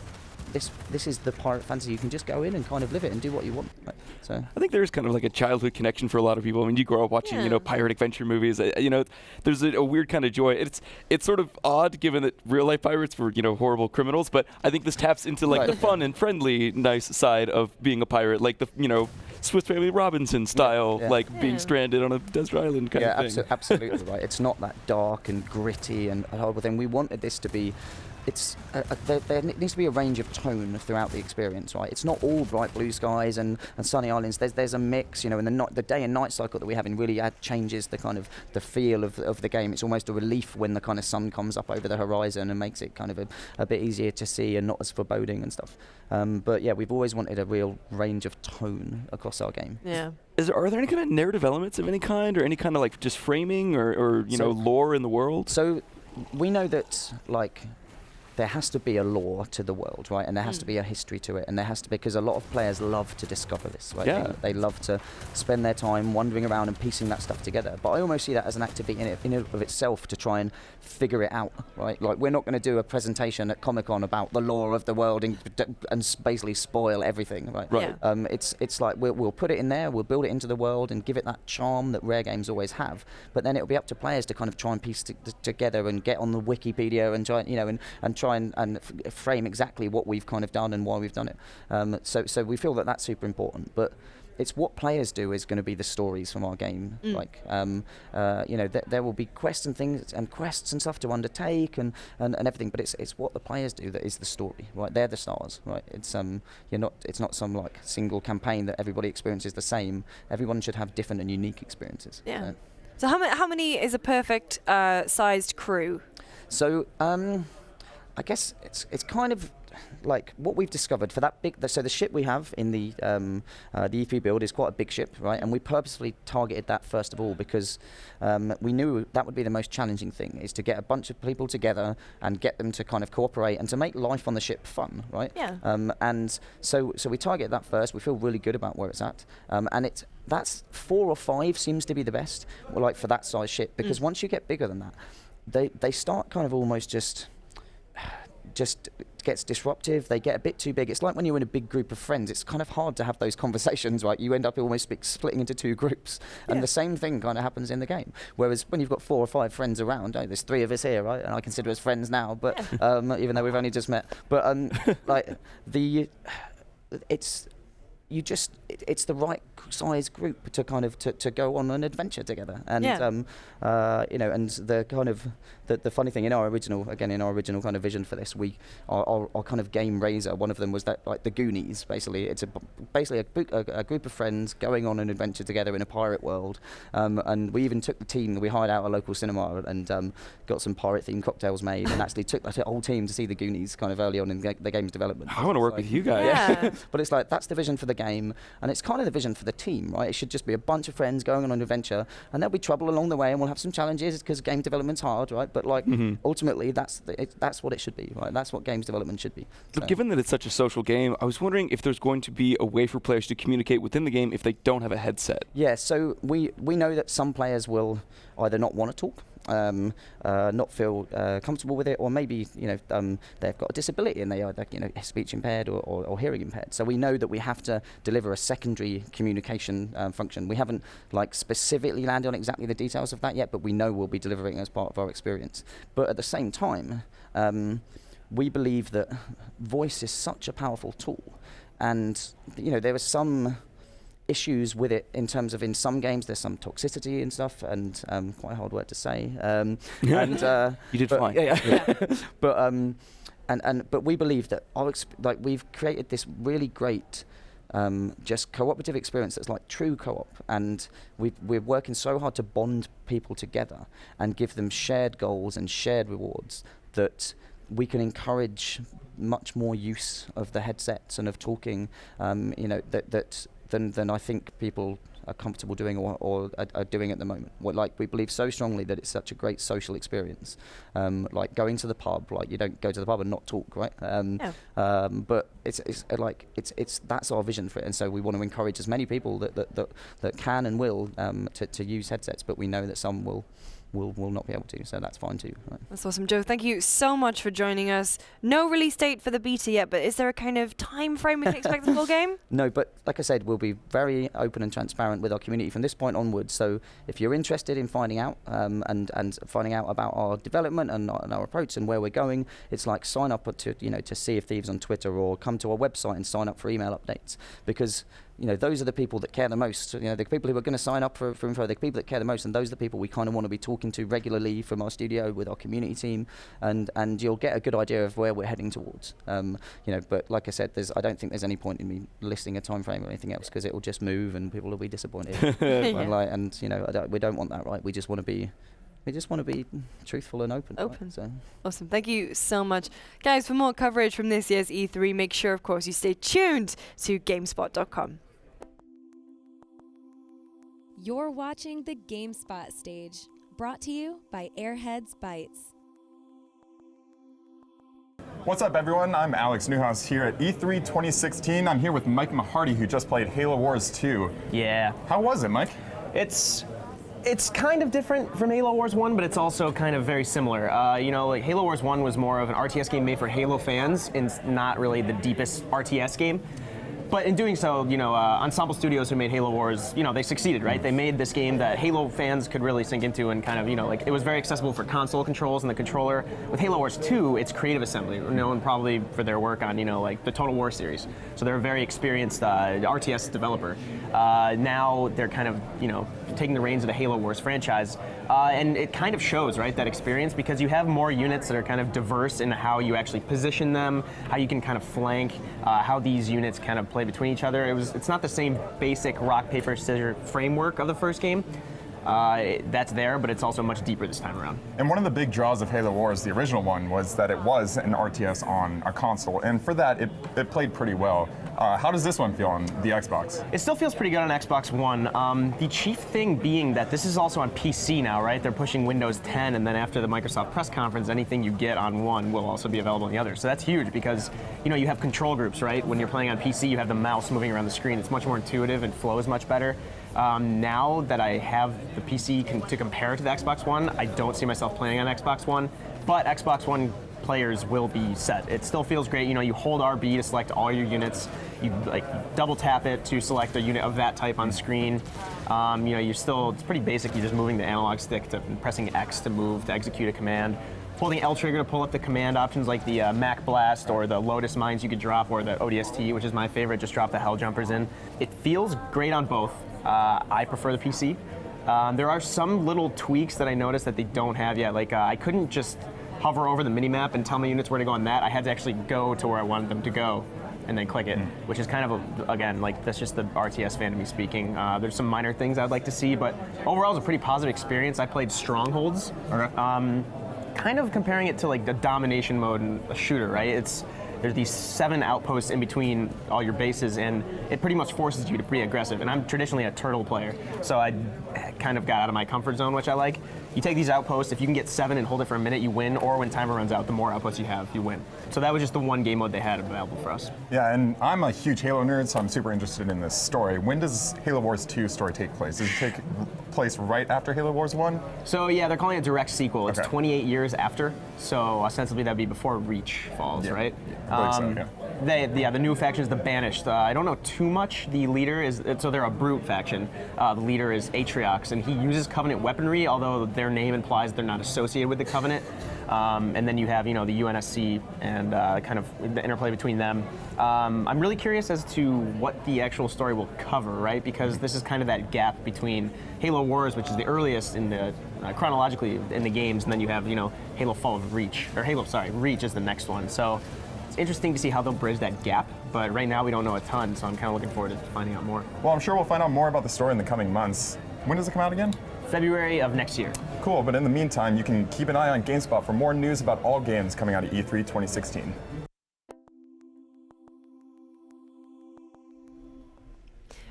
this is the pirate fantasy. You can just go in and kind of live it and do what you want. Right? So I think there's kind of like a childhood connection for a lot of people. I mean, you grow up watching, pirate adventure movies. There's a weird kind of joy. It's sort of odd given that real life pirates were horrible criminals, but I think this taps into like the fun and friendly, nice side of being a pirate, like the Swiss Family Robinson style, being stranded on a desert island kind of thing. Yeah, absolutely right. It's not that dark and gritty and horrible thing. We wanted this to be. There needs to be a range of tone throughout the experience, right? It's not all bright blue skies and sunny islands. There's a mix, and the day and night cycle that we have in really changes the kind of the feel of the game. It's almost a relief when the kind of sun comes up over the horizon and makes it kind of a bit easier to see and not as foreboding and stuff. But yeah, we've always wanted a real range of tone across our game. Yeah. Are there any kind of narrative elements of any kind, or any kind of like just framing or lore in the world? So we know that there has to be a lore to the world, right? And there has to be a history to it, and there has to be, because a lot of players love to discover this, right? Yeah. They love to spend their time wandering around and piecing that stuff together. But I almost see that as an activity in and of itself to try and figure it out, right? Like, we're not going to do a presentation at Comic-Con about the lore of the world and basically spoil everything, right? Right. It's like we'll put it in there, we'll build it into the world and give it that charm that rare games always have. But then it'll be up to players to kind of try and piece together and get on the Wikipedia and try, and try and frame exactly what we've kind of done and why we've done it. So we feel that that's super important, but it's what players do is going to be the stories from our game. There will be quests and things and quests and stuff to undertake and everything, but it's what the players do that is the story, right? They're the stars, right? It's not some like single campaign that everybody experiences the same. Everyone should have different and unique experiences. Yeah. So how many is a perfect sized crew? So I guess it's kind of like what we've discovered for that big. So the ship we have in the E3 build is quite a big ship, right? And we purposely targeted that first of all because we knew that would be the most challenging thing, is to get a bunch of people together and get them to kind of cooperate and to make life on the ship fun, right? Yeah. And so we targeted that first. We feel really good about where it's at, and that's 4 or 5 seems to be the best, like for that size ship, because once you get bigger than that, they start kind of almost just gets disruptive. They get a bit too big. It's like when you're in a big group of friends, it's kind of hard to have those conversations, right? You end up almost splitting into 2 groups, and the same thing kind of happens in the game. Whereas when you've got 4 or 5 friends around, there's 3 of us here, right? And I consider us friends now, but even though we've only just met, but it's the right size group to kind of to go on an adventure together, and and the kind of the funny thing in our original kind of vision for this, our kind of game raiser, one of them was that, like, the Goonies. Basically, it's a group of friends going on an adventure together in a pirate world, and we even took the team. We hired out a local cinema and got some pirate themed cocktails made, and actually took that whole team to see the Goonies kind of early on in the game's development. I want to work with you guys. Yeah. But it's like, that's the vision for the game, and it's kind of the vision for the team, right? It should just be a bunch of friends going on an adventure, and there'll be trouble along the way, and we'll have some challenges because game development's hard, right? But like ultimately, that's what it should be, right? That's what games development should be. But given that it's such a social game, I was wondering if there's going to be a way for players to communicate within the game if they don't have a headset. Yeah, so we know that some players will either not want to talk, not feel comfortable with it, or maybe they've got a disability and they are speech impaired or hearing impaired. So we know that we have to deliver a secondary communication function. We haven't specifically landed on exactly the details of that yet, but we know we'll be delivering it as part of our experience. But at the same time, we believe that voice is such a powerful tool, and there are some issues with it in terms of in some games there's some toxicity and stuff, and quite a hard word to say. And you did fine. Yeah. But we believe that we've created this really great just cooperative experience that's like true co-op, and we're working so hard to bond people together and give them shared goals and shared rewards that we can encourage much more use of the headsets and of talking, than I think people are comfortable doing or are doing at the moment. We believe so strongly that it's such a great social experience. Like going to the pub, you don't go to the pub and not talk, right? But it's that's our vision for it, and so we want to encourage as many people that can and will to use headsets. But we know that some will not be able to, so that's fine too. Right? That's awesome, Joe. Thank you so much for joining us. No release date for the beta yet, but is there a kind of time frame we can expect the full game? No, but like I said, we'll be very open and transparent with our community from this point onwards. So if you're interested in finding out and finding out about our development and our approach and where we're going, it's like sign up to Sea of Thieves on Twitter, or come to our website and sign up for email updates, because those are the people that care the most. The people who are going to sign up for info, the people that care the most, and those are the people we kind of want to be talking to regularly from our studio with our community team, and you'll get a good idea of where we're heading towards. But like I said, I don't think there's any point in me listing a time frame or anything else, because it will just move and people will be disappointed. We don't want that, right? We just want to be truthful and open. Right? So. Awesome. Thank you so much. Guys, for more coverage from this year's E3, make sure, of course, you stay tuned to GameSpot.com. You're watching the GameSpot stage, brought to you by Airheads Bytes. What's up, everyone? I'm Alex Newhouse here at E3 2016. I'm here with Mike Mahardy, who just played Halo Wars 2. Yeah. How was it, Mike? It's kind of different from Halo Wars 1, but it's also kind of very similar. Halo Wars 1 was more of an RTS game made for Halo fans, and not really the deepest RTS game. But in doing so, Ensemble Studios, who made Halo Wars, they succeeded, right? They made this game that Halo fans could really sink into, and kind of, it was very accessible for console controls and the controller. With Halo Wars 2, it's Creative Assembly, known probably for their work on, the Total War series. So they're a very experienced RTS developer. Now they're kind of, taking the reins of the Halo Wars franchise. And it kind of shows, right, that experience, because you have more units that are kind of diverse in how you actually position them, how you can kind of flank, how these units kind of play between each other. It's not the same basic rock, paper, scissors framework of the first game. That's there, but it's also much deeper this time around. And one of the big draws of Halo Wars, the original one, was that it was an RTS on a console, and for that, it played pretty well. How does this one feel on the Xbox? It still feels pretty good on Xbox One. The chief thing being that this is also on PC now, right? They're pushing Windows 10, and then after the Microsoft press conference, anything you get on one will also be available on the other. So that's huge, because you have control groups, right? When you're playing on PC, you have the mouse moving around the screen. It's much more intuitive and flows much better. Now that I have the PC to compare to the Xbox One, I don't see myself playing on Xbox One, but Xbox One players will be set. It still feels great. You hold RB to select all your units. You double tap it to select a unit of that type on screen. It's pretty basic. You're just moving the analog stick to pressing X to move to execute a command. Holding L trigger to pull up the command options like the Mac Blast or the Lotus Mines you could drop, or the ODST, which is my favorite. Just drop the Hell Jumpers in. It feels great on both. I prefer the PC. There are some little tweaks that I noticed that they don't have yet. I couldn't just hover over the minimap and tell my units where to go on that. I had to actually go to where I wanted them to go and then click it, which is kind of, that's just the RTS fan of me speaking. There's some minor things I'd like to see, but overall it's a pretty positive experience. I played Strongholds. Okay. Kind of comparing it to the domination mode in a shooter, right? there's these 7 outposts in between all your bases, and it pretty much forces you to be aggressive. And I'm traditionally a turtle player, so I kind of got out of my comfort zone, which I like. You take these outposts, if you can get 7 and hold it for a minute, you win, or when timer runs out, the more outposts you have, you win. So that was just the one game mode they had available for us. Yeah, and I'm a huge Halo nerd, so I'm super interested in this story. When does Halo Wars 2 story take place? Does it take place right after Halo Wars 1? So yeah, they're calling it a direct sequel. It's Okay. 28 years after, so ostensibly that'd be before Reach falls, right? I believe so, yeah. The new faction is the Banished. I don't know too much. The leader is, so they're a brute faction. The leader is Atriox, and he uses Covenant weaponry, although their name implies they're not associated with the Covenant. And then you have, the UNSC and kind of the interplay between them. I'm really curious as to what the actual story will cover, right? Because this is kind of that gap between Halo Wars, which is the earliest in the chronologically in the games, and then you have, Halo Fall of Reach, or Reach is the next one. So it's interesting to see how they'll bridge that gap, but right now we don't know a ton, so I'm kind of looking forward to finding out more. Well, I'm sure we'll find out more about the story in the coming months. When does it come out again? February of next year. Cool, but in the meantime, you can keep an eye on GameSpot for more news about all games coming out at E3 2016.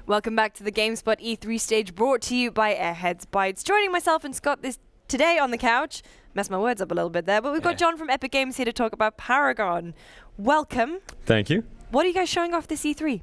Welcome back to the GameSpot E3 stage, brought to you by Airheads Bytes. Joining myself and Scott today on the couch, messed my words up a little bit there, but we've got John from Epic Games here to talk about Paragon. Welcome. Thank you. What are you guys showing off this E3?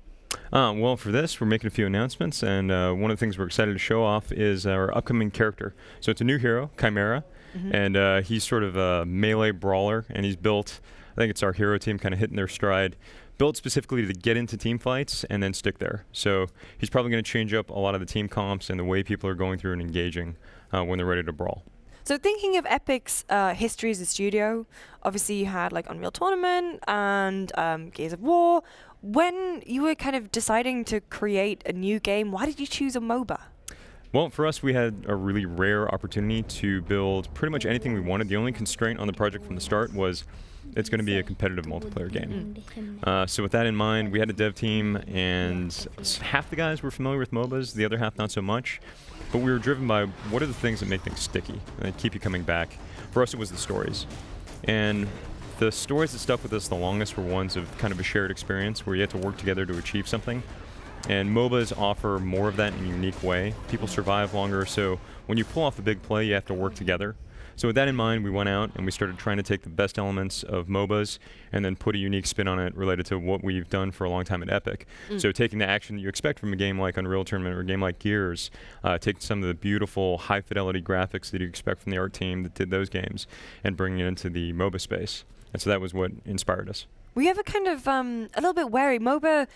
Well, for this, we're making a few announcements, and one of the things we're excited to show off is our upcoming character. So it's a new hero, Chimera, and he's sort of a melee brawler, and he's built, I think it's our hero team kind of hitting their stride, built specifically to get into team fights and then stick there. So he's probably going to change up a lot of the team comps and the way people are going through and engaging when they're ready to brawl. So thinking of Epic's history as a studio, obviously you had like Unreal Tournament and Gears of War. When you were kind of deciding to create a new game, why did you choose a MOBA? Well, for us, we had a really rare opportunity to build pretty much anything we wanted. The only constraint on the project from the start was it's going to be a competitive multiplayer game. So with that in mind, we had a dev team, and half the guys were familiar with MOBAs, the other half not so much. But we were driven by what are the things that make things sticky and that keep you coming back. For us, it was the stories. And the stories that stuck with us the longest were ones of kind of a shared experience where you have to work together to achieve something. And MOBAs offer more of that in a unique way. People survive longer, so when you pull off a big play, you have to work together. So with that in mind, we went out and we started trying to take the best elements of MOBAs and then put a unique spin on it related to what we've done for a long time at Epic. So taking the action that you expect from a game like Unreal Tournament or a game like Gears, taking some of the beautiful high-fidelity graphics that you expect from the art team that did those games and bringing it into the MOBA space. And so that was what inspired us. Were you ever kind of a little bit wary? MOBA,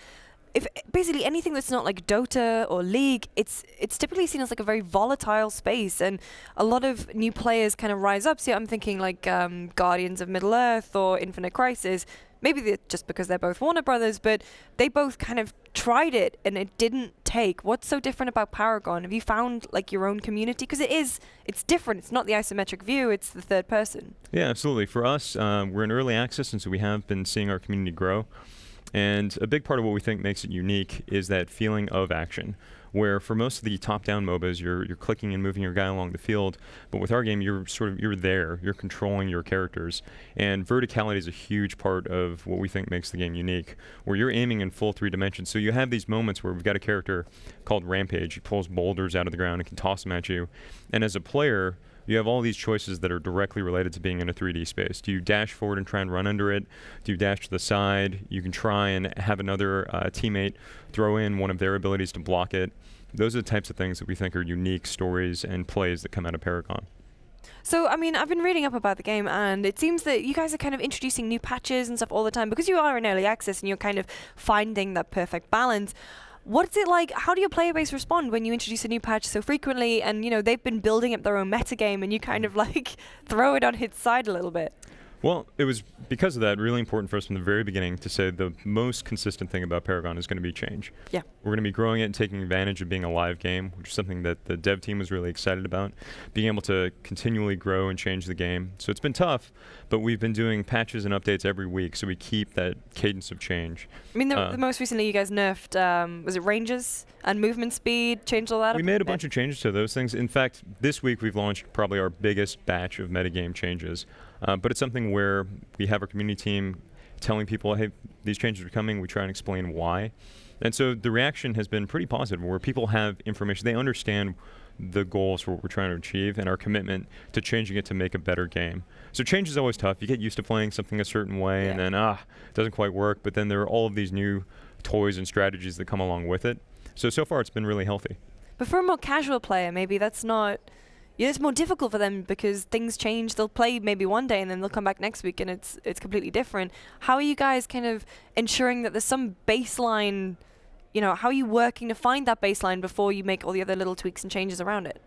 if basically anything that's not like Dota or League, it's typically seen as like a very volatile space, and a lot of new players kind of rise up. So I'm thinking like Guardians of Middle-earth or Infinite Crisis. Maybe just because they're both Warner Brothers, but they both kind of tried it and it didn't take. What's so different about Paragon? Have you found like your own community? Because it's different. It's not the isometric view, it's the third person. Yeah, absolutely. For us, we're in early access, and so we have been seeing our community grow. And a big part of what we think makes it unique is that feeling of action, where for most of the top-down MOBAs, you're clicking and moving your guy along the field, but with our game, you're there, you're controlling your characters, and verticality is a huge part of what we think makes the game unique, where you're aiming in full 3 dimensions. So you have these moments where we've got a character called Rampage. He pulls boulders out of the ground and can toss them at you, and as a player, you have all these choices that are directly related to being in a 3D space. Do you dash forward and try and run under it? Do you dash to the side? You can try and have another teammate throw in one of their abilities to block it. Those are the types of things that we think are unique stories and plays that come out of Paragon. So, I mean, I've been reading up about the game, and it seems that you guys are kind of introducing new patches and stuff all the time because you are in early access and you're kind of finding that perfect balance. What's it like? How do your player base respond when you introduce a new patch so frequently and, they've been building up their own metagame and you kind of like throw it on its side a little bit? Well, it was because of that really important for us from the very beginning to say the most consistent thing about Paragon is going to be change. Yeah. We're going to be growing it and taking advantage of being a live game, which is something that the dev team was really excited about, being able to continually grow and change the game. So it's been tough, but we've been doing patches and updates every week, so we keep that cadence of change. I mean, the most recently you guys nerfed, was it ranges and movement speed, changed all that? We made a bunch of changes to those things. In fact, this week we've launched probably our biggest batch of metagame changes. But it's something where we have our community team telling people, hey, these changes are coming. We try and explain why. And so the reaction has been pretty positive, where people have information. They understand the goals for what we're trying to achieve and our commitment to changing it to make a better game. So change is always tough. You get used to playing something a certain way, and then, it doesn't quite work. But then there are all of these new toys and strategies that come along with it. So far it's been really healthy. But for a more casual player, maybe that's not... Yeah, it's more difficult for them because things change. They'll play maybe one day and then they'll come back next week and it's completely different. How are you guys kind of ensuring that there's some baseline, how are you working to find that baseline before you make all the other little tweaks and changes around it?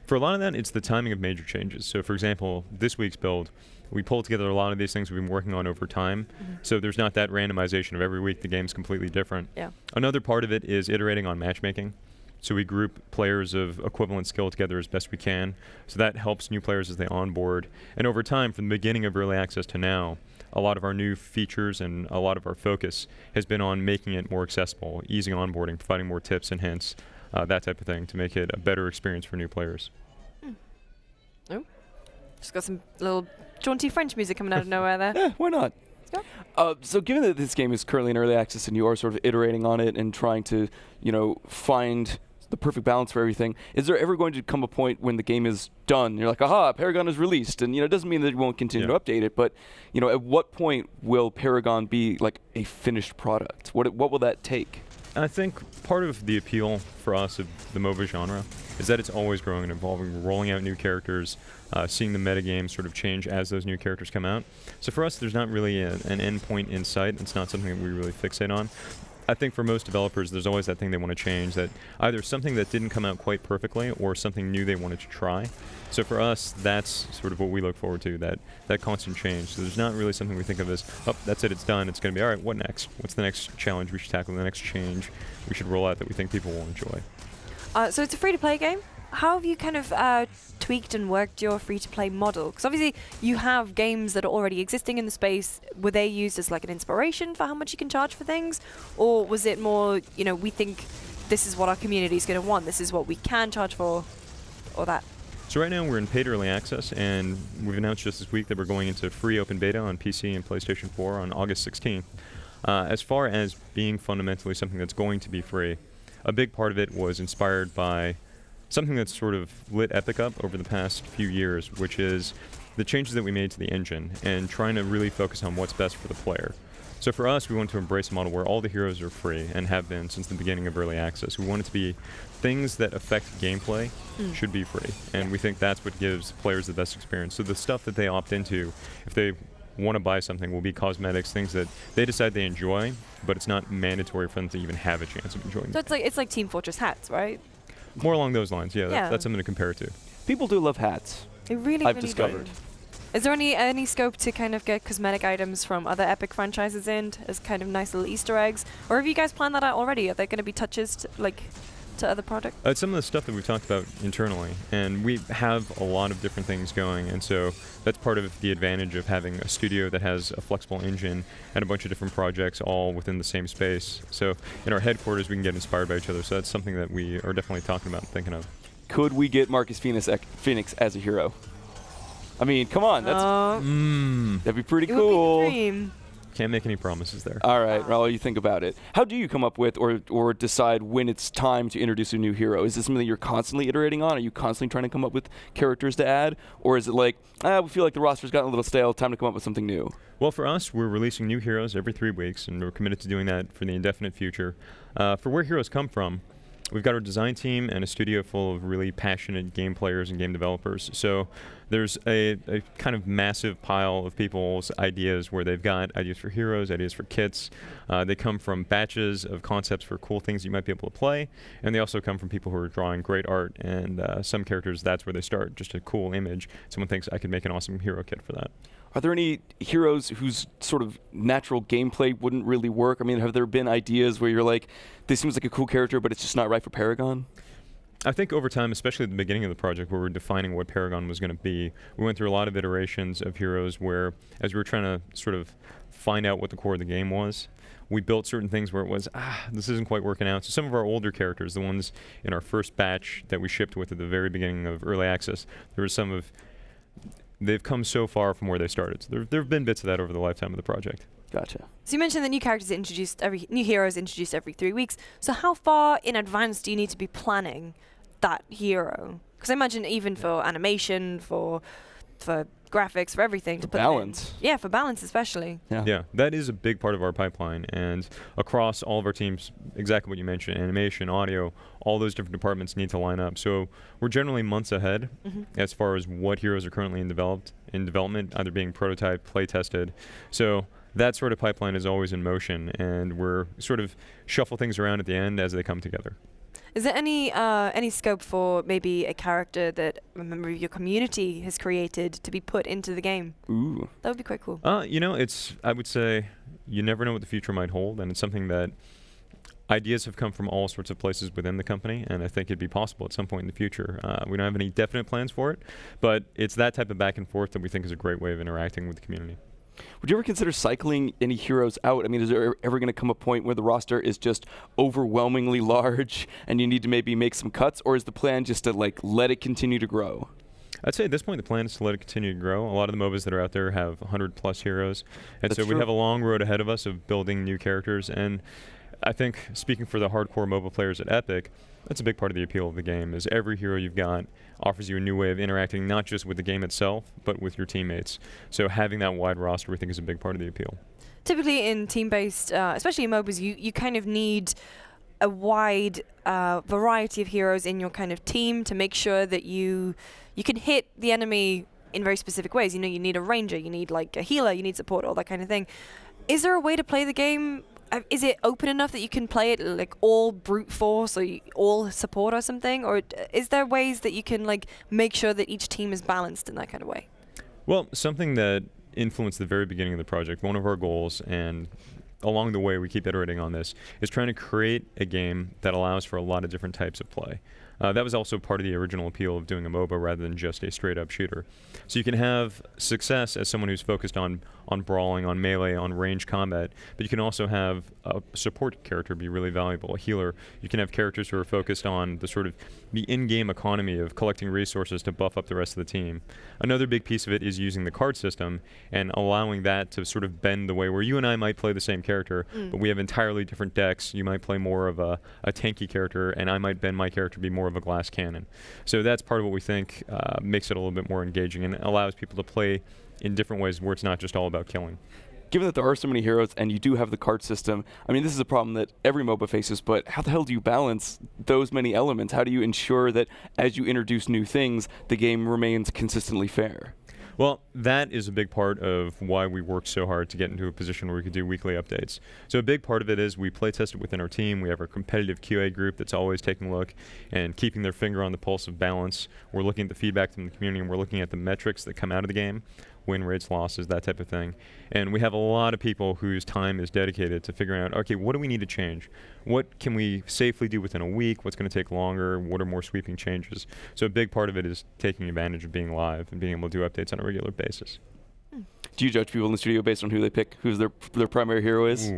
For a lot of that, it's the timing of major changes. So for example, this week's build, we pulled together a lot of these things we've been working on over time. So there's not that randomization of every week the game's completely different. Yeah. Another part of it is iterating on matchmaking. So we group players of equivalent skill together as best we can. So that helps new players as they onboard. And over time, from the beginning of early access to now, a lot of our new features and a lot of our focus has been on making it more accessible, easing onboarding, providing more tips and hints, that type of thing, to make it a better experience for new players. Oh, just got some little jaunty French music coming out of nowhere there. Yeah, why not? So given that this game is currently in early access and you are sort of iterating on it and trying to, find the perfect balance for everything, is there ever going to come a point when the game is done? You're like, aha, Paragon is released. And, it doesn't mean that you won't continue to update it, but, at what point will Paragon be like a finished product? What will that take? I think part of the appeal for us of the MOBA genre is that it's always growing and evolving. We're rolling out new characters, seeing the metagame sort of change as those new characters come out. So for us, there's not really an end point in sight. It's not something that we really fixate on. I think for most developers, there's always that thing they want to change, that either something that didn't come out quite perfectly or something new they wanted to try. So for us, that's sort of what we look forward to, that constant change. So there's not really something we think of as, that's it, it's done. It's going to be, all right, what next? What's the next challenge we should tackle, the next change we should roll out that we think people will enjoy? So it's a free-to-play game. How have you kind of tweaked and worked your free-to-play model? Because obviously you have games that are already existing in the space. Were they used as like an inspiration for how much you can charge for things? Or was it more, we think this is what our community is going to want, this is what we can charge for, or that? So right now we're in paid early access, and we've announced just this week that we're going into free open beta on PC and PlayStation 4 on August 16th. As far as being fundamentally something that's going to be free, a big part of it was inspired by something that's sort of lit Epic up over the past few years, which is the changes that we made to the engine and trying to really focus on what's best for the player. So for us, we want to embrace a model where all the heroes are free and have been since the beginning of early access. We want it to be things that affect gameplay should be free, and we think that's what gives players the best experience. So the stuff that they opt into, if they want to buy something, will be cosmetics, things that they decide they enjoy, but it's not mandatory for them to even have a chance of enjoying. So it's like Team Fortress hats, right? More along those lines, yeah. That's something to compare it to. People do love hats. They really, I've really discovered. do. Is there any scope to kind of get cosmetic items from other Epic franchises in as kind of nice little Easter eggs? Or have you guys planned that out already? Are there going to be touches to other products? It's some of the stuff that we've talked about internally, and we have a lot of different things going, and so that's part of the advantage of having a studio that has a flexible engine and a bunch of different projects all within the same space. So in our headquarters, we can get inspired by each other, so that's something that we are definitely talking about and thinking of. Could we get Marcus Phoenix as a hero? I mean, come on, that'd be pretty cool. It would be the dream. Can't make any promises there. All right, Raul, you think about it. How do you come up with or decide when it's time to introduce a new hero? Is this something that you're constantly iterating on? Are you constantly trying to come up with characters to add? Or is it like, we feel like the roster's gotten a little stale, time to come up with something new? Well, for us, we're releasing new heroes every 3 weeks, and we're committed to doing that for the indefinite future. For where heroes come from, we've got our design team and a studio full of really passionate game players and game developers. So there's a kind of massive pile of people's ideas where they've got ideas for heroes, ideas for kits. They come from batches of concepts for cool things you might be able to play, and they also come from people who are drawing great art, and some characters, that's where they start, just a cool image. Someone thinks, I could make an awesome hero kit for that. Are there any heroes whose sort of natural gameplay wouldn't really work? I mean, have there been ideas where you're like, this seems like a cool character, but it's just not right for Paragon? I think over time, especially at the beginning of the project where we're defining what Paragon was going to be, we went through a lot of iterations of heroes where, as we were trying to sort of find out what the core of the game was, we built certain things where it was, this isn't quite working out. So some of our older characters, the ones in our first batch that we shipped with at the very beginning of early access, there were some of... They've come so far from where they started. So there have been bits of that over the lifetime of the project. Gotcha. So you mentioned that new heroes introduced every 3 weeks. So how far in advance do you need to be planning that hero? Because I imagine even for animation, for graphics, for everything to put balance. Yeah, for balance especially. Yeah, that is a big part of our pipeline, and across all of our teams, exactly what you mentioned, animation, audio, all those different departments need to line up. So we're generally months ahead as far as what heroes are currently in development, either being prototyped, play tested. So that sort of pipeline is always in motion, and we're sort of shuffle things around at the end as they come together. Is there any scope for maybe a character that a member of your community has created to be put into the game? Ooh. That would be quite cool. I would say you never know what the future might hold, and it's something that ideas have come from all sorts of places within the company, and I think it'd be possible at some point in the future. We don't have any definite plans for it, but it's that type of back and forth that we think is a great way of interacting with the community. Would you ever consider cycling any heroes out? I mean, is there ever going to come a point where the roster is just overwhelmingly large and you need to maybe make some cuts, or is the plan just to let it continue to grow? I'd say at this point the plan is to let it continue to grow. A lot of the MOBAs that are out there have 100+ heroes, and so we have a long road ahead of us of building new characters. And I think, speaking for the hardcore MOBA players at Epic, that's a big part of the appeal of the game, is every hero you've got offers you a new way of interacting, not just with the game itself, but with your teammates. So having that wide roster, we think, is a big part of the appeal. Typically in team-based, especially in MOBAs, you kind of need a wide variety of heroes in your kind of team to make sure that you can hit the enemy in very specific ways. You know, you need a ranger, you need like a healer, you need support, all that kind of thing. Is there a way to play the game? Is it open enough that you can play it like all brute force or all support or something? Or is there ways that you can make sure that each team is balanced in that kind of way? Well, something that influenced the very beginning of the project, one of our goals, and along the way we keep iterating on this, is trying to create a game that allows for a lot of different types of play. That was also part of the original appeal of doing a MOBA rather than just a straight-up shooter. So you can have success as someone who's focused on brawling, on melee, on range combat, but you can also have a support character be really valuable, a healer. You can have characters who are focused on the sort of the in-game economy of collecting resources to buff up the rest of the team. Another big piece of it is using the card system and allowing that to sort of bend the way where you and I might play the same character, but we have entirely different decks. You might play more of a tanky character, and I might bend my character to be more of a glass cannon. So that's part of what we think makes it a little bit more engaging and allows people to play in different ways where it's not just all about killing. Given that there are so many heroes and you do have the card system, I mean, this is a problem that every MOBA faces, but how the hell do you balance those many elements? How do you ensure that as you introduce new things, the game remains consistently fair? Well, that is a big part of why we worked so hard to get into a position where we could do weekly updates. So a big part of it is we play test it within our team. We have our competitive QA group that's always taking a look and keeping their finger on the pulse of balance. We're looking at the feedback from the community, and we're looking at the metrics that come out of the game, win rates, losses, that type of thing. And we have a lot of people whose time is dedicated to figuring out, okay, what do we need to change? What can we safely do within a week? What's going to take longer? What are more sweeping changes? So a big part of it is taking advantage of being live and being able to do updates on a regular basis. Do you judge people in the studio based on who they pick, who's their primary hero is?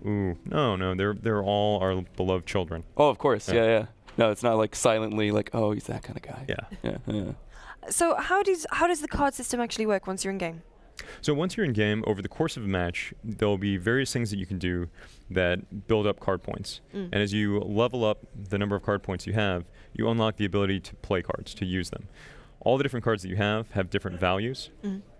No, they're all our beloved children. Oh, of course, yeah. No, it's not like silently like, oh, he's that kind of guy. Yeah. So how does the card system actually work once you're in game? So once you're in game, over the course of a match, there'll be various things that you can do that build up card points. And as you level up the number of card points you have, you unlock the ability to play cards, to use them. All the different cards that you have different values.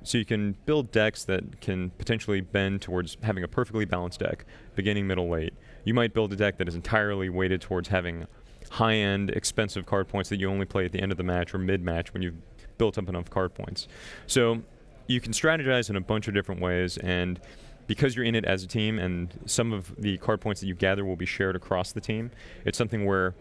So you can build decks that can potentially bend towards having a perfectly balanced deck, beginning, middle, late. You might build a deck that is entirely weighted towards having high-end, expensive card points that you only play at the end of the match or mid-match when you've built up enough card points. So you can strategize in a bunch of different ways, and because you're in it as a team and some of the card points that you gather will be shared across the team, it's something where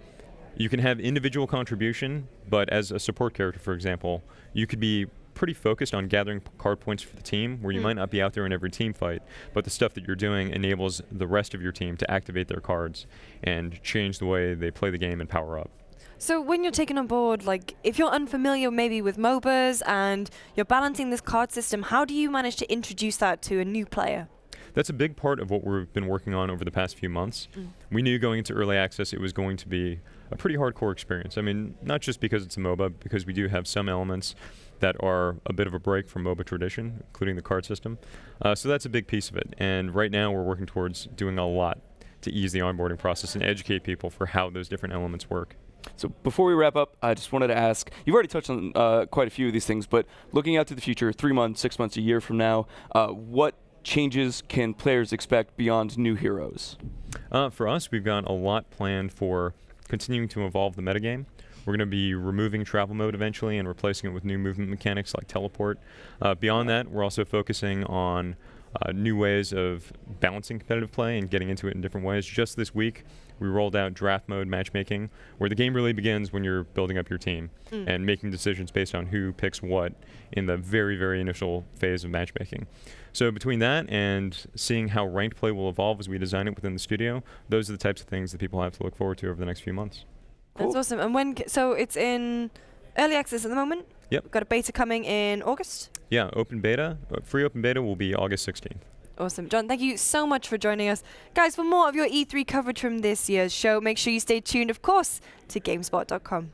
you can have individual contribution, but as a support character, for example, you could be pretty focused on gathering card points for the team, where you might not be out there in every team fight, but the stuff that you're doing enables the rest of your team to activate their cards and change the way they play the game and power up. So when you're taking on board, like if you're unfamiliar maybe with MOBAs and you're balancing this card system, how do you manage to introduce that to a new player? That's a big part of what we've been working on over the past few months. We knew going into early access it was going to be a pretty hardcore experience. I mean, not just because it's a MOBA, because we do have some elements that are a bit of a break from MOBA tradition, including the card system. So that's a big piece of it. And right now we're working towards doing a lot to ease the onboarding process and educate people for how those different elements work. So before we wrap up, I just wanted to ask, you've already touched on quite a few of these things, but looking out to the future, 3 months, 6 months, a year from now, what changes can players expect beyond new heroes? For us, we've got a lot planned for continuing to evolve the metagame. We're going to be removing travel mode eventually and replacing it with new movement mechanics like teleport. Beyond that, we're also focusing on new ways of balancing competitive play and getting into it in different ways. Just this week, we rolled out draft mode matchmaking, where the game really begins when you're building up your team and making decisions based on who picks what in the very, very initial phase of matchmaking. So between that and seeing how ranked play will evolve as we design it within the studio, those are the types of things that people have to look forward to over the next few months. That's awesome. And when, so it's in early access at the moment? Yep. We've got a beta coming in August? Yeah, open beta, free open beta will be August 16th. Awesome. John, thank you so much for joining us. Guys, for more of your E3 coverage from this year's show, make sure you stay tuned, of course, to GameSpot.com.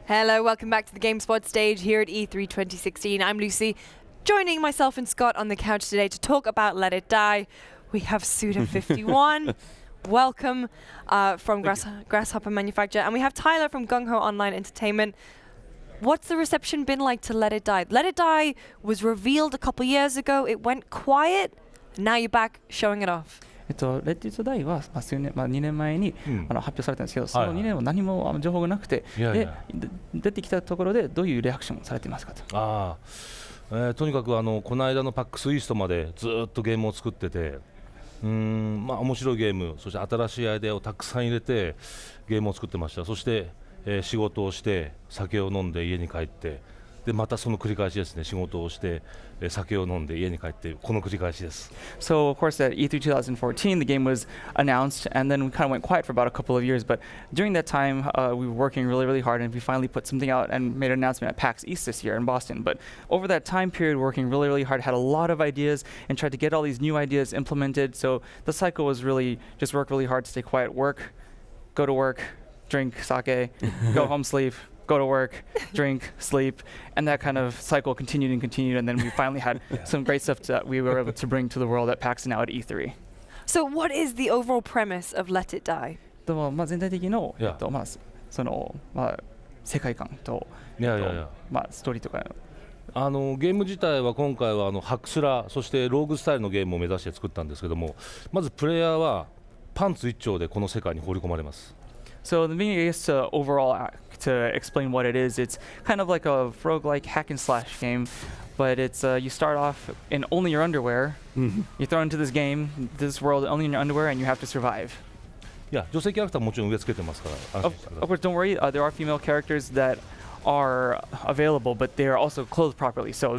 Hello, welcome back to the GameSpot stage here at E3 2016. I'm Lucy, joining myself and Scott on the couch today to talk about Let It Die. We have Suda51. Welcome from Grasshopper Manufacture. And we have Tyler from Gung Ho Online Entertainment. What's the reception been like to Let It Die? Let It Die was revealed a couple years ago. It went quiet. Now you're back showing it off. レッド・イット・ダイは、2年前に、発表されたんですけど、その2年は何も情報がなくて、で出てきたところでどういうリアクションされてますかと。とにかくこの間のパックスイーストまでずっとゲームを作ってて、面白いゲーム、そして新しいアイデアをたくさん入れてゲームを作ってました。そして、仕事をして酒を飲んで家に帰って、でまたその繰り返しですね。仕事をして酒を飲んで家に帰ってこの繰り返しです。So of course at E3 2014 the game was announced and then we kind of went quiet for about a couple of years, but during that time we were working really hard and we finally put something out and made an announcement at PAX East this year in Boston. But over that time period working really hard, had a lot of ideas and tried to get all these new ideas implemented. So the cycle was really just work really hard, stay quiet, work, go to work, drink sake, go home, sleep, go to work, drink, sleep, and that kind of cycle continued, and then we finally had some great stuff that we were able to bring to the world at PAX and now at E3. So what is the overall premise of Let It Die? 全体的のその世界観とストーリーとか。ゲーム自体は今回はハクスラ、そしてローグスタイルのゲームを目指して作ったんですけども、まずプレイヤーはパンツ一丁でこの世界に放り込まれます。So the beginning is to overall to explain what it is. It's kind of like a roguelike hack and slash game, but it's you start off in only your underwear. You're thrown into this game, this world only in your underwear, and you have to survive. いや、女性キャラクターもちろん植え付けてますから。Of course, don't worry. There are female characters that are available, but they are also clothed properly, so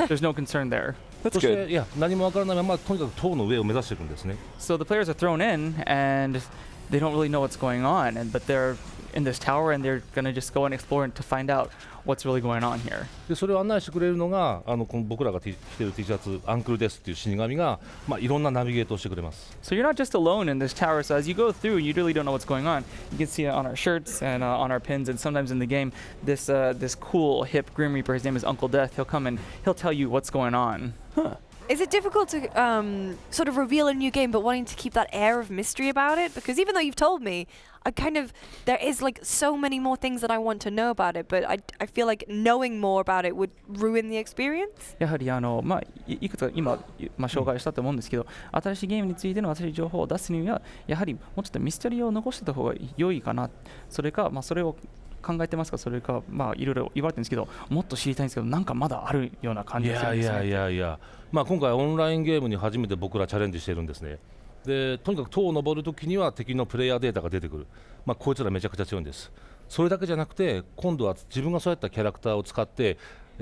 there's no concern there. That's good. いや、何もわからないままとにかく塔の上を目指していくんですね。So the players are thrown in and they don't really know what's going on, but they're in this tower and they're going to just go and explore to find out what's really going on here. でそれを案内してくれるのがこの僕らが着てる T シャツアンクルデスっていう死神がいろんなナビゲートをしてくれます。So you're not just alone in this tower. So as you go through, you really don't know what's going on. You can see it on our shirts and on our pins, and sometimes in the game, this cool hip Grim Reaper. His name is Uncle Death. He'll come and he'll tell you what's going on. Is it difficult to sort of reveal a new game but wanting to keep that air of mystery about it? Because even though you've told me, there is like so many more things that I want to know about it, but I feel like knowing more about it would ruin the experience? やはりいくつか今紹介したと思うんですけど、新しいゲームについての新しい情報を出すにはやはりもうちょっとミステリーを残してた方が良いかな。それかそれを考えてますか、それかいろいろ言われてるんですけど、もっと知りたいんですけど、なんかまだあるような感じがするんですね。いや、今回オンラインゲームに初めて僕らチャレンジしてるんですね。でとにかく塔を登るときには敵のプレイヤーデータが出てくる。こいつらめちゃくちゃ強いんです。それだけじゃなくて今度は自分がそうやったキャラクターを使って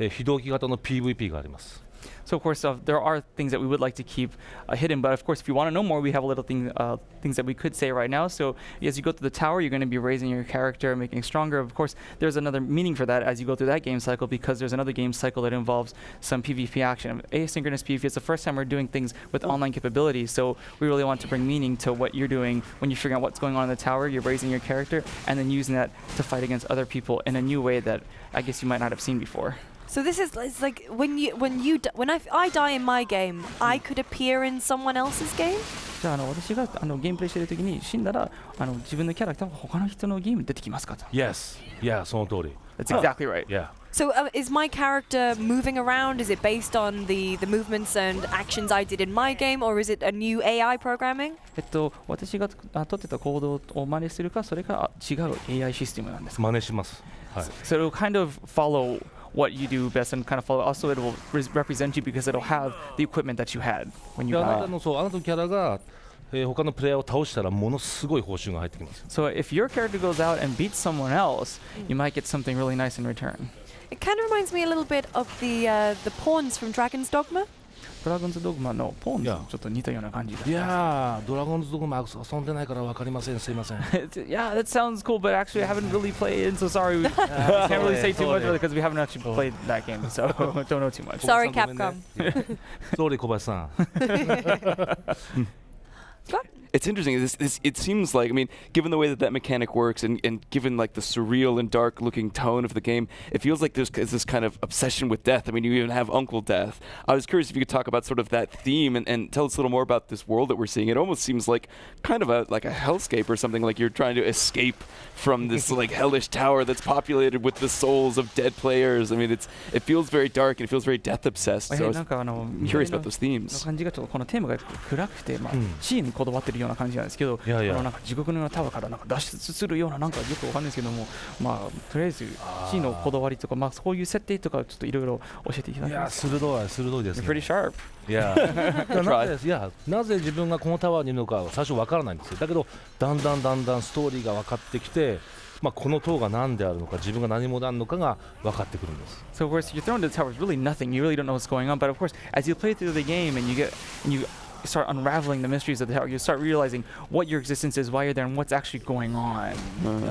非同期型の PVP があります。So of course, there are things that we would like to keep hidden, but of course, if you want to know more, we have a little things that we could say right now. So as you go through the tower, you're going to be raising your character, making it stronger. Of course, there's another meaning for that as you go through that game cycle, because there's another game cycle that involves some PvP action. Asynchronous PvP is the first time we're doing things with online capabilities, so we really want to bring meaning to what you're doing when you figure out what's going on in the tower. You're raising your character and then using that to fight against other people in a new way that I guess you might not have seen before. So this is it's like when I die in my game, I could appear in someone else's game. じゃあ私がゲームプレイしている時に死んだら自分のキャラクターが他の人のゲームに出てきますかと。Yes, yeah, その通り。That's exactly right. Yeah. So is my character moving around? Is it based on the movements and actions I did in my game, or is it a new AI programming? 私が取ってた行動を真似するか、それか違う AI システムなんですか。真似します。はい。So it will kind of follow what you do best and kind of follow. Also, it will represent you because it'll have the equipment that you had when you. あなたのキャラが他のプレイヤーを倒したらものすごい報酬が入ってきます。So if your character goes out and beats someone else, you might get something really nice in return. It kind of reminds me a little bit of the pawns from Dragon's Dogma. ドラゴンズドグマのポーンとちょっと似たような感じだ。いやー、ドラゴンズドグマ遊んでないからわかりません。すいません。Yeah, that sounds cool, but actually I haven't really played it, so sorry. We can't really say too much because we haven't actually played that game, so don't know too much. Sorry, Capcom. Sorry, 小林さん。It's interesting. It seems like, I mean, given the way that mechanic works and given like the surreal and dark looking tone of the game, it feels like there's this kind of obsession with death. I mean, you even have Uncle Death. I was curious if you could talk about sort of that theme and tell us a little more about this world that we're seeing. It almost seems like kind of a hellscape or something, like you're trying to escape from this like hellish tower that's populated with the souls of dead players. I mean, it feels very dark and it feels very death obsessed. So I was curious about those themes. 感じがちょっとこのテーマが暗くて、死にこだわってるような感じなんですけど、なんか地獄のようなタワーからなんか脱出するようななんかよくわかんないですけども、とりあえず死のこだわりとか、そういう設定とかちょっといろいろ教えていただきます。鋭いですね。You're pretty sharp. なぜ自分がこのタワーにいるのか最初わからないんですよ。だけどだんだんストーリーが分かってきて、この塔が何であるのか、自分が何者であるのかが分かってくるんです。So of course you're thrown to the tower is really nothing. You really don't know what's going on. But of course, as you play through the game and you start unraveling the mysteries of the tower, you start realizing what your existence is, why you're there, and what's actually going on.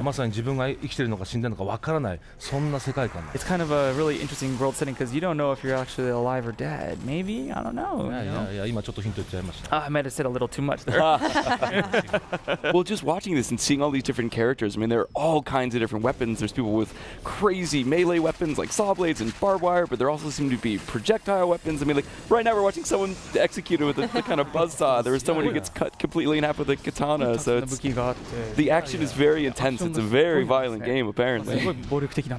まさに自分が生きてるのか死んでるのか分からない、そんな世界観。It's kind of a really interesting world setting because you don't know if you're actually alive or dead. Maybe? I don't know. いや今ちょっとヒント言っちゃいました。I might have said a little too much there. Well, just watching this and seeing all these different characters, I mean, there are all kinds of different weapons. There's people with crazy melee weapons like saw blades and barbed wire, but there also seem to be projectile weapons. I mean, like right now we're watching someone executed with the kind of buzzsaw. There was someone who gets cut completely in half with a katana. So the action is very intense. It's a very violent game, apparently.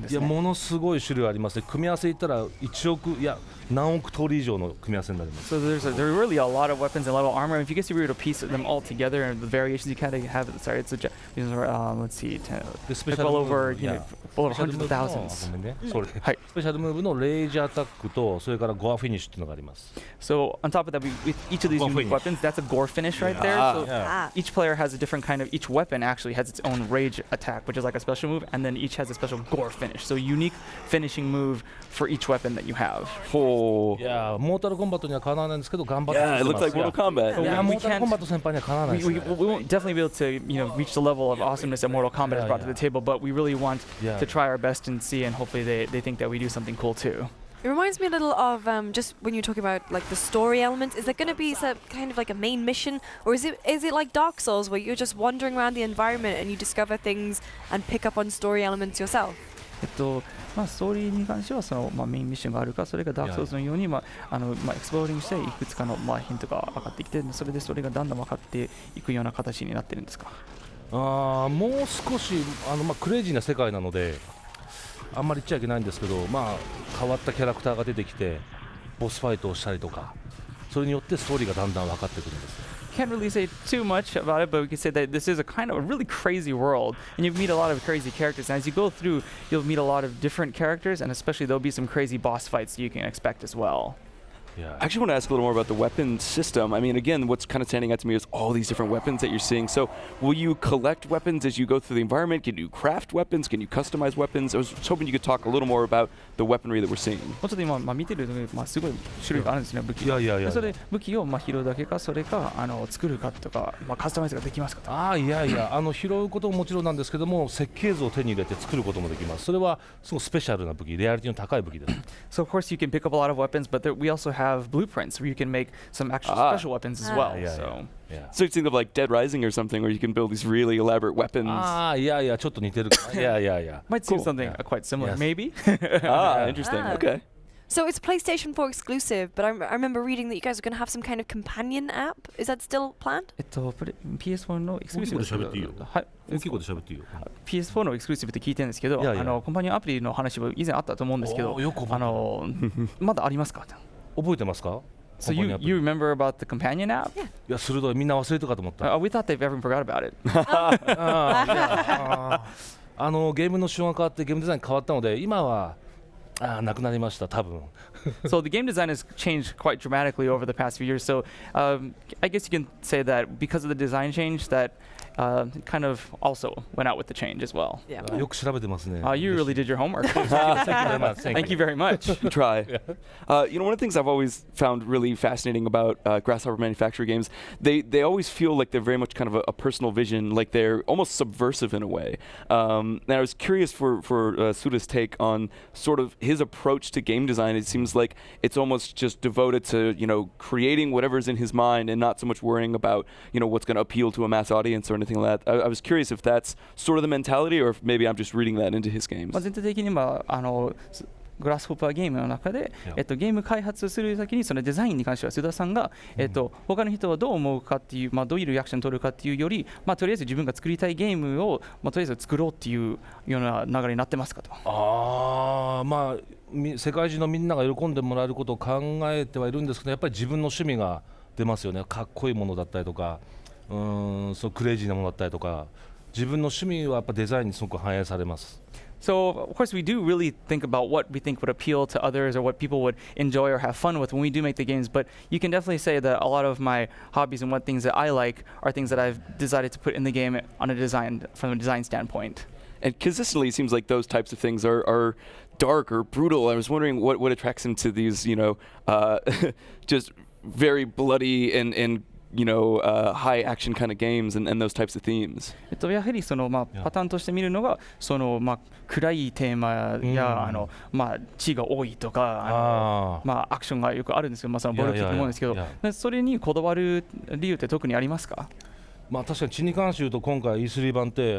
いやものすごい種類ありますね。組み合わせいったら1億いや何億通り以上の組み合わせになります。So there are really a lot of weapons and a lot of armor. If you guess you were to piece them all together and the variations you kind of have, sorry, it's let's see, well over hundreds of thousands. スペシャルムーブのレイジアタックとそれからゴアフィニッシュっていうのがあります。So on top of that, with each of these unique weapons, that's a gore finish right there. So each player has a different kind of. Each weapon actually has its own rage attack, which is like a special move, and then each has a special gore finish. So unique finishing move for each weapon that you have. いやモータルコンバットにはかなわないんですけど頑張ってます。Yeah, it looks like Mortal Kombat. いやモータルコンバット先輩にはかなわないですね。We won't definitely be able to reach the level of awesomeness that Mortal Kombat has brought to the table, but we really want to try our best and see, and hopefully they think that we do something cool too. It reminds me a little of just when you're talking about like the story elements. Is there going to be some kind of like a main mission, or is it like Dark Souls where you're just wandering around the environment and you discover things and pick up on story elements yourself? ストーリーに関してはその、メインミッションがあるか、それがダークソーズのように、エクスプローリングしていくつかの、ヒントが分かってきて、それでそれがだんだん分かっていくような形になってるんですか。もう少しクレイジーな世界なのであんまり言っちゃいけないんですけど、変わったキャラクターが出てきてボスファイトをしたりとか、それによってストーリーがだんだん分かってくるんです。Can't really say too much about it, but we can say that this is a kind of a really crazy world, and you meet a lot of crazy characters. And as you go through, you'll meet a lot of different characters, and especially there'll be some crazy boss fights you can expect as well. Yeah. I actually want to ask a little more about the weapon system. I mean, again, what's kind of standing out to me is all these different weapons that you're seeing. So will you collect weapons as you go through the environment? Can you craft weapons? Can you customize weapons? I was hoping you could talk a little more about the weaponry that we're seeing. もうちょっと今、見てるとすごい種類があるんですね、武器。それで武器を拾うだけか、それか作るかとか、カスタマイズができますか。拾うことももちろんなんですけども、設計図を手に入れて作ることもできます。それはすごくスペシャルな武器、レアリティの高い武器です。So of course you can pick up a lot of weapons, but we also have blueprints where you can make some actual special weapons as well. So you think of like Dead Rising or something where you can build these really elaborate weapons. ちょっと似てるか。Might seem something quite similar, maybe. Interesting. Okay. So it's PlayStation 4 exclusive, but I remember reading that you guys are going to have some kind of companion app. Is that still planned? PS4 のエクスクルーシブですけど、大きいこと喋っていいよ。PS4 のエクスクルーシブって聞いてるんですけど、コンパニオンアプリの話も以前あったと思うんですけど、まだありますか？覚えてますか？So you remember about the companion app? いや鋭い、みんな忘れてるかと思った。We thought they've everyone forgot about it. ゲームの手法が変わってゲームデザイン変わったので今はなくなりました多分。So the game design has changed quite dramatically over the past few years. So I guess you can say that because of the design change that kind of also went out with the change as well. Yeah.よく調べてますね。 You really did your homework. Thank you very much. Thank you very much. Try. You know, one of the things I've always found really fascinating about Grasshopper Manufacturer games, they always feel like they're very much kind of a personal vision, like they're almost subversive in a way. And I was curious for Suda's take on sort of his approach to game design. It seems like it's almost just devoted to, you know, creating whatever's in his mind and not so much worrying about, you know, what's going to appeal to a mass audience or anything like that. I was curious if that's sort of the mentality or if maybe I'm just reading that into his games. 全体的にグラスホッパーゲームの中で、ゲーム開発する先にそのデザインに関しては須田さんが、他の人はどう思うかっていう、どういうリアクションを取るかっていうより、とりあえず自分が作りたいゲームを、とりあえず作ろうっていうような流れになってますかと。世界中のみんなが喜んでもらえることを考えてはいるんですけど、やっぱり自分の趣味が出ますよね。かっこいいものだったりとか、そうクレイジーなものだったりとか、自分の趣味はやっぱデザインにすごく反映されます。So, of course, we do really think about what we think would appeal to others or what people would enjoy or have fun with when we do make the games, but you can definitely say that a lot of my hobbies and what things that I like are things that I've decided to put in the game on a design, from a design standpoint. And consistently, it seems like those types of things are dark or brutal. I was wondering what attracts him to these, you know, just very bloody and you know, high action kind of games and those types of themes. やはりそのパターンとして見るのがその暗いテーマや血が多いとかアクションがよくあるんですけど、そのボル的なものですけど、それにこだわる理由って特にありますか？確かに血に関して言うと今回 E3 版って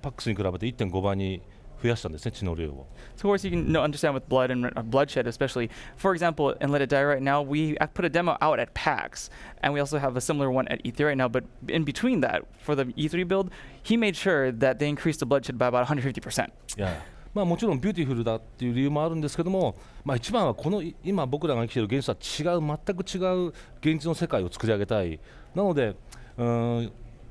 パックスに比べて 1.5 倍に増やしたんですね、血の量を。So of course you can understand with blood and bloodshed especially. For example, in Let It Die right now, we put a demo out at PAX, and we also have a similar one at E3 right now. But in between that, for the E3 build, he made sure that they increased the bloodshed by about 150%. Yeah. もちろんビューティフルだっていう理由もあるんですけども、一番はこの今僕らが生きている現実とは全く違う現実の世界を作り上げたい。なので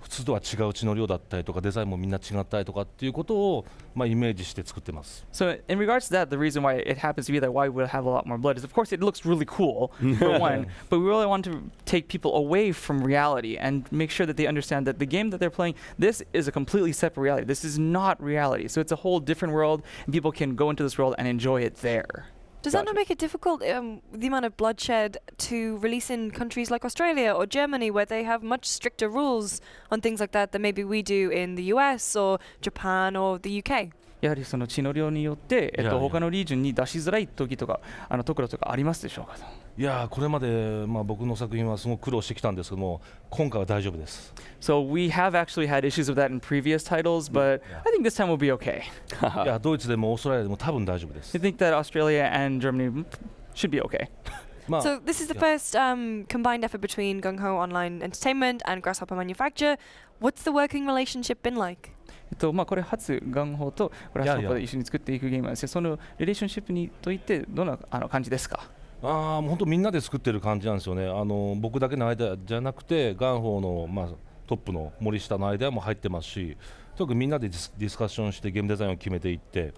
普通とは違う血の量だったりとかデザインもみんな違ったりとかっていうことをイメージして作ってます。So in regards to that, the reason why it happens to be that why we'll have a lot more blood is, of course, it looks really cool for one, but we really want to take people away from reality and make sure that they understand that the game that they're playing, this is a completely separate reality. This is not reality. So it's a whole different world, and people can go into this world and enjoy it there. Does that not make it difficult, the amount of bloodshed, to release in countries like Australia or Germany, where they have much stricter rules on things like that than maybe we do in the US or Japan or the UK? やはりその血の量によって、他のリージョンに出しづらい時とかところとかありますでしょうか？いやこれまで僕の作品はすごく苦労してきたんですけども、今回は大丈夫です。So we have actually had issues with that in previous titles, but I think this time we'll be okay. いやドイツでもオーストラリアでも多分大丈夫です。I think that Australia and Germany should be okay. So this is the first combined effort between Gung Ho Online Entertainment and Grasshopper Manufacture. What's the working relationship been like? これ初ガンホーとグラスホッパーで一緒に作っていくゲームなんですけど、そのリレーションシップにといってどんな感じですか？もう本当みんなで作ってる感じなんですよね。僕だけのアイデアじゃなくてガンホーのトップの森下のアイデアも入ってますし、とにかくみんなでディスカッションしてゲームデザインを決めていって、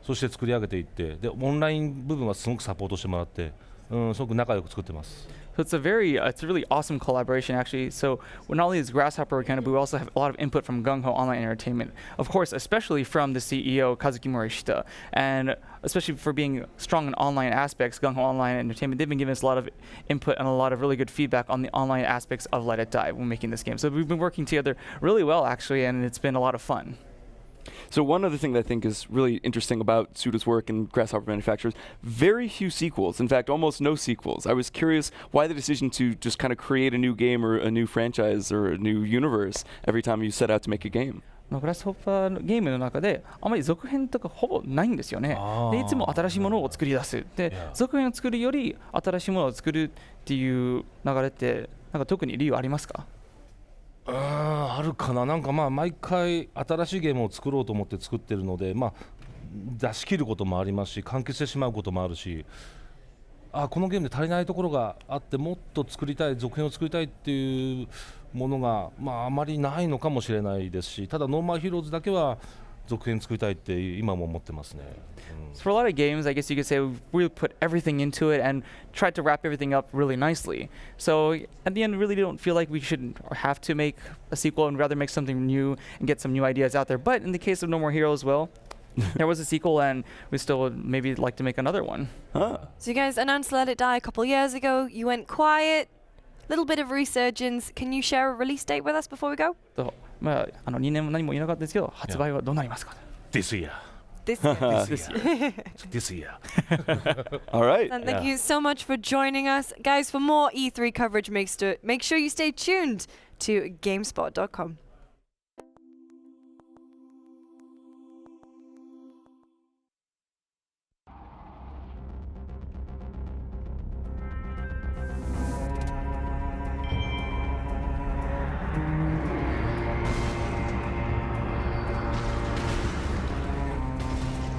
そして作り上げていって、でオンライン部分はすごくサポートしてもらって、すごく仲良く作ってます。So it's a really awesome collaboration actually. So not only is Grasshopper organic, but we also have a lot of input from Gung Ho Online Entertainment. Of course, especially from the CEO Kazuki Morishita, and especially for being strong in online aspects, Gung Ho Online Entertainment, they've been giving us a lot of input and a lot of really good feedback on the online aspects of Let It Die when making this game. So we've been working together really well actually, and it's been a lot of fun. So one other thing that I think is really interesting about Suda's work and Grasshopper Manufacturers, very few sequels. In fact, almost no sequels. I was curious why the decision to just kind of create a new game or a new franchise or a new universe every time you set out to make a game. グラスホッパーのゲームの中であまり続編とかほぼないんですよね。でいつも新しいものを作り出す。で続編を作るより新しいものを作るっていう流れって特に理由ありますか？あるかな。毎回新しいゲームを作ろうと思って作ってるので、出し切ることもありますし、完結してしまうこともあるし、このゲームで足りないところがあってもっと作りたい、続編を作りたいっていうものがあまりないのかもしれないですし、ただノーマルヒーローズだけは続編作りたいって今も思ってますね。So for a lot of games, I guess you could say we really put everything into it and tried to wrap everything up really nicely. So at the end, really don't feel like we should or have to make a sequel and rather make something new and get some new ideas out there. But in the case of No More Heroes, well, there was a sequel and we still would maybe like to make another one. So you guys announced Let It Die a couple years ago. You went quiet, little bit of resurgence. Can you share a release date with us before we go? まあ、2年も何も言えなかったですけど、発売はどうなりますか This year. This year. This year. All right. And thank you so much for joining us. Guys, for more E3 coverage, make sure you stay tuned to GameSpot.com.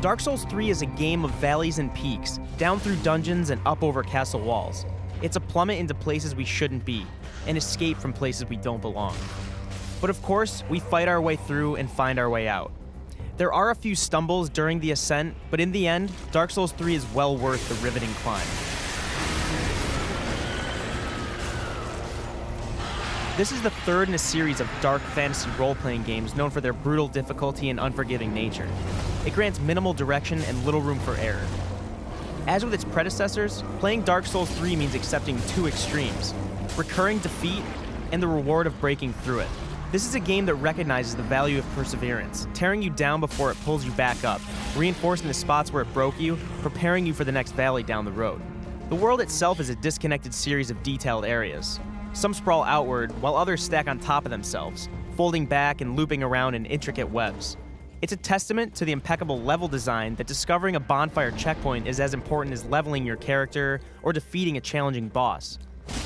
Dark Souls 3 is a game of valleys and peaks, down through dungeons and up over castle walls. It's a plummet into places we shouldn't be, an escape from places we don't belong. But of course, we fight our way through and find our way out. There are a few stumbles during the ascent, but in the end, Dark Souls 3 is well worth the riveting climb. This is the third in a series of dark fantasy role-playing games known for their brutal difficulty and unforgiving nature. It grants minimal direction and little room for error. As with its predecessors, playing Dark Souls 3 means accepting two extremes: recurring defeat and the reward of breaking through it. This is a game that recognizes the value of perseverance, tearing you down before it pulls you back up, reinforcing the spots where it broke you, preparing you for the next valley down the road. The world itself is a disconnected series of detailed areas. Some sprawl outward, while others stack on top of themselves, folding back and looping around in intricate webs. It's a testament to the impeccable level design that discovering a bonfire checkpoint is as important as leveling your character or defeating a challenging boss.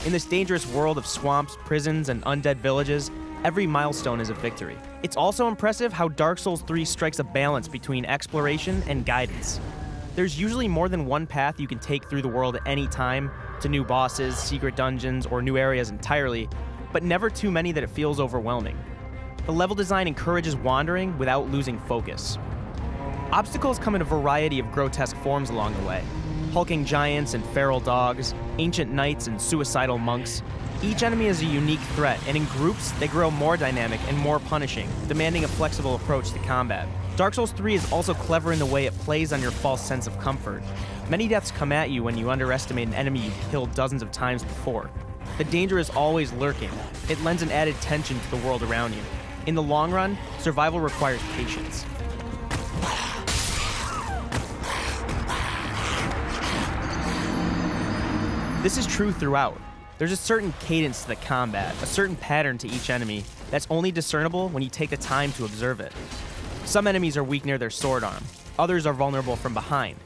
In this dangerous world of swamps, prisons, and undead villages, every milestone is a victory. It's also impressive how Dark Souls 3 strikes a balance between exploration and guidance. There's usually more than one path you can take through the world at any time, to new bosses, secret dungeons, or new areas entirely, but never too many that it feels overwhelming. The level design encourages wandering without losing focus. Obstacles come in a variety of grotesque forms along the way: hulking giants and feral dogs, ancient knights and suicidal monks. Each enemy is a unique threat, and in groups, they grow more dynamic and more punishing, demanding a flexible approach to combat. Dark Souls 3 is also clever in the way it plays on your false sense of comfort. Many deaths come at you when you underestimate an enemy you've killed dozens of times before. The danger is always lurking. It lends an added tension to the world around you. In the long run, survival requires patience. This is true throughout. There's a certain cadence to the combat, a certain pattern to each enemy that's only discernible when you take the time to observe it. Some enemies are weak near their sword arm. Others are vulnerable from behind.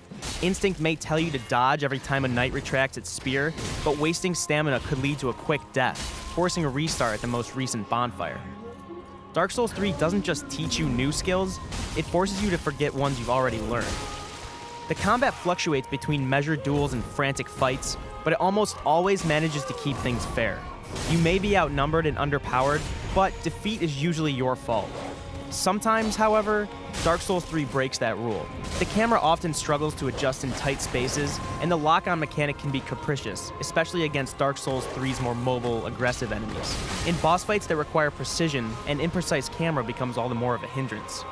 Instinct may tell you to dodge every time a knight retracts its spear, but wasting stamina could lead to a quick death, forcing a restart at the most recent bonfire. Dark Souls 3 doesn't just teach you new skills, it forces you to forget ones you've already learned. The combat fluctuates between measured duels and frantic fights, but it almost always manages to keep things fair. You may be outnumbered and underpowered, but defeat is usually your fault. Sometimes, however, Dark Souls 3 breaks that rule. The camera often struggles to adjust in tight spaces, and the lock-on mechanic can be capricious, especially against Dark Souls 3's more mobile, aggressive enemies. In boss fights that require precision, an imprecise camera becomes all the more of a hindrance.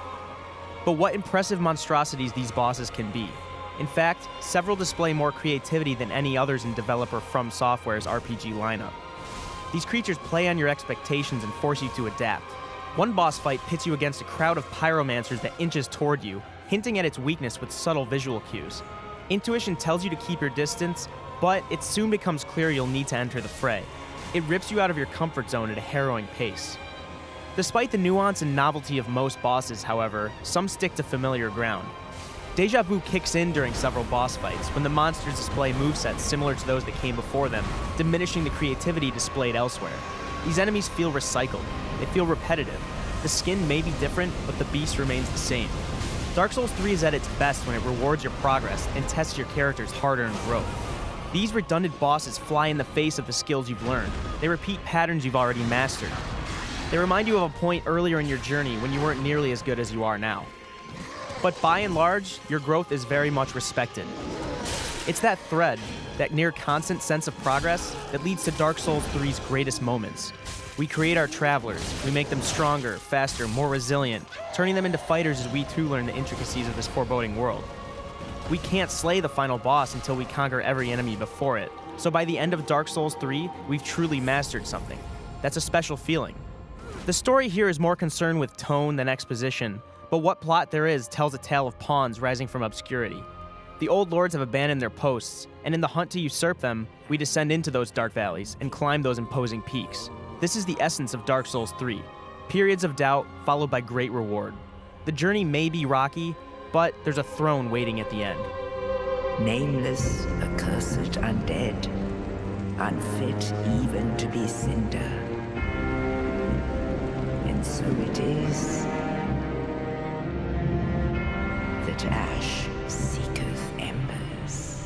But what impressive monstrosities these bosses can be. In fact, several display more creativity than any others in developer From Software's RPG lineup. These creatures play on your expectations and force you to adapt. One boss fight pits you against a crowd of pyromancers that inches toward you, hinting at its weakness with subtle visual cues. Intuition tells you to keep your distance, but it soon becomes clear you'll need to enter the fray. It rips you out of your comfort zone at a harrowing pace. Despite the nuance and novelty of most bosses, however, some stick to familiar ground. Deja vu kicks in during several boss fights, when the monsters display movesets similar to those that came before them, diminishing the creativity displayed elsewhere. These enemies feel recycled. They feel repetitive. The skin may be different, but the beast remains the same. Dark Souls 3 is at its best when it rewards your progress and tests your character's hard-earned growth. These redundant bosses fly in the face of the skills you've learned. They repeat patterns you've already mastered. They remind you of a point earlier in your journey when you weren't nearly as good as you are now. but by and large, your growth is very much respected. It's that thread, that near constant sense of progress, that leads to Dark Souls 3's greatest moments. We create our travelers, we make them stronger, faster, more resilient, turning them into fighters as we too learn the intricacies of this foreboding world. We can't slay the final boss until we conquer every enemy before it, so by the end of Dark Souls 3, we've truly mastered something. That's a special feeling. The story here is more concerned with tone than exposition, but what plot there is tells a tale of pawns rising from obscurity. The old lords have abandoned their posts, and in the hunt to usurp them, we descend into those dark valleys and climb those imposing peaks. This is the essence of Dark Souls 3. Periods of doubt followed by great reward. The journey may be rocky, but there's a throne waiting at the end. Nameless, accursed undead, unfit even to be cinder. And so it is that ash seeketh embers.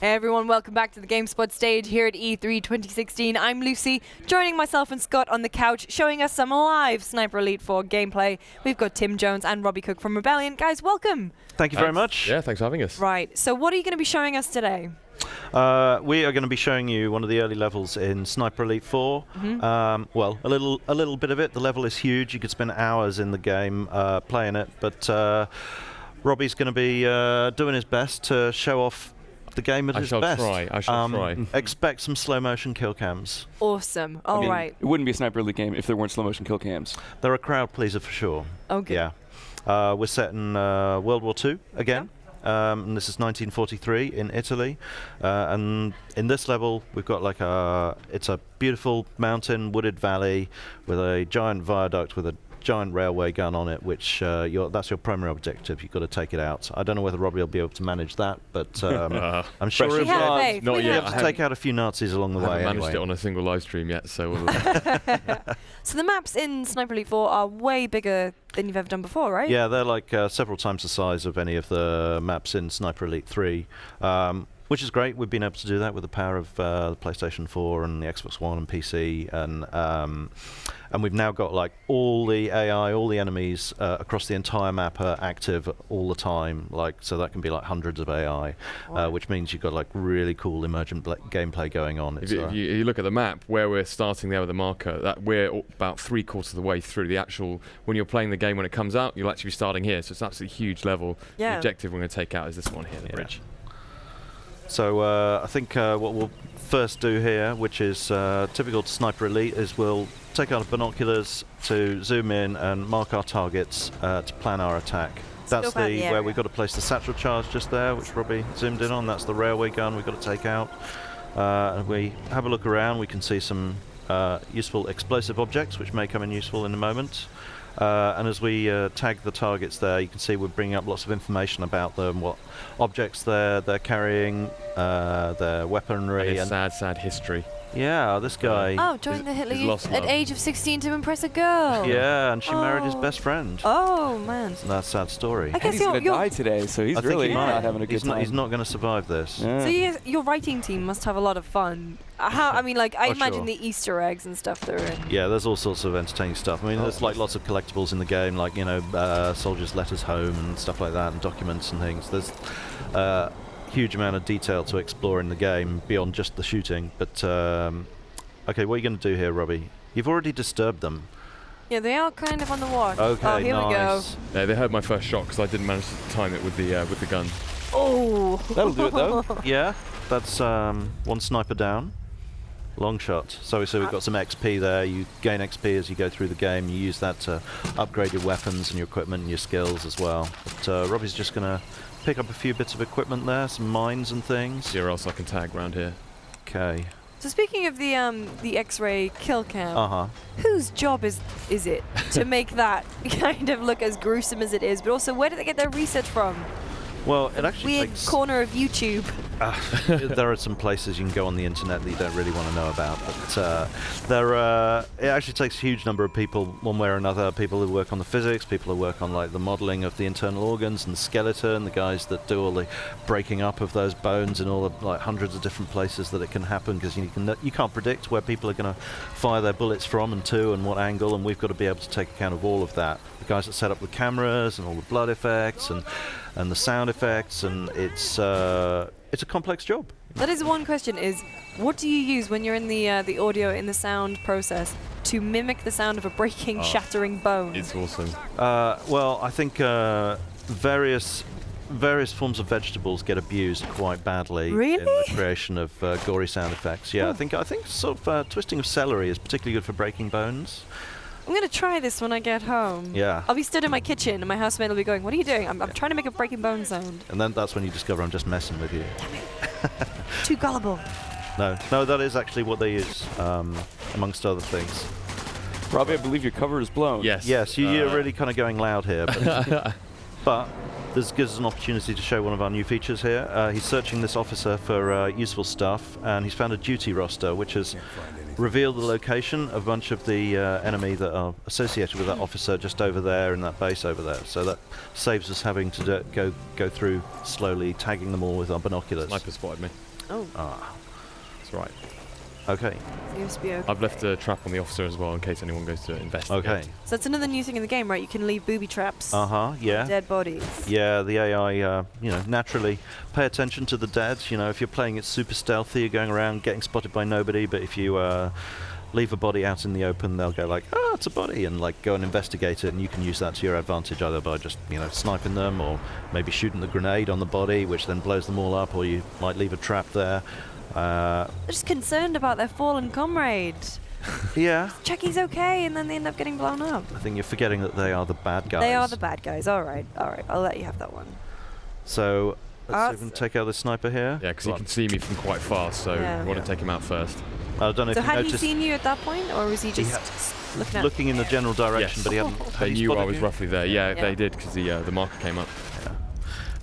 Hey everyone, welcome back to the GameSpot stage here at E3 2016. I'm Lucy, joining myself and Scott on the couch, showing us some live Sniper Elite 4 gameplay. We've got Tim Jones and Robbie Cook from Rebellion. Guys, welcome. Thank you very much. Yeah, thanks for having us. Right, so what are you going to be showing us today? We are going to be showing you one of the early levels in Sniper Elite 4. Well, a little bit of it. The level is huge. You could spend hours in the game playing it, but Robbie's going to be doing his best to show off the game at his best. I shall try. Expect some slow motion kill cams. Awesome. All right. It wouldn't be a Sniper Elite game if there weren't slow motion kill cams. They're a crowd pleaser for sure. Okay. Yeah. We're set in World War II again. And this is 1943 in Italy, and in this level we've got like it's a beautiful mountain wooded valley with a giant viaduct with a giant railway gun on it, which that's your primary objective. You've got to take it out. I don't know whether Robbie will be able to manage that, but I'm sure he'll not yet. have to take out a few Nazis along the way. I haven't managed anyway. it on a single live stream yet, so So the maps in Sniper Elite 4 are way bigger than you've ever done before, right? Yeah, they're like several times the size of any of the maps in Sniper Elite 3, which is great. We've been able to do that with the power of the PlayStation 4 and the Xbox One and PC, and we've now got like all the AI, all the enemies across the entire map are active all the time. Like, so that can be like hundreds of AI, which means you've got like really cool emergent gameplay going on. if you look at the map where we're starting there with the marker, that we're about 3/4 of the way through the actual. When you're playing the game, when it comes out, you'll actually be starting here. So it's an absolutely huge level. Yeah. The objective we're going to take out is this one here, the bridge. So I think what we'll first do here, which is typical to Sniper Elite, is we'll take out binoculars to zoom in and mark our targets to plan our attack. That's where we've got to place the satchel charge just there, which Robbie zoomed in on. That's the railway gun we've got to take out. And we have a look around, we can see some useful explosive objects, which may come in useful in a moment. And as we tag the targets there, you can see we're bringing up lots of information about them, what objects they're carrying, their weaponry. And sad history. Yeah, this guy. Oh, joined the Hitler Youth at age of 16 to impress a girl. Yeah, and she married his best friend. Oh, man. That's a sad story. I guess he's going to die today, so he's really not having a good time. He's not going to survive this. So your writing team must have a lot of fun. I mean, like, I imagine the Easter eggs and stuff that are in. Yeah, there's all sorts of entertaining stuff. I mean, there's like lots of collectibles in the game, like, you know, soldiers' letters home and stuff like that, and documents and things. There's huge amount of detail to explore in the game beyond just the shooting. But okay, what are you going to do here, Robbie? You've already disturbed them. Yeah, they are kind of on the watch. Okay, oh, here we go. Yeah, they heard my first shot because I didn't manage to time it with the gun. Oh, that'll do it though. Yeah, that's one sniper down. Long shot. So we've got some XP there. You gain XP as you go through the game. You use that to upgrade your weapons and your equipment and your skills as well. But Robbie's just going to pick up a few bits of equipment there, some mines and things. Yeah, or else I can tag around here. Okay. So speaking of the X-ray kill cam, whose job is it to make that kind of look as gruesome as it is? But also, where do they get their research from? Well, it actually weird takes corner of YouTube. There are some places you can go on the internet that you don't really want to know about, but it actually takes a huge number of people, one way or another. People who work on the physics, people who work on like the modelling of the internal organs and the skeleton, the guys that do all the breaking up of those bones in all the like hundreds of different places that it can happen, because you can't predict where people are going to fire their bullets from and to and what angle, and we've got to be able to take account of all of that. The guys that set up the cameras and all the blood effects and the sound effects, and it's a complex job. That is one question, is what do you use when you're in the audio, in the sound process, to mimic the sound of a breaking, shattering bone? It's awesome. Well, I think various forms of vegetables get abused quite badly in the creation of gory sound effects. Yeah, I think sort of twisting of celery is particularly good for breaking bones. I'm going to try this when I get home. Yeah. I'll be stood in my kitchen and my housemate will be going, what are you doing? I'm trying to make a breaking bone sound. And then that's when you discover I'm just messing with you. Damn it. Too gullible. No, that is actually what they use, amongst other things. Robbie, I believe your cover is blown. Yes, you're really kind of going loud here. But this gives us an opportunity to show one of our new features here. He's searching this officer for useful stuff, and he's found a duty roster, which has revealed the location of a bunch of the enemy that are associated with that officer just over there in that base over there. So that saves us having to go through slowly, tagging them all with our binoculars. Sniper spotted me. Oh. That's right. Okay. Seems to be okay. I've left a trap on the officer as well in case anyone goes to investigate. Okay. So that's another new thing in the game, right? You can leave booby traps. Yeah. On dead bodies. Yeah, the AI, naturally pay attention to the dead. If you're playing it super stealthy, you're going around getting spotted by nobody. But if you leave a body out in the open, they'll go like, "Oh, it's a body," and like go and investigate it. And you can use that to your advantage, either by just sniping them, or maybe shooting the grenade on the body, which then blows them all up. Or you might leave a trap there. They're just concerned about their fallen comrade. Yeah. Check he's okay, and then they end up getting blown up. I think you're forgetting that they are the bad guys. They are the bad guys. All right. I'll let you have that one. So let's see if we can take out the sniper here. Yeah, because he can see me from quite far, so Yeah. we want to take him out first. I don't know So if you had he noticed. seen you at that point, or was he just looking at? Looking in the general direction, Yes. but he hadn't. They knew I spotted was you? roughly there. Yeah, Yeah. they did because the marker came up. Yeah.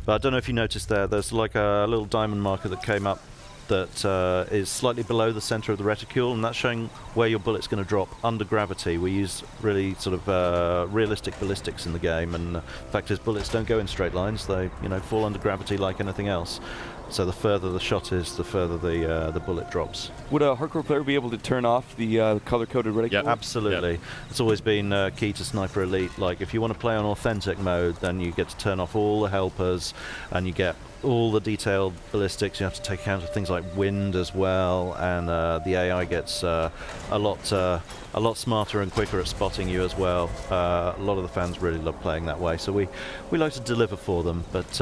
But I don't know if you noticed there's like a little diamond marker that came up that is slightly below the center of the reticule, and that's showing where your bullet's going to drop under gravity. We use really sort of realistic ballistics in the game, and the fact is bullets don't go in straight lines. They fall under gravity like anything else. So the further the shot is, the further the bullet drops. Would a hardcore player be able to turn off the color-coded reticule? Yeah, absolutely. Yep. It's always been key to Sniper Elite. Like, if you want to play on authentic mode, then you get to turn off all the helpers, and you get all the detailed ballistics. You have to take account of things like wind as well, and the AI gets a lot smarter and quicker at spotting you as well. A lot of the fans really love playing that way, so we like to deliver for them. But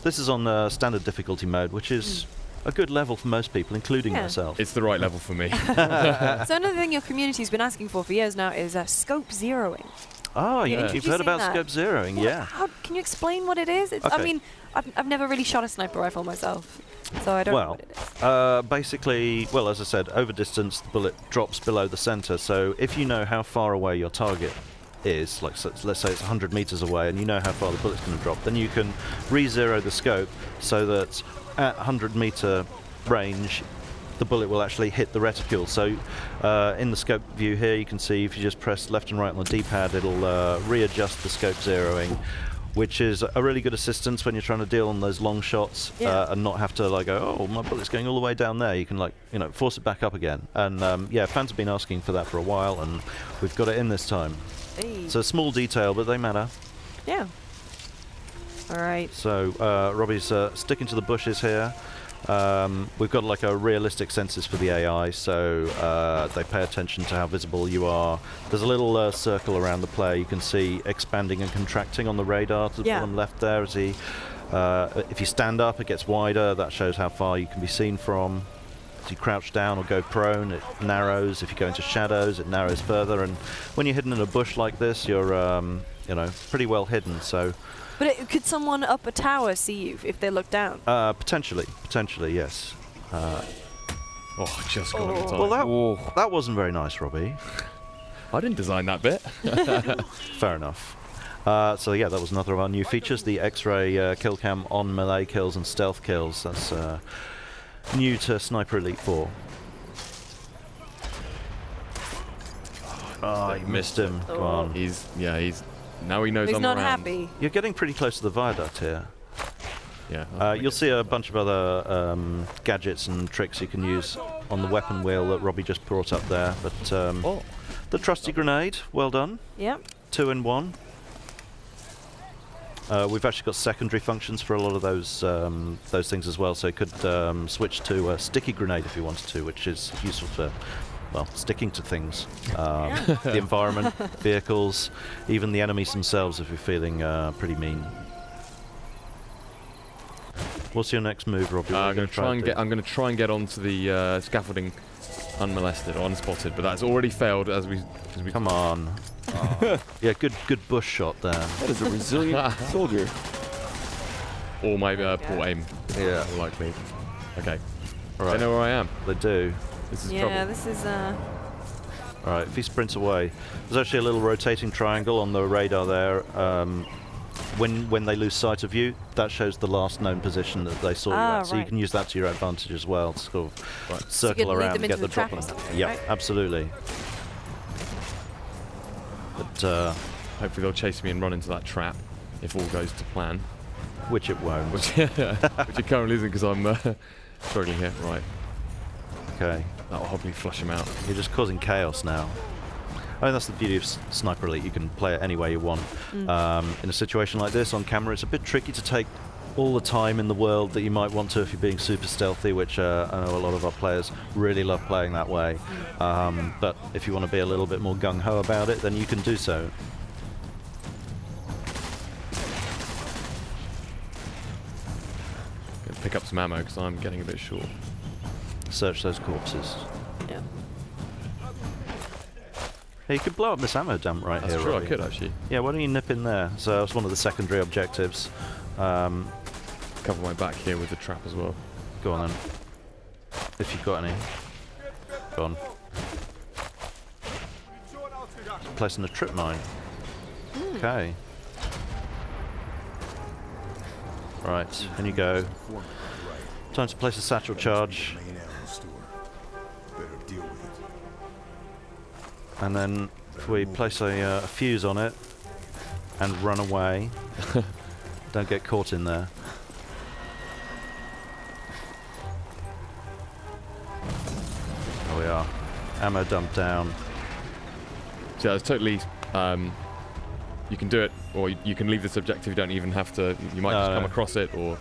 this is on standard difficulty mode, which is a good level for most people, including myself. It's the right level for me. So another thing your community's been asking for years now is scope zeroing. Oh, You're you've heard introducing about that. scope zeroing, yeah. Can you explain what it is? I Okay. mean, I've never really shot a sniper rifle myself, so I don't know what it is. Basically, as I said, over distance, the bullet drops below the center. So if you know how far away your target is, like let's say it's 100 meters away, and you know how far the bullet's going to drop, then you can re-zero the scope so that at 100-meter range, the bullet will actually hit the reticule. So in the scope view here, you can see if you just press left and right on the D-pad, it'll readjust the scope zeroing, which is a really good assistance when you're trying to deal on those long shots and not have to go, oh, my bullet's going all the way down there. You can force it back up again. And fans have been asking for that for a while, and we've got it in this time. Hey. It's a small detail, but they matter. Yeah. All right. So Robbie's sticking to the bushes here. We've got like a realistic sensors for the AI, so they pay attention to how visible you are. There's a little circle around the player you can see expanding and contracting on the radar to the bottom left there. As he, if you stand up, it gets wider. That shows how far you can be seen from. As you crouch down or go prone, it narrows. If you go into shadows, it narrows further. And when you're hidden in a bush like this, you're pretty well hidden. So. But could someone up a tower see you if they look down? Potentially, yes. I just got it. Well, that wasn't very nice, Robbie. I didn't design that bit. Fair enough. So yeah, that was another of our new features, the X-ray kill cam on melee kills and stealth kills. That's new to Sniper Elite 4. Oh, you missed him. Come on. He's now he knows He's I'm not around. happy. You're getting pretty close to the viaduct here. Yeah. You'll see a bunch of other gadgets and tricks you can use on the weapon wheel that Robbie just brought up there. But the trusty grenade, well done. Yep. 2 in 1. We've actually got secondary functions for a lot of those things as well. So you could switch to a sticky grenade if you wanted to, which is useful for sticking to things, the environment, vehicles, even the enemies themselves if you're feeling pretty mean. What's your next move, Robbie? I'm going to try and get onto the scaffolding unmolested or unspotted, but that's already failed as we Come on. Yeah, good bush shot there. That is a resilient soldier. Or my poor aim. Yeah, more likely. Okay. All right. They know where I am. They do. This is Yeah, trouble. this is. All right, if he sprints away, there's actually a little rotating triangle on the radar there. When they lose sight of you, that shows the last known position that they saw you at. So you can use that to your advantage as well to sort of circle so you can lead around them and get into the the drop trap or on. something, Yeah, right? absolutely. But hopefully they'll chase me and run into that trap if all goes to plan. Which it won't. Which it currently isn't because I'm struggling here. Right. Okay. that'll hopefully flush him out. You're just causing chaos now. I mean, that's the beauty of Sniper Elite. You can play it any way you want. In a situation like this on camera, it's a bit tricky to take all the time in the world that you might want to if you're being super stealthy, which I know a lot of our players really love playing that way. But if you want to be a little bit more gung-ho about it, then you can do so. Gonna pick up some ammo because I'm getting a bit short. Search those corpses. Yeah. Yeah, you could blow up this ammo dump right That's here. true, Robbie. I could actually. Yeah, why don't you nip in there? So that's one of the secondary objectives. Cover my back here with the trap as well. Go on then. If you've got any. Go on. Placing a trip mine. Okay. Right, in you go. Time to place a satchel charge. And then if we place a fuse on it and run away, don't get caught in there. There we are. Ammo dump down. So yeah, it's totally. You can do it, or you can leave this objective. You don't even have to. You might just come across it, or.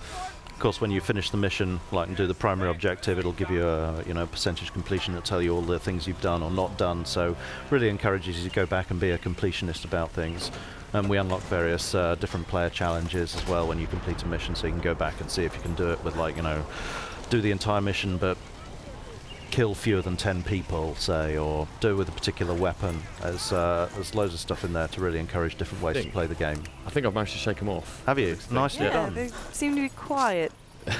Of course, when you finish the mission, like and do the primary objective, it'll give you a percentage completion. It'll tell you all the things you've done or not done. So, really encourages you to go back and be a completionist about things. And we unlock various different player challenges as well when you complete a mission, so you can go back and see if you can do it with do the entire mission, but kill fewer than 10 people, say, or do it with a particular weapon. There's loads of stuff in there to really encourage different ways to play the game. I think I've managed to shake them off. Have you? Nicely done. They seem to be quiet.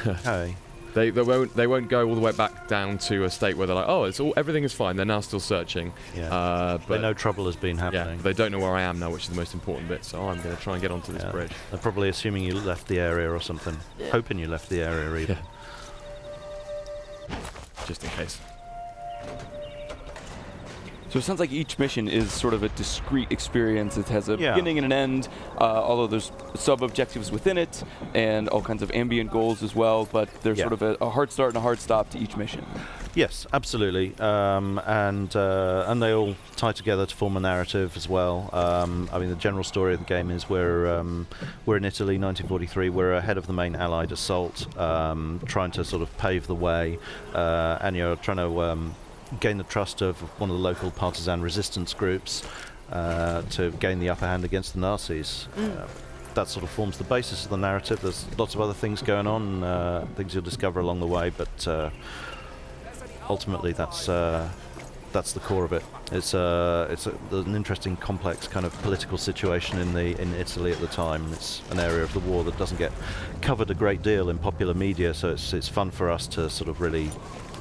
Okay. They won't go all the way back down to a state where they're like, oh, everything is fine. They're now still searching. Yeah. But no trouble has been happening. Yeah, they don't know where I am now, which is the most important bit. So I'm going to try and get onto this bridge. They're probably assuming you left the area or something. Yeah. Hoping you left the area even. Yeah. Just in case. So it sounds like each mission is sort of a discrete experience. It has a beginning and an end, although there's sub-objectives within it and all kinds of ambient goals as well, but there's sort of a hard start and a hard stop to each mission. Yes, absolutely. And they all tie together to form a narrative as well. I mean, the general story of the game is we're in Italy, 1943. We're ahead of the main Allied assault, trying to sort of pave the way, and you're trying to gain the trust of one of the local partisan resistance groups to gain the upper hand against the Nazis. That sort of forms the basis of the narrative. There's lots of other things going on, things you'll discover along the way, but ultimately that's the core of it. It's an interesting, complex kind of political situation in Italy at the time. It's an area of the war that doesn't get covered a great deal in popular media, so it's fun for us to sort of really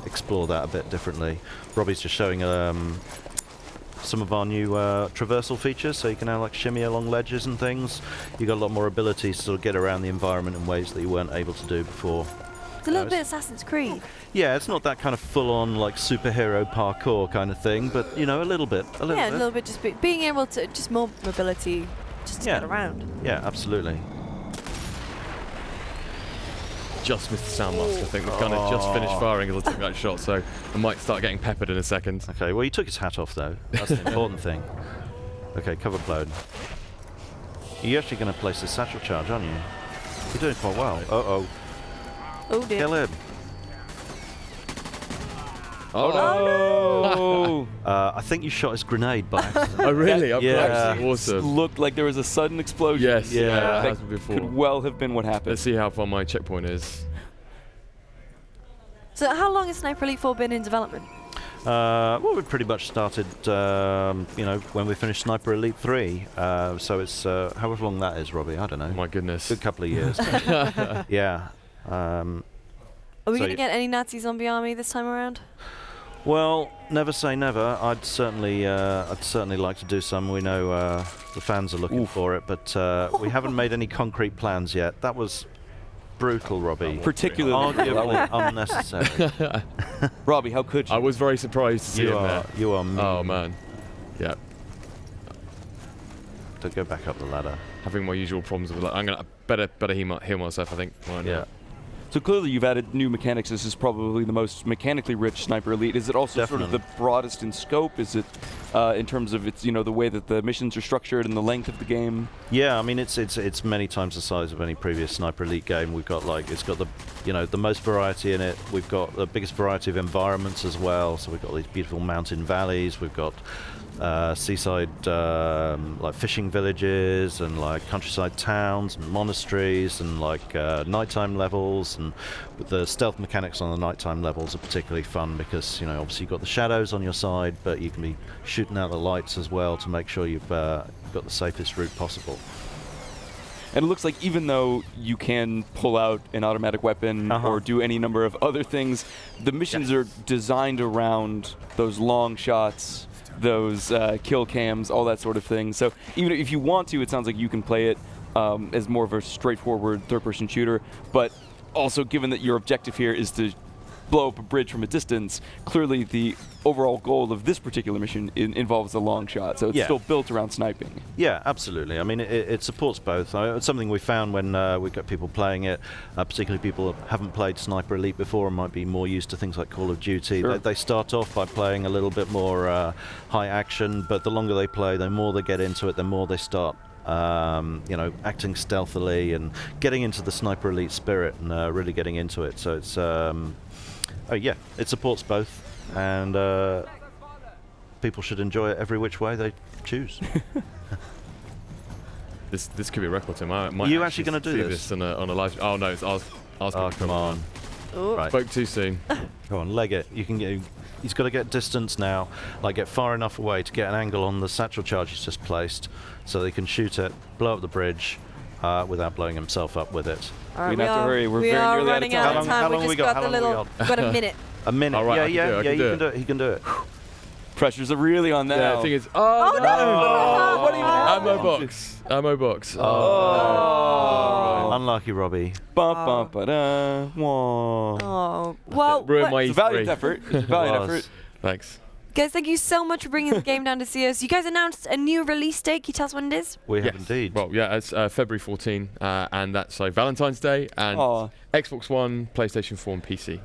explore that a bit differently. Robbie's just showing some of our new traversal features, so you can now shimmy along ledges and things. You got a lot more ability to sort of get around the environment in ways that you weren't able to do before. It's a little bit Assassin's Creed. Yeah, it's not that kind of full-on superhero parkour kind of thing, but a little bit. A little bit. Just being able to more mobility, just to get around. Yeah, absolutely. Just missed the sound mask. I think we've kind of just finished firing as I took that shot, so I might start getting peppered in a second. Okay, well, you took his hat off, though. That's the important thing. Okay, cover blown. You're actually going to place this satchel charge, aren't you? You're doing quite well. Uh-oh. Oh, dear. Kill him. Oh, no! I think you shot his grenade by accident. Oh, really? Yeah. Awesome. Looked like there was a sudden explosion. Yes, yeah. That before. Could well have been what happened. Let's see how far my checkpoint is. So how long has Sniper Elite 4 been in development? Well, we pretty much started, when we finished Sniper Elite 3. So it's however long that is, Robbie. I don't know. My goodness. Good couple of years. Yeah. Are we going to get any Nazi zombie army this time around? Well, never say never. I'd certainly like to do some. We know the fans are looking for it, but we haven't made any concrete plans yet. That was brutal, Robbie. Particularly arguably unnecessary. Robbie, how could you? I was very surprised to see him there. You are mean. Oh man. Yeah. To go back up the ladder. Having my usual problems with I'm gonna better heal myself, I think. Yeah. So clearly you've added new mechanics. This is probably the most mechanically rich Sniper Elite. Is it also sort of the broadest in scope? Is it in terms of its, the way that the missions are structured and the length of the game? Yeah, I mean it's many times the size of any previous Sniper Elite game. We've got it's got the most variety in it. We've got the biggest variety of environments as well. So we've got these beautiful mountain valleys. We've got seaside like fishing villages and like countryside towns and monasteries and like nighttime levels, and with the stealth mechanics on the nighttime levels are particularly fun because obviously you've got the shadows on your side, but you can be shooting out the lights as well to make sure you've got the safest route possible. And it looks like even though you can pull out an automatic weapon or do any number of other things, the missions are designed around those long shots, those kill cams, all that sort of thing. So even if you want to, it sounds like you can play it as more of a straightforward third-person shooter. But also, given that your objective here is to blow up a bridge from a distance, clearly the overall goal of this particular mission involves a long shot. So it's still built around sniping. Yeah, absolutely. I mean, it supports both. It's something we found when we got people playing it, particularly people who haven't played Sniper Elite before and might be more used to things like Call of Duty. Sure. They start off by playing a little bit more high action, but the longer they play, the more they get into it, the more they start acting stealthily and getting into the Sniper Elite spirit and really getting into it. So it's it supports both, and people should enjoy it every which way they choose. This could be a record, Tim. I might Are you actually going to do this on a live? Oh no, I was oh, come on. Right. Spoke too soon. Go on, leg it. You can get. He's got to get distance now, like get far enough away to get an angle on the satchel charge he's just placed, so they can shoot it, blow up the bridge, without blowing himself up with it. All right, we have to hurry. We're very nearly out of time. How long we we got? Got a minute. A minute. All right, yeah. You can do it. He can do it. Pressures are really on now. Yeah, the thing is, no! What do you have? Ammo box. Oh. Unlucky, Robbie. Oh, well, ruined my it's a valiant effort. It's a valiant effort. Thanks. Guys, thank you so much for bringing the game down to see us. You guys announced a new release date. Can you tell us when it is? We have indeed. Well, yeah, it's February 14, and that's like Valentine's Day and Xbox One, PlayStation 4, and PC.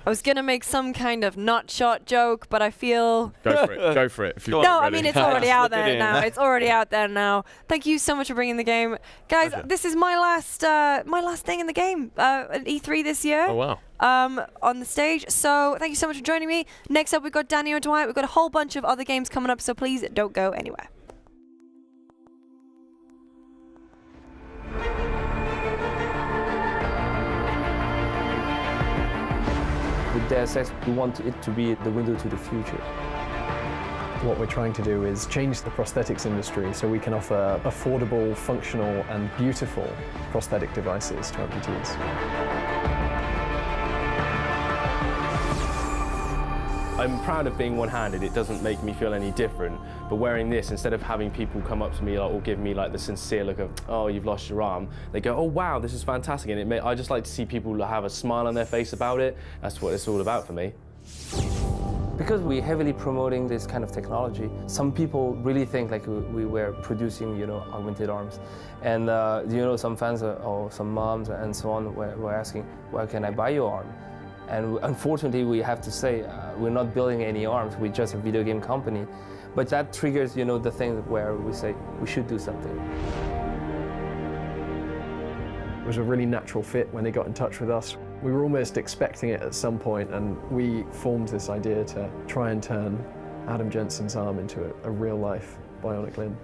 I was gonna make some kind of not shot joke, but I feel go for it. Go for it. If you're no, ready. I mean it's already out there now. It's already out there now. Thank you so much for bringing the game, guys. Pleasure. This is my last thing in the game at E3 this year. Oh wow. On the stage. So thank you so much for joining me. Next up, we've got Danny and Dwight. We've got a whole bunch of other games coming up. So please don't go anywhere. With Deus Ex, we want it to be the window to the future. What we're trying to do is change the prosthetics industry so we can offer affordable, functional, and beautiful prosthetic devices to amputees. I'm proud of being one-handed. It doesn't make me feel any different. But wearing this, instead of having people come up to me or give me like the sincere look of, oh, you've lost your arm, they go, oh wow, this is fantastic. And I just like to see people have a smile on their face about it. That's what it's all about for me. Because we're heavily promoting this kind of technology, some people really think like we were producing, augmented arms. And some fans or some moms and so on were asking, where can I buy your arm? And unfortunately, we have to say, we're not building any arms, we're just a video game company. But that triggers, the thing where we say, we should do something. It was a really natural fit when they got in touch with us. We were almost expecting it at some point, and we formed this idea to try and turn Adam Jensen's arm into a real-life bionic limb.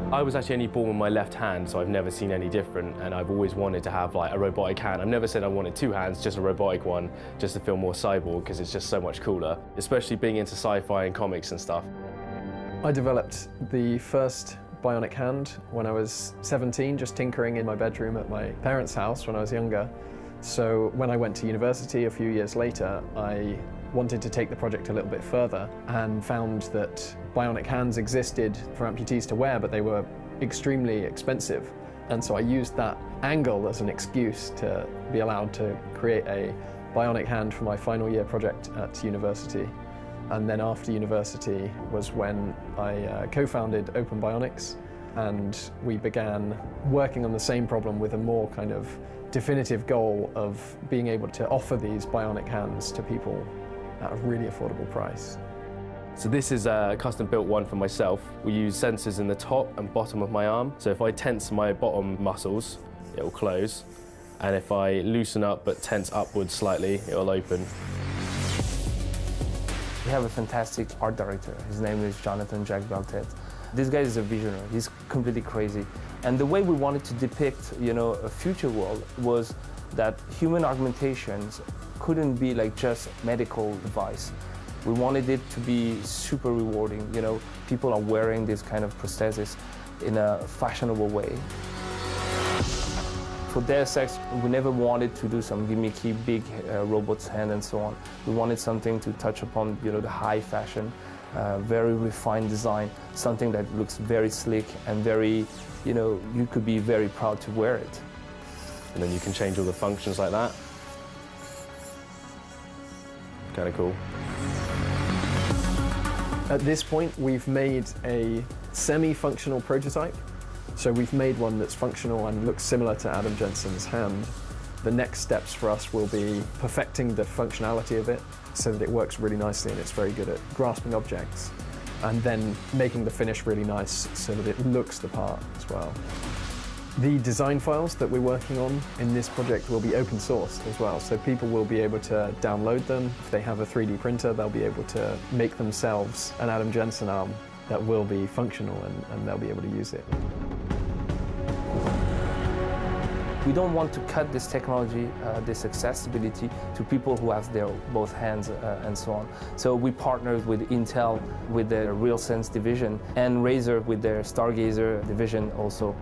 I was actually only born with my left hand, so I've never seen any different, and I've always wanted to have like a robotic hand. I've never said I wanted two hands, just a robotic one, just to feel more cyborg, because it's just so much cooler, especially being into sci-fi and comics and stuff. I developed the first bionic hand when I was 17, just tinkering in my bedroom at my parents' house when I was younger. So when I went to university a few years later, I wanted to take the project a little bit further and found that bionic hands existed for amputees to wear, but they were extremely expensive. And so I used that angle as an excuse to be allowed to create a bionic hand for my final year project at university. And then after university was when I co-founded Open Bionics, and we began working on the same problem with a more kind of definitive goal of being able to offer these bionic hands to people at a really affordable price. So this is a custom built one for myself. We use sensors in the top and bottom of my arm. So if I tense my bottom muscles, it will close. And if I loosen up but tense upwards slightly, it will open. We have a fantastic art director. His name is Jonathan Jack Beltet. This guy is a visionary. He's completely crazy. And the way we wanted to depict, a future world was that human augmentations couldn't be like just medical device. We wanted it to be super rewarding. People are wearing this kind of prosthesis in a fashionable way. For Deus Ex, we never wanted to do some gimmicky big robot's hand and so on. We wanted something to touch upon, the high fashion, very refined design, something that looks very slick and very, you could be very proud to wear it. And then you can change all the functions like that. Kind of cool. At this point, we've made a semi-functional prototype. So we've made one that's functional and looks similar to Adam Jensen's hand. The next steps for us will be perfecting the functionality of it so that it works really nicely and it's very good at grasping objects, and then making the finish really nice so that it looks the part as well. The design files that we're working on in this project will be open sourced as well, so people will be able to download them. If they have a 3D printer, they'll be able to make themselves an Adam Jensen arm that will be functional and they'll be able to use it. We don't want to cut this technology, this accessibility to people who have their both hands and so on. So we partnered with Intel with their RealSense division and Razer with their Stargazer division also.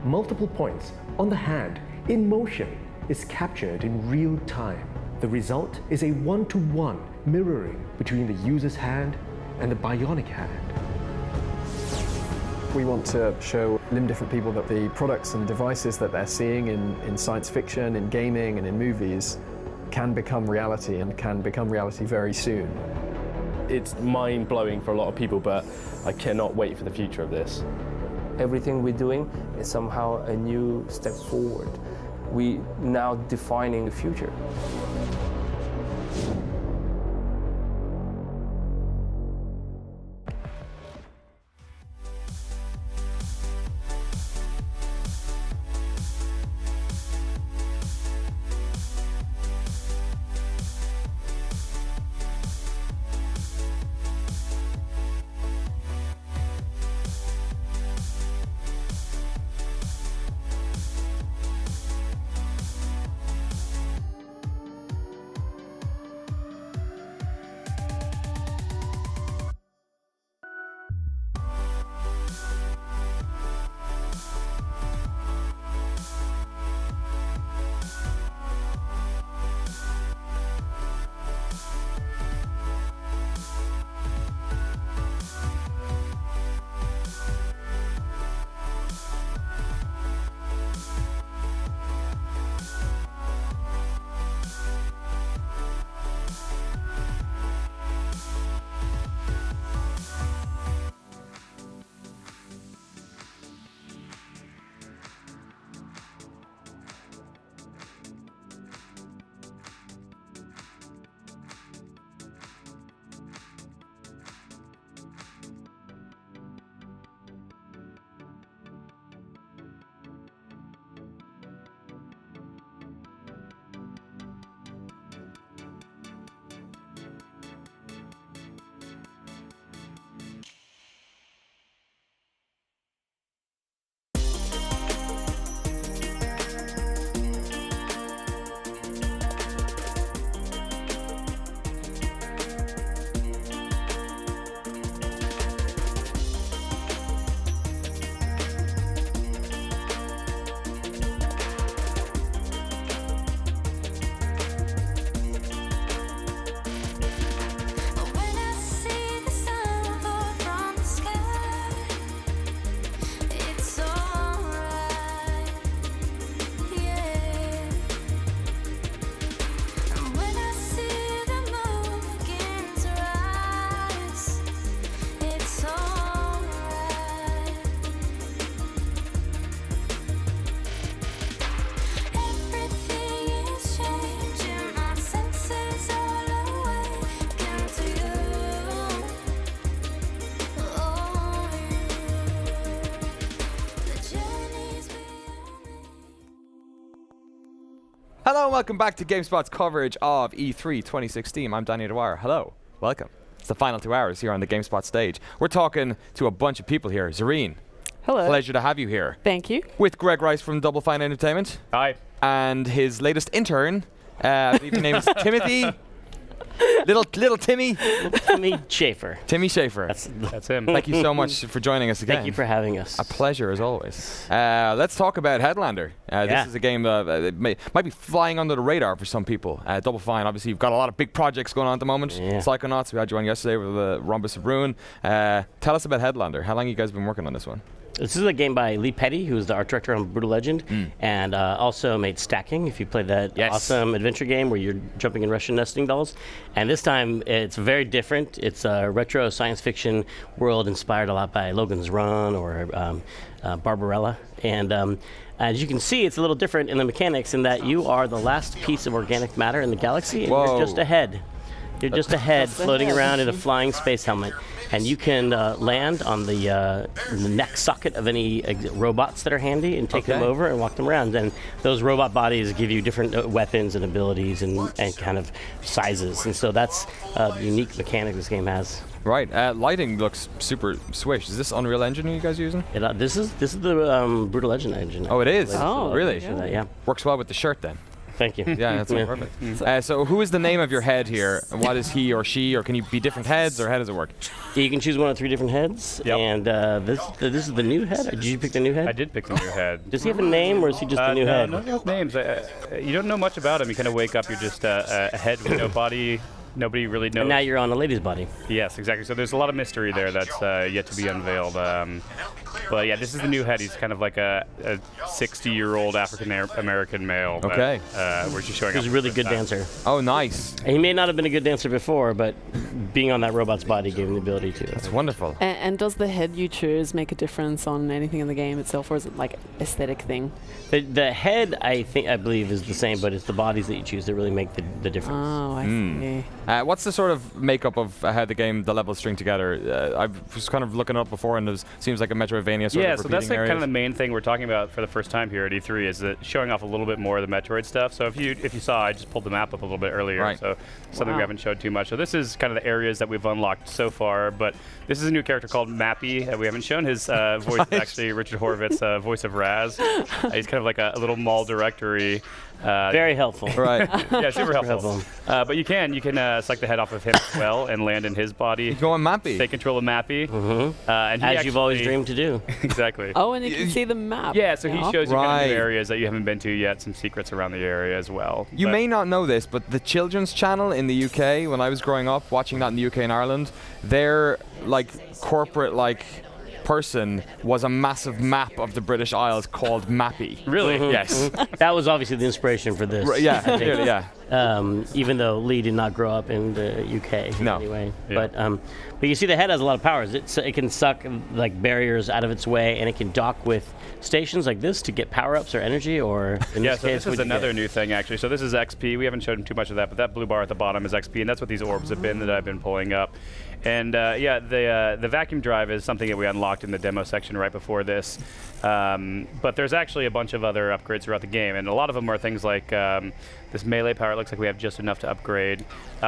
Multiple points on the hand in motion is captured in real time. The result is a one-to-one mirroring between the user's hand and the bionic hand. We want to show different people that the products and devices that they're seeing in science fiction, in gaming and in movies can become reality and can become reality very soon. It's mind-blowing for a lot of people, but I cannot wait for the future of this. Everything we're doing is somehow a new step forward. We now defining the future. Hello and welcome back to GameSpot's coverage of E3 2016. I'm Danny Dwyer. Hello, welcome. It's the final 2 hours here on the GameSpot stage. We're talking to a bunch of people here. Zareen. Hello. Pleasure to have you here. Thank you. With Greg Rice from Double Fine Entertainment. Hi. And his latest intern, I believe your name is Timothy. Little Timmy. Timmy Schaefer. Timmy Schaefer. That's him. Thank you so much for joining us again. Thank you for having us. A pleasure as always. Let's talk about Headlander. This is a game that might be flying under the radar for some people. Double Fine, obviously, you've got a lot of big projects going on at the moment. Yeah. Psychonauts, we had you on yesterday with the Rhombus of Ruin. Tell us about Headlander. How long have you guys been working on this one? This is a game by Lee Petty, who's the art director on Brutal Legend, and also made Stacking, if you played that awesome adventure game where you're jumping in Russian nesting dolls. And this time, it's very different. It's a retro science fiction world inspired a lot by Logan's Run or Barbarella. And as you can see, it's a little different in the mechanics in that you are the last piece of organic matter in the galaxy, and you're just a head. You're just a head floating around in a flying space helmet. And you can land on the neck socket of any robots that are handy and take them over and walk them around. And those robot bodies give you different weapons and abilities and kind of sizes. And so that's the unique mechanic this game has. Right. Lighting looks super swish. Is this Unreal Engine you guys using? This is the Brutal Legend engine. Oh, it is? Oh, really? Yeah. Works well with the shirt then. Thank you. Yeah, that's perfect. So who is the name of your head here? What is he or she, or can you be different heads, or how does it work? You can choose one of 3 different heads, and this is the new head. Did you pick the new head? I did pick the new head. Does he have a name, or is he just a new head? No, no names. You don't know much about him. You kind of wake up, you're just a head with no body. Nobody really knows. And now you're on a lady's body. Yes, exactly. So there's a lot of mystery there that's yet to be unveiled. But yeah, this is the new head. He's kind of like a 60-year-old African-American male. Okay. We're just showing He's a really good dancer. Oh, nice. He may not have been a good dancer before, but being on that robot's body gave him the ability to. That's wonderful. And does the head you choose make a difference on anything in the game itself, or is it like aesthetic thing? The head, I believe, is the same, but it's the bodies that you choose that really make the difference. Oh, I see. What's the sort of makeup of how the game, the levels string together? I was kind of looking up before, and it seems like a Metroidvania sort of so that's like areas. kind of the main thing we're talking about for the first time here at E3 is that showing off a little bit more of the Metroid stuff. So if you saw, I just pulled the map up a little bit earlier, right. So something we haven't showed too much. So this is kind of the areas that we've unlocked so far, but this is a new character called Mappy that we haven't shown. His voice is actually Richard Horvitz, voice of Raz. He's kind of like a little mall directory. Very helpful. Right. Yeah, super helpful. But you can suck the head off of him as well and land in his body. Go on Mappy. Take control of Mappy. And As you've always dreamed to do. Exactly. Oh, and you can see the map. Yeah, so he shows you kind of new Right. areas that you haven't been to yet, some secrets around the area as well. You may not know this, but the Children's Channel in the UK, when I was growing up, watching that in the UK and Ireland, their corporate person was a massive map of the British Isles called Mappy. Really? Yes. That was obviously the inspiration for this. Yeah, I think. clearly, yeah. Even though Lee did not grow up in the UK in any way. Yeah. But you see the head has a lot of powers. It can suck barriers out of its way, and it can dock with stations like this to get power-ups or energy, or in this So case, this is another new thing, actually. So this is XP. We haven't showed too much of that, but that blue bar at the bottom is XP, and that's what these orbs have been that I've been pulling up. And the vacuum drive is something that we unlocked in the demo section right before this. But there's actually a bunch of other upgrades throughout the game, and a lot of them are things like this melee power. It looks like we have just enough to upgrade.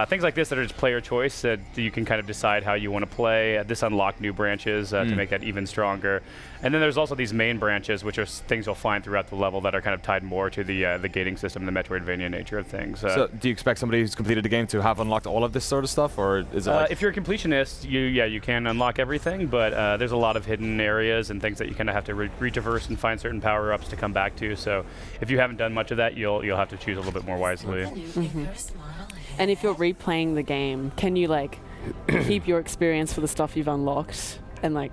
Things like this that are just player choice that you can kind of decide how you want to play. This unlocked new branches to make that even stronger. And then there's also these main branches, which are things you'll find throughout the level that are kind of tied more to the gating system, the Metroidvania nature of things. So do you expect somebody who's completed the game to have unlocked all of this sort of stuff, or is it if you're a completionist, you can unlock everything, but there's a lot of hidden areas and things that you kind of have to retraverse and find certain power-ups to come back to. So if you haven't done much of that, you'll have to choose a little bit more wisely. Mm-hmm. And if you're replaying the game, can you keep your experience for the stuff you've unlocked and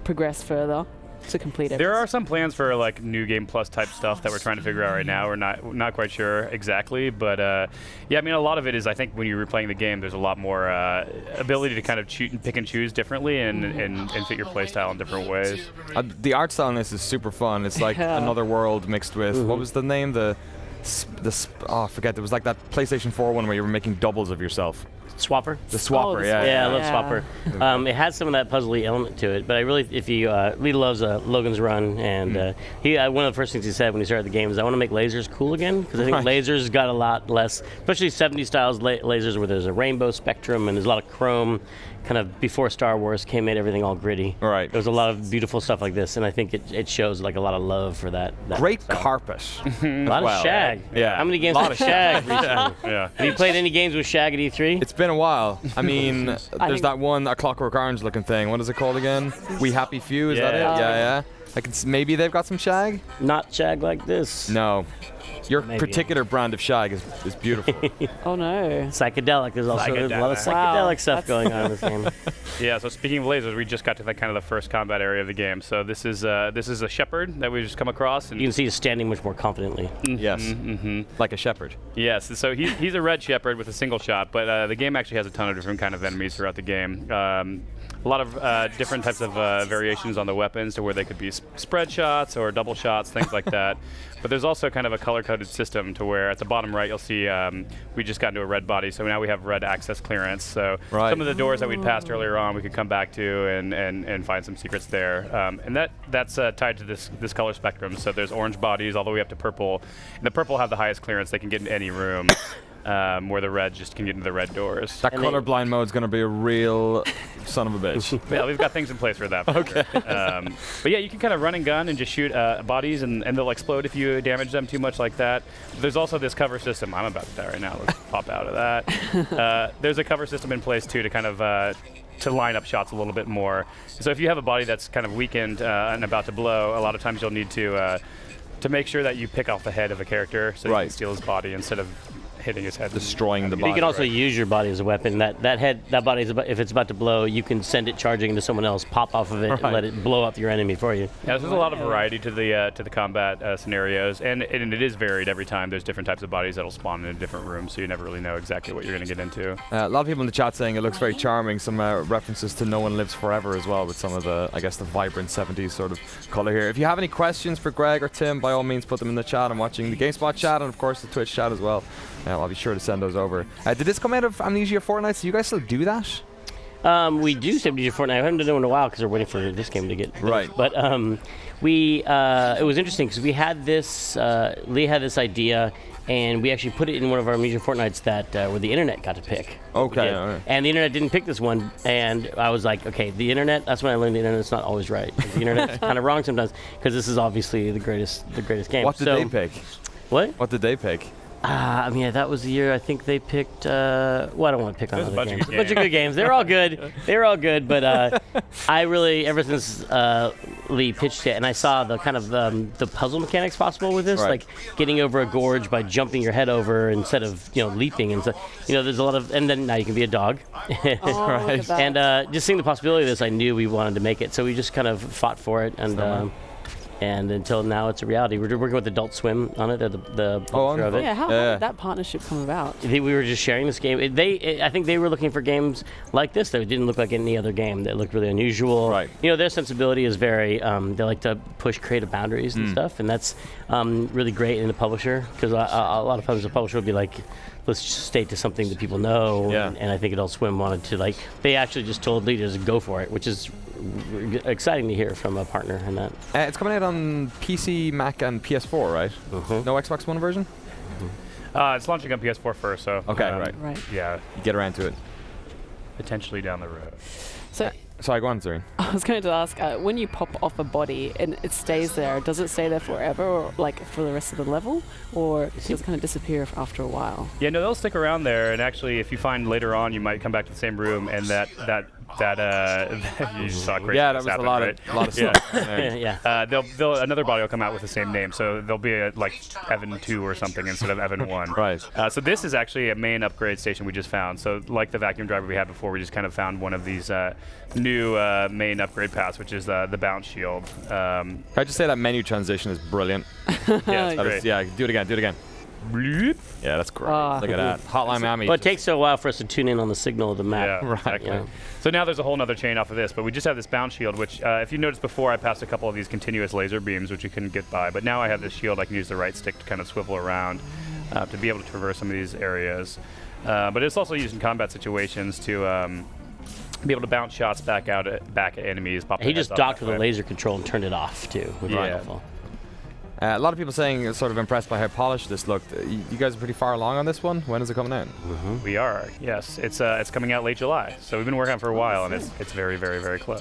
progress further to complete it? There are some plans for New Game Plus type stuff that we're trying to figure out right now. We're not quite sure exactly, but a lot of it is, I think when you're replaying the game, there's a lot more ability to kind of pick and choose differently and fit your playstyle in different ways. The art style in this is super fun. It's like another world mixed with what was the name? I forget. There was that PlayStation 4 one where you were making doubles of yourself. Swapper. The Swapper, yeah. Yeah, I love Swapper. It has some of that puzzly element to it, but I really, if you, Lee loves Logan's Run, and he one of the first things he said when he started the game is, I want to make lasers cool again, because I think lasers got a lot less, especially 70s styles lasers where there's a rainbow spectrum and there's a lot of chrome. Kind of before Star Wars came, made everything all gritty. Right. There was a lot of beautiful stuff like this, and I think it shows like a lot of love for that. Great style. carpet. A lot of shag. Yeah. How many games with shag recently? Yeah. Have you played any games with shag at E3? It's been a while. I mean, there's that one, a Clockwork Orange looking thing. What is it called again? We Happy Few, is that it? Yeah. I can maybe they've got some shag? Not shag like this. No. Your particular brand of shag is beautiful. Oh no. Psychedelic. There's also a lot of psychedelic stuff going on in this game. Yeah, so speaking of lasers, we just got to kind of the first combat area of the game. So this is a shepherd that we just come across. And you can see he's standing much more confidently. Yes. Like a shepherd. Yes, so he's a red shepherd with a single shot, but the game actually has a ton of different kind of enemies throughout the game. A lot of different types of variations on the weapons to where they could be spread shots or double shots, things like that. But there's also kind of a color-coded system to where at the bottom right you'll see we just got into a red body, so now we have red access clearance. So some of the doors that we'd passed earlier on we could come back to and find some secrets there. And that's tied to this color spectrum. So there's orange bodies all the way up to purple. And the purple have the highest clearance. They can get into any room. Where the red just can get into the red doors. That colorblind mode is going to be a real son of a bitch. Yeah, we've got things in place for that. Okay. But yeah, you can kind of run and gun and just shoot bodies, and they'll explode if you damage them too much like that. There's also this cover system. I'm about to die right now. Let's pop out of that. There's a cover system in place too to kind of to line up shots a little bit more. So if you have a body that's kind of weakened and about to blow, a lot of times you'll need to make sure that you pick off the head of a character so you can steal his body instead of hitting his head, destroying the body. You can also use your body as a weapon. That body is if it's about to blow, you can send it charging into someone else, pop off of it, and let it blow up your enemy for you. Yeah, there's a lot of variety to the combat scenarios, and it is varied every time. There's different types of bodies that'll spawn in different rooms, so you never really know exactly what you're going to get into. A lot of people in the chat saying it looks very charming. Some references to No One Lives Forever as well, with some of the, I guess, the vibrant 70s sort of color here. If you have any questions for Greg or Tim, by all means put them in the chat. I'm watching the GameSpot chat and of course the Twitch chat as well. I'll be sure to send those over. Did this come out of Amnesia Fortnite? Do you guys still do that? We do Amnesia Fortnite. I haven't done it in a while because we're waiting for this game to get finished. Right. But it was interesting because we had this. Lee had this idea, and we actually put it in one of our Amnesia Fortnites that where the internet got to pick. Okay. All right. And the internet didn't pick this one, and I was like, okay, the internet. That's when I learned the internet's not always right. The internet's kind of wrong sometimes because this is obviously the greatest game. What did they pick? What? What did they pick? I mean, that was the year I think they picked. Well, I don't want to pick on other games. A bunch of good games. They were all good. But I really, ever since Lee pitched it, and I saw the kind of the puzzle mechanics possible with this, like getting over a gorge by jumping your head over instead of leaping, and so there's a lot of, and then now you can be a dog, right? And just seeing the possibility of this, I knew we wanted to make it, so we just kind of fought for it, and until now, it's a reality. We're working with Adult Swim on it. They're the publisher of it. Yeah, how did that partnership come about? We were just sharing this game. I think they were looking for games like this that didn't look like any other game. That looked really unusual. Right. Their sensibility is very. They like to push creative boundaries and stuff, and that's really great in the publisher because a lot of times the publisher would be like, let's just stay to something that people know. Yeah. And I think Adult Swim wanted to they actually just told leaders to go for it, which is exciting to hear from a partner in that. It's coming out on PC, Mac, and PS4, right? No Xbox One version? It's launching on PS4 first, so. Okay, right. Yeah. You get around to it. Potentially down the road. So. Sorry, go on, Zuri. I was going to ask, when you pop off a body and it stays there, does it stay there forever, or for the rest of the level, or does it kind of disappear after a while? Yeah, no, they'll stick around there, and actually, if you find later on, you might come back to the same room, and that you saw great. Yeah, that was happen, a lot of stuff. Yeah. Another body will come out with the same name, so there'll be like Evan 2 or something instead of Evan 1. Right. So this is actually a main upgrade station we just found. So like the vacuum driver we had before, we just kind of found one of these new main upgrade paths, which is the bounce shield. Can I just say that menu transition is brilliant? Yeah, it's great. Yeah, do it again. Bloop. Yeah, that's great. Look at that. Hotline Miami. Well, it takes a while for us to tune in on the signal of the map. Yeah, exactly. Yeah. So now there's a whole other chain off of this, but we just have this bounce shield, which if you noticed before, I passed a couple of these continuous laser beams, which you couldn't get by. But now I have this shield. I can use the right stick to kind of swivel around to be able to traverse some of these areas. but it's also used in combat situations to be able to bounce shots back at enemies. Pop He their just heads off docked that with a way. laser control and turned it off too. With Yeah. rifle. A lot of people saying sort of impressed by how polished this looked. You guys are pretty far along on this one. When is it coming out? We are, yes. It's coming out late July, so we've been working on it for a while, and it's very, very, very close.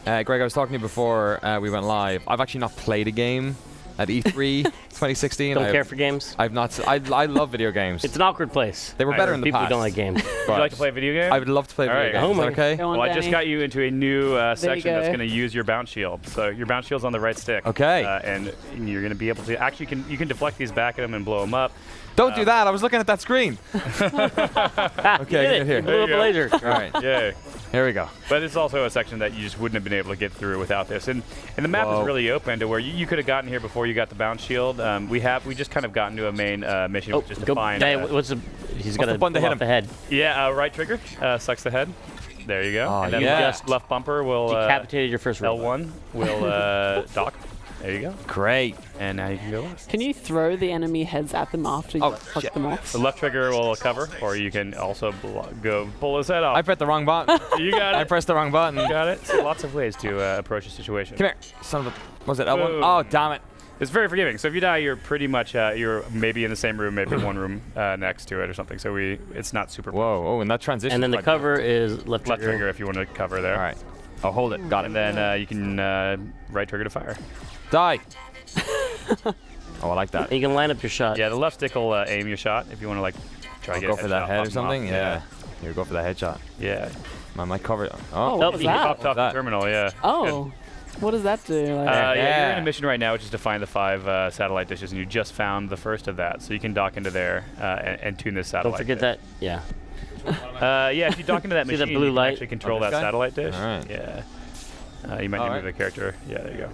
Greg, I was talking to you before we went live. I've actually not played a game at E3 2016. Don't care for games? I've not. I love video games. It's an awkward place. They were better in the people past. who don't like games. Would you like to play a video game? I would love to play a video game. All Is that okay? Well, I just got you into a new section that's go. going to use your bounce shield. So your bounce shield's on the right stick. Okay. And you're going to be able to actually you can deflect these back at them and blow them up. Don't do that. I was looking at that screen. Okay, here. Blew up a laser. All right. Yay. Here we go. But it's also a section that you just wouldn't have been able to get through without this. And the map Whoa. is really open to where you could have gotten here before you got the bounce shield. We just kind of got into a main mission, which is to find. He's got the button to hit him? the head. Yeah, right trigger sucks the head. There you go. Oh, and then yeah. just left bumper will Decapitated your first robot. L1 will dock. There you go. Great. And now you can go left. Can you throw the enemy heads at them after you pluck them off? The left trigger will cover, or you can also go pull his head off. I pressed the wrong button. You got it. I pressed the wrong button. You got it. So lots of ways to approach the situation. Come here, son of a. Was it L1? Boom. Oh, damn it. It's very forgiving. So if you die, you're pretty much you're maybe in the same room, maybe one room next to it or something. So it's not super. Whoa! Oh, and that transition. And then the cover is left trigger if you want to cover there. All right. I'll hold it. Got it. And then you can right trigger to fire. Die. Oh, I like that. And you can line up your shot. Yeah, the left stick will aim your shot if you want to try to get go a for that headshot head or off something. off. Yeah. Here, go for that headshot. Yeah. My cover. Oh, Oh, what was You that? popped off the terminal. Yeah. Oh, what does that do? Like, Yeah, you're in a mission right now, which is to find the 5 satellite dishes, and you just found the first of that. So you can dock into there and tune this satellite. Don't forget that. Yeah. Yeah, if you dock into that See machine, that blue you can light? actually control Oh, that this guy? satellite dish. All right. Yeah. You might need to move the character. Yeah, there you go.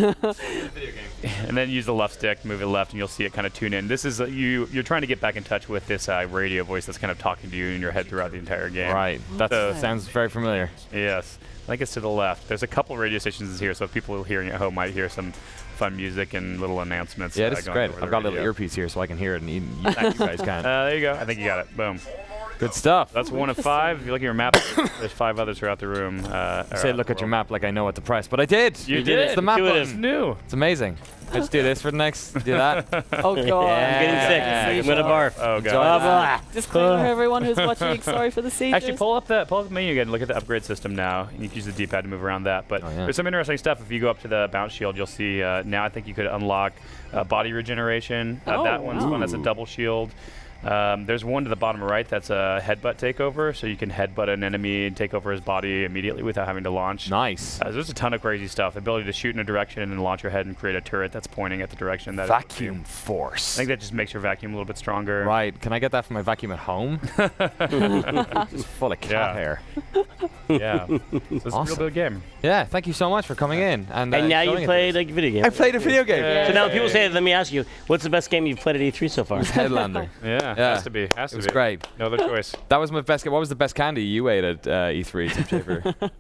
Video game. And then use the left stick, move it left, and you'll see it kind of tune in. This is you're trying to get back in touch with this radio voice that's kind of talking to you in your head throughout the entire game. Right. That sounds very familiar. Yes. I think it's to the left. There's a couple radio stations here, so if people hearing at home might hear some fun music and little announcements. Yeah, this is going great. over the I've got a little radio. earpiece here so I can hear it, and you guys can. There you go. I think you got it. Boom. Good stuff. That's 1 of 5. If you look at your map, there's 5 others throughout the room. Say look at your map like I know what to press, but I did. You did. It's the map It's button. new. It's amazing. Let's do this for the next. Do that. oh god, I'm getting sick. I'm gonna barf. Oh Enjoy god. that. Disclaimer, everyone who's watching. Sorry for the seizures. Actually, pull up the menu again. Look at the upgrade system now. You can use the D-pad to move around that. But there's some interesting stuff. If you go up to the bounce shield, you'll see now. I think you could unlock body regeneration. That one's one that's a double shield. There's one to the bottom right that's a headbutt takeover, so you can headbutt an enemy and take over his body immediately without having to launch. Nice. There's a ton of crazy stuff. Ability to shoot in a direction and then launch your head and create a turret that's pointing at the direction that. Vacuum force. I think that just makes your vacuum a little bit stronger. Right. Can I get that for my vacuum at home? Just full of cat hair. Yeah. So it's a real Awesome. good game. Yeah. Thank you so much for coming in. And now you showing it to played us. a video game. I played a video game. So now when people say, let me ask you, what's the best game you've played at E3 so far? Headlander. Yeah. Has to be. Has to It was be. great. No other choice. That was my best. What was the best candy you ate at E3, Tim Schafer?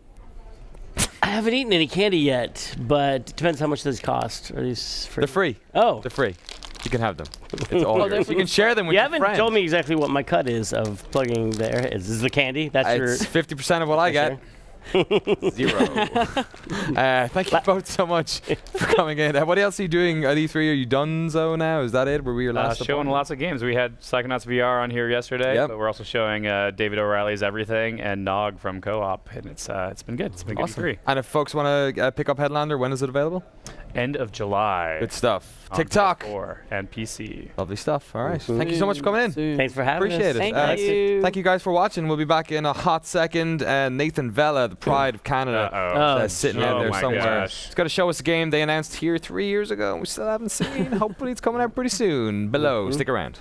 I haven't eaten any candy yet, but it depends how much these cost. Are these free? They're free. Oh. They're free. You can have them. It's all yours. You can share them with You your haven't friends. told me exactly what my cut is of plugging there. Is this the candy? That's your... It's 50% of what I get. 0. Thank you both so much for coming in. What else are you doing at E3? Are you donezo now? Is that it? Were we your last? Showing lots of games. We had Psychonauts VR on here yesterday, but we're also showing David O'Reilly's Everything and Nog from Co-op, and it's been good. It's been good Awesome. E3. And if folks want to pick up Headlander, when is it available? End of July. Good stuff. on TikTok. PS4 and PC. Lovely stuff. All right. Thank you so much for coming in. Thanks for having Appreciate us. it. Thank you. Thank you guys for watching. We'll be back in a hot second. Nathan Vella, the pride of Canada, sitting out there my somewhere. gosh. He's got to show us a game they announced here 3 years ago and we still haven't seen. Hopefully it's coming out pretty soon. Below. Stick around.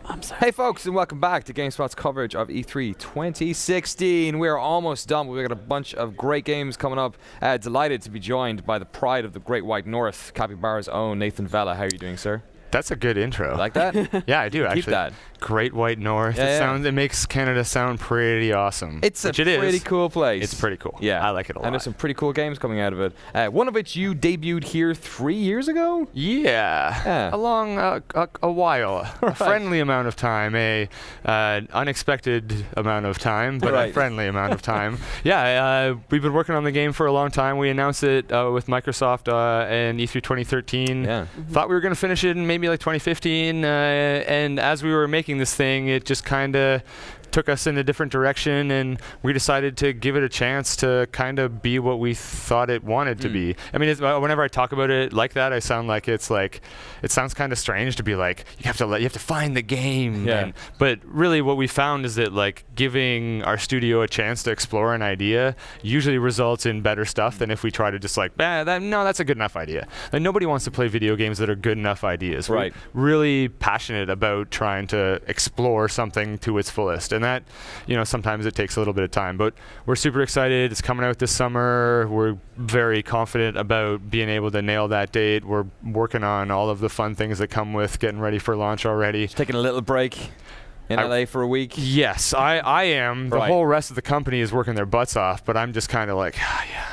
I'm sorry. Hey folks, and welcome back to GameSpot's coverage of E3 2016. We're almost done, but we've got a bunch of great games coming up. Delighted to be joined by the pride of the Great White North, Capybara's own Nathan Vella. How are you doing, sir? That's a good intro. Like that? Yeah, I do actually. Keep that. Great White North. Yeah, It makes Canada sound pretty awesome. It's a pretty cool place. It's pretty cool. Yeah, I like it a lot. And there's some pretty cool games coming out of it. One of which you debuted here 3 years ago? Yeah. A long, a while. A friendly amount of time. A unexpected amount of time, but a friendly amount of time. Yeah, we've been working on the game for a long time. We announced it with Microsoft in E3 2013. Yeah. Thought we were going to finish it in maybe like 2015, and as we were making this thing, it just kind of took us in a different direction, and we decided to give it a chance to kind of be what we thought it wanted to be. I mean, whenever I talk about it like that, I sound like it sounds kind of strange to be like, you have to find the game. Yeah. But really what we found is that like giving our studio a chance to explore an idea usually results in better stuff than if we try to just like, no, that's a good enough idea. Like nobody wants to play video games that are good enough ideas. Right. We're really passionate about trying to explore something to its fullest. And that, sometimes it takes a little bit of time, but we're super excited. It's coming out this summer. We're very confident about being able to nail that date. We're working on all of the fun things that come with getting ready for launch already. Just taking a little break in LA for a week? Yes, I am. The whole rest of the company is working their butts off, but I'm just kind of like,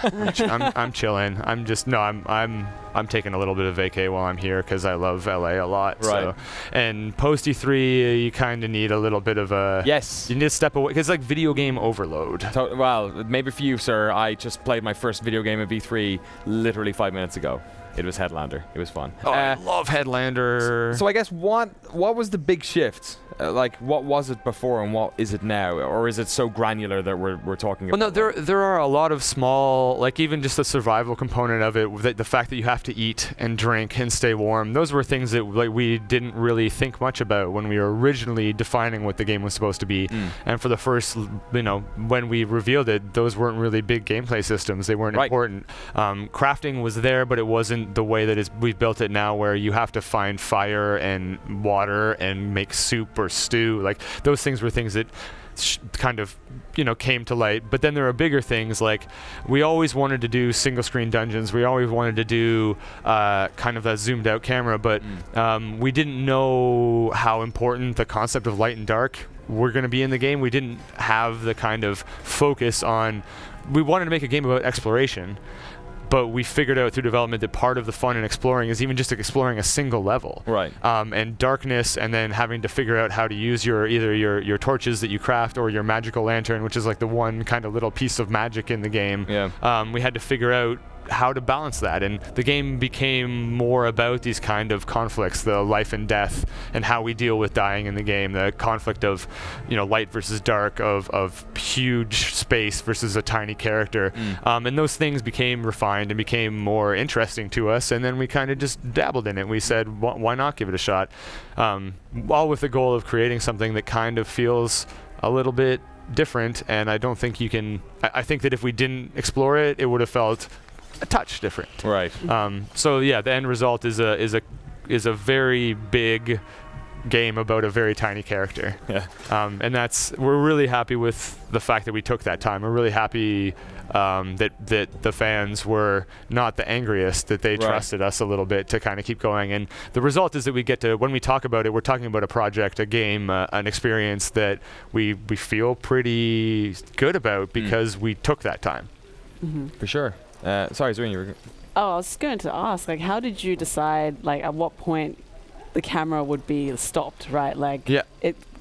I'm chilling. I'm taking a little bit of vacay while I'm here because I love LA a lot. Right. So. And post E3, you kind of need a little bit of a... Yes. You need to step away because like video game overload. Well, maybe for you, sir. I just played my first video game of E3 literally 5 minutes ago. It was Headlander. It was fun. Oh, I love Headlander. So I guess what was the big shift? What was it before and what is it now? Or is it so granular that we're talking about? Well, no, there are a lot of small, like even just the survival component of it, the fact that you have to eat and drink and stay warm. Those were things that we didn't really think much about when we were originally defining what the game was supposed to be. And for the first, when we revealed it, those weren't really big gameplay systems. They weren't important. Crafting was there, but it wasn't the way that we've built it now, where you have to find fire and water and make soup or stew. Like those things were things that kind of came to light. But then there are bigger things, like we always wanted to do single screen dungeons. We always wanted to do kind of a zoomed out camera, but we didn't know how important the concept of light and dark were going to be in the game. We didn't have the kind of focus on... We wanted to make a game about exploration, but we figured out through development that part of the fun in exploring is even just exploring a single level. Right. And darkness, and then having to figure out how to use either your torches that you craft or your magical lantern, which is like the one kind of little piece of magic in the game. Yeah. We had to figure out how to balance that, and the game became more about these kind of conflicts, the life and death, and how we deal with dying in the game, the conflict of light versus dark, of huge space versus a tiny character, and those things became refined and became more interesting to us, and then we kind of just dabbled in it. We said, why not give it a shot, all with the goal of creating something that kind of feels a little bit different. And I don't think you can... I think that if we didn't explore it, it would have felt a touch different. Right. So yeah, the end result is a very big game about a very tiny character. Yeah. And we're really happy with the fact that we took that time. We're really happy that the fans were not the angriest, that they trusted us a little bit to kind of keep going. And the result is that we get to, when we talk about it, we're talking about a project, a game, an experience that we feel pretty good about because we took that time. For sure. Sorry, Zoe, you were... Oh, I was going to ask, like, how did you decide, like, at what point the camera would be stopped, right? Like,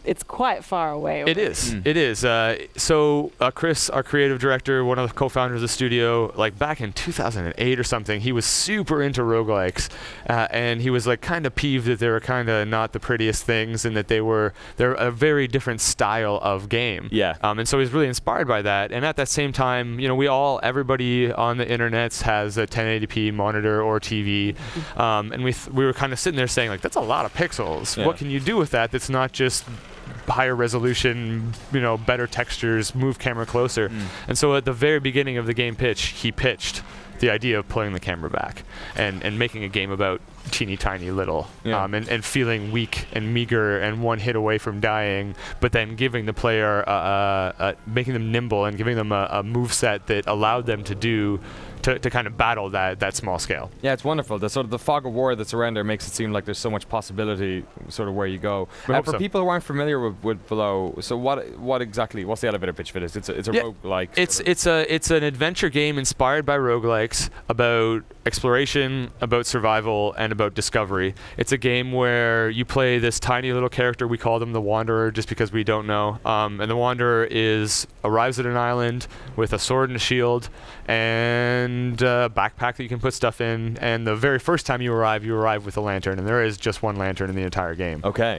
it's quite far away. It is. It is. So Chris, our creative director, one of the co-founders of the studio, like back in 2008 or something, he was super into roguelikes, and he was like kind of peeved that they were kind of not the prettiest things, and that they're a very different style of game. Yeah. And so he was really inspired by that. And at that same time, everybody on the internet has a 1080p monitor or TV, and we were kind of sitting there saying, like, that's a lot of pixels. Yeah. What can you do with that that's not just higher resolution, better textures, move camera closer? And so at the very beginning of the game pitch, he pitched the idea of pulling the camera back and making a game about teeny tiny little, Yeah. and feeling weak and meager and one hit away from dying, but then giving the player, making them nimble and giving them a move set that allowed them to do, to kind of battle that small scale. Yeah, it's wonderful. The sort of the fog of war that's around there makes it seem like there's so much possibility, sort of where you go. We hope For so. people who aren't familiar with Below, so what exactly? What's the elevator pitch for this? It's a roguelike. It's an adventure game inspired by roguelikes, about exploration, about survival, and about discovery. It's a game where you play this tiny little character. We call them the Wanderer just because we don't know. And the Wanderer arrives at an island with a sword and a shield and a backpack that you can put stuff in. And the very first time you arrive with a lantern, and there is just one lantern in the entire game. Okay.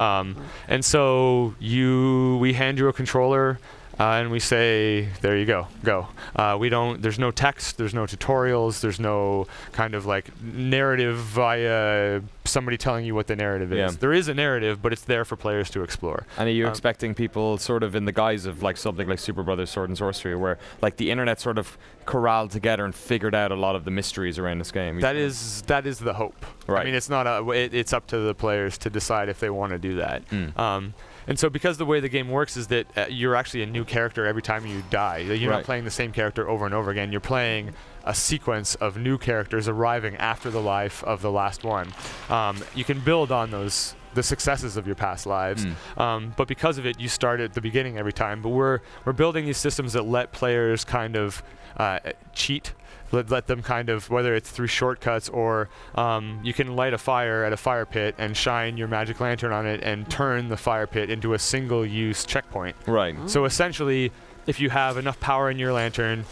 And so we hand you a controller. And we say, there you go. There's no text, there's no tutorials, there's no kind of like narrative via somebody telling you what the narrative is. Yeah. There is a narrative, but it's there for players to explore. And are you expecting people sort of in the guise of like something like Super Brothers Sword and Sorcery, where like the internet sort of corralled together and figured out a lot of the mysteries around this game? That is the hope. Right. I mean, it's not it's up to the players to decide if they want to do that. And so because the way the game works is that you're actually a new character every time you die. You're not playing the same character over and over again. You're playing a sequence of new characters arriving after the life of the last one. You can build on the successes of your past lives, but because of it, you start at the beginning every time. But we're building these systems that let players kind of cheat. Let them kind of, whether it's through shortcuts or you can light a fire at a fire pit and shine your magic lantern on it and turn the fire pit into a single-use checkpoint. Right. So essentially, if you have enough power in your lantern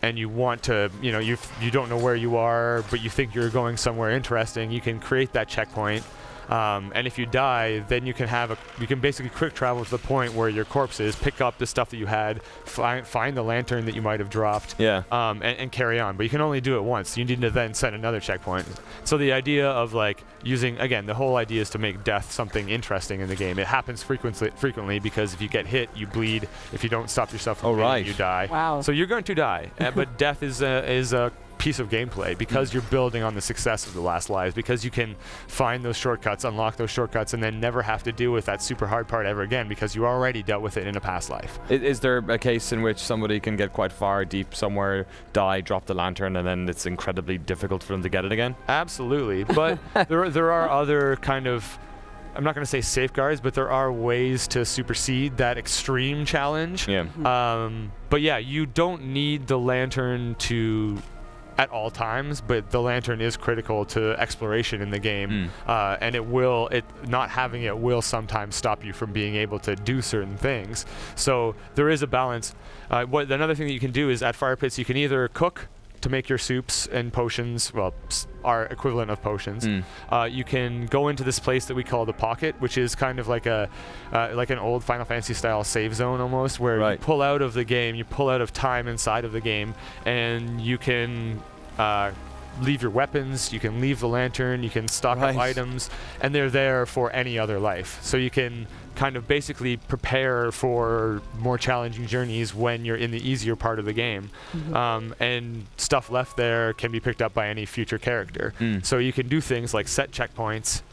and you want to, you don't know where you are, but you think you're going somewhere interesting, you can create that checkpoint. And if you die, then you can basically quick travel to the point where your corpse is, pick up the stuff that you had, find the lantern that you might have dropped, and carry on. But you can only do it once. You need to then set another checkpoint. So the idea of like the whole idea is to make death something interesting in the game. It happens frequently because if you get hit, you bleed. If you don't stop yourself from bleeding, you die. Wow. So you're going to die. But death is a piece of gameplay because you're building on the success of the last lives, because you can find those shortcuts, unlock those shortcuts, and then never have to deal with that super hard part ever again because you already dealt with it in a past life. Is there a case in which somebody can get quite far deep somewhere, die, drop the lantern, and then it's incredibly difficult for them to get it again? Absolutely, but there are other kind of, I'm not going to say safeguards, but there are ways to supersede that extreme challenge. Yeah. But yeah, you don't need the lantern at all times, but the lantern is critical to exploration in the game, and not having it will sometimes stop you from being able to do certain things. So there is a balance. Another thing that you can do is at fire pits you can either cook to make your soups and potions, are equivalent of potions. You can go into this place that we call the Pocket, which is kind of like an old Final Fantasy style save zone almost, where you pull out of the game, you pull out of time inside of the game, and you can leave your weapons, you can leave the lantern, you can stock up items, and they're there for any other life. So you can kind of basically prepare for more challenging journeys when you're in the easier part of the game. And stuff left there can be picked up by any future character. So you can do things like set checkpoints,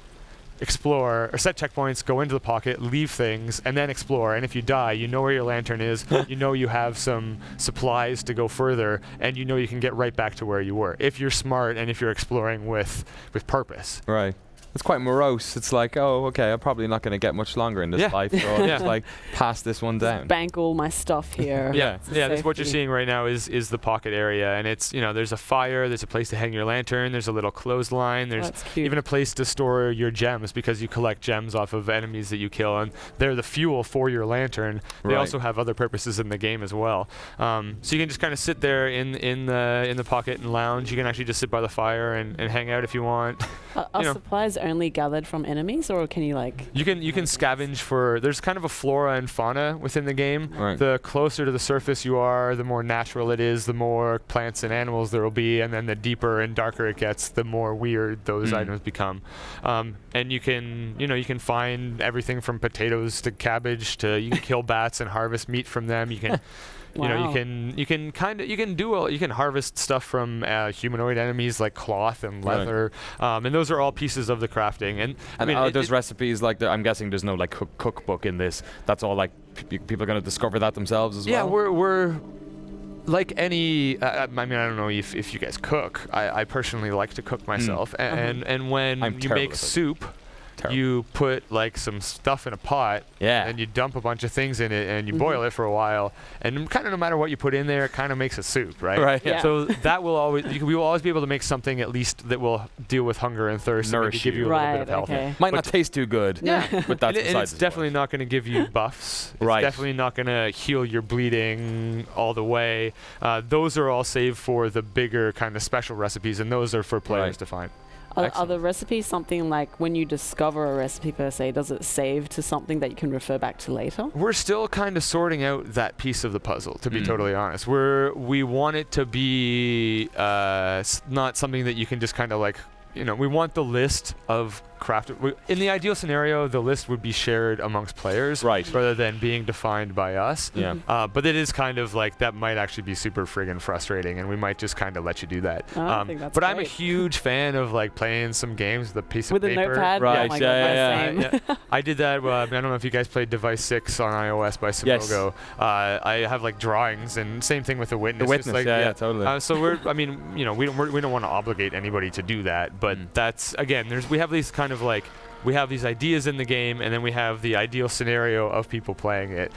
explore, or set checkpoints, go into the Pocket, leave things, and then explore. And if you die, you know where your lantern is, you know you have some supplies to go further, and you know you can get right back to where you were if you're smart and if you're exploring with purpose. Right. It's quite morose. It's like, oh, okay, I'm probably not going to get much longer in this life, so I'll just like pass this one down. Bank all my stuff here. That's what you're seeing right now is the Pocket area, and it's, there's a fire, there's a place to hang your lantern, there's a little clothesline, there's even a place to store your gems because you collect gems off of enemies that you kill, and they're the fuel for your lantern. They also have other purposes in the game as well. So you can just kind of sit there in the Pocket and lounge. You can actually just sit by the fire and hang out if you want. Are supplies only gathered from enemies, or can you You can scavenge for. There's kind of a flora and fauna within the game. The closer to the surface you are, the more natural it is, the more plants and animals there will be, and then the deeper and darker it gets, the more weird those items become. And you can find everything from potatoes to cabbage to you can kill bats and harvest meat from them. You can You know, Wow. you can harvest stuff from humanoid enemies like cloth and leather, and those are all pieces of the crafting. And I mean, are those recipes like I'm guessing there's no like cookbook in this. That's all like people are going to discover that themselves as yeah, well. we're like any. I mean, I don't know if you guys cook. I personally like to cook myself, and when you make soup. You put like some stuff in a pot, and you dump a bunch of things in it, and you boil it for a while, and kind of no matter what you put in there, it kind of makes a soup, right? Right. Yeah. So that will always, we will always be able to make something at least that will deal with hunger and thirst, and maybe give you a little bit of health. Okay. Might not taste too good. Yeah. But that's and it's definitely not going to give you buffs. Right. It's definitely not going to heal your bleeding all the way. Those are all saved for the bigger kind of special recipes, and those are for players to find. Are the recipes something like when you discover a recipe per se, does it save to something that you can refer back to later? We're still kind of sorting out that piece of the puzzle, to be totally honest. We want it to be not something that you can just kind of like, you know, we want the list of crafted. In the ideal scenario, the list would be shared amongst players, rather than being defined by us. Yeah. But it is kind of like that might actually be super friggin' frustrating, and we might just kind of let you do that. I think that's but I'm a great. huge fan of like playing some games with a piece With of a paper. notepad? Right. Oh my God, Yeah. I did that. I don't know if you guys played Device 6 on iOS by Simogo. I have like drawings, and same thing with the Witness. The Witness, Like, yeah, totally. So I mean, you know, we don't want to obligate anybody to do that, but that's again, we have these kind of like. We have these ideas in the game, and then we have the ideal scenario of people playing it.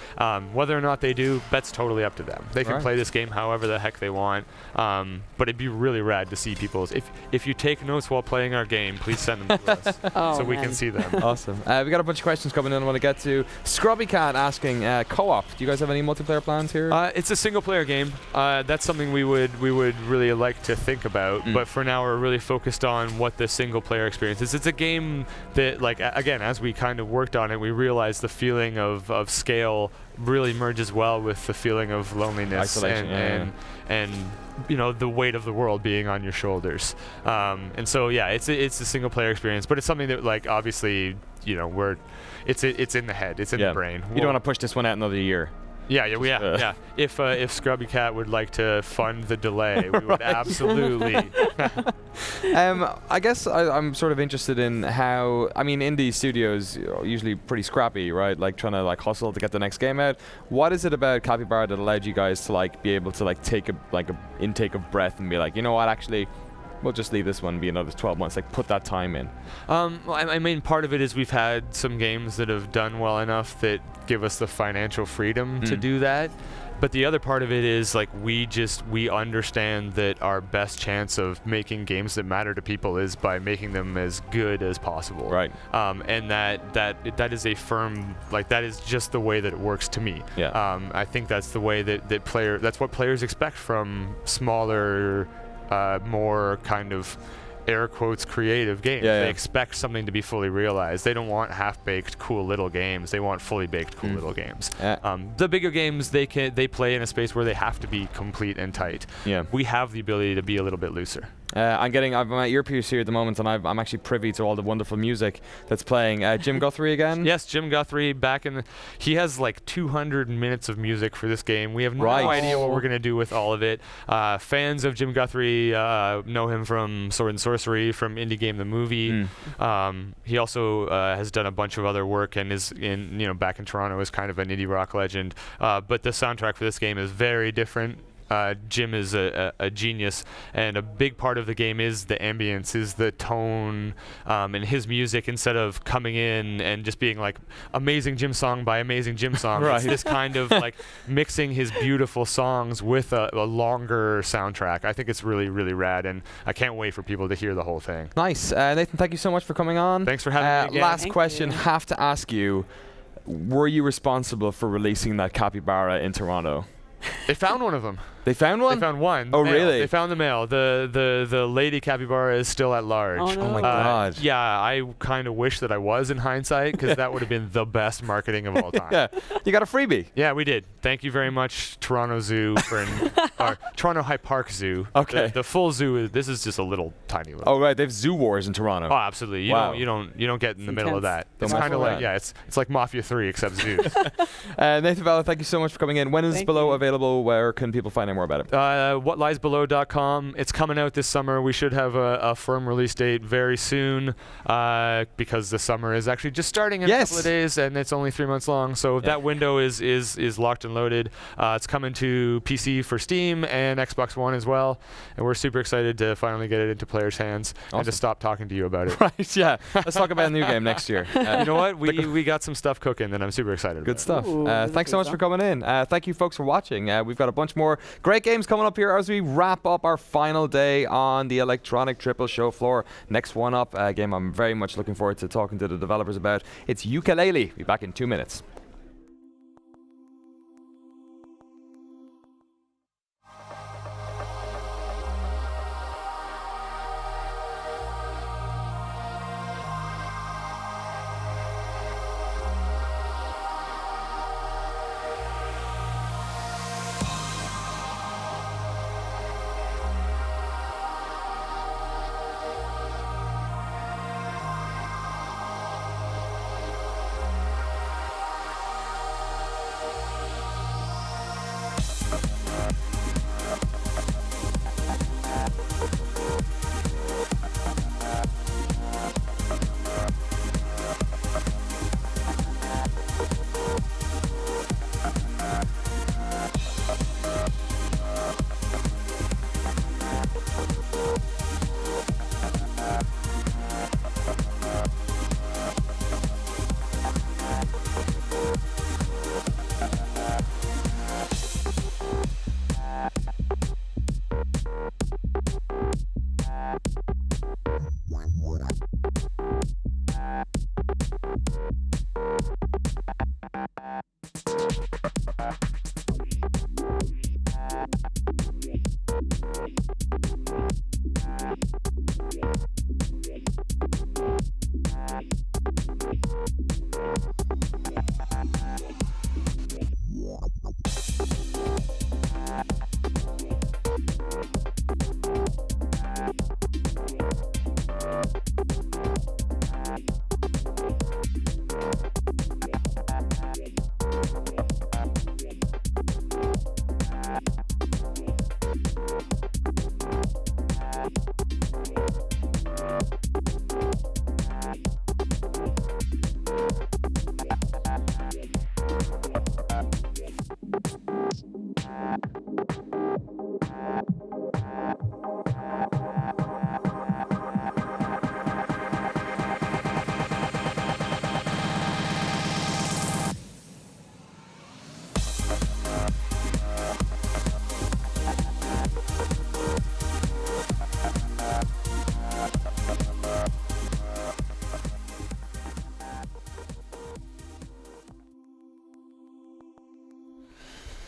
Whether or not they do, that's totally up to them. They can play this game however the heck they want. But it'd be really rad to see people's. If you take notes while playing our game, please send them to us so we can see them. Awesome. We got a bunch of questions coming in I want to get to. Scrubby Cat asking, co-op. Do you guys have any multiplayer plans here? It's a single-player game. That's something we would really like to think about. But for now, we're really focused on what the single-player experience is. It's a game that, like, again, as we kind of worked on it, we realized the feeling of scale really merges well with the feeling of loneliness isolation, and you know, the weight of the world being on your shoulders. And so yeah, it's a single player experience, but it's something that, like, obviously, you know, it's in the head, it's in the brain. You don't want to push this one out another year. Yeah. If Scrubby Cat would like to fund the delay, we would absolutely. I guess I'm sort of interested in how, I mean, indie studios are usually pretty scrappy, right? Like trying to like hustle to get the next game out. What is it about Capybara that allowed you guys to like be able to like take a intake of breath and be like, you know what, actually, we'll just leave this one be another 12 months, like put that time in? Well, I mean, part of it is we've had some games that have done well enough that give us the financial freedom to do that. But the other part of it is like we understand that our best chance of making games that matter to people is by making them as good as possible. Right. And that is a firm, like, that is just the way that it works to me. Yeah. I think that's the way that's what players expect from smaller, more kind of air quotes creative games. They expect something to be fully realized. They don't want half-baked cool little games. They want fully baked cool little games. The bigger games, they play in a space where they have to be complete and tight. Yeah. We have the ability to be a little bit looser. I'm my earpiece here at the moment, and I'm actually privy to all the wonderful music that's playing. Jim Guthrie again? Yes, Jim Guthrie he has like 200 minutes of music for this game. We have no idea what we're going to do with all of it. Fans of Jim Guthrie know him from Sword and Sorcery, from Indie Game the Movie. He also has done a bunch of other work and is back in Toronto is kind of an indie rock legend. But the soundtrack for this game is very different. Jim is a genius, and a big part of the game is the ambience, is the tone, and his music, instead of coming in and just being like amazing Jim song by amazing Jim song. It's this kind of like mixing his beautiful songs with a longer soundtrack. I think it's really, really rad, and I can't wait for people to hear the whole thing. Nice. Nathan, thank you so much for coming on. Thanks for having me again. Last question, have to ask you, were you responsible for releasing that capybara in Toronto? They found one of them. They found one? They found one. Oh, male. really? They found the male. The lady capybara is still at large. Oh, no. Oh my God. Yeah, I kind of wish that I was in hindsight, because that would have been the best marketing of all time. Yeah, you got a freebie. Yeah, we did. Thank you very much, Toronto Zoo, or Toronto High Park Zoo. Okay. The full zoo this is just a little tiny little. Oh right, they have zoo wars in Toronto. Oh, absolutely. You don't get in the middle of that. It's kind of like it's like Mafia 3 except zoos. Nathan Valla, thank you so much for coming in. When is Below available? Where can people find out more about it? Whatliesbelow.com. It's coming out this summer. We should have a firm release date very soon, because the summer is actually just starting in a couple of days, and it's only 3 months long. So that window is locked and loaded. It's coming to PC for Steam and Xbox One as well, and we're super excited to finally get it into players' hands and to stop talking to you about it. Right, yeah. Let's talk about a new game next year. You know what? We got some stuff cooking that I'm super excited about. Good stuff. Thanks so much for coming in. Thank you, folks, for watching. We've got a bunch more great games coming up here as we wrap up our final day on the Electronic Triple show floor. Next one up, a game I'm very much looking forward to talking to the developers about. It's Yooka-Laylee. Be back in 2 minutes.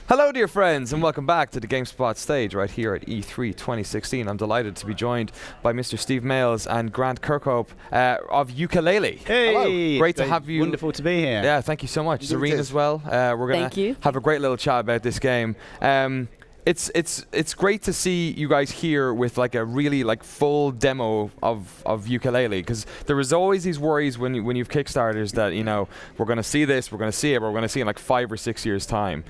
Hello, dear friends, and welcome back to the GameSpot stage right here at E3 2016. I'm delighted to be joined by Mr. Steve Mayles and Grant Kirkhope of Yooka-Laylee. Hey, hello. Great to have you. Wonderful to be here. Yeah, thank you so much. Zareen as well. We're going to have a great little chat about this game. It's great to see you guys here with like a really like full demo of Yooka-Laylee, because there was always these worries when you've Kickstarters that, you know, we're going to see this, we're going to see it, but we're going to see it in like 5 or 6 years time.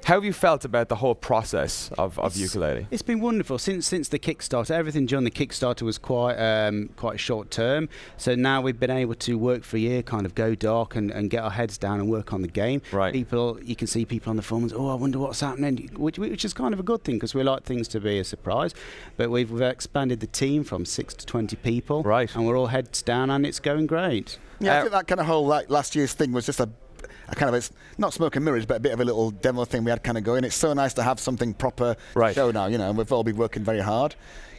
How have you felt about the whole process of Yooka-Laylee? It's been wonderful since the Kickstarter. Everything during the Kickstarter was quite short term. So now we've been able to work for a year, kind of go dark and get our heads down and work on the game. Right. People, you can see people on the forums. Oh, I wonder what's happening, which is kind of a good thing because we like things to be a surprise. But we've expanded the team from 6 to 20 people. Right. And we're all heads down, and it's going great. Yeah, I think that kind of whole last year's thing was just a kind of not smoke and mirrors, but a bit of a little demo thing we had kind of going. It's so nice to have something proper show now, you know, and we've all been working very hard.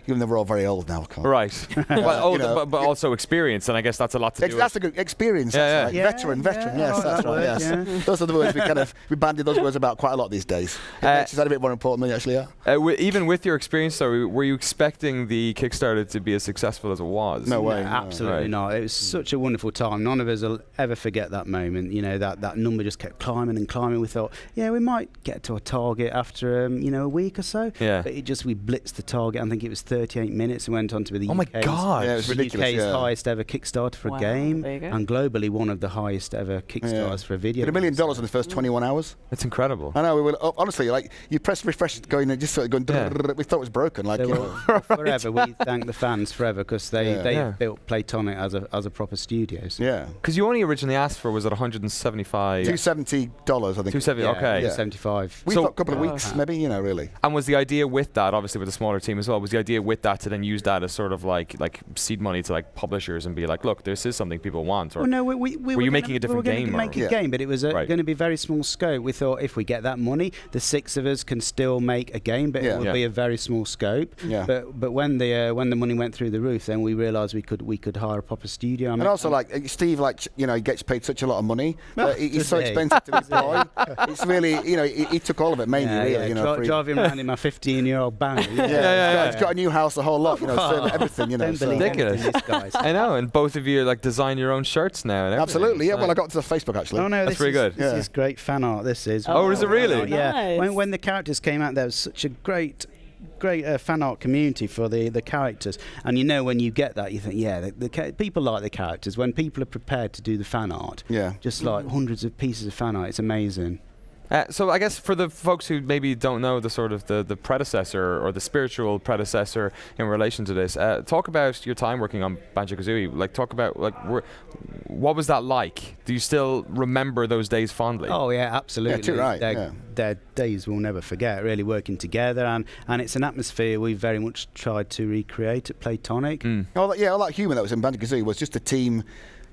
Even though we're all very old now, of course. Right. But also experienced, and I guess that's a lot to do. That's a good experience. Yeah, right. Veteran. Yes, that's right. Yes. Those are the words we bandied those words about quite a lot these days. It makes that a bit more important than they actually are. Even with your experience, though, were you expecting the Kickstarter to be as successful as it was? No way. Absolutely not. It was such a wonderful time. None of us will ever forget that moment. You know, that number just kept climbing and climbing. We thought, we might get to a target after a week or so. Yeah. But we blitzed the target. I think it was 38 minutes and went on to be the my God. Yeah, it was ridiculous, UK's highest ever Kickstarter for a game, there you go. and globally one of the highest ever Kickstarters for a video. $1 million in the first 21 hours. That's incredible. I know. We were honestly like you press refresh, going and just sort of going. We thought it was broken. Like forever, we thank the fans forever because they built Playtonic as a proper studio. So. Yeah. Because you only originally asked for, was it $175? $270, I think. $270. Okay. Yeah. 75. We thought a couple of weeks, maybe. Really. And was the idea with that, obviously with a smaller team as well, was the idea with that to then use that as sort of like seed money to like publishers and be like, look, this is something people want? Or no, were you making a different game? We were going to make a game, but it was going to be very small scope. We thought if we get that money, the 6 of us can still make a game, but it would be a very small scope. Yeah. But when the money went through the roof, then we realised we could hire a proper studio. And also, Steve, he gets paid such a lot of money. He's so expensive to employ. It's really, he took all of it mainly. Driving around in my 15-year-old band. He's got a new house, the whole lot. Everything. Ridiculous. I know, and both of you design your own shirts now. And absolutely, yeah. Well, I got to the Facebook actually. Oh no, that's pretty good. This is great fan art. This is. Oh, is it really? Yeah. Nice. When the characters came out, there was such a great fan art community for the characters, and when you get that, you think, the people like the characters. When people are prepared to do the fan art, just like hundreds of pieces of fan art, it's amazing. So I guess for the folks who maybe don't know the sort of the predecessor or the spiritual predecessor in relation to this, talk about your time working on Banjo-Kazooie. Talk about what was that like? Do you still remember those days fondly? Oh yeah, absolutely. Yeah, too right. They're days we'll never forget. Really working together, and it's an atmosphere we very much tried to recreate at Playtonic. All that humour that was in Banjo-Kazooie was just a team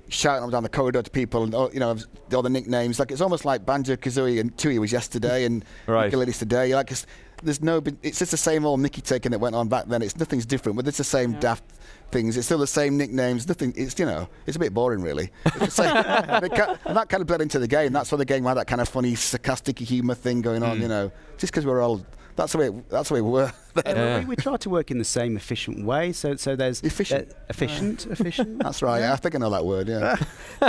shouting them down the corridor to people, and all the nicknames. It's almost like Banjo-Kazooie and Tui was yesterday, and Ukuleles today. It's just the same old Mickey taking that went on back then. Nothing's different, but it's the same daft things. It's still the same nicknames. Nothing. It's a bit boring, really. It's the same, and that kind of bled into the game. That's why the game had that kind of funny, sarcastic humour thing going on. Just because we're old. That's the way we were. We try to work in the same efficient way. So there's efficient. That's right. Yeah. I think I know that word. Yeah.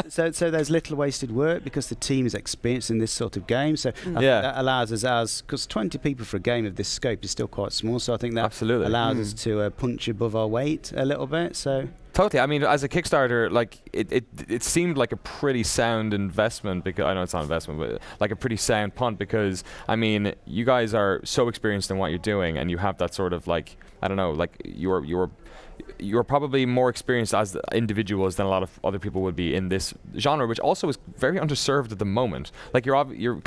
so there's little wasted work because the team is experienced in this sort of game. So I think that allows us, because 20 people for a game of this scope is still quite small. So I think that allows us to punch above our weight a little bit. So. Totally. I mean, as a Kickstarter, it seemed like a pretty sound investment, because I know it's not investment, but like a pretty sound punt, because I mean, you guys are so experienced in what you're doing, and you have that sort of you're probably more experienced as individuals than a lot of other people would be in this genre, which also is very underserved at the moment. You're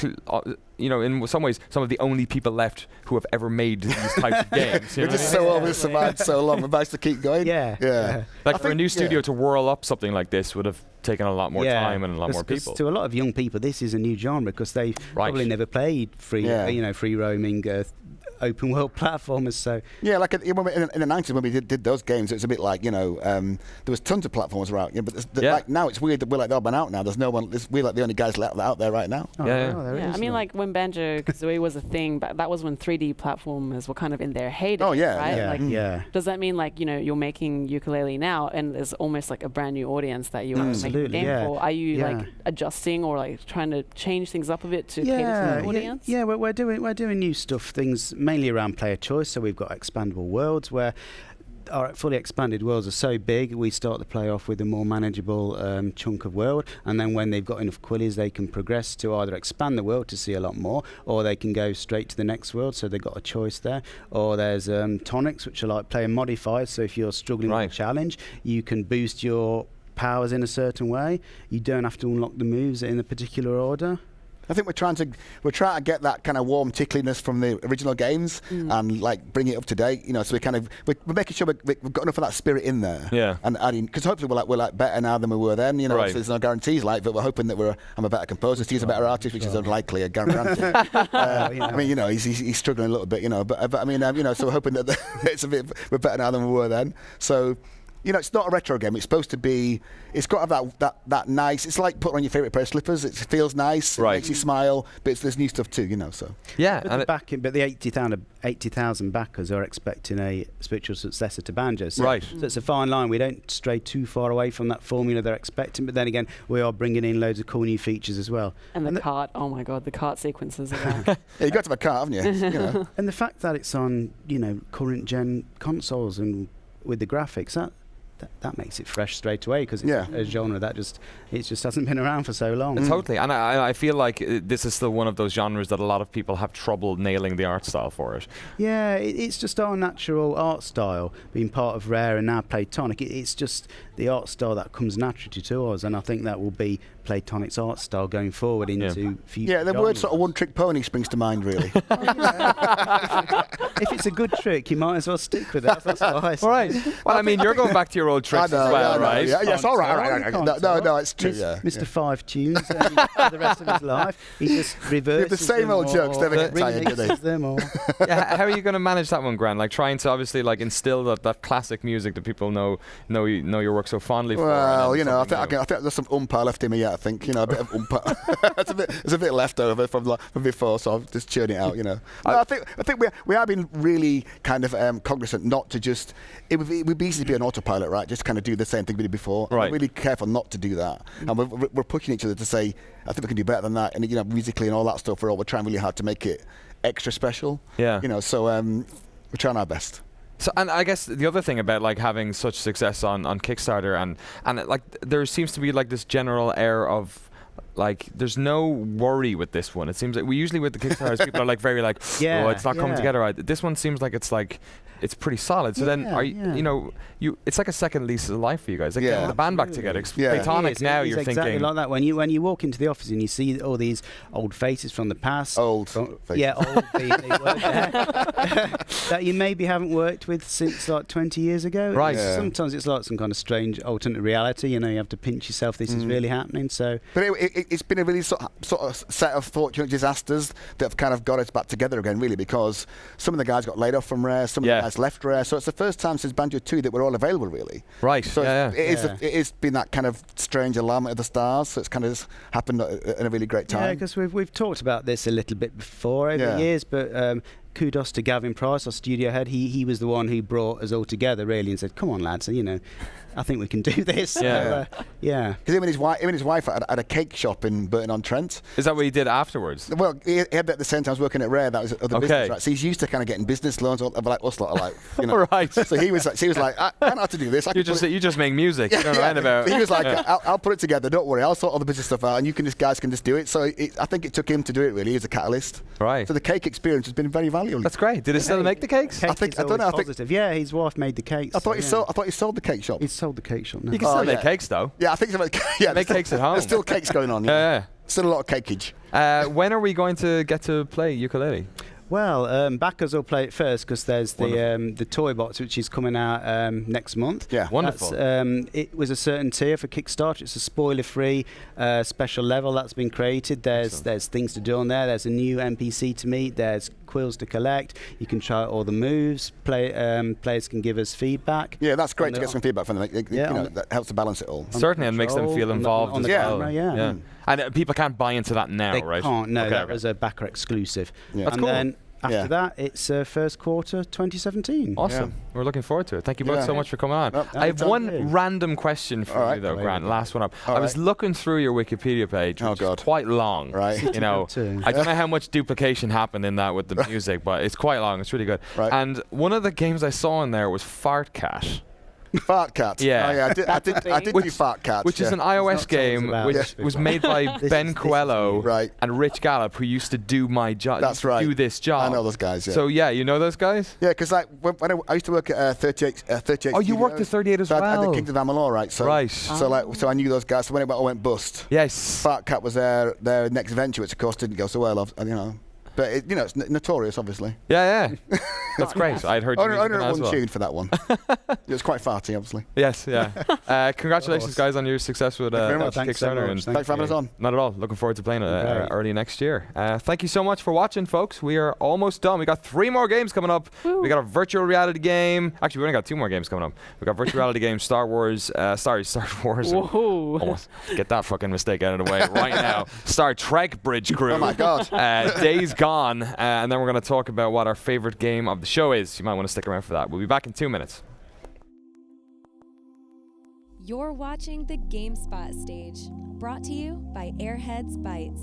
in some ways, some of the only people left who have ever made these types of games. We're just so old, we've survived so long, we're about to keep going. Yeah. For a new studio to whirl up something like this would have taken a lot more time and a lot more people. To a lot of young people, this is a new genre because they've probably never played free roaming open world platformers. So in the 90s when we did those games, it was a bit like there was tons of platformers around. But now it's weird that we're they've been out now. There's no one. We're the only guys out there right now. I mean, when Banjo-Kazooie was a thing, but that was when 3D platformers were kind of in their heyday. Oh yeah, right? Does that mean you're making Ukulele now, and there's almost like a brand new audience that you are making a game for? Are you adjusting or trying to change things up a bit to cater to the audience? Yeah, we're doing new stuff. Things mainly around player choice. So we've got expandable worlds where our fully expanded worlds are so big, we start the play off with a more manageable chunk of world, and then when they've got enough quillies, they can progress to either expand the world to see a lot more, or they can go straight to the next world, so they've got a choice there. Or there's tonics, which are like player modifiers, so if you're struggling with a challenge, you can boost your powers in a certain way. You don't have to unlock the moves in a particular order. I think we're trying to get that kind of warm tickliness from the original games and like bring it up to date. You know, so we're making sure we've got enough of that spirit in there. Yeah. And adding, because hopefully we're like better now than we were then. You know, Right. so there's no guarantees but we're hoping that I'm a better composer, Steve's a better artist, which is unlikely, guarantee. I mean, you know, he's struggling a little bit, you know, but I mean, you know, so we're hoping that we're better now than we were then. So, you know, it's not a retro game. It's supposed to be. It's got to have that nice. It's like putting on your favourite pair of slippers. It feels nice. Right. It makes you smile. But there's new stuff too, you know. So yeah, but the 80,000 backers are expecting a spiritual successor to Banjo. So, right. So it's a fine line. We don't stray too far away from that formula they're expecting. But then again, we are bringing in loads of cool new features as well. And the cart. Oh my God, the cart sequences are back. Yeah, you got to have a cart, haven't you? You know. And the fact that it's on, you know, current gen consoles and with the graphics, that makes it fresh straight away, because it's a genre that just hasn't been around for so long. Totally, and I feel like this is still one of those genres that a lot of people have trouble nailing the art style for it. Yeah, it's just our natural art style, being part of Rare and now Playtonic. It's just the art style that comes naturally to us, and I think that will be Playtonic's art style going forward into future. Yeah, the word sort of one-trick pony springs to mind, really. If it's a good trick, you might as well stick with it. That's what I say. All right. Well, I mean, you're going back to your old tricks as well, right? Yeah, yes, all right. No, it's true. Mr. Five Tunes for the rest of his life. He just reverses the same old jokes never get tired, do they? Them all. Yeah, how are you going to manage that one, Grant? Like trying to obviously like instill that classic music that people know your work so fondly for. Well, you know, I think there's some umpire left in me yet. I think, you know, a bit of umpire. There's a bit left over from before, so I'll just churn it out. You know, I think we have been really kind of cognizant not to just. It would be easy to be an autopilot, right? Just kind of do the same thing we did before. Right. We're really careful not to do that, and we're pushing each other to say, I think we can do better than that, and you know, musically and all that stuff. We're trying really hard to make it extra special. Yeah. You know, so we're trying our best. So, and I guess the other thing about like having such success on Kickstarter and like there seems to be like this general air of like there's no worry with this one. It seems like we usually with the Kickstarters people are like very like oh, it's not coming together right. This one seems like it's pretty solid. So then are you know it's like a second lease of life for you guys. Like getting the band back together. Playtonic now you're exactly thinking like that when you walk into the office and you see all these old faces from the past. Old people work there, that you maybe haven't worked with since like 20 years ago. Right. Sometimes it's like some kind of strange alternate reality. You know, you have to pinch yourself. This is really happening. So, but it's been a really sort of set of fortunate disasters that have kind of got us back together again, really, because some of the guys got laid off from Rare, some of the guys left Rare, so it's the first time since Banjo 2 that we're all available, really. Right. So it has been that kind of strange alignment of the stars, so it's kind of happened in a really great time. Yeah, because we've talked about this a little bit before over the years, but kudos to Gavin Price, our studio head. He was the one who brought us all together, really, and said, come on, lads, you know, I think we can do this. Yeah. Because him and his wife had a cake shop in Burton-on-Trent. Is that what he did afterwards? Well, he had that at the same time I was working at Rare. That was other business, right? So he's used to kind of getting business loans, like us lot, like, you know. Right. So he was like, I don't have to do this. You just make music. You don't know anything about. He was like, I'll put it together. Don't worry. I'll sort all the business stuff out, and guys can just do it. So I think it took him to do it. Really, he was a catalyst. Right. So the cake experience has been very valuable. That's great. Did he still make the cakes? I don't know. Yeah, his wife made the cakes. I thought he sold the cake shop. He sold the cake shop. No. You can still make cakes though. Yeah, I think so. Make cakes at home. There's still cakes going on. Yeah. Still a lot of cakeage. When are we going to get to play ukulele? Well, backers will play it first because there's the toy box which is coming out next month. Yeah, wonderful. It was a certain tier for Kickstarter. It's a spoiler-free special level that's been created. There's things to do on there. There's a new NPC to meet. There's quills to collect. You can try all the moves. Players can give us feedback. Yeah, that's great to get some feedback from them. That helps to balance it all. Certainly, and makes them feel involved as well. Yeah. And people can't buy into that now, they right? Can't. No, that was a backer exclusive. Yeah. That's cool. Then after that, it's first quarter 2017. Awesome. We're looking forward to it. Thank you both so much for coming on. I have one random question for you, though, Grant. Last one up. I was looking through your Wikipedia page, which is quite long. Right. You know, I don't know how much duplication happened in that with the music, but it's quite long. It's really good. Right. And one of the games I saw in there was Fart Cat. Fart Cat. Yeah. Oh, yeah. I did do Fart Cat. Which is an iOS game which was made by Ben Coelho and Rich Gallup, who used to do my job. That's right. Do this job. I know those guys. Yeah. So yeah, you know those guys? Yeah, because like when I used to work at 38. Oh, you worked at 38 as well. I did Kingdom of Amalur, right? So, right. So I knew those guys. So when it all went bust, yes, Fart Cat was their next venture, which of course didn't go so well. You know. But it's notorious, obviously. Yeah. That's great. I'd heard you only as one well. tune for that one. It was quite farty, obviously. Yes, yeah. Congratulations, guys, on your success with Kickstarter. Thanks for having us on. Not at all. Looking forward to playing it early next year. Thank you so much for watching, folks. We are almost done. We got 3 more games coming up. We got a virtual reality game. Actually, we only got 2 more games coming up. We got virtual reality game, Star Wars. Star Wars. Whoa. Almost get that fucking mistake out of the way right now. Star Trek Bridge Crew. Oh my God. Days Gone. And then we're going to talk about what our favorite game of the show is. You might want to stick around for that. We'll be back in 2 minutes. You're watching the GameSpot Stage, brought to you by Airheads Bites.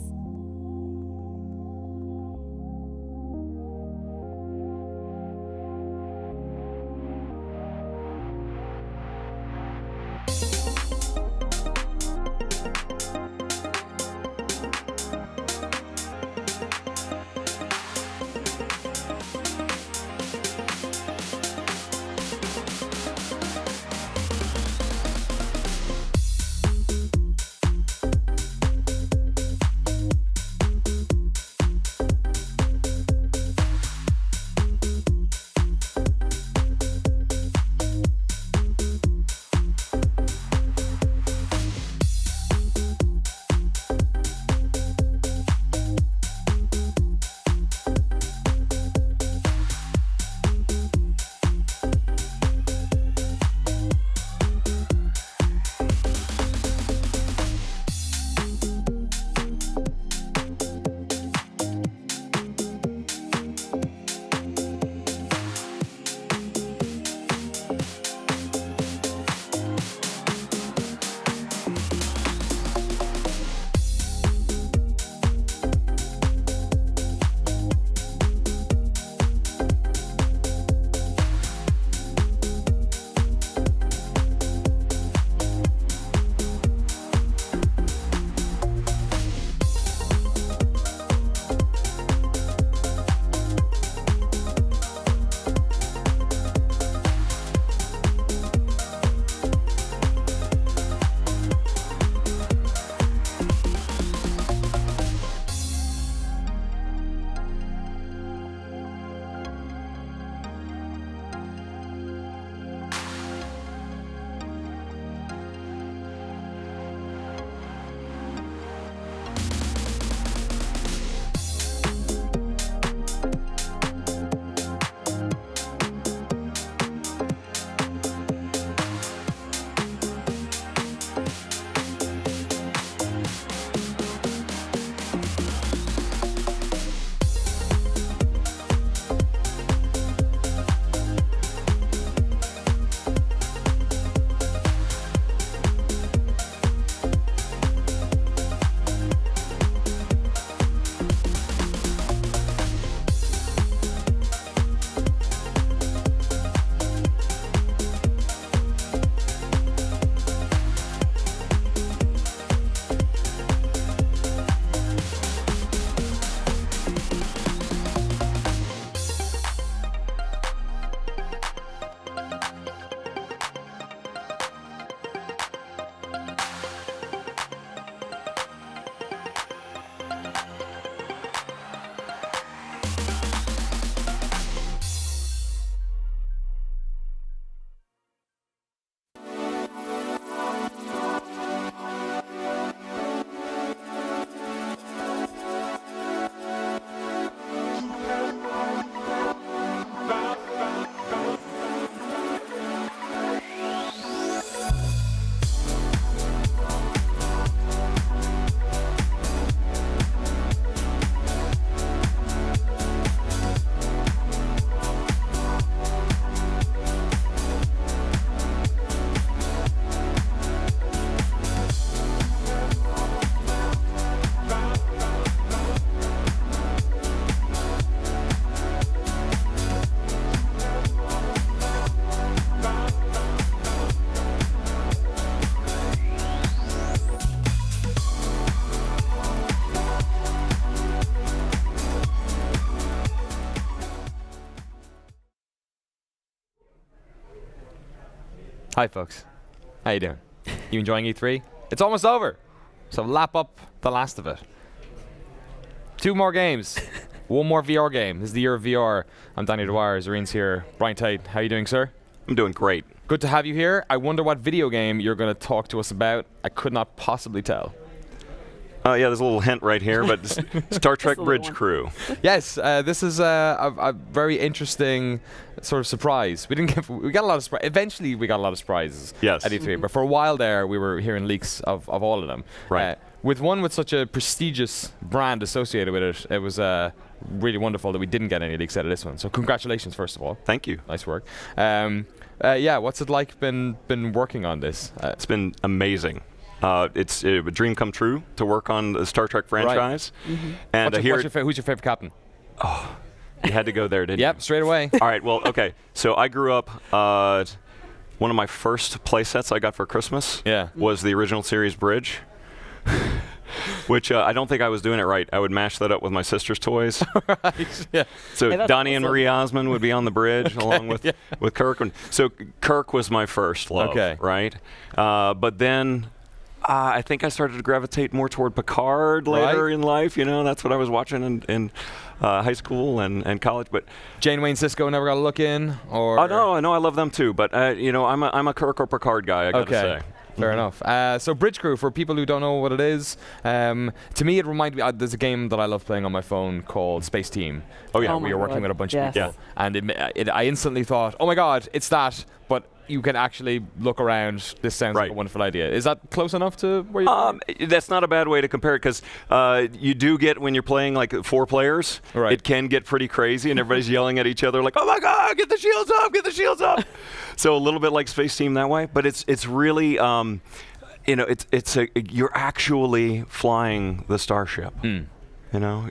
Hi, folks. How you doing? You enjoying E3? It's almost over, so lap up the last of it. 2 more games. 1 more VR game. This is the year of VR. I'm Danny Dwyer. Zareen's here. Brian Tate, how you doing, sir? I'm doing great. Good to have you here. I wonder what video game you're going to talk to us about. I could not possibly tell. Yeah, there's a little hint right here, but Star Trek Bridge Crew. Yes, this is a very interesting sort of surprise. We got a lot of eventually we got a lot of surprises yes. at E3, but for a while there we were hearing leaks of all of them. Right. With one with such a prestigious brand associated with it, it was really wonderful that we didn't get any leaks out of this one. So congratulations, first of all. Thank you. Nice work. Yeah, what's it like been working on this? It's been amazing. It's a dream come true to work on the Star Trek franchise. Right. Mm-hmm. And who's your favorite captain? Oh, you had to go there, didn't you? Yep, straight away. All right, well, okay. So I grew up, one of my first play sets I got for Christmas was the original series Bridge, which I don't think I was doing it right. I would mash that up with my sister's toys. Right, yeah. So Hey, Donnie and awesome. Marie Osmond would be on the bridge along with Kirk. So Kirk was my first love, right? But then I think I started to gravitate more toward Picard later in life. You know, that's what I was watching in high school and college. But Janeway and Sisko never got a look in, or I know I love them too. But you know, I'm a Kirk or Picard guy. I gotta say. Fair enough. So Bridge Crew, for people who don't know what it is, to me it reminded me, there's a game that I love playing on my phone called Space Team. Oh yeah. Where you're working with a bunch of people. And I instantly thought, oh my god, it's that, but you can actually look around. This sounds like a wonderful idea. Is that close enough to where you That's not a bad way to compare it, because you do get, when you're playing like 4 players, it can get pretty crazy and everybody's yelling at each other like, oh my god, get the shields up, get the shields up. So a little bit like Space Team that way, but it's really you know, you're actually flying the starship. You know,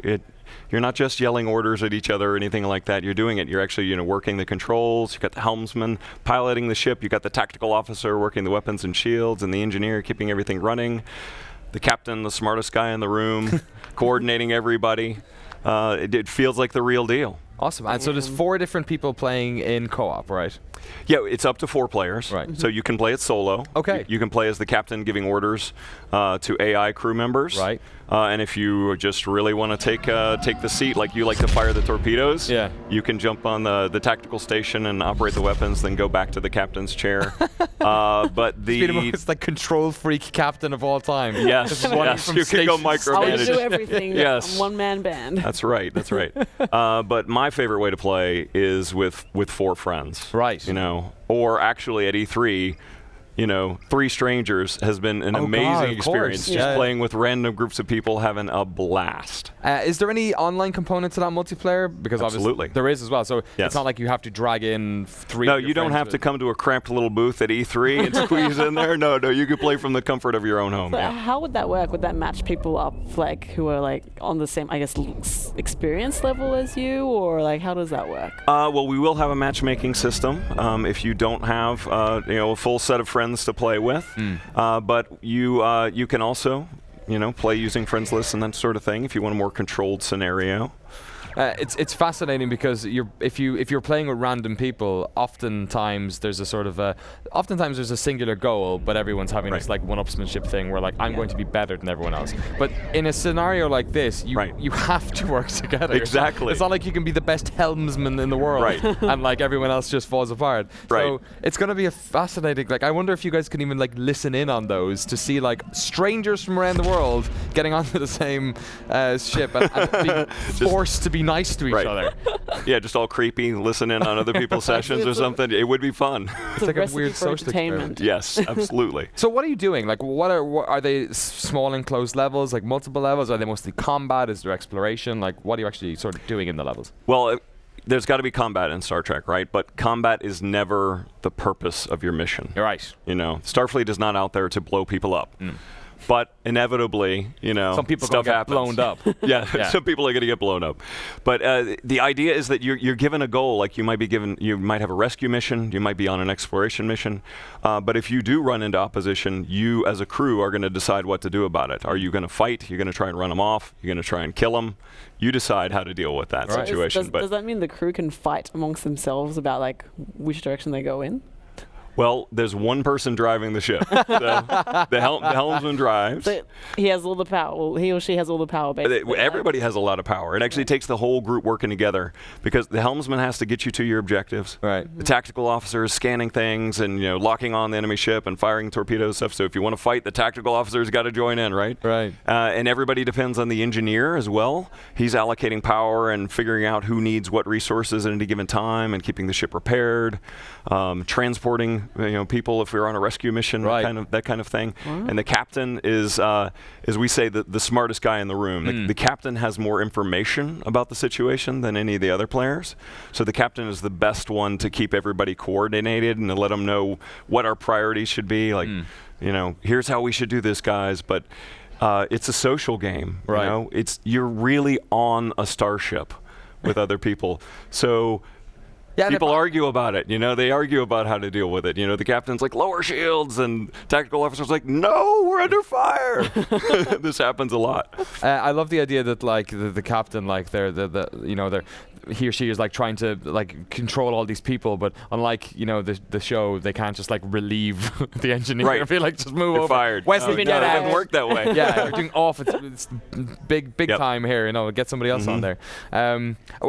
you're not just yelling orders at each other or anything like that. You're doing it. You're actually, you know, working the controls. You've got the helmsman piloting the ship. You've got the tactical officer working the weapons and shields, and the engineer keeping everything running. The captain, the smartest guy in the room, coordinating everybody. It feels like the real deal. Awesome. And so there's 4 different people playing in co-op, right? Yeah, it's up to 4 players. Right. So you can play it solo. Okay. You can play as the captain giving orders to AI crew members. Right. And if you just really want to take the seat, like you like to fire the torpedoes, you can jump on the tactical station and operate the weapons, then go back to the captain's chair. But the most like control freak captain of all time. Yes, you can go micromanage. I would do everything. Yes. One-man band. That's right. That's right. But my favorite way to play is with 4 friends. Right. You know, or actually at E3, you know, 3 strangers has been an amazing experience. Just playing with random groups of people, having a blast. Is there any online component to that multiplayer? Because Absolutely. obviously there is as well. So Yes. it's not like you have to drag in 3. No, of your you don't friends have to come to a cramped little booth at E3 and squeeze in there. No, you can play from the comfort of your own home. So Yeah. how would that work? Would that match people up, like, who are like on the same, I guess, experience level as you, or like how does that work? Well, we will have a matchmaking system if you don't have you know, a full set of friends to play with. But you can also, you know, play using friends lists and that sort of thing if you want a more controlled scenario. It's fascinating because if you're playing with random people, oftentimes there's a sort of oftentimes there's a singular goal, but everyone's having this like one-upsmanship thing where like I'm going to be better than everyone else. But in a scenario like this, you have to work together. Exactly. It's not like you can be the best helmsman in the world and like everyone else just falls apart. So it's going to be a fascinating. Like I wonder if you guys can even like listen in on those to see like strangers from around the world getting onto the same ship and being forced to be nice to each other. Yeah, just all creepy, listen in on other people's sessions or something. It would be fun. It's like a weird social experiment. Yes, absolutely. So what are you doing? Like, what are they small enclosed levels, like multiple levels? Are they mostly combat? Is there exploration? Like, what are you actually sort of doing in the levels? Well, there's got to be combat in Star Trek, right? But combat is never the purpose of your mission. You're right. You know, Starfleet is not out there to blow people up. But inevitably, you know, some people stuff get happens. blown up. Yeah, some people are going to get blown up. But the idea is that you're given a goal. Like you might have a rescue mission, you might be on an exploration mission. But if you do run into opposition, you as a crew are going to decide what to do about it. Are you going to fight? You're going to try and run them off? You're going to try and kill them? You decide how to deal with that situation. Does that mean the crew can fight amongst themselves about like which direction they go in? Well, there's one person driving the ship. The helmsman drives. But he has all the power. Well, he or she has all the power, basically. Everybody has a lot of power. It actually takes the whole group working together because the helmsman has to get you to your objectives. Right. The tactical officer is scanning things and locking on the enemy ship and firing torpedoes and stuff. So if you want to fight, the tactical officer's got to join in, right? Right. And everybody depends on the engineer as well. He's allocating power and figuring out who needs what resources at any given time and keeping the ship repaired, transporting people if we're on a rescue mission, that kind of thing. Wow. And the captain is, as we say, the smartest guy in the room. The captain has more information about the situation than any of the other players. So the captain is the best one to keep everybody coordinated and to let them know what our priorities should be. Like, here's how we should do this, guys. But it's a social game. Right. You're really on a starship with other people. So people argue about it. They argue about how to deal with it. The captain's like, lower shields, and tactical officer's like, no, we're under fire. This happens a lot. I love the idea that the captain, he or she is trying to control all these people, but unlike the show, they can't just relieve the engineer. Right. I feel like just move over. Fired. Wesley, it doesn't work that way. Yeah, they're doing off. It's big time here. Get somebody else on there.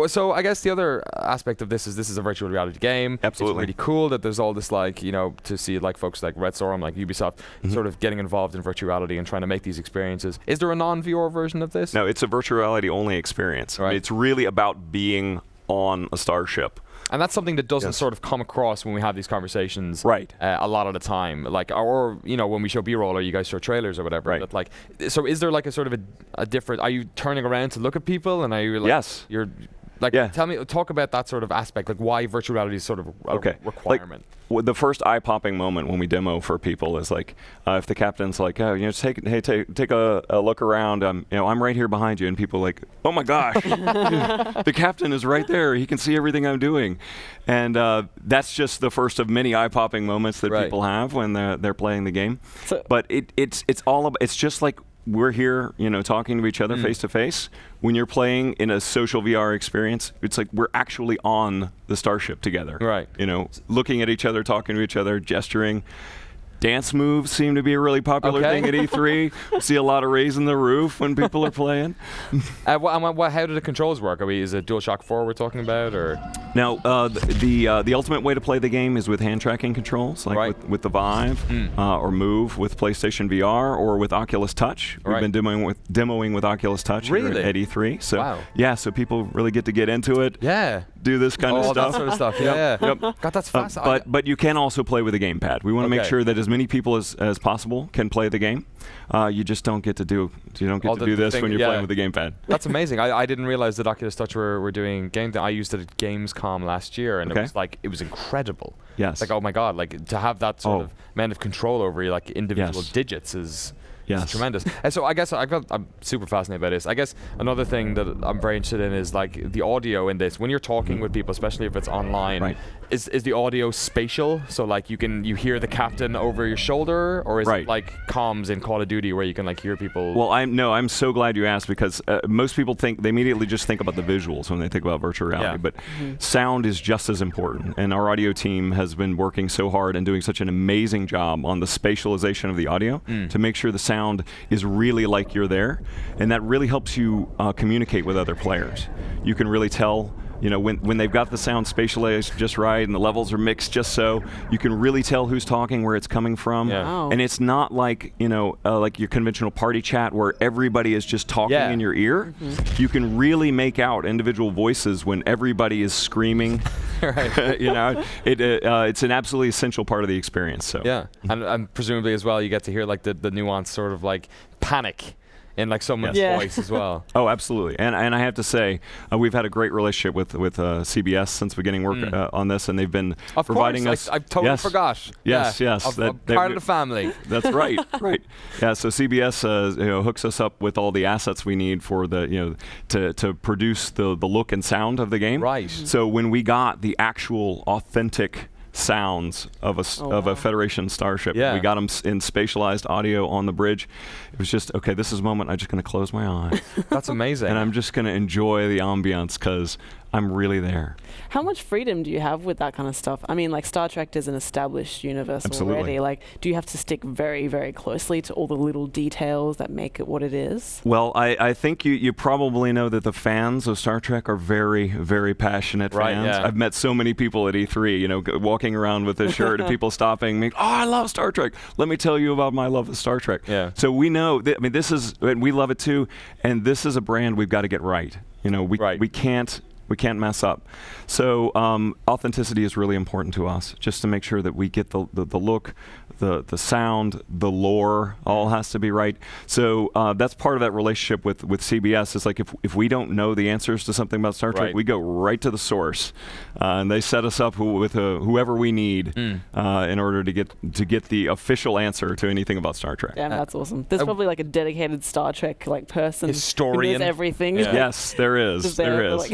So I guess the other aspect of this is a virtual reality game. Absolutely. It's really cool that there's all this to see folks like Red Storm, like Ubisoft, sort of getting involved in virtual reality and trying to make these experiences. Is there a non-VR version of this? No, it's a virtual reality only experience. Right. It's really about being on a starship. And that's something that doesn't sort of come across when we have these conversations, right? A lot of the time, or when we show B-roll or you guys show trailers or whatever. Right. But so is there a sort of a different? Are you turning around to look at people, and are you yes, you're talk about that sort of aspect, why virtual reality is sort of a requirement. The first eye-popping moment when we demo for people is if the captain's like, take a look around. I'm right here behind you, and people are like, oh my gosh, the captain is right there. He can see everything I'm doing, and that's just the first of many eye-popping moments that people have when they're playing the game. But it's just like we're here, talking to each other face to face. When you're playing in a social VR experience, it's like we're actually on the starship together. Right. Looking at each other, talking to each other, gesturing. Dance moves seem to be a really popular thing at E3. We see a lot of raising the roof when people are playing. How do the controls work? Is it DualShock 4 we're talking about, or? No, the ultimate way to play the game is with hand tracking controls, with the Vive, or Move with PlayStation VR, or with Oculus Touch. We've been demoing with Oculus Touch here at E3. So so people really get into it. Yeah. Do this kind of stuff. That sort of stuff. Yeah. Yep. God, that's fascinating. But you can also play with a gamepad. We want to make sure that as many people as possible can play the game. You just don't get to do this when you're playing with the gamepad. That's amazing. I didn't realize that Oculus Touch were doing game. I used it at Gamescom last year, and it was incredible. Yes. Oh my God! To have that sort of amount of control over individual digits is. Yes. It's tremendous. And so I guess I'm super fascinated by this. I guess another thing that I'm very interested in is the audio in this. When you're talking with people, especially if it's online, is the audio spatial? So you hear the captain over your shoulder, or is it like comms in Call of Duty where you can hear people? Well, I'm so glad you asked, because most people they immediately just think about the visuals when they think about virtual reality, but sound is just as important. And our audio team has been working so hard and doing such an amazing job on the spatialization of the audio to make sure the sound is really like you're there, and that really helps you communicate with other players. You can really tell when they've got the sound spatialized just right and the levels are mixed just so, you can really tell who's talking, where it's coming from. And it's not like your conventional party chat where everybody is just talking in your ear. You can really make out individual voices when everybody is screaming. It's an absolutely essential part of the experience. So and presumably as well you get to hear the nuanced sort of panic in someone's voice as well. Oh, absolutely. And I have to say, we've had a great relationship with CBS since beginning work on this, and they've been providing us. I totally forgot. Yes. I'm part of the family. That's right. Right. Yeah. So CBS hooks us up with all the assets we need for the to produce the look and sound of the game. Right. So when we got the actual authentic sounds of a Federation starship. We got them in spatialized audio on the bridge. It was just, okay, this is a moment I'm just going to close my eyes. That's amazing. And I'm just going to enjoy the ambiance, because I'm really there. How much freedom do you have with that kind of stuff? I mean, like Star Trek is an established universe already. Like, do you have to stick very, very closely to all the little details that make it what it is? Well, I think you probably know that the fans of Star Trek are very, very passionate fans. Yeah. I've met so many people at E3, you know, walking around with this shirt and people stopping me. Oh, I love Star Trek. Let me tell you about my love of Star Trek. Yeah. So we know, I mean, this is, and we love it too, and this is a brand we've got to get right. You know, we can't mess up. So authenticity is really important to us, just to make sure that we get the look, the sound, the lore, all has to be right. So that's part of that relationship with CBS. Is like if we don't know the answers to something about Star Trek, we go right to the source, and they set us up with whoever we need in order to get the official answer to anything about Star Trek. Yeah, that's awesome. There's probably like a dedicated Star Trek like person historian who knows everything. Yeah. Yes, there is. There is.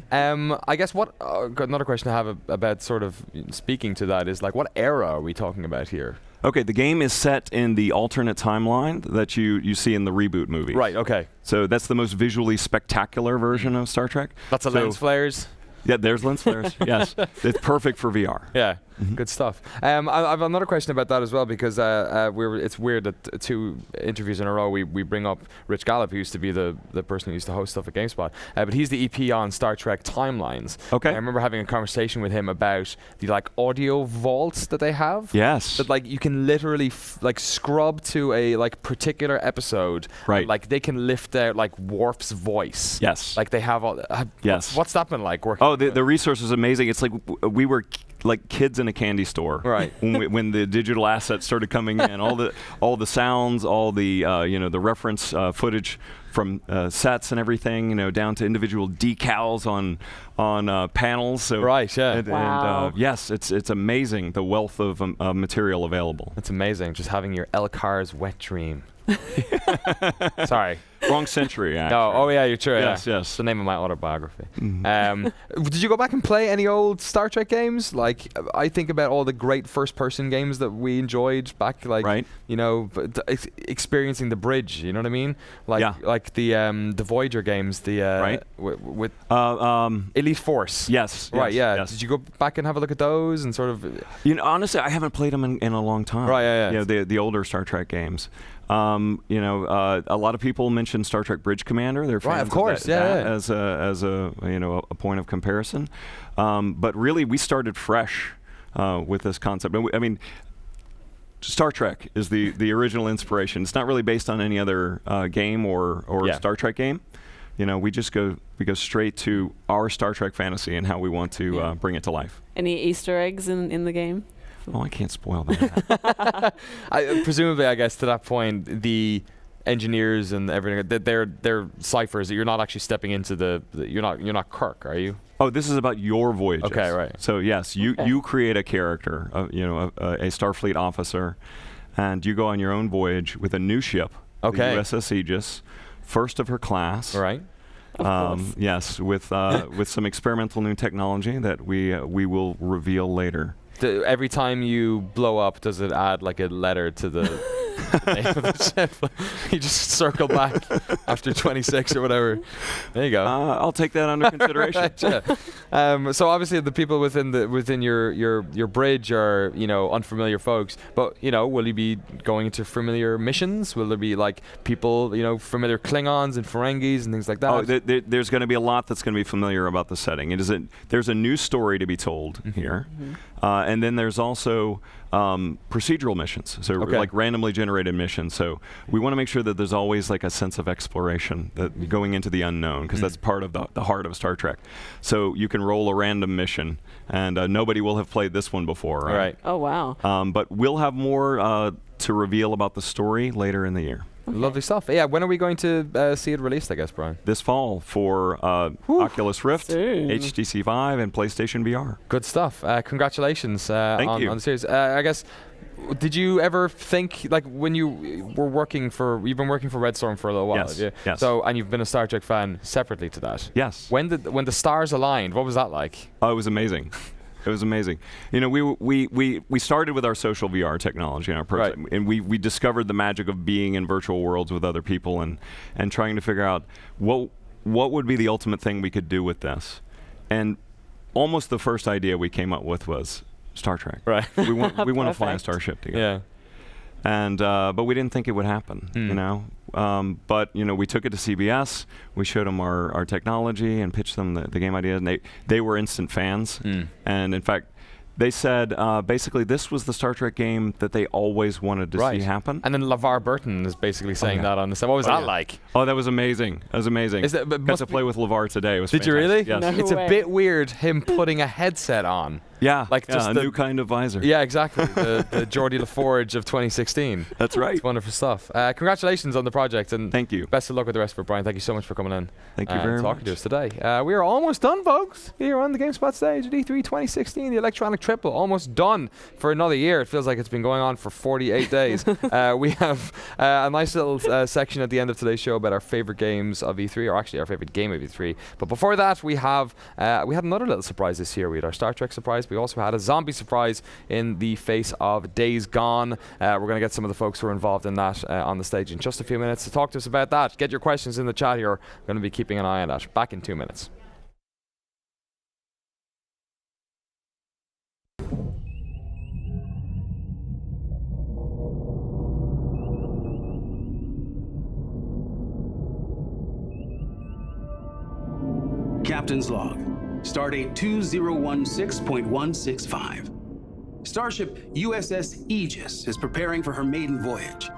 I guess what got another question I have about sort of speaking to that is like, what era are we talking about here? Okay, the game is set in the alternate timeline that you see in the reboot movie. Right. Okay. So that's the most visually spectacular version of Star Trek. Lots of lens flares. Yeah, there's lens flares. Yes, it's perfect for VR. Yeah, good stuff. I have another question about that as well, because it's weird that 2 interviews in a row we bring up Rich Gallup, who used to be the person who used to host stuff at GameSpot, but he's the EP on Star Trek Timelines. Okay. I remember having a conversation with him about the like audio vaults that they have. Yes. That like you can literally like scrub to a like particular episode. Right. Like they can lift out like Worf's voice. Yes. Like they have all. Yes. What's that been like working? Oh, the resource is amazing. It's like we were like kids in a candy store, right? when the digital assets started coming in, all the sounds, all the the reference footage from sets and everything, you know, down to individual decals on panels. So right, yeah. Wow. And yes, it's amazing the wealth of material available. It's amazing just having your Elcar's wet dream. Sorry. Wrong century, actually. No, oh yeah, you're true. Yes, yeah. yes. It's the name of my autobiography. Did you go back and play any old Star Trek games? Like, I think about all the great first-person games that we enjoyed back, like, you know, experiencing the bridge. You know what I mean? Like, like the Voyager games, the with Elite Force. Yes. Right. Yeah. Yes. Did you go back and have a look at those and sort of? You know, honestly, I haven't played them in a long time. Right. Yeah. You know, the older Star Trek games. You know, a lot of people mention Star Trek Bridge Commander. They're fans of course, that as a you know, a point of comparison. But really, we started fresh with this concept. I mean, Star Trek is the original inspiration. It's not really based on any other game or Star Trek game. You know, we go straight to our Star Trek fantasy and how we want to bring it to life. Any Easter eggs in the game? Oh, I can't spoil that. Presumably, I guess to that point, the engineers and everything, they're ciphers. That you're not actually stepping into you're not Kirk, are you? Oh, this is about your voyages. Okay, right. So yes, you create a character, you know, a Starfleet officer, and you go on your own voyage with a new ship, the USS Aegis, first of her class. Right. Yes, with some experimental new technology that we will reveal later. Every time you blow up, does it add like a letter to the name of the ship? You just circle back after 26 or whatever. There you go. I'll take that under consideration. So obviously the people within your bridge are, you know, unfamiliar folks. But, you know, will you be going into familiar missions? Will there be like people, you know, familiar Klingons and Ferengis and things like that? Oh, there's going to be a lot that's going to be familiar about the setting. There's a new story to be told here. And then there's also procedural missions, so like randomly generated missions. So we want to make sure that there's always like a sense of exploration, that going into the unknown, because that's part of the heart of Star Trek. So you can roll a random mission, and nobody will have played this one before, right? Oh, wow. But we'll have more to reveal about the story later in the year. Okay. Lovely stuff. Yeah, when are we going to see it released, I guess, Brian? This fall for Oculus Rift, HTC Vive, and PlayStation VR. Good stuff. Congratulations Thank you. on the series. I guess, did you ever think, like, when you've been working for Red Storm for a little while? Yes. Yes. So, and you've been a Star Trek fan separately to that? Yes. When the stars aligned, what was that like? Oh, it was amazing. It was amazing. You know, we started with our social VR technology in our program, and we discovered the magic of being in virtual worlds with other people and trying to figure out what would be the ultimate thing we could do with this. And almost the first idea we came up with was Star Trek. Right. We want to fly a starship together. Yeah. And but we didn't think it would happen, you know. But you know, we took it to CBS. We showed them our technology and pitched them the game idea, and they were instant fans. And in fact, they said basically this was the Star Trek game that they always wanted to see happen. And then LeVar Burton is basically saying that on the set. What was that like? Oh, that was amazing. That was amazing. Got to play with LeVar today. It was Did you really? Yes. No it's way. A bit weird him putting a headset on. Yeah, like just a new kind of visor. Yeah, exactly. the Geordie LaForge of 2016. That's right. It's wonderful stuff. Congratulations on the project, and thank you. Best of luck with the rest of it, Brian. Thank you so much for coming in. Thank you very much. Talking to us today. We are almost done, folks. Here on the GameSpot stage at E3 2016, the Electronic Triple, almost done for another year. It feels like it's been going on for 48 days. We have a nice little section at the end of today's show about our favorite games of E3, or actually our favorite game of E3. But before that, we had another little surprise this year. We had our Star Trek surprise. We also had a zombie surprise in the face of Days Gone. We're going to get some of the folks who are involved in that on the stage in just a few minutes to talk to us about that. Get your questions in the chat here. We're going to be keeping an eye on that. Back in 2 minutes. Captain's log. Stardate 2016.165. Starship USS Aegis is preparing for her maiden voyage.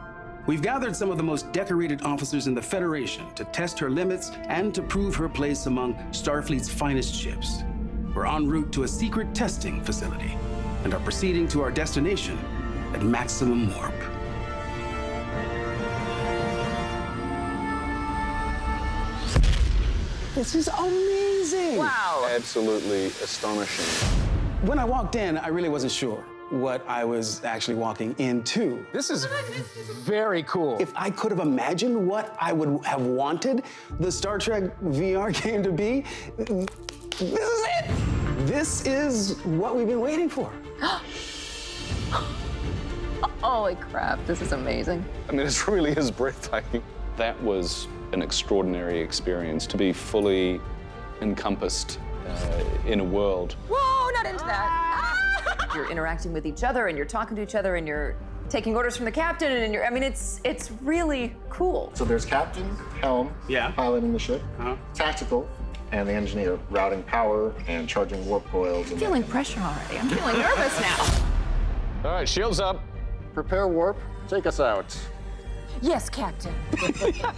We've gathered some of the most decorated officers in the Federation to test her limits and to prove her place among Starfleet's finest ships. We're en route to a secret testing facility and are proceeding to our destination at maximum warp. This is amazing! Wow! Absolutely astonishing. When I walked in, I really wasn't sure what I was actually walking into. This is very cool. If I could have imagined what I would have wanted the Star Trek VR game to be, this is it! This is what we've been waiting for. Holy crap, this is amazing. I mean, it really is breathtaking. That was an extraordinary experience, to be fully encompassed in a world. Whoa, not into that. You're interacting with each other and you're talking to each other and you're taking orders from the captain and I mean, it's really cool. So there's captain, helm, piloting the ship, tactical, and the engineer routing power and charging warp coils. I'm feeling pressure already. I'm feeling nervous now. All right, shields up. Prepare warp. Take us out. Yes, Captain.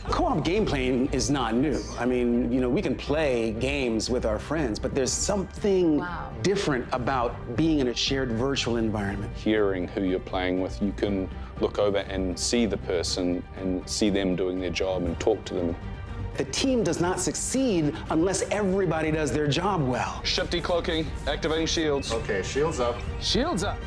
Co-op gameplay is not new. I mean, you know, we can play games with our friends, but there's something different about being in a shared virtual environment. Hearing who you're playing with, you can look over and see the person and see them doing their job and talk to them. The team does not succeed unless everybody does their job well. Ship decloaking, activating shields. Okay, shields up. Shields up.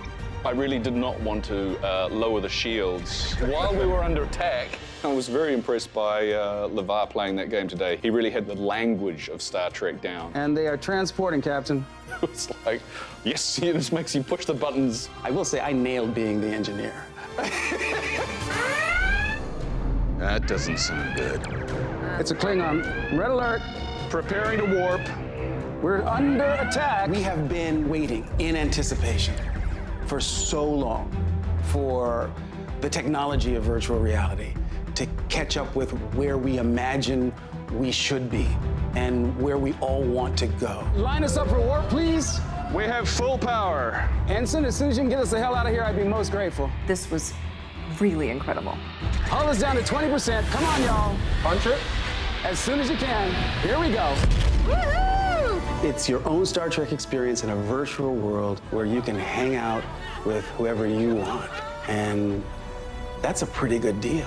I really did not want to lower the shields while we were under attack. I was very impressed by LeVar playing that game today. He really had the language of Star Trek down. And they are transporting, Captain. It's like, yes, it just makes you push the buttons. I will say I nailed being the engineer. That doesn't sound good. It's a Klingon. Red alert. Preparing to warp. We're under attack. We have been waiting in anticipation for so long for the technology of virtual reality to catch up with where we imagine we should be and where we all want to go. Line us up for warp, please. We have full power. Ensign, as soon as you can get us the hell out of here, I'd be most grateful. This was really incredible. Hull is down to 20%. Come on, y'all. Punch it. As soon as you can. Here we go. Woohoo! It's your own Star Trek experience in a virtual world where you can hang out with whoever you want. And that's a pretty good deal.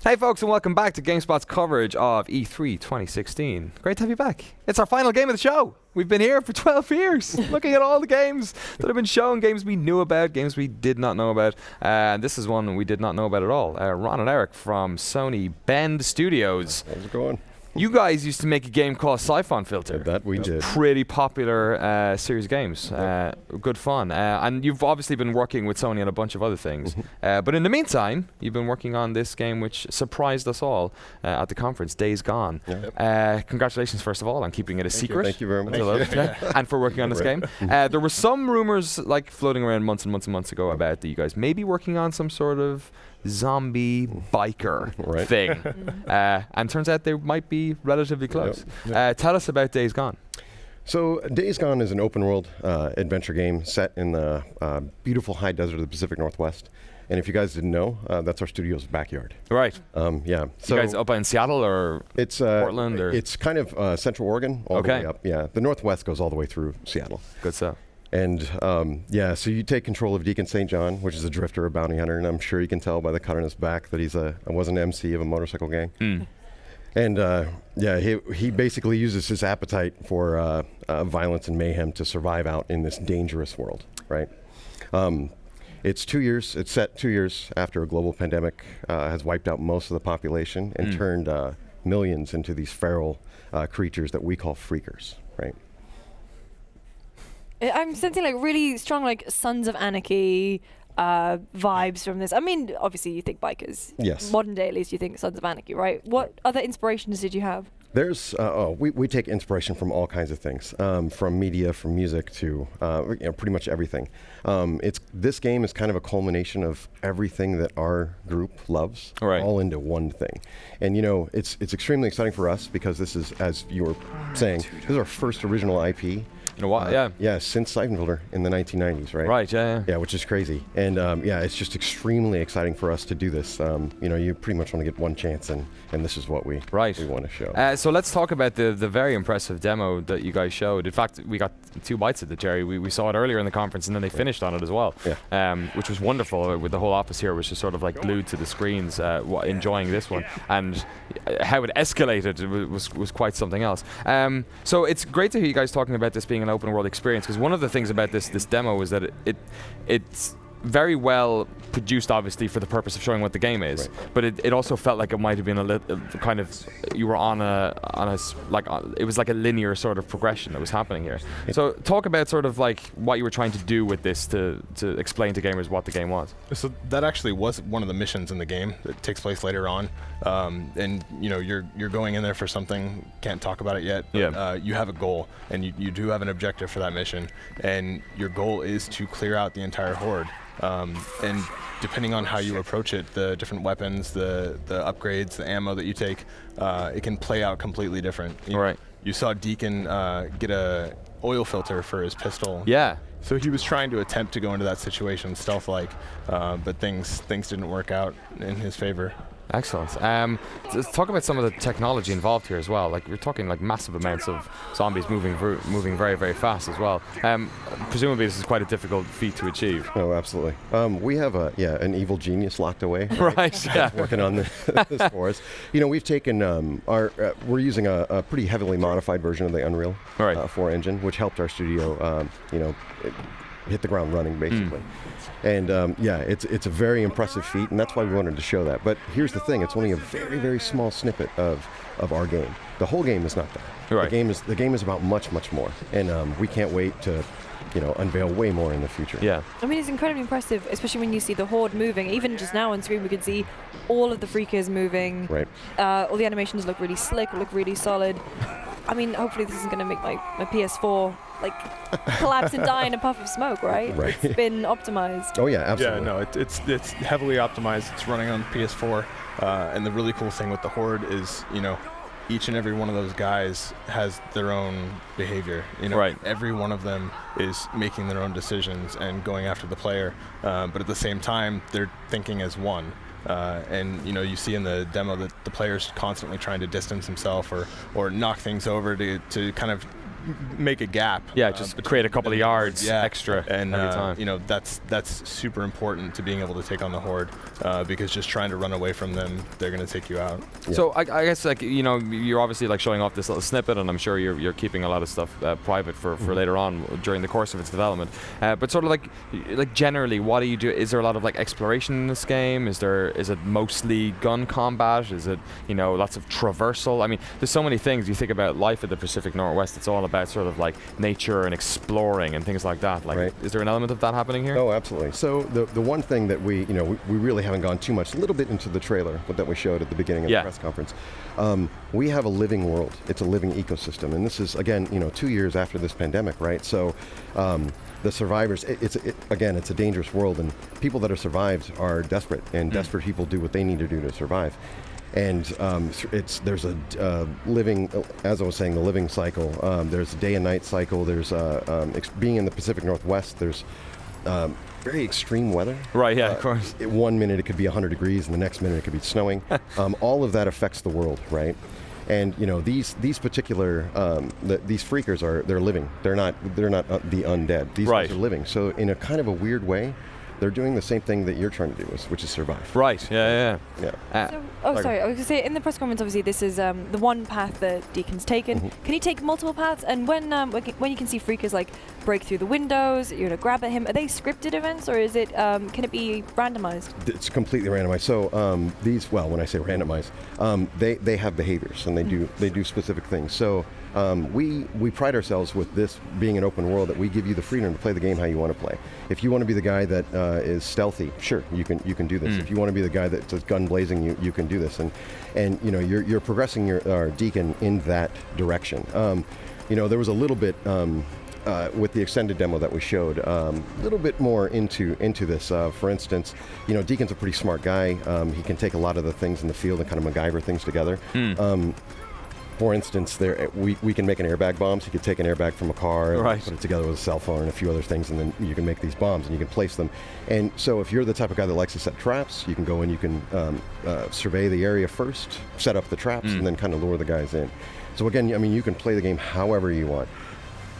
Hey folks, and welcome back to GameSpot's coverage of E3 2016. Great to have you back. It's our final game of the show. We've been here for 12 years, looking at all the games that have been shown, games we knew about, games we did not know about. And this is one we did not know about at all. Ron and Eric from Sony Bend Studios. How's it going? You guys used to make a game called Siphon Filter. That we did. Pretty popular series of games. Good fun. And you've obviously been working with Sony on a bunch of other things. But in the meantime, you've been working on this game which surprised us all at the conference, Days Gone. Congratulations, first of all, on keeping it a secret. Thank you very much. And for working on this game. There were some rumors like floating around months and months and months ago about that you guys may be working on some sort of zombie biker thing. And turns out they might be relatively close. Tell us about Days Gone. So Days Gone is an open world adventure game set in the beautiful high desert of the Pacific Northwest. And if you guys didn't know, that's our studio's backyard. Right. Yeah. So you guys up in Seattle or it's Portland? Or? It's kind of Central Oregon all the way up. Yeah. The Northwest goes all the way through Seattle. Good stuff. And so you take control of Deacon St. John, which is a drifter, a bounty hunter, and I'm sure you can tell by the cut on his back that I was an MC of a motorcycle gang. And he basically uses his appetite for violence and mayhem to survive out in this dangerous world, right? It's set 2 years after a global pandemic has wiped out most of the population and turned millions into these feral creatures that we call freakers, right? I'm sensing like really strong like Sons of Anarchy vibes from this. I mean, obviously you think bikers. Yes. Modern day at least you think Sons of Anarchy, right? What other inspirations did you have? There's we take inspiration from all kinds of things, from media, from music to pretty much everything. This game is kind of a culmination of everything that our group loves, all into one thing. And it's extremely exciting for us because this is, as you were saying, this is our first original IP. In a while, yeah, since Siphon Filter in the 1990s, right? Right, yeah, which is crazy, and it's just extremely exciting for us to do this. You pretty much want to get one chance, and this is what we want to show. So let's talk about the very impressive demo that you guys showed. In fact, we got 2 bites at it, Jerry. We saw it earlier in the conference, and then they finished on it as well, which was wonderful. With the whole office here, was just sort of like glued to the screens, enjoying this one, and how it escalated was quite something else. So it's great to hear you guys talking about this being an open world experience, because one of the things about this demo is that it's very well produced, obviously, for the purpose of showing what the game is, but it also felt like it might have been a little kind of, you were it was like a linear sort of progression that was happening here. So talk about sort of like what you were trying to do with this to explain to gamers what the game was. So that actually was one of the missions in the game that takes place later on, and you're going in there for something, can't talk about it yet, but you have a goal, and you do have an objective for that mission, and your goal is to clear out the entire horde. And depending on how you approach it, the different weapons, the upgrades, the ammo that you take, it can play out completely different. You saw Deacon get a oil filter for his pistol. Yeah. So he was trying to attempt to go into that situation stealth-like, but things didn't work out in his favor. Excellent. Let's talk about some of the technology involved here as well. Like we're talking like massive amounts of zombies moving very, very fast as well. Presumably this is quite a difficult feat to achieve. Oh, absolutely. We have an evil genius locked away. Right. Yeah. Working on this for us. We've taken we're using a pretty heavily modified version of the Unreal 4 engine, which helped our studio, hit the ground running basically. And it's a very impressive feat, and that's why we wanted to show that. But here's the thing: it's only a very, very small snippet of our game. The whole game is not that. The game is about much, much more, and we can't wait to unveil way more in the future. Yeah. I mean, it's incredibly impressive, especially when you see the horde moving. Even just now on screen, we can see all of the freakers moving. Right. All the animations look really slick, look really solid. I mean, hopefully this isn't going to make my PS4 collapse and die in a puff of smoke, right? Right. It's been optimized. Oh yeah, absolutely. Yeah, no, it's heavily optimized. It's running on PS4, and the really cool thing with the Horde is, each and every one of those guys has their own behavior. Every one of them is making their own decisions and going after the player, but at the same time, they're thinking as one. And you see in the demo that the player's constantly trying to distance himself or knock things over to kind of make a gap. Yeah, just create a couple of yards extra and every time. you know, that's super important to being able to take on the Horde, because just trying to run away from them, they're going to take you out. So I guess, like, you know, you're obviously like showing off this little snippet, and I'm sure you're keeping a lot of stuff private for later on during the course of its development. But sort of like generally, what do you do? Is there a lot of like exploration in this game? Is it mostly gun combat? Is it, you know, lots of traversal? I mean, there's so many things. You think about life at the Pacific Northwest, it's all about sort of like nature and exploring and things like that. Like, is there an element of that happening here? Oh, absolutely. So the one thing that we really haven't gone too much, a little bit into the trailer that we showed at the beginning of the press conference. We have a living world. It's a living ecosystem, and this is, again, you know, 2 years after this pandemic, right? So the survivors, it's a dangerous world, and people that are survived are desperate, and desperate people do what they need to do to survive. And there's a living, as I was saying, the living cycle. There's a day and night cycle. There's being in the Pacific Northwest. There's very extreme weather. Right. Yeah. Of course. 1 minute it could be 100 degrees, and the next minute it could be snowing. All of that affects the world, right? And you know, these particular these freakers they're living. They're not the undead. These guys are living. So in a kind of a weird way, they're doing the same thing that you're trying to do, which is survive. Right. Yeah. Sorry. I was going to say, in the press conference, obviously, this is the one path that Deacon's taken. Can he take multiple paths? And when you can see freakers like break through the windows, you're going to grab at him, are they scripted events, or is it can it be randomized? It's completely randomized. So when I say randomized, they have behaviors, and they do specific things. So we pride ourselves with this being an open world, that we give you the freedom to play the game how you want to play. If you want to be the guy that is stealthy, sure, you can do this. If you want to be the guy that's gun blazing, you can do this. And you know, you're progressing your Deacon in that direction. You know, there was a little bit with the extended demo that we showed, a little bit more into this. For instance, you know, Deacon's a pretty smart guy. He can take a lot of the things in the field and kind of MacGyver things together. For instance, we can make an airbag bomb. So you could take an airbag from a car and put it together with a cell phone and a few other things, and then you can make these bombs and you can place them. And so if you're the type of guy that likes to set traps, you can go and you can survey the area first, set up the traps, and then kind of lure the guys in. So again, I mean, you can play the game however you want,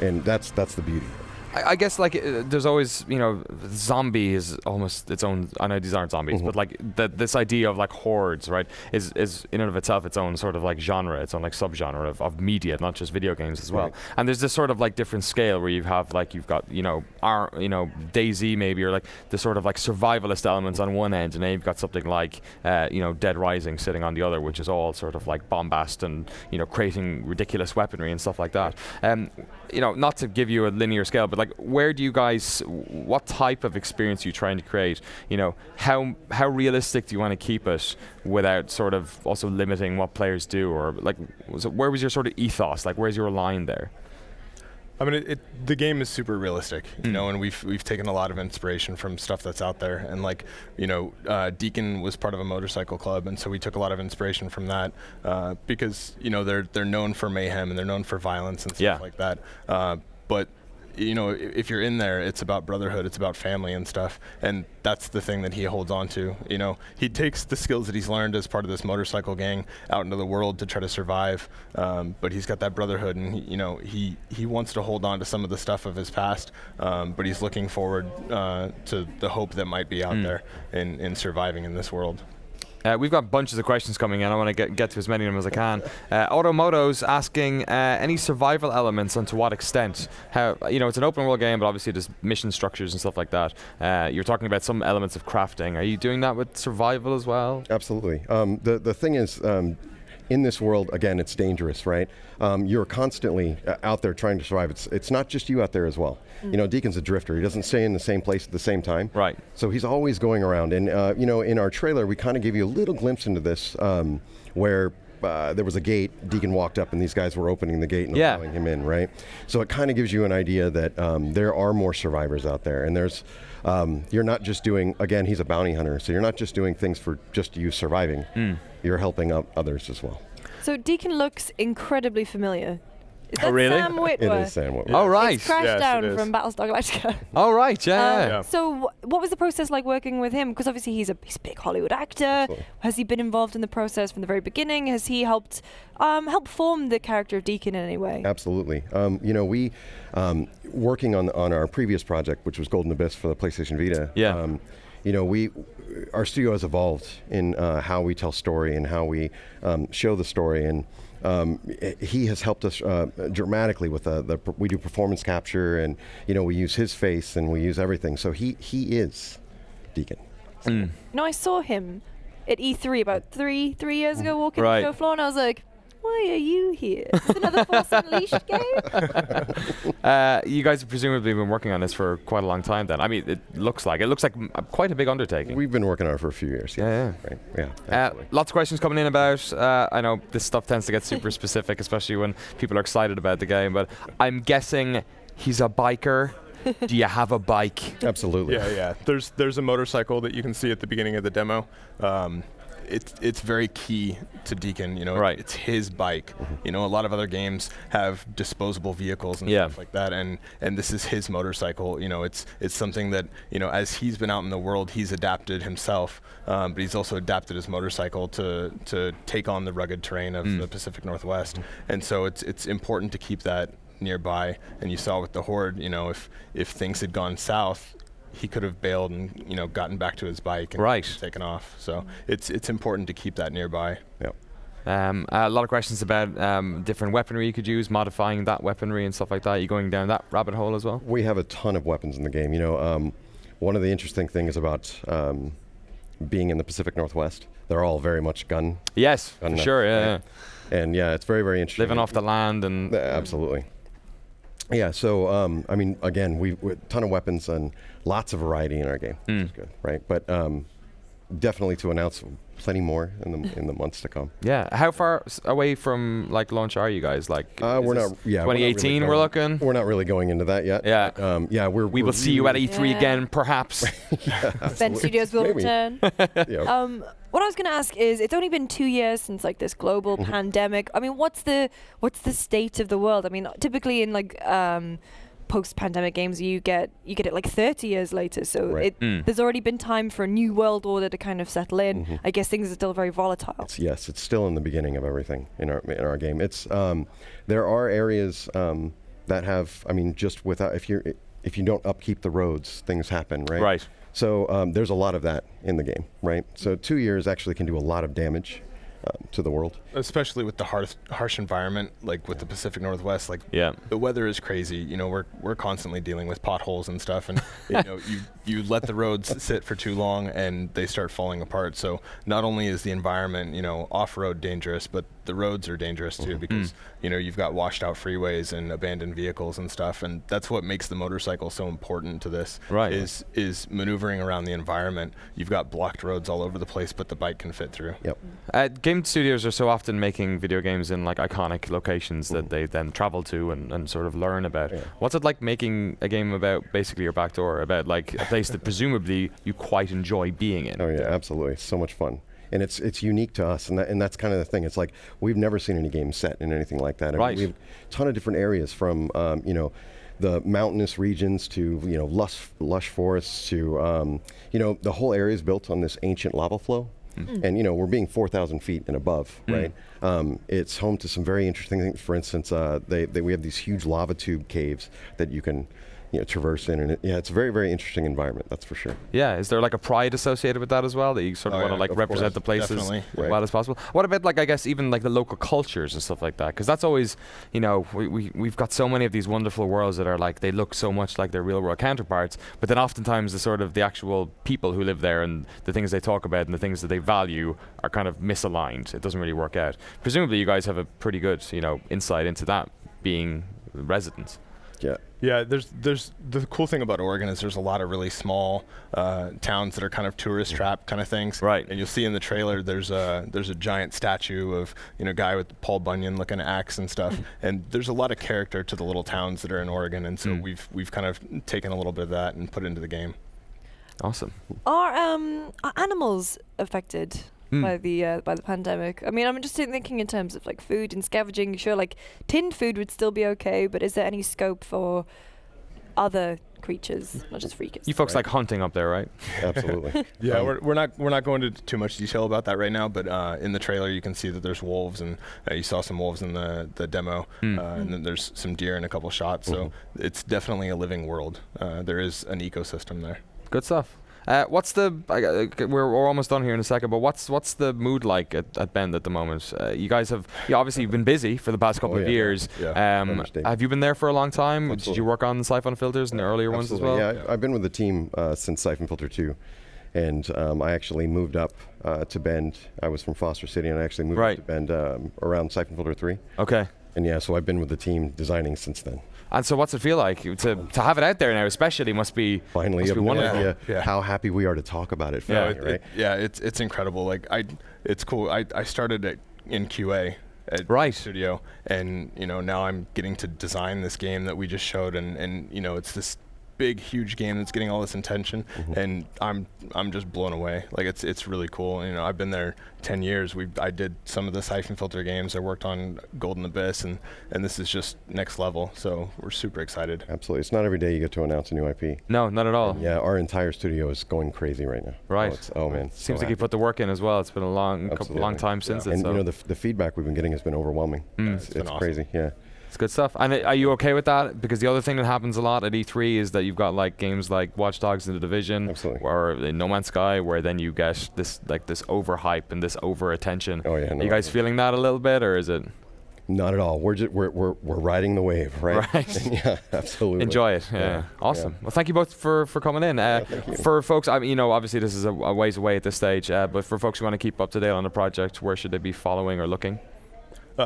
and that's the beauty. I guess, like, there's always, you know, zombie is almost its own. I know these aren't zombies, but like this idea of like hordes, right, is in and of itself its own sort of like genre, its own like subgenre of media, not just video games as well. Right. And there's this sort of like different scale where you've got, you know, DayZ maybe, or like the sort of like survivalist elements on one end, and then you've got something like you know, Dead Rising sitting on the other, which is all sort of like bombast and, you know, creating ridiculous weaponry and stuff like that. You know, not to give you a linear scale, but like, where do you guys, what type of experience are you trying to create? You know, how realistic do you want to keep it without sort of also limiting what players do? Or like, where was your sort of ethos? Like, where's your line there? I mean, the game is super realistic, you know, and we've taken a lot of inspiration from stuff that's out there. And like, you know, Deacon was part of a motorcycle club, and so we took a lot of inspiration from that, because, you know, they're known for mayhem and they're known for violence and stuff like that. But you know, if you're in there, it's about brotherhood, it's about family and stuff, and that's the thing that he holds on to. You know, he takes the skills that he's learned as part of this motorcycle gang out into the world to try to survive, but he's got that brotherhood, and he wants to hold on to some of the stuff of his past, but he's looking forward to the hope that might be out there in surviving in this world. We've got bunches of questions coming in. I want to get to as many of them as I can. Automoto's asking any survival elements and to what extent. How, you know, it's an open world game, but obviously there's mission structures and stuff like that. You're talking about some elements of crafting. Are you doing that with survival as well? Absolutely. The thing is, in this world, again, it's dangerous, right? You're constantly out there trying to survive. It's not just you out there as well. You know, Deacon's a drifter. He doesn't stay in the same place at the same time. Right. So he's always going around. And, you know, in our trailer, we kind of gave you a little glimpse into this where there was a gate. Deacon walked up and these guys were opening the gate and allowing him in, right? So it kind of gives you an idea that there are more survivors out there. And there's, you're not just doing, again, he's a bounty hunter, so you're not just doing things for just you surviving. You're helping out others as well. So Deacon looks incredibly familiar. Is that Sam Witwer? It is Sam Witwer. Oh, right. It's Crashdown from Battlestar Galactica. Oh, right. Yeah. So what was the process like working with him? Because obviously he's a big Hollywood actor. Absolutely. Has he been involved in the process from the very beginning? Has he helped form the character of Deacon in any way? Absolutely. We working on our previous project, which was Golden Abyss for the PlayStation Vita. Yeah. Our studio has evolved in how we tell story and how we show the story, and he has helped us dramatically with we do performance capture, and we use his face and we use everything. So he is Deacon. I saw him at E3 about three years ago walking Right. the show floor, and I was like, why are you here? Is this another Force Unleashed game? You guys have presumably been working on this for quite a long time then. I mean, it looks like quite a big undertaking. We've been working on it for a few years. Yeah. Right. Yeah. Absolutely. Lots of questions coming in about, I know this stuff tends to get super specific, especially when people are excited about the game, but I'm guessing he's a biker. Do you have a bike? Absolutely. Yeah. There's a motorcycle that you can see at the beginning of the demo. It's very key to Deacon. Right. It's his bike. A lot of other games have disposable vehicles and stuff like that, and this is his motorcycle. It's something that as he's been out in the world, he's adapted himself, but he's also adapted his motorcycle to take on the rugged terrain of the Pacific Northwest, and so it's important to keep that nearby. And you saw with the Horde, if things had gone south, he could have bailed and gotten back to his bike and taken off. So it's important to keep that nearby. Yep. A lot of questions about different weaponry you could use, modifying that weaponry and stuff like that. Are you going down that rabbit hole as well? We have a ton of weapons in the game. One of the interesting things about being in the Pacific Northwest, they're all very much gun. Yes, for sure. Yeah. And it's very, very interesting. Living off the land and absolutely. Yeah, so again, we a ton of weapons and lots of variety in our game, which is good, right? But definitely to announce plenty more in the months to come. Yeah, how far away from launch are you guys? We're not. Yeah, 2018. We're looking. We're not really going into that yet. Yeah. We will see you at E3 again, perhaps. Ben Studios will return. What I was going to ask is, it's only been 2 years since this global pandemic. I mean, what's the state of the world? I mean, typically in post-pandemic games, you get it 30 years later. So there's already been time for a new world order to kind of settle in. I guess things are still very volatile. It's still in the beginning of everything in our game. It's there are areas that have. I mean, just without if you don't upkeep the roads, things happen, right? Right. So there's a lot of that in the game, right? So 2 years actually can do a lot of damage to the world. Especially with the harsh environment, like with the Pacific Northwest, the weather is crazy. We're constantly dealing with potholes and stuff, and you let the roads sit for too long and they start falling apart. So not only is the environment, off-road dangerous, but the roads are dangerous too, because you've got washed out freeways and abandoned vehicles and stuff, and that's what makes the motorcycle so important to this. Right. Is maneuvering around the environment. You've got blocked roads all over the place, but the bike can fit through. Yep. Game studios are so often making video games in iconic locations that they then travel to and sort of learn about. What's it like making a game about basically your back door, about a place that presumably you quite enjoy being in? Oh yeah, absolutely. It's so much fun. And it's unique to us, and that's kind of the thing. It's like we've never seen any game set in anything like that. Right. We have a ton of different areas, from the mountainous regions to lush forests to the whole area is built on this ancient lava flow. And we're being 4,000 feet and above, right? It's home to some very interesting things. For instance, we have these huge lava tube caves that you can traverse in, and it's a very, very interesting environment, that's for sure. Yeah, is there a pride associated with that as well, that you sort of want to represent the places as well as possible? What about I guess even the local cultures and stuff like that? Because that's always, we've got so many of these wonderful worlds that are they look so much like their real world counterparts, but then oftentimes the actual people who live there and the things they talk about and the things that they value are kind of misaligned. It doesn't really work out. Presumably you guys have a pretty good, insight into that, being residents. Yeah, there's the cool thing about Oregon is there's a lot of really small towns that are kind of tourist trap kind of things. Right. And you'll see in the trailer there's a giant statue of a guy with the Paul Bunyan looking axe and stuff. And there's a lot of character to the little towns that are in Oregon, and so we've kind of taken a little bit of that and put it into the game. Awesome. Are animals affected by the pandemic. I mean, I'm just thinking in terms of like food and scavenging. Sure, like tinned food would still be okay, but is there any scope for other creatures, not just freakers? You folks like hunting up there, right? Absolutely. Yeah, we're not going into too much detail about that right now, but in the trailer you can see that there's wolves, and you saw some wolves in the demo, and then there's some deer in a couple shots. So it's definitely a living world. There is an ecosystem there. Good stuff. What's the? We're almost done here in a second, but what's the mood like at Bend at the moment? You guys have obviously you've been busy for the past couple of years. Yeah. Have you been there for a long time? Absolutely. Did you work on Siphon Filters and the earlier ones as well? Yeah, I've been with the team since Siphon Filter 2, and I actually moved up to Bend. I was from Foster City, and I actually moved up to Bend around Siphon Filter 3. Okay. And yeah, so I've been with the team designing since then. And so what's it feel like to have it out there now, especially must be wonderful. Yeah. How happy we are to talk about it finally, right? It's incredible. Like it's cool. I started in QA at Studio, and now I'm getting to design this game that we just showed, and it's this big, huge game that's getting all this attention, and I'm just blown away. Like it's really cool. I've been there 10 years. I did some of the Siphon Filter games. I worked on Golden Abyss, and this is just next level. So we're super excited. Absolutely. It's not every day you get to announce a new IP. No, not at all. And yeah, our entire studio is going crazy right now. Right. Oh man. Seems like you put the work in as well. It's been a long time since it. And so. the feedback we've been getting has been overwhelming. It's awesome. crazy. Yeah. It's good stuff. And are you okay with that? Because the other thing that happens a lot at E3 is that you've got like games like Watch Dogs and The Division, or No Man's Sky, where then you get this overhype and this over attention. Oh yeah. Are you guys feeling that a little bit, or is it? Not at all. We're riding the wave, right? Right. Yeah, absolutely. Enjoy it. Yeah. Awesome. Well, thank you both for coming in. Thank you. For folks, obviously this is a ways away at this stage, but for folks who want to keep up to date on the project, where should they be following or looking?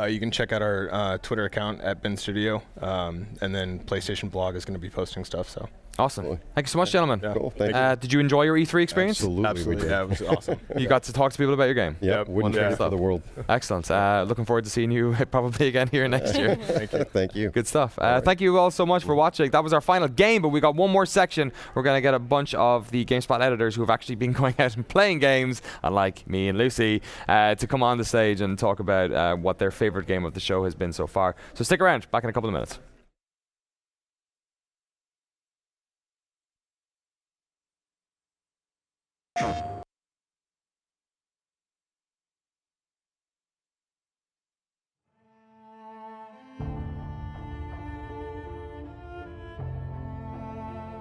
You can check out our Twitter account at Ben Studio, and then PlayStation blog is going to be posting stuff. So awesome. Thank you so much, gentlemen. Yeah. Cool. Thank you. Did you enjoy your E3 experience? Absolutely. Yeah, it was awesome. You got to talk to people about your game. Yeah, wouldn't trade it for the world. Excellent. Looking forward to seeing you probably again here next year. Thank you. Thank you. Good stuff. Thank you all so much for watching. That was our final game, but we got one more section. We're going to get a bunch of the GameSpot editors who have actually been going out and playing games, unlike me and Lucy, to come on the stage and talk about what their favorite game of the show has been so far. So stick around. Back in a couple of minutes.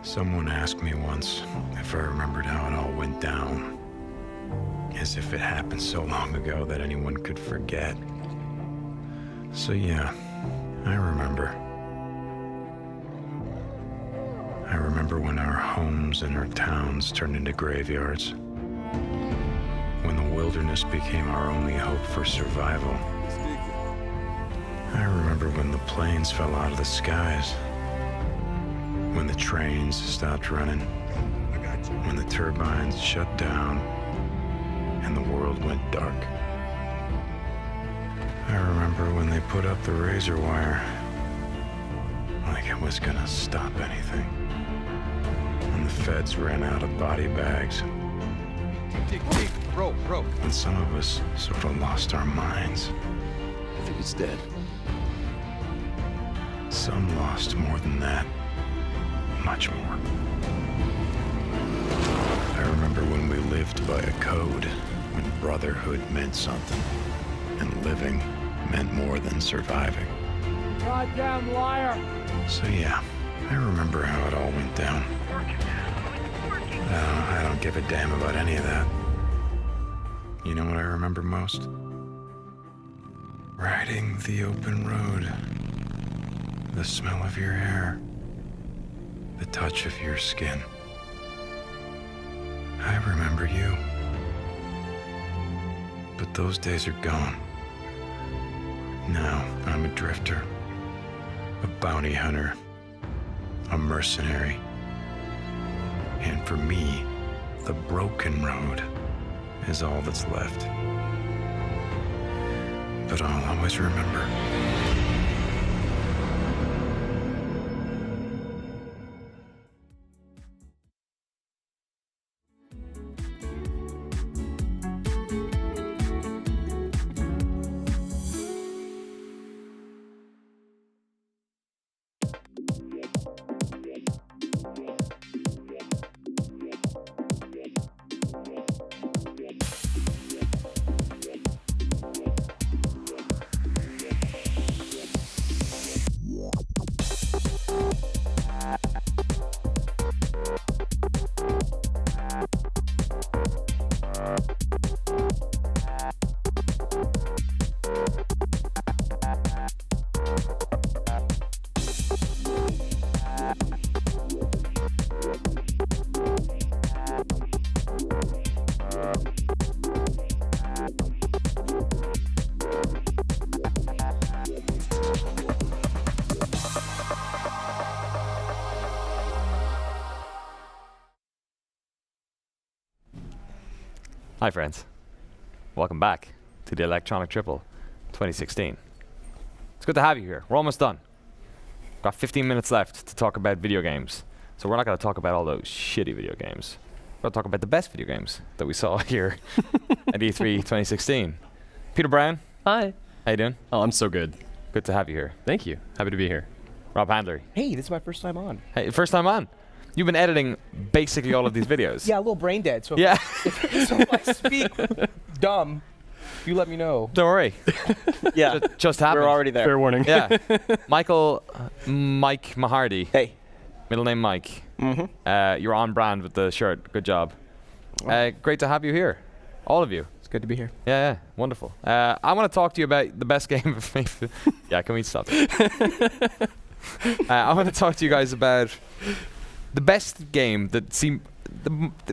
Someone asked me once if I remembered how it all went down, as if it happened so long ago that anyone could forget. So yeah, I remember. I remember when our homes and our towns turned into graveyards, when the wilderness became our only hope for survival. I remember when the planes fell out of the skies, when the trains stopped running, when the turbines shut down, and the world went dark. I remember when they put up the razor wire, like it was gonna stop anything. When the feds ran out of body bags. Rope. When some of us sort of lost our minds. I think it's dead. Some lost more than that. Much more. I remember when we lived by a code, when brotherhood meant something, and living meant more than surviving. Goddamn liar! So yeah, I remember how it all went down. I don't give a damn about any of that. You know what I remember most? Riding the open road. The smell of your hair. The touch of your skin. I remember you. But those days are gone. Now I'm a drifter, a bounty hunter, a mercenary. And for me, the broken road is all that's left. But I'll always remember. Hi, friends. Welcome back to the Electronic Triple 2016. It's good to have you here. We're almost done. Got 15 minutes left to talk about video games. So we're not going to talk about all those shitty video games. We're going to talk about the best video games that we saw here at E3 2016. Peter Brown. Hi. How you doing? Oh, I'm so good. Good to have you here. Thank you. Happy to be here. Rob Handler. Hey, this is my first time on. Hey, first time on. You've been editing basically all of these videos. Yeah, a little brain dead. So yeah. If I speak dumb, you let me know. Don't worry. Yeah. Just happened. We're already there. Fair warning. Yeah. Michael, Mike Mahardy. Hey. Middle name Mike. Mm-hmm. You're on brand with the shirt. Good job. Great to have you here. All of you. It's good to be here. Yeah, wonderful. I want to talk to you about the best game of Yeah, can we stop? I want to talk to you guys about the best game that seemed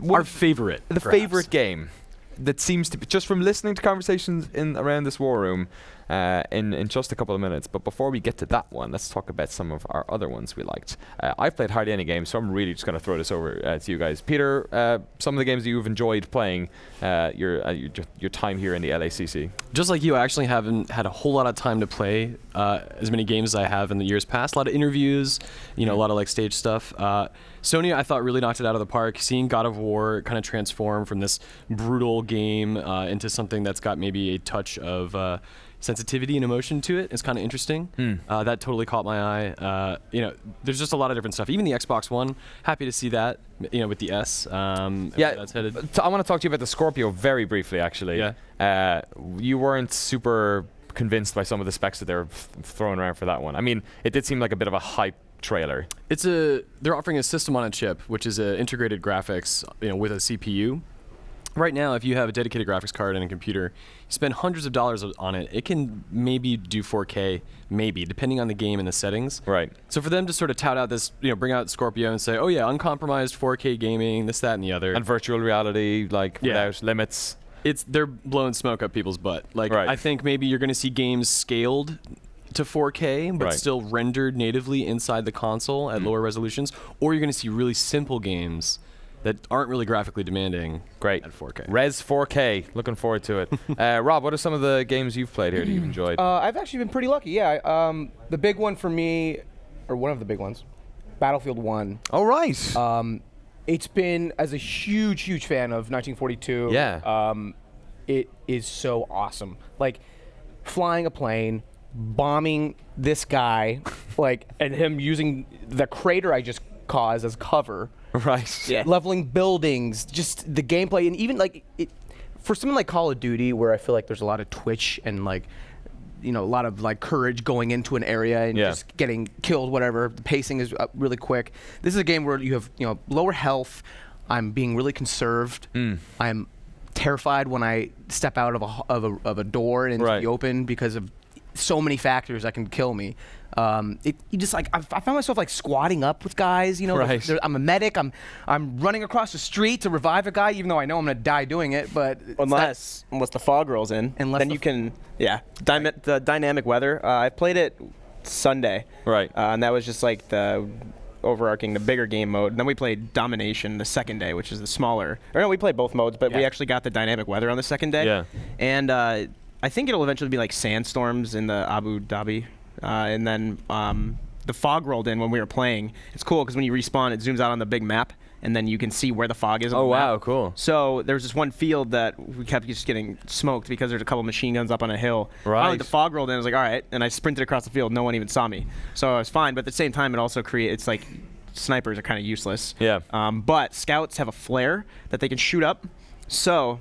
our favorite. The perhaps. favorite game that seems to be, just from listening to conversations in around this war room in just a couple of minutes. But before we get to that one, let's talk about some of our other ones we liked. I've played hardly any games, so I'm really just going to throw this over to you guys. Peter, some of the games that you've enjoyed playing your time here in the LACC. Just like you, I actually haven't had a whole lot of time to play as many games as I have in the years past. A lot of interviews, a lot of like stage stuff. Sony, I thought, really knocked it out of the park. Seeing God of War kind of transform from this brutal game into something that's got maybe a touch of sensitivity and emotion to it is kind of interesting. That totally caught my eye. There's just a lot of different stuff. Even the Xbox One, happy to see that. With the S. That's headed. I want to talk to you about the Scorpio very briefly, actually. Yeah. You weren't super convinced by some of the specs that they were throwing around for that one. I mean, it did seem like a bit of a hype trailer. They're offering a system on a chip, which is integrated graphics, with a CPU. Right now, if you have a dedicated graphics card and a computer, you spend hundreds of dollars on it. It can maybe do 4K, maybe, depending on the game and the settings. Right. So for them to sort of tout out this, bring out Scorpio and say, oh yeah, uncompromised 4K gaming, this, that, and the other. And virtual reality, without limits. They're blowing smoke up people's butt. Right. I think maybe you're going to see games scaled to 4K, but still rendered natively inside the console at lower resolutions, or you're going to see really simple games that aren't really graphically demanding. Great. At 4K. Res 4K. Looking forward to it. Rob, what are some of the games you've played here that you've enjoyed? I've actually been pretty lucky. Yeah. The big one for me, or one of the big ones, Battlefield 1. Oh, right. It's been, as a huge, huge fan of 1942. Yeah. It is so awesome. Like, flying a plane, bombing this guy, and him using the crater I just caused as cover. Right. Yeah. Leveling buildings, just the gameplay, and even for something like Call of Duty, where I feel like there's a lot of twitch and a lot of courage going into an area and just getting killed, whatever. The pacing is really quick. This is a game where you have lower health. I'm being really conserved. I'm terrified when I step out of a door into the open because of so many factors that can kill me. I found myself squatting up with guys. I'm a medic. I'm running across the street to revive a guy, even though I know I'm gonna die doing it. But unless the fog rolls in, then you can. Yeah, the dynamic weather. I played it Sunday. Right. And that was just the overarching, the bigger game mode. And then we played Domination the second day, which is the smaller. Or no, we played both modes, but we actually got the dynamic weather on the second day. Yeah. And I think it'll eventually be sandstorms in the Abu Dhabi. And then the fog rolled in when we were playing. It's cool because when you respawn, it zooms out on the big map, and then you can see where the fog is on the map. Wow, cool. So there's this one field that we kept just getting smoked because there's a couple machine guns up on a hill. Right. The fog rolled in, I was like, all right, and I sprinted across the field. No one even saw me. So I was fine, but at the same time, it also creates, snipers are kind of useless. Yeah. But scouts have a flare that they can shoot up. So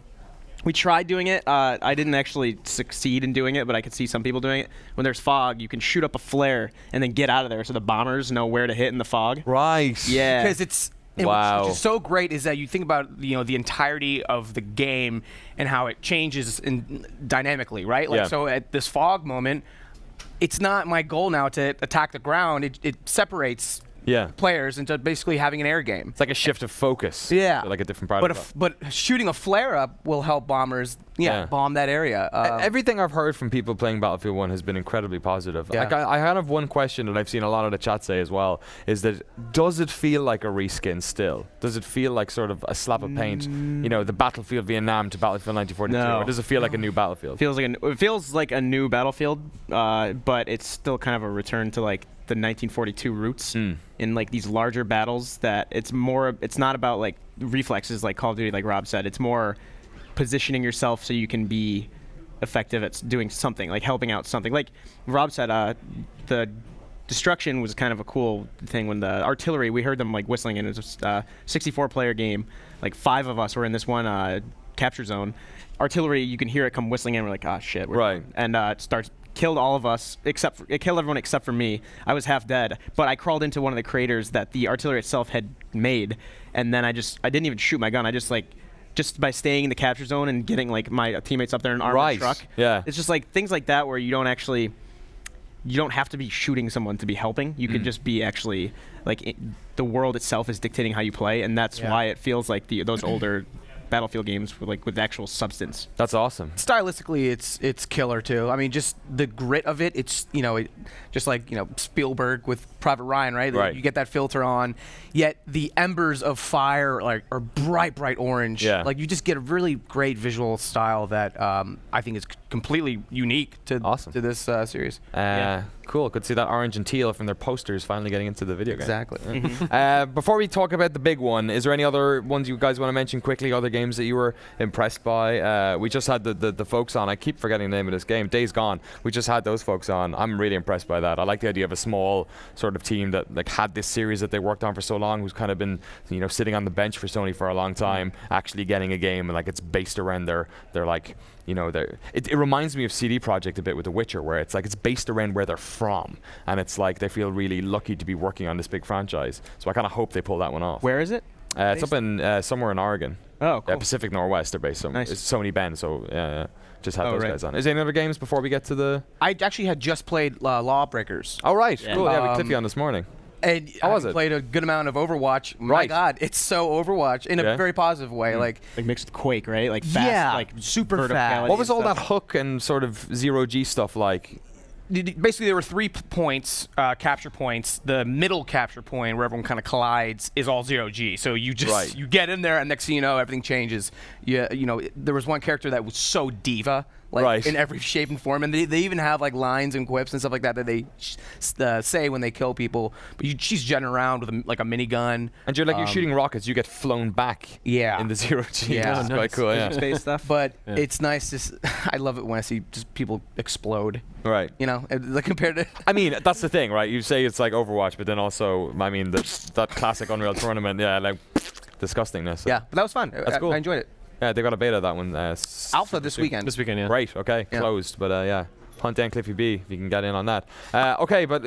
we tried doing it. I didn't actually succeed in doing it, but I could see some people doing it. When there's fog, you can shoot up a flare and then get out of there so the bombers know where to hit in the fog. Right. Yeah. Because it's what's just so great is that you think about the entirety of the game and how it changes dynamically, right? So at this fog moment, it's not my goal now to attack the ground. It separates players into basically having an air game. It's like a shift of focus. Yeah. To like a different part of it. But shooting a flare up will help bombers bomb that area. Everything I've heard from people playing Battlefield 1 has been incredibly positive. Yeah. Like I kind of one question that I've seen a lot of the chat say as well is that does it feel like a reskin still? Does it feel like sort of a slap of paint? You know, the Battlefield Vietnam to Battlefield 1942, No. or does it feel like a new Battlefield? It feels like a new Battlefield, but it's still kind of a return to like the 1942 roots in like these larger battles. That it's not about like reflexes like Call of Duty, like Rob said. It's more positioning yourself so you can be effective at doing something, like helping out something. Like Rob said, the destruction was kind of a cool thing when the artillery, we heard them like whistling, and it was a 64-player game. Like 5 of us were in this one capture zone. Artillery, you can hear it come whistling in. We're like, oh shit. And it killed all of us, it killed everyone except for me. I was half dead, but I crawled into one of the craters that the artillery itself had made, and then I didn't even shoot my gun. I just by staying in the capture zone and getting like my teammates up there in an armored truck. Yeah. It's just like things like that where you don't have to be shooting someone to be helping. You could just be actually like the world itself is dictating how you play, and that's why it feels like those older Battlefield games with actual substance. That's awesome. Stylistically, it's killer too. I mean, just the grit of it. It's just like Spielberg with Private Ryan, right? Right. You get that filter on, yet the embers of fire are bright orange. Yeah. Like you just get a really great visual style that I think is completely unique to this series. Cool. Could see that orange and teal from their posters finally getting into the video game. Exactly. Before we talk about the big one, is there any other ones you guys want to mention quickly? Other games that you were impressed by? We just had the folks on. I keep forgetting the name of this game. Days Gone. We just had those folks on. I'm really impressed by that. I like the idea of a small sort of team that like had this series that they worked on for so long, who's kind of been sitting on the bench for Sony for a long time, actually getting a game, and like it's based around their like. It reminds me of CD Projekt a bit with The Witcher, where it's like it's based around where they're from, and it's like they feel really lucky to be working on this big franchise. So I kind of hope they pull that one off. Where is it? It's up in somewhere in Oregon. Oh, cool. Pacific Northwest. They're based. Nice. It's Sony Bend, so yeah. Just had those guys on. Is there any other games before we get to the? I actually had just played Lawbreakers. Oh right, cool. Yeah, we clipped you on this morning. And How was it? Played a good amount of Overwatch. My God, it's so Overwatch in a very positive way. Like mixed with Quake, right? Like fast, like super fast. What was all that hook and sort of zero-G stuff like? Basically, there were 3 points, capture points. The middle capture point, where everyone kind of collides, is all 0G. So you just you get in there, and next thing you know, everything changes. There was one character that was so diva, like in every shape and form, and they even have like lines and quips and stuff like that they say when they kill people. But she's jetting around with like a minigun, and you're shooting rockets. You get flown back. Yeah. In the 0G. Yeah, it's quite cool. Yeah. Space stuff. But it's nice. I love it when I see just people explode. Right. Like compared to. I mean, that's the thing, right? You say it's like Overwatch, but then also, I mean, that classic Unreal Tournament, like disgustingness. Yeah, but that was fun. That's cool. I enjoyed it. Yeah, they got a beta of that one. Alpha this weekend. This weekend, yeah. Right. Okay. Yeah. Closed, but yeah. Hunt down Cliffy B if you can get in on that. Okay, but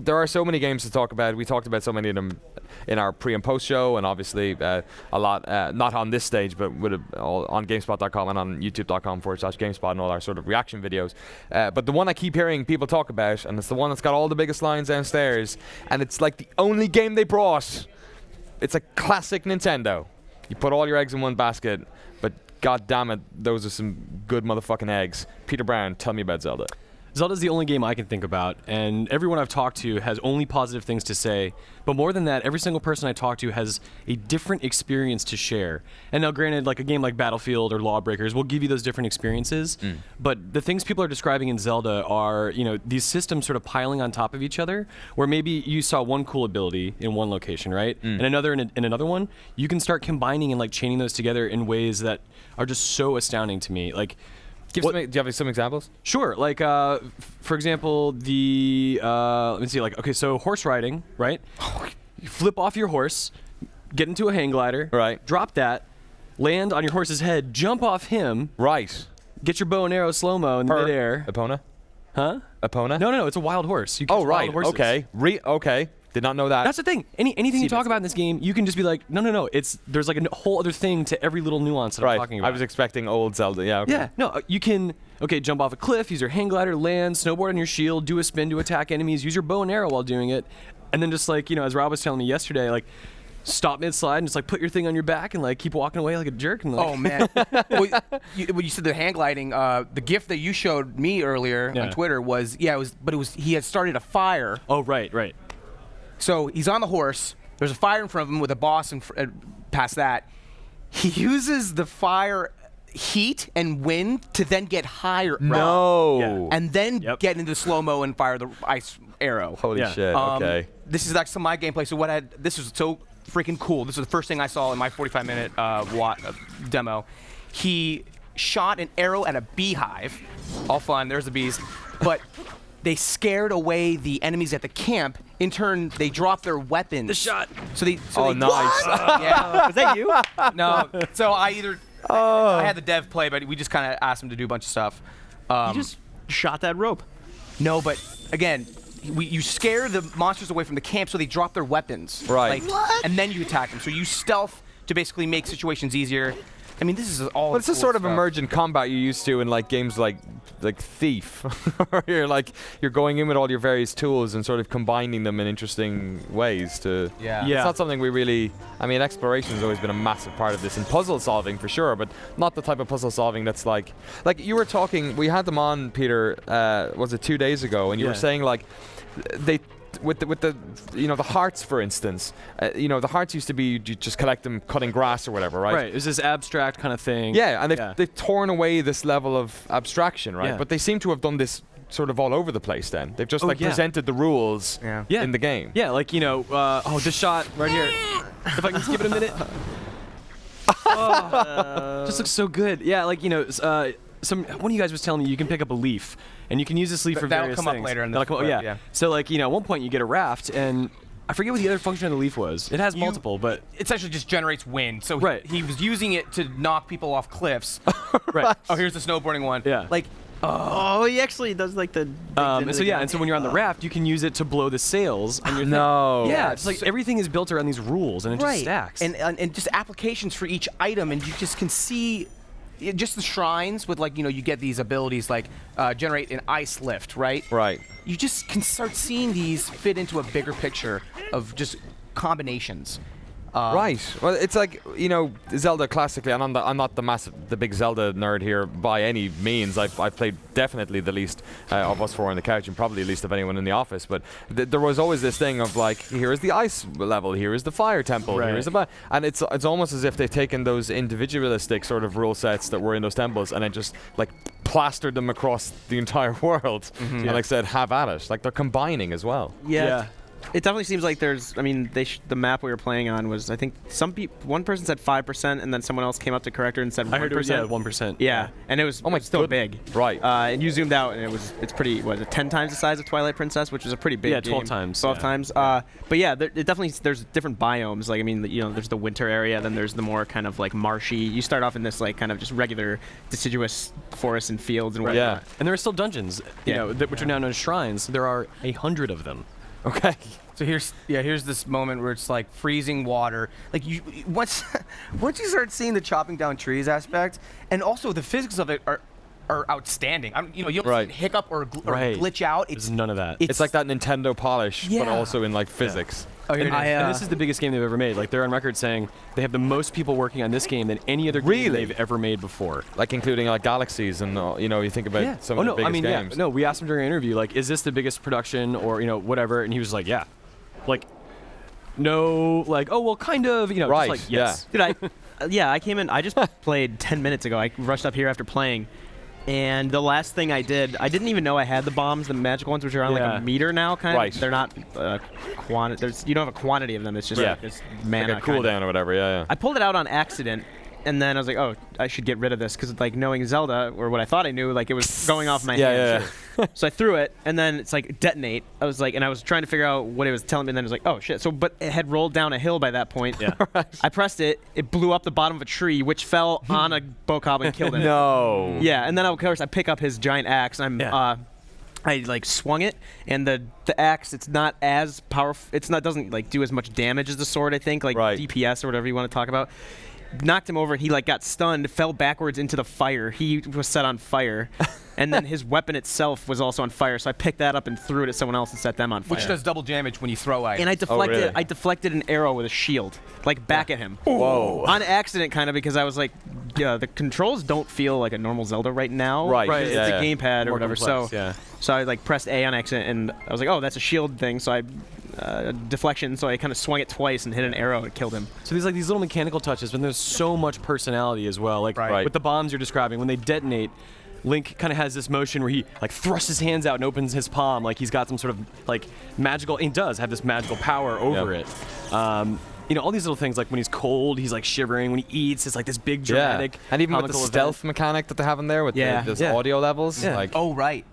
there are so many games to talk about. We talked about so many of them in our pre and post show, and obviously a lot not on this stage, but on GameSpot.com and on YouTube.com/GameSpot and all our sort of reaction videos. But the one I keep hearing people talk about, and it's the one that's got all the biggest lines downstairs, and it's like the only game they brought. It's a classic Nintendo. You put all your eggs in one basket, but God damn it, those are some good motherfucking eggs. Peter Brown, tell me about Zelda. Zelda's the only game I can think about, and everyone I've talked to has only positive things to say. But more than that, every single person I talk to has a different experience to share. And now, granted, like a game like Battlefield or Lawbreakers will give you those different experiences. But the things people are describing in Zelda are, these systems sort of piling on top of each other, where maybe you saw one cool ability in one location, right? And another in another one. You can start combining and like chaining those together in ways that are just so astounding to me. Like. Do you have some examples? Sure. Like, for example, let me see. Like, okay, so horse riding, right? You flip off your horse, get into a hang glider, right? Drop that, land on your horse's head, jump off him, right? Get your bow and arrow slow-mo in midair. Epona? Huh? Epona? No, it's a wild horse. You catch wild horses. Okay. Okay. Did not know that. That's the thing. Anything you talk about in this game, you can just be like, no. There's like a whole other thing to every little nuance that I'm talking about. I was expecting old Zelda. Yeah. Okay. Yeah. No, you can. Okay, jump off a cliff, use your hang glider, land, snowboard on your shield, do a spin to attack enemies, use your bow and arrow while doing it. And then just like, as Rob was telling me yesterday, like, stop mid-slide and just like put your thing on your back and like keep walking away like a jerk. And, like oh man! When you said the hang gliding, the gift that you showed me earlier on Twitter was he had started a fire. Oh right. So he's on the horse. There's a fire in front of him with a boss past that. He uses the fire heat and wind to then get higher. No. And then get into slow-mo and fire the ice arrow. Holy shit. Okay. This is like some of my gameplay. So this was so freaking cool. This was the first thing I saw in my 45-minute demo. He shot an arrow at a beehive. All fun. There's the bees. But they scared away the enemies at the camp. In turn, they dropped their weapons. The shot. So they nice. Yeah. Was that you? No. So I had the dev play, but we just kind of asked him to do a bunch of stuff. You just shot that rope. No, but again, you scare the monsters away from the camp, so they drop their weapons. Right. And then you attack them. So you stealth to basically make situations easier. I mean, this is all. Well, it's the sort of emergent combat you're used to in like games like Thief, where you're going in with all your various tools and sort of combining them in interesting ways to. Yeah. It's not something we really. I mean, exploration has always been a massive part of this, and puzzle solving for sure, but not the type of puzzle solving that's like you were talking. We had them on, Peter. Was it 2 days ago? And you were saying like they. With the the hearts, for instance, the hearts used to be you just collect them cutting grass or whatever, right? Right. It was this abstract kind of thing. Yeah, and they've torn away this level of abstraction, right? Yeah. But they seem to have done this sort of all over the place. Then they've just presented the rules in the game. Yeah, like this shot right here. If I can just give it a minute. Just looks so good. Yeah, like one of you guys was telling me you can pick up a leaf, and you can use this leaf for various things. That'll come up later in the yeah. So like at one point you get a raft, and I forget what the other function of the leaf was. It has multiple, but it essentially just generates wind. So right. he was using it to knock people off cliffs. Right. Oh, here's the snowboarding one. Yeah. Like. Oh, he actually does like the. And so when you're on the raft, you can use it to blow the sails on your thing. No. Yeah, it's like everything is built around these rules, and it just stacks. And just applications for each item, and you just can see. Just the shrines with you get these abilities like generate an ice lift, right? Right. You just can start seeing these fit into a bigger picture of just combinations. Right. Well, it's like Zelda classically, and I'm not the big Zelda nerd here by any means. I've played definitely the least of us four on the couch, and probably the least of anyone in the office. But there was always this thing of like, here is the ice level, here is the fire temple, here is the and it's almost as if they've taken those individualistic sort of rule sets that were in those temples and then just like plastered them across the entire world, and like said, have at it. Like they're combining as well. Yeah. It definitely seems like there's. I mean, the map we were playing on was. I think one person said 5%, and then someone else came up to correct her and said 1%. I heard it was 1%. Yeah, and it was. Oh my still big. Right. And you zoomed out, and it's pretty. What is it? 10 times the size of Twilight Princess, which is a pretty big. Yeah, 12 game. times. 12 times. But yeah, there's different biomes. Like I mean, there's the winter area, then there's the more kind of like marshy. You start off in this like kind of just regular deciduous forests and fields and whatnot. Yeah, and there are still dungeons. Which are now known as shrines. There are 100 of them. Okay. So here's this moment where it's like freezing water. Like once you start seeing the chopping down trees aspect, and also the physics of it are outstanding. You don't hiccup or glitch out. There's none of that. It's like that Nintendo polish, but also in like physics. Oh, here and this is the biggest game they've ever made. Like they're on record saying they have the most people working on this game than any other game they've ever made before. Like including like Galaxies and you think about some of the biggest games. Yeah. No, we asked him during an interview like, is this the biggest production or whatever, and he was like, yeah. Like, no, like, oh well, kind of, right? Just like, yes. Dude, I came in. I just played 10 minutes ago. I rushed up here after playing. And the last thing I did, I didn't even know I had the bombs, the magic ones, which are on like a meter now, kind of. Right. They're not quantity. You don't have a quantity of them. It's just like this mana. Like a cooldown or whatever. Yeah. I pulled it out on accident, and then I was like, oh, I should get rid of this because like knowing Zelda or what I thought I knew, like it was going off my hand. Yeah. So I threw it, and then it's like detonate. I was like, and I was trying to figure out what it was telling me, and then it was like, oh shit. So, but it had rolled down a hill by that point. Yeah. I pressed it. It blew up the bottom of a tree, which fell on a bokoblin and killed it. No. Yeah, and then of course I pick up his giant axe. And I like swung it, and the axe, it's not as powerful. Doesn't like do as much damage as the sword. I think like DPS or whatever you want to talk about. knocked him over, and he like got stunned, fell backwards into the fire. He was set on fire. And then his weapon itself was also on fire, so I picked that up and threw it at someone else and set them on fire. Which does double damage when you throw items. And I deflected an arrow with a shield, like back at him. Whoa. On accident, kind of, because I was like, yeah, the controls don't feel like a normal Zelda right now. Right. It's a gamepad or More whatever. complex, So I like pressed A on accident, and I was like, oh, that's a shield thing. So I deflection. So I kind of swung it twice and hit an arrow and killed him. So these little mechanical touches, but there's so much personality as well. Like with the bombs you're describing, when they detonate, Link kind of has this motion where he like thrusts his hands out and opens his palm like he's got some sort of like magical. He does have this magical power over it. All these little things, like when he's cold, he's like shivering. When he eats, it's like this big dramatic. And even with the stealth mechanic that they have in there with the audio levels. Yeah. Like,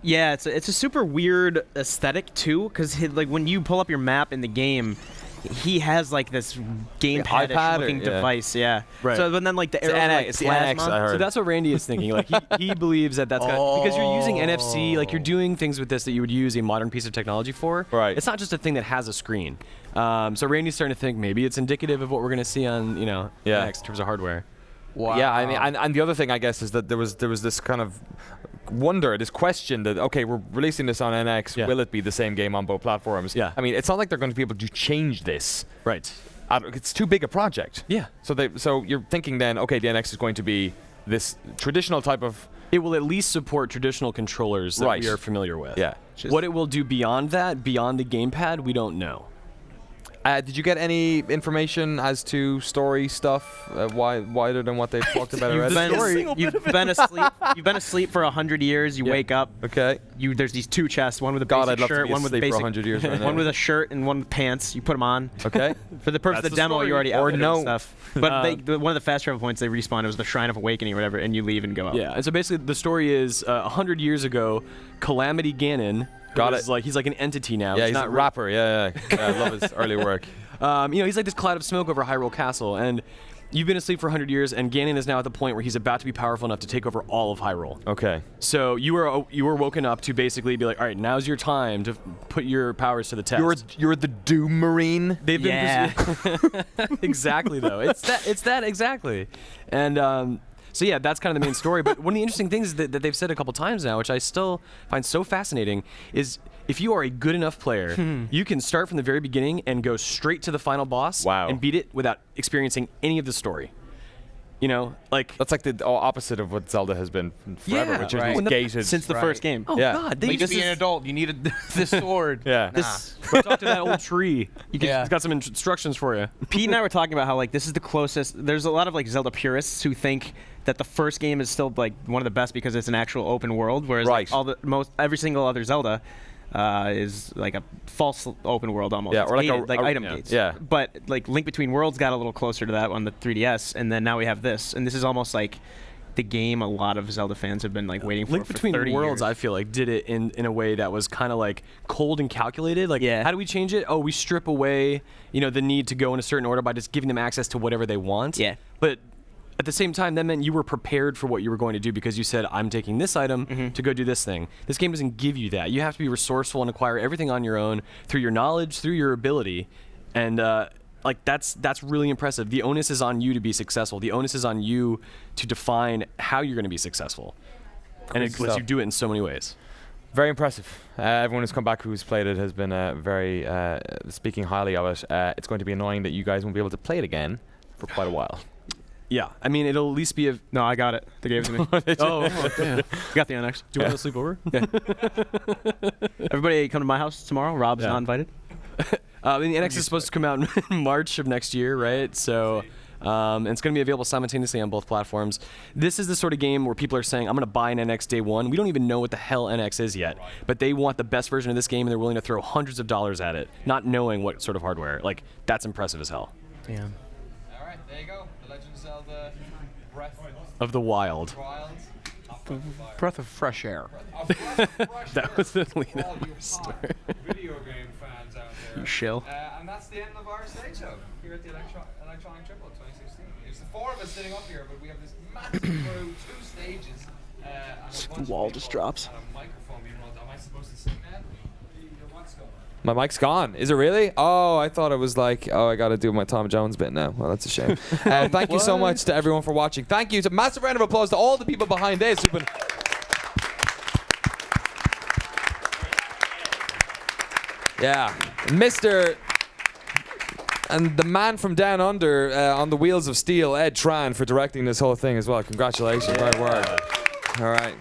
Yeah, it's a super weird aesthetic too, because like when you pull up your map in the game, he has like this gamepad looking device, Right. So but then like the arrow, it's the NX, I heard. So that's what Randy is thinking. Like he believes that's because you're using NFC, like you're doing things with this that you would use a modern piece of technology for. Right. It's not just a thing that has a screen. So Randy's starting to think maybe it's indicative of what we're going to see on NX in terms of hardware. Wow. Yeah, I mean, and the other thing I guess is that there was this kind of wonder, this question that okay, we're releasing this on NX, will it be the same game on both platforms? Yeah. I mean, it's not like they're going to be able to change this. Right. It's too big a project. Yeah. So you're thinking then, okay, the NX is going to be this traditional type of. It will at least support traditional controllers that we are familiar with. Yeah. What it will do beyond that, beyond the gamepad, we don't know. Did you get any information as to story stuff wider than what they've talked about already? You've been asleep. You've been asleep for 100 years. You wake up. Okay. There's these two chests. One with a God, basic I'd love shirt. to be One with a asleep for basic. 100 years right now. One with a shirt and one with pants. You put them on. Okay. For the purpose of the demo, you already outfitted and stuff. But one of the fast travel points they respawned was the Shrine of Awakening or whatever, and you leave and go out. Yeah. And so basically, the story is 100 years ago, Calamity Ganon. Got it. Like he's like an entity now. Yeah, he's not a rapper. Yeah. I love his early work. He's like this cloud of smoke over Hyrule Castle, and you've been asleep for 100 years, and Ganon is now at the point where he's about to be powerful enough to take over all of Hyrule. Okay. So you were woken up to basically be like, all right, now's your time to put your powers to the test. You're the Doom Marine. They've been exactly though. It's that exactly, and. So yeah, that's kind of the main story. But one of the interesting things that they've said a couple times now, which I still find so fascinating, is if you are a good enough player, you can start from the very beginning and go straight to the final boss and beat it without experiencing any of the story. Like that's like the opposite of what Zelda has been forever, which is gated since the first game. Oh God, they used to be an adult. You needed the sword. Yeah. Talk to that old tree. It's got some instructions for you. Pete and I were talking about how like this is the closest. There's a lot of like Zelda purists who think that the first game is still like one of the best because it's an actual open world, whereas like, every single other Zelda is like a false open world almost. Yeah, or like item gates. Yeah. But like Link Between Worlds got a little closer to that on the 3DS, and then now we have this, and this is almost like the game a lot of Zelda fans have been like waiting for. Link Between 30 Worlds, years. I feel like did it in a way that was kind of like cold and calculated. Like, how do we change it? Oh, we strip away, the need to go in a certain order by just giving them access to whatever they want. Yeah. But at the same time, that meant you were prepared for what you were going to do because you said, I'm taking this item to go do this thing. This game doesn't give you that. You have to be resourceful and acquire everything on your own through your knowledge, through your ability. And that's really impressive. The onus is on you to be successful. The onus is on you to define how you're going to be successful. And it lets you do it in so many ways. Very impressive. Everyone who's come back who's played it has been very speaking highly of it. It's going to be annoying that you guys won't be able to play it again for quite a while. Yeah, I mean, it'll at least be a... No, I got it. They gave it to me. Yeah. You got the NX. Do you want to sleep over? Yeah. Everybody come to my house tomorrow. Rob's not invited. The NX is supposed to come out in March of next year, right? So... and it's going to be available simultaneously on both platforms. This is the sort of game where people are saying, I'm going to buy an NX day one. We don't even know what the hell NX is yet, but they want the best version of this game, and they're willing to throw hundreds of dollars at it, not knowing what sort of hardware. Like, that's impressive as hell. Yeah. All right, there you go. The Legend of Zelda Breath of the Wild. Breath of fresh air. That was the lead of our story. Video game fans out there. You shill. And that's the end of our stage show here at the Electronic Triple 2016. It's the four of us sitting up here, but we have this massive crew, 2 stages, and a bunch Wall of just people drops. and a microphone being rolled. Am I supposed to sing that? What's going on? My mic's gone. Is it really? Oh, I thought it was like, oh, I got to do my Tom Jones bit now. Well, that's a shame. Thank you so much to everyone for watching. Thank you. A massive round of applause to all the people behind this who've been... Yeah. Mr. And the man from down under on the wheels of steel, Ed Tran, for directing this whole thing as well. Congratulations. Great work. All right.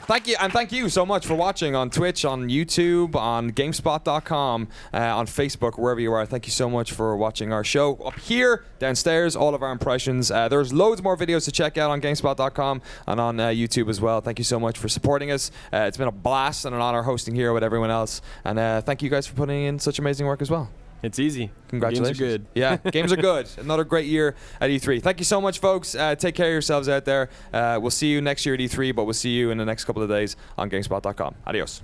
Thank you, and thank you so much for watching on Twitch, on YouTube, on GameSpot.com, on Facebook, wherever you are. Thank you so much for watching our show up here, downstairs, all of our impressions. There's loads more videos to check out on GameSpot.com and on YouTube as well. Thank you so much for supporting us. It's been a blast and an honor hosting here with everyone else. And thank you guys for putting in such amazing work as well. It's easy. Congratulations. Games are good. Yeah, games are good. Another great year at E3. Thank you so much, folks. Take care of yourselves out there. We'll see you next year at E3, but we'll see you in the next couple of days on GameSpot.com. Adios.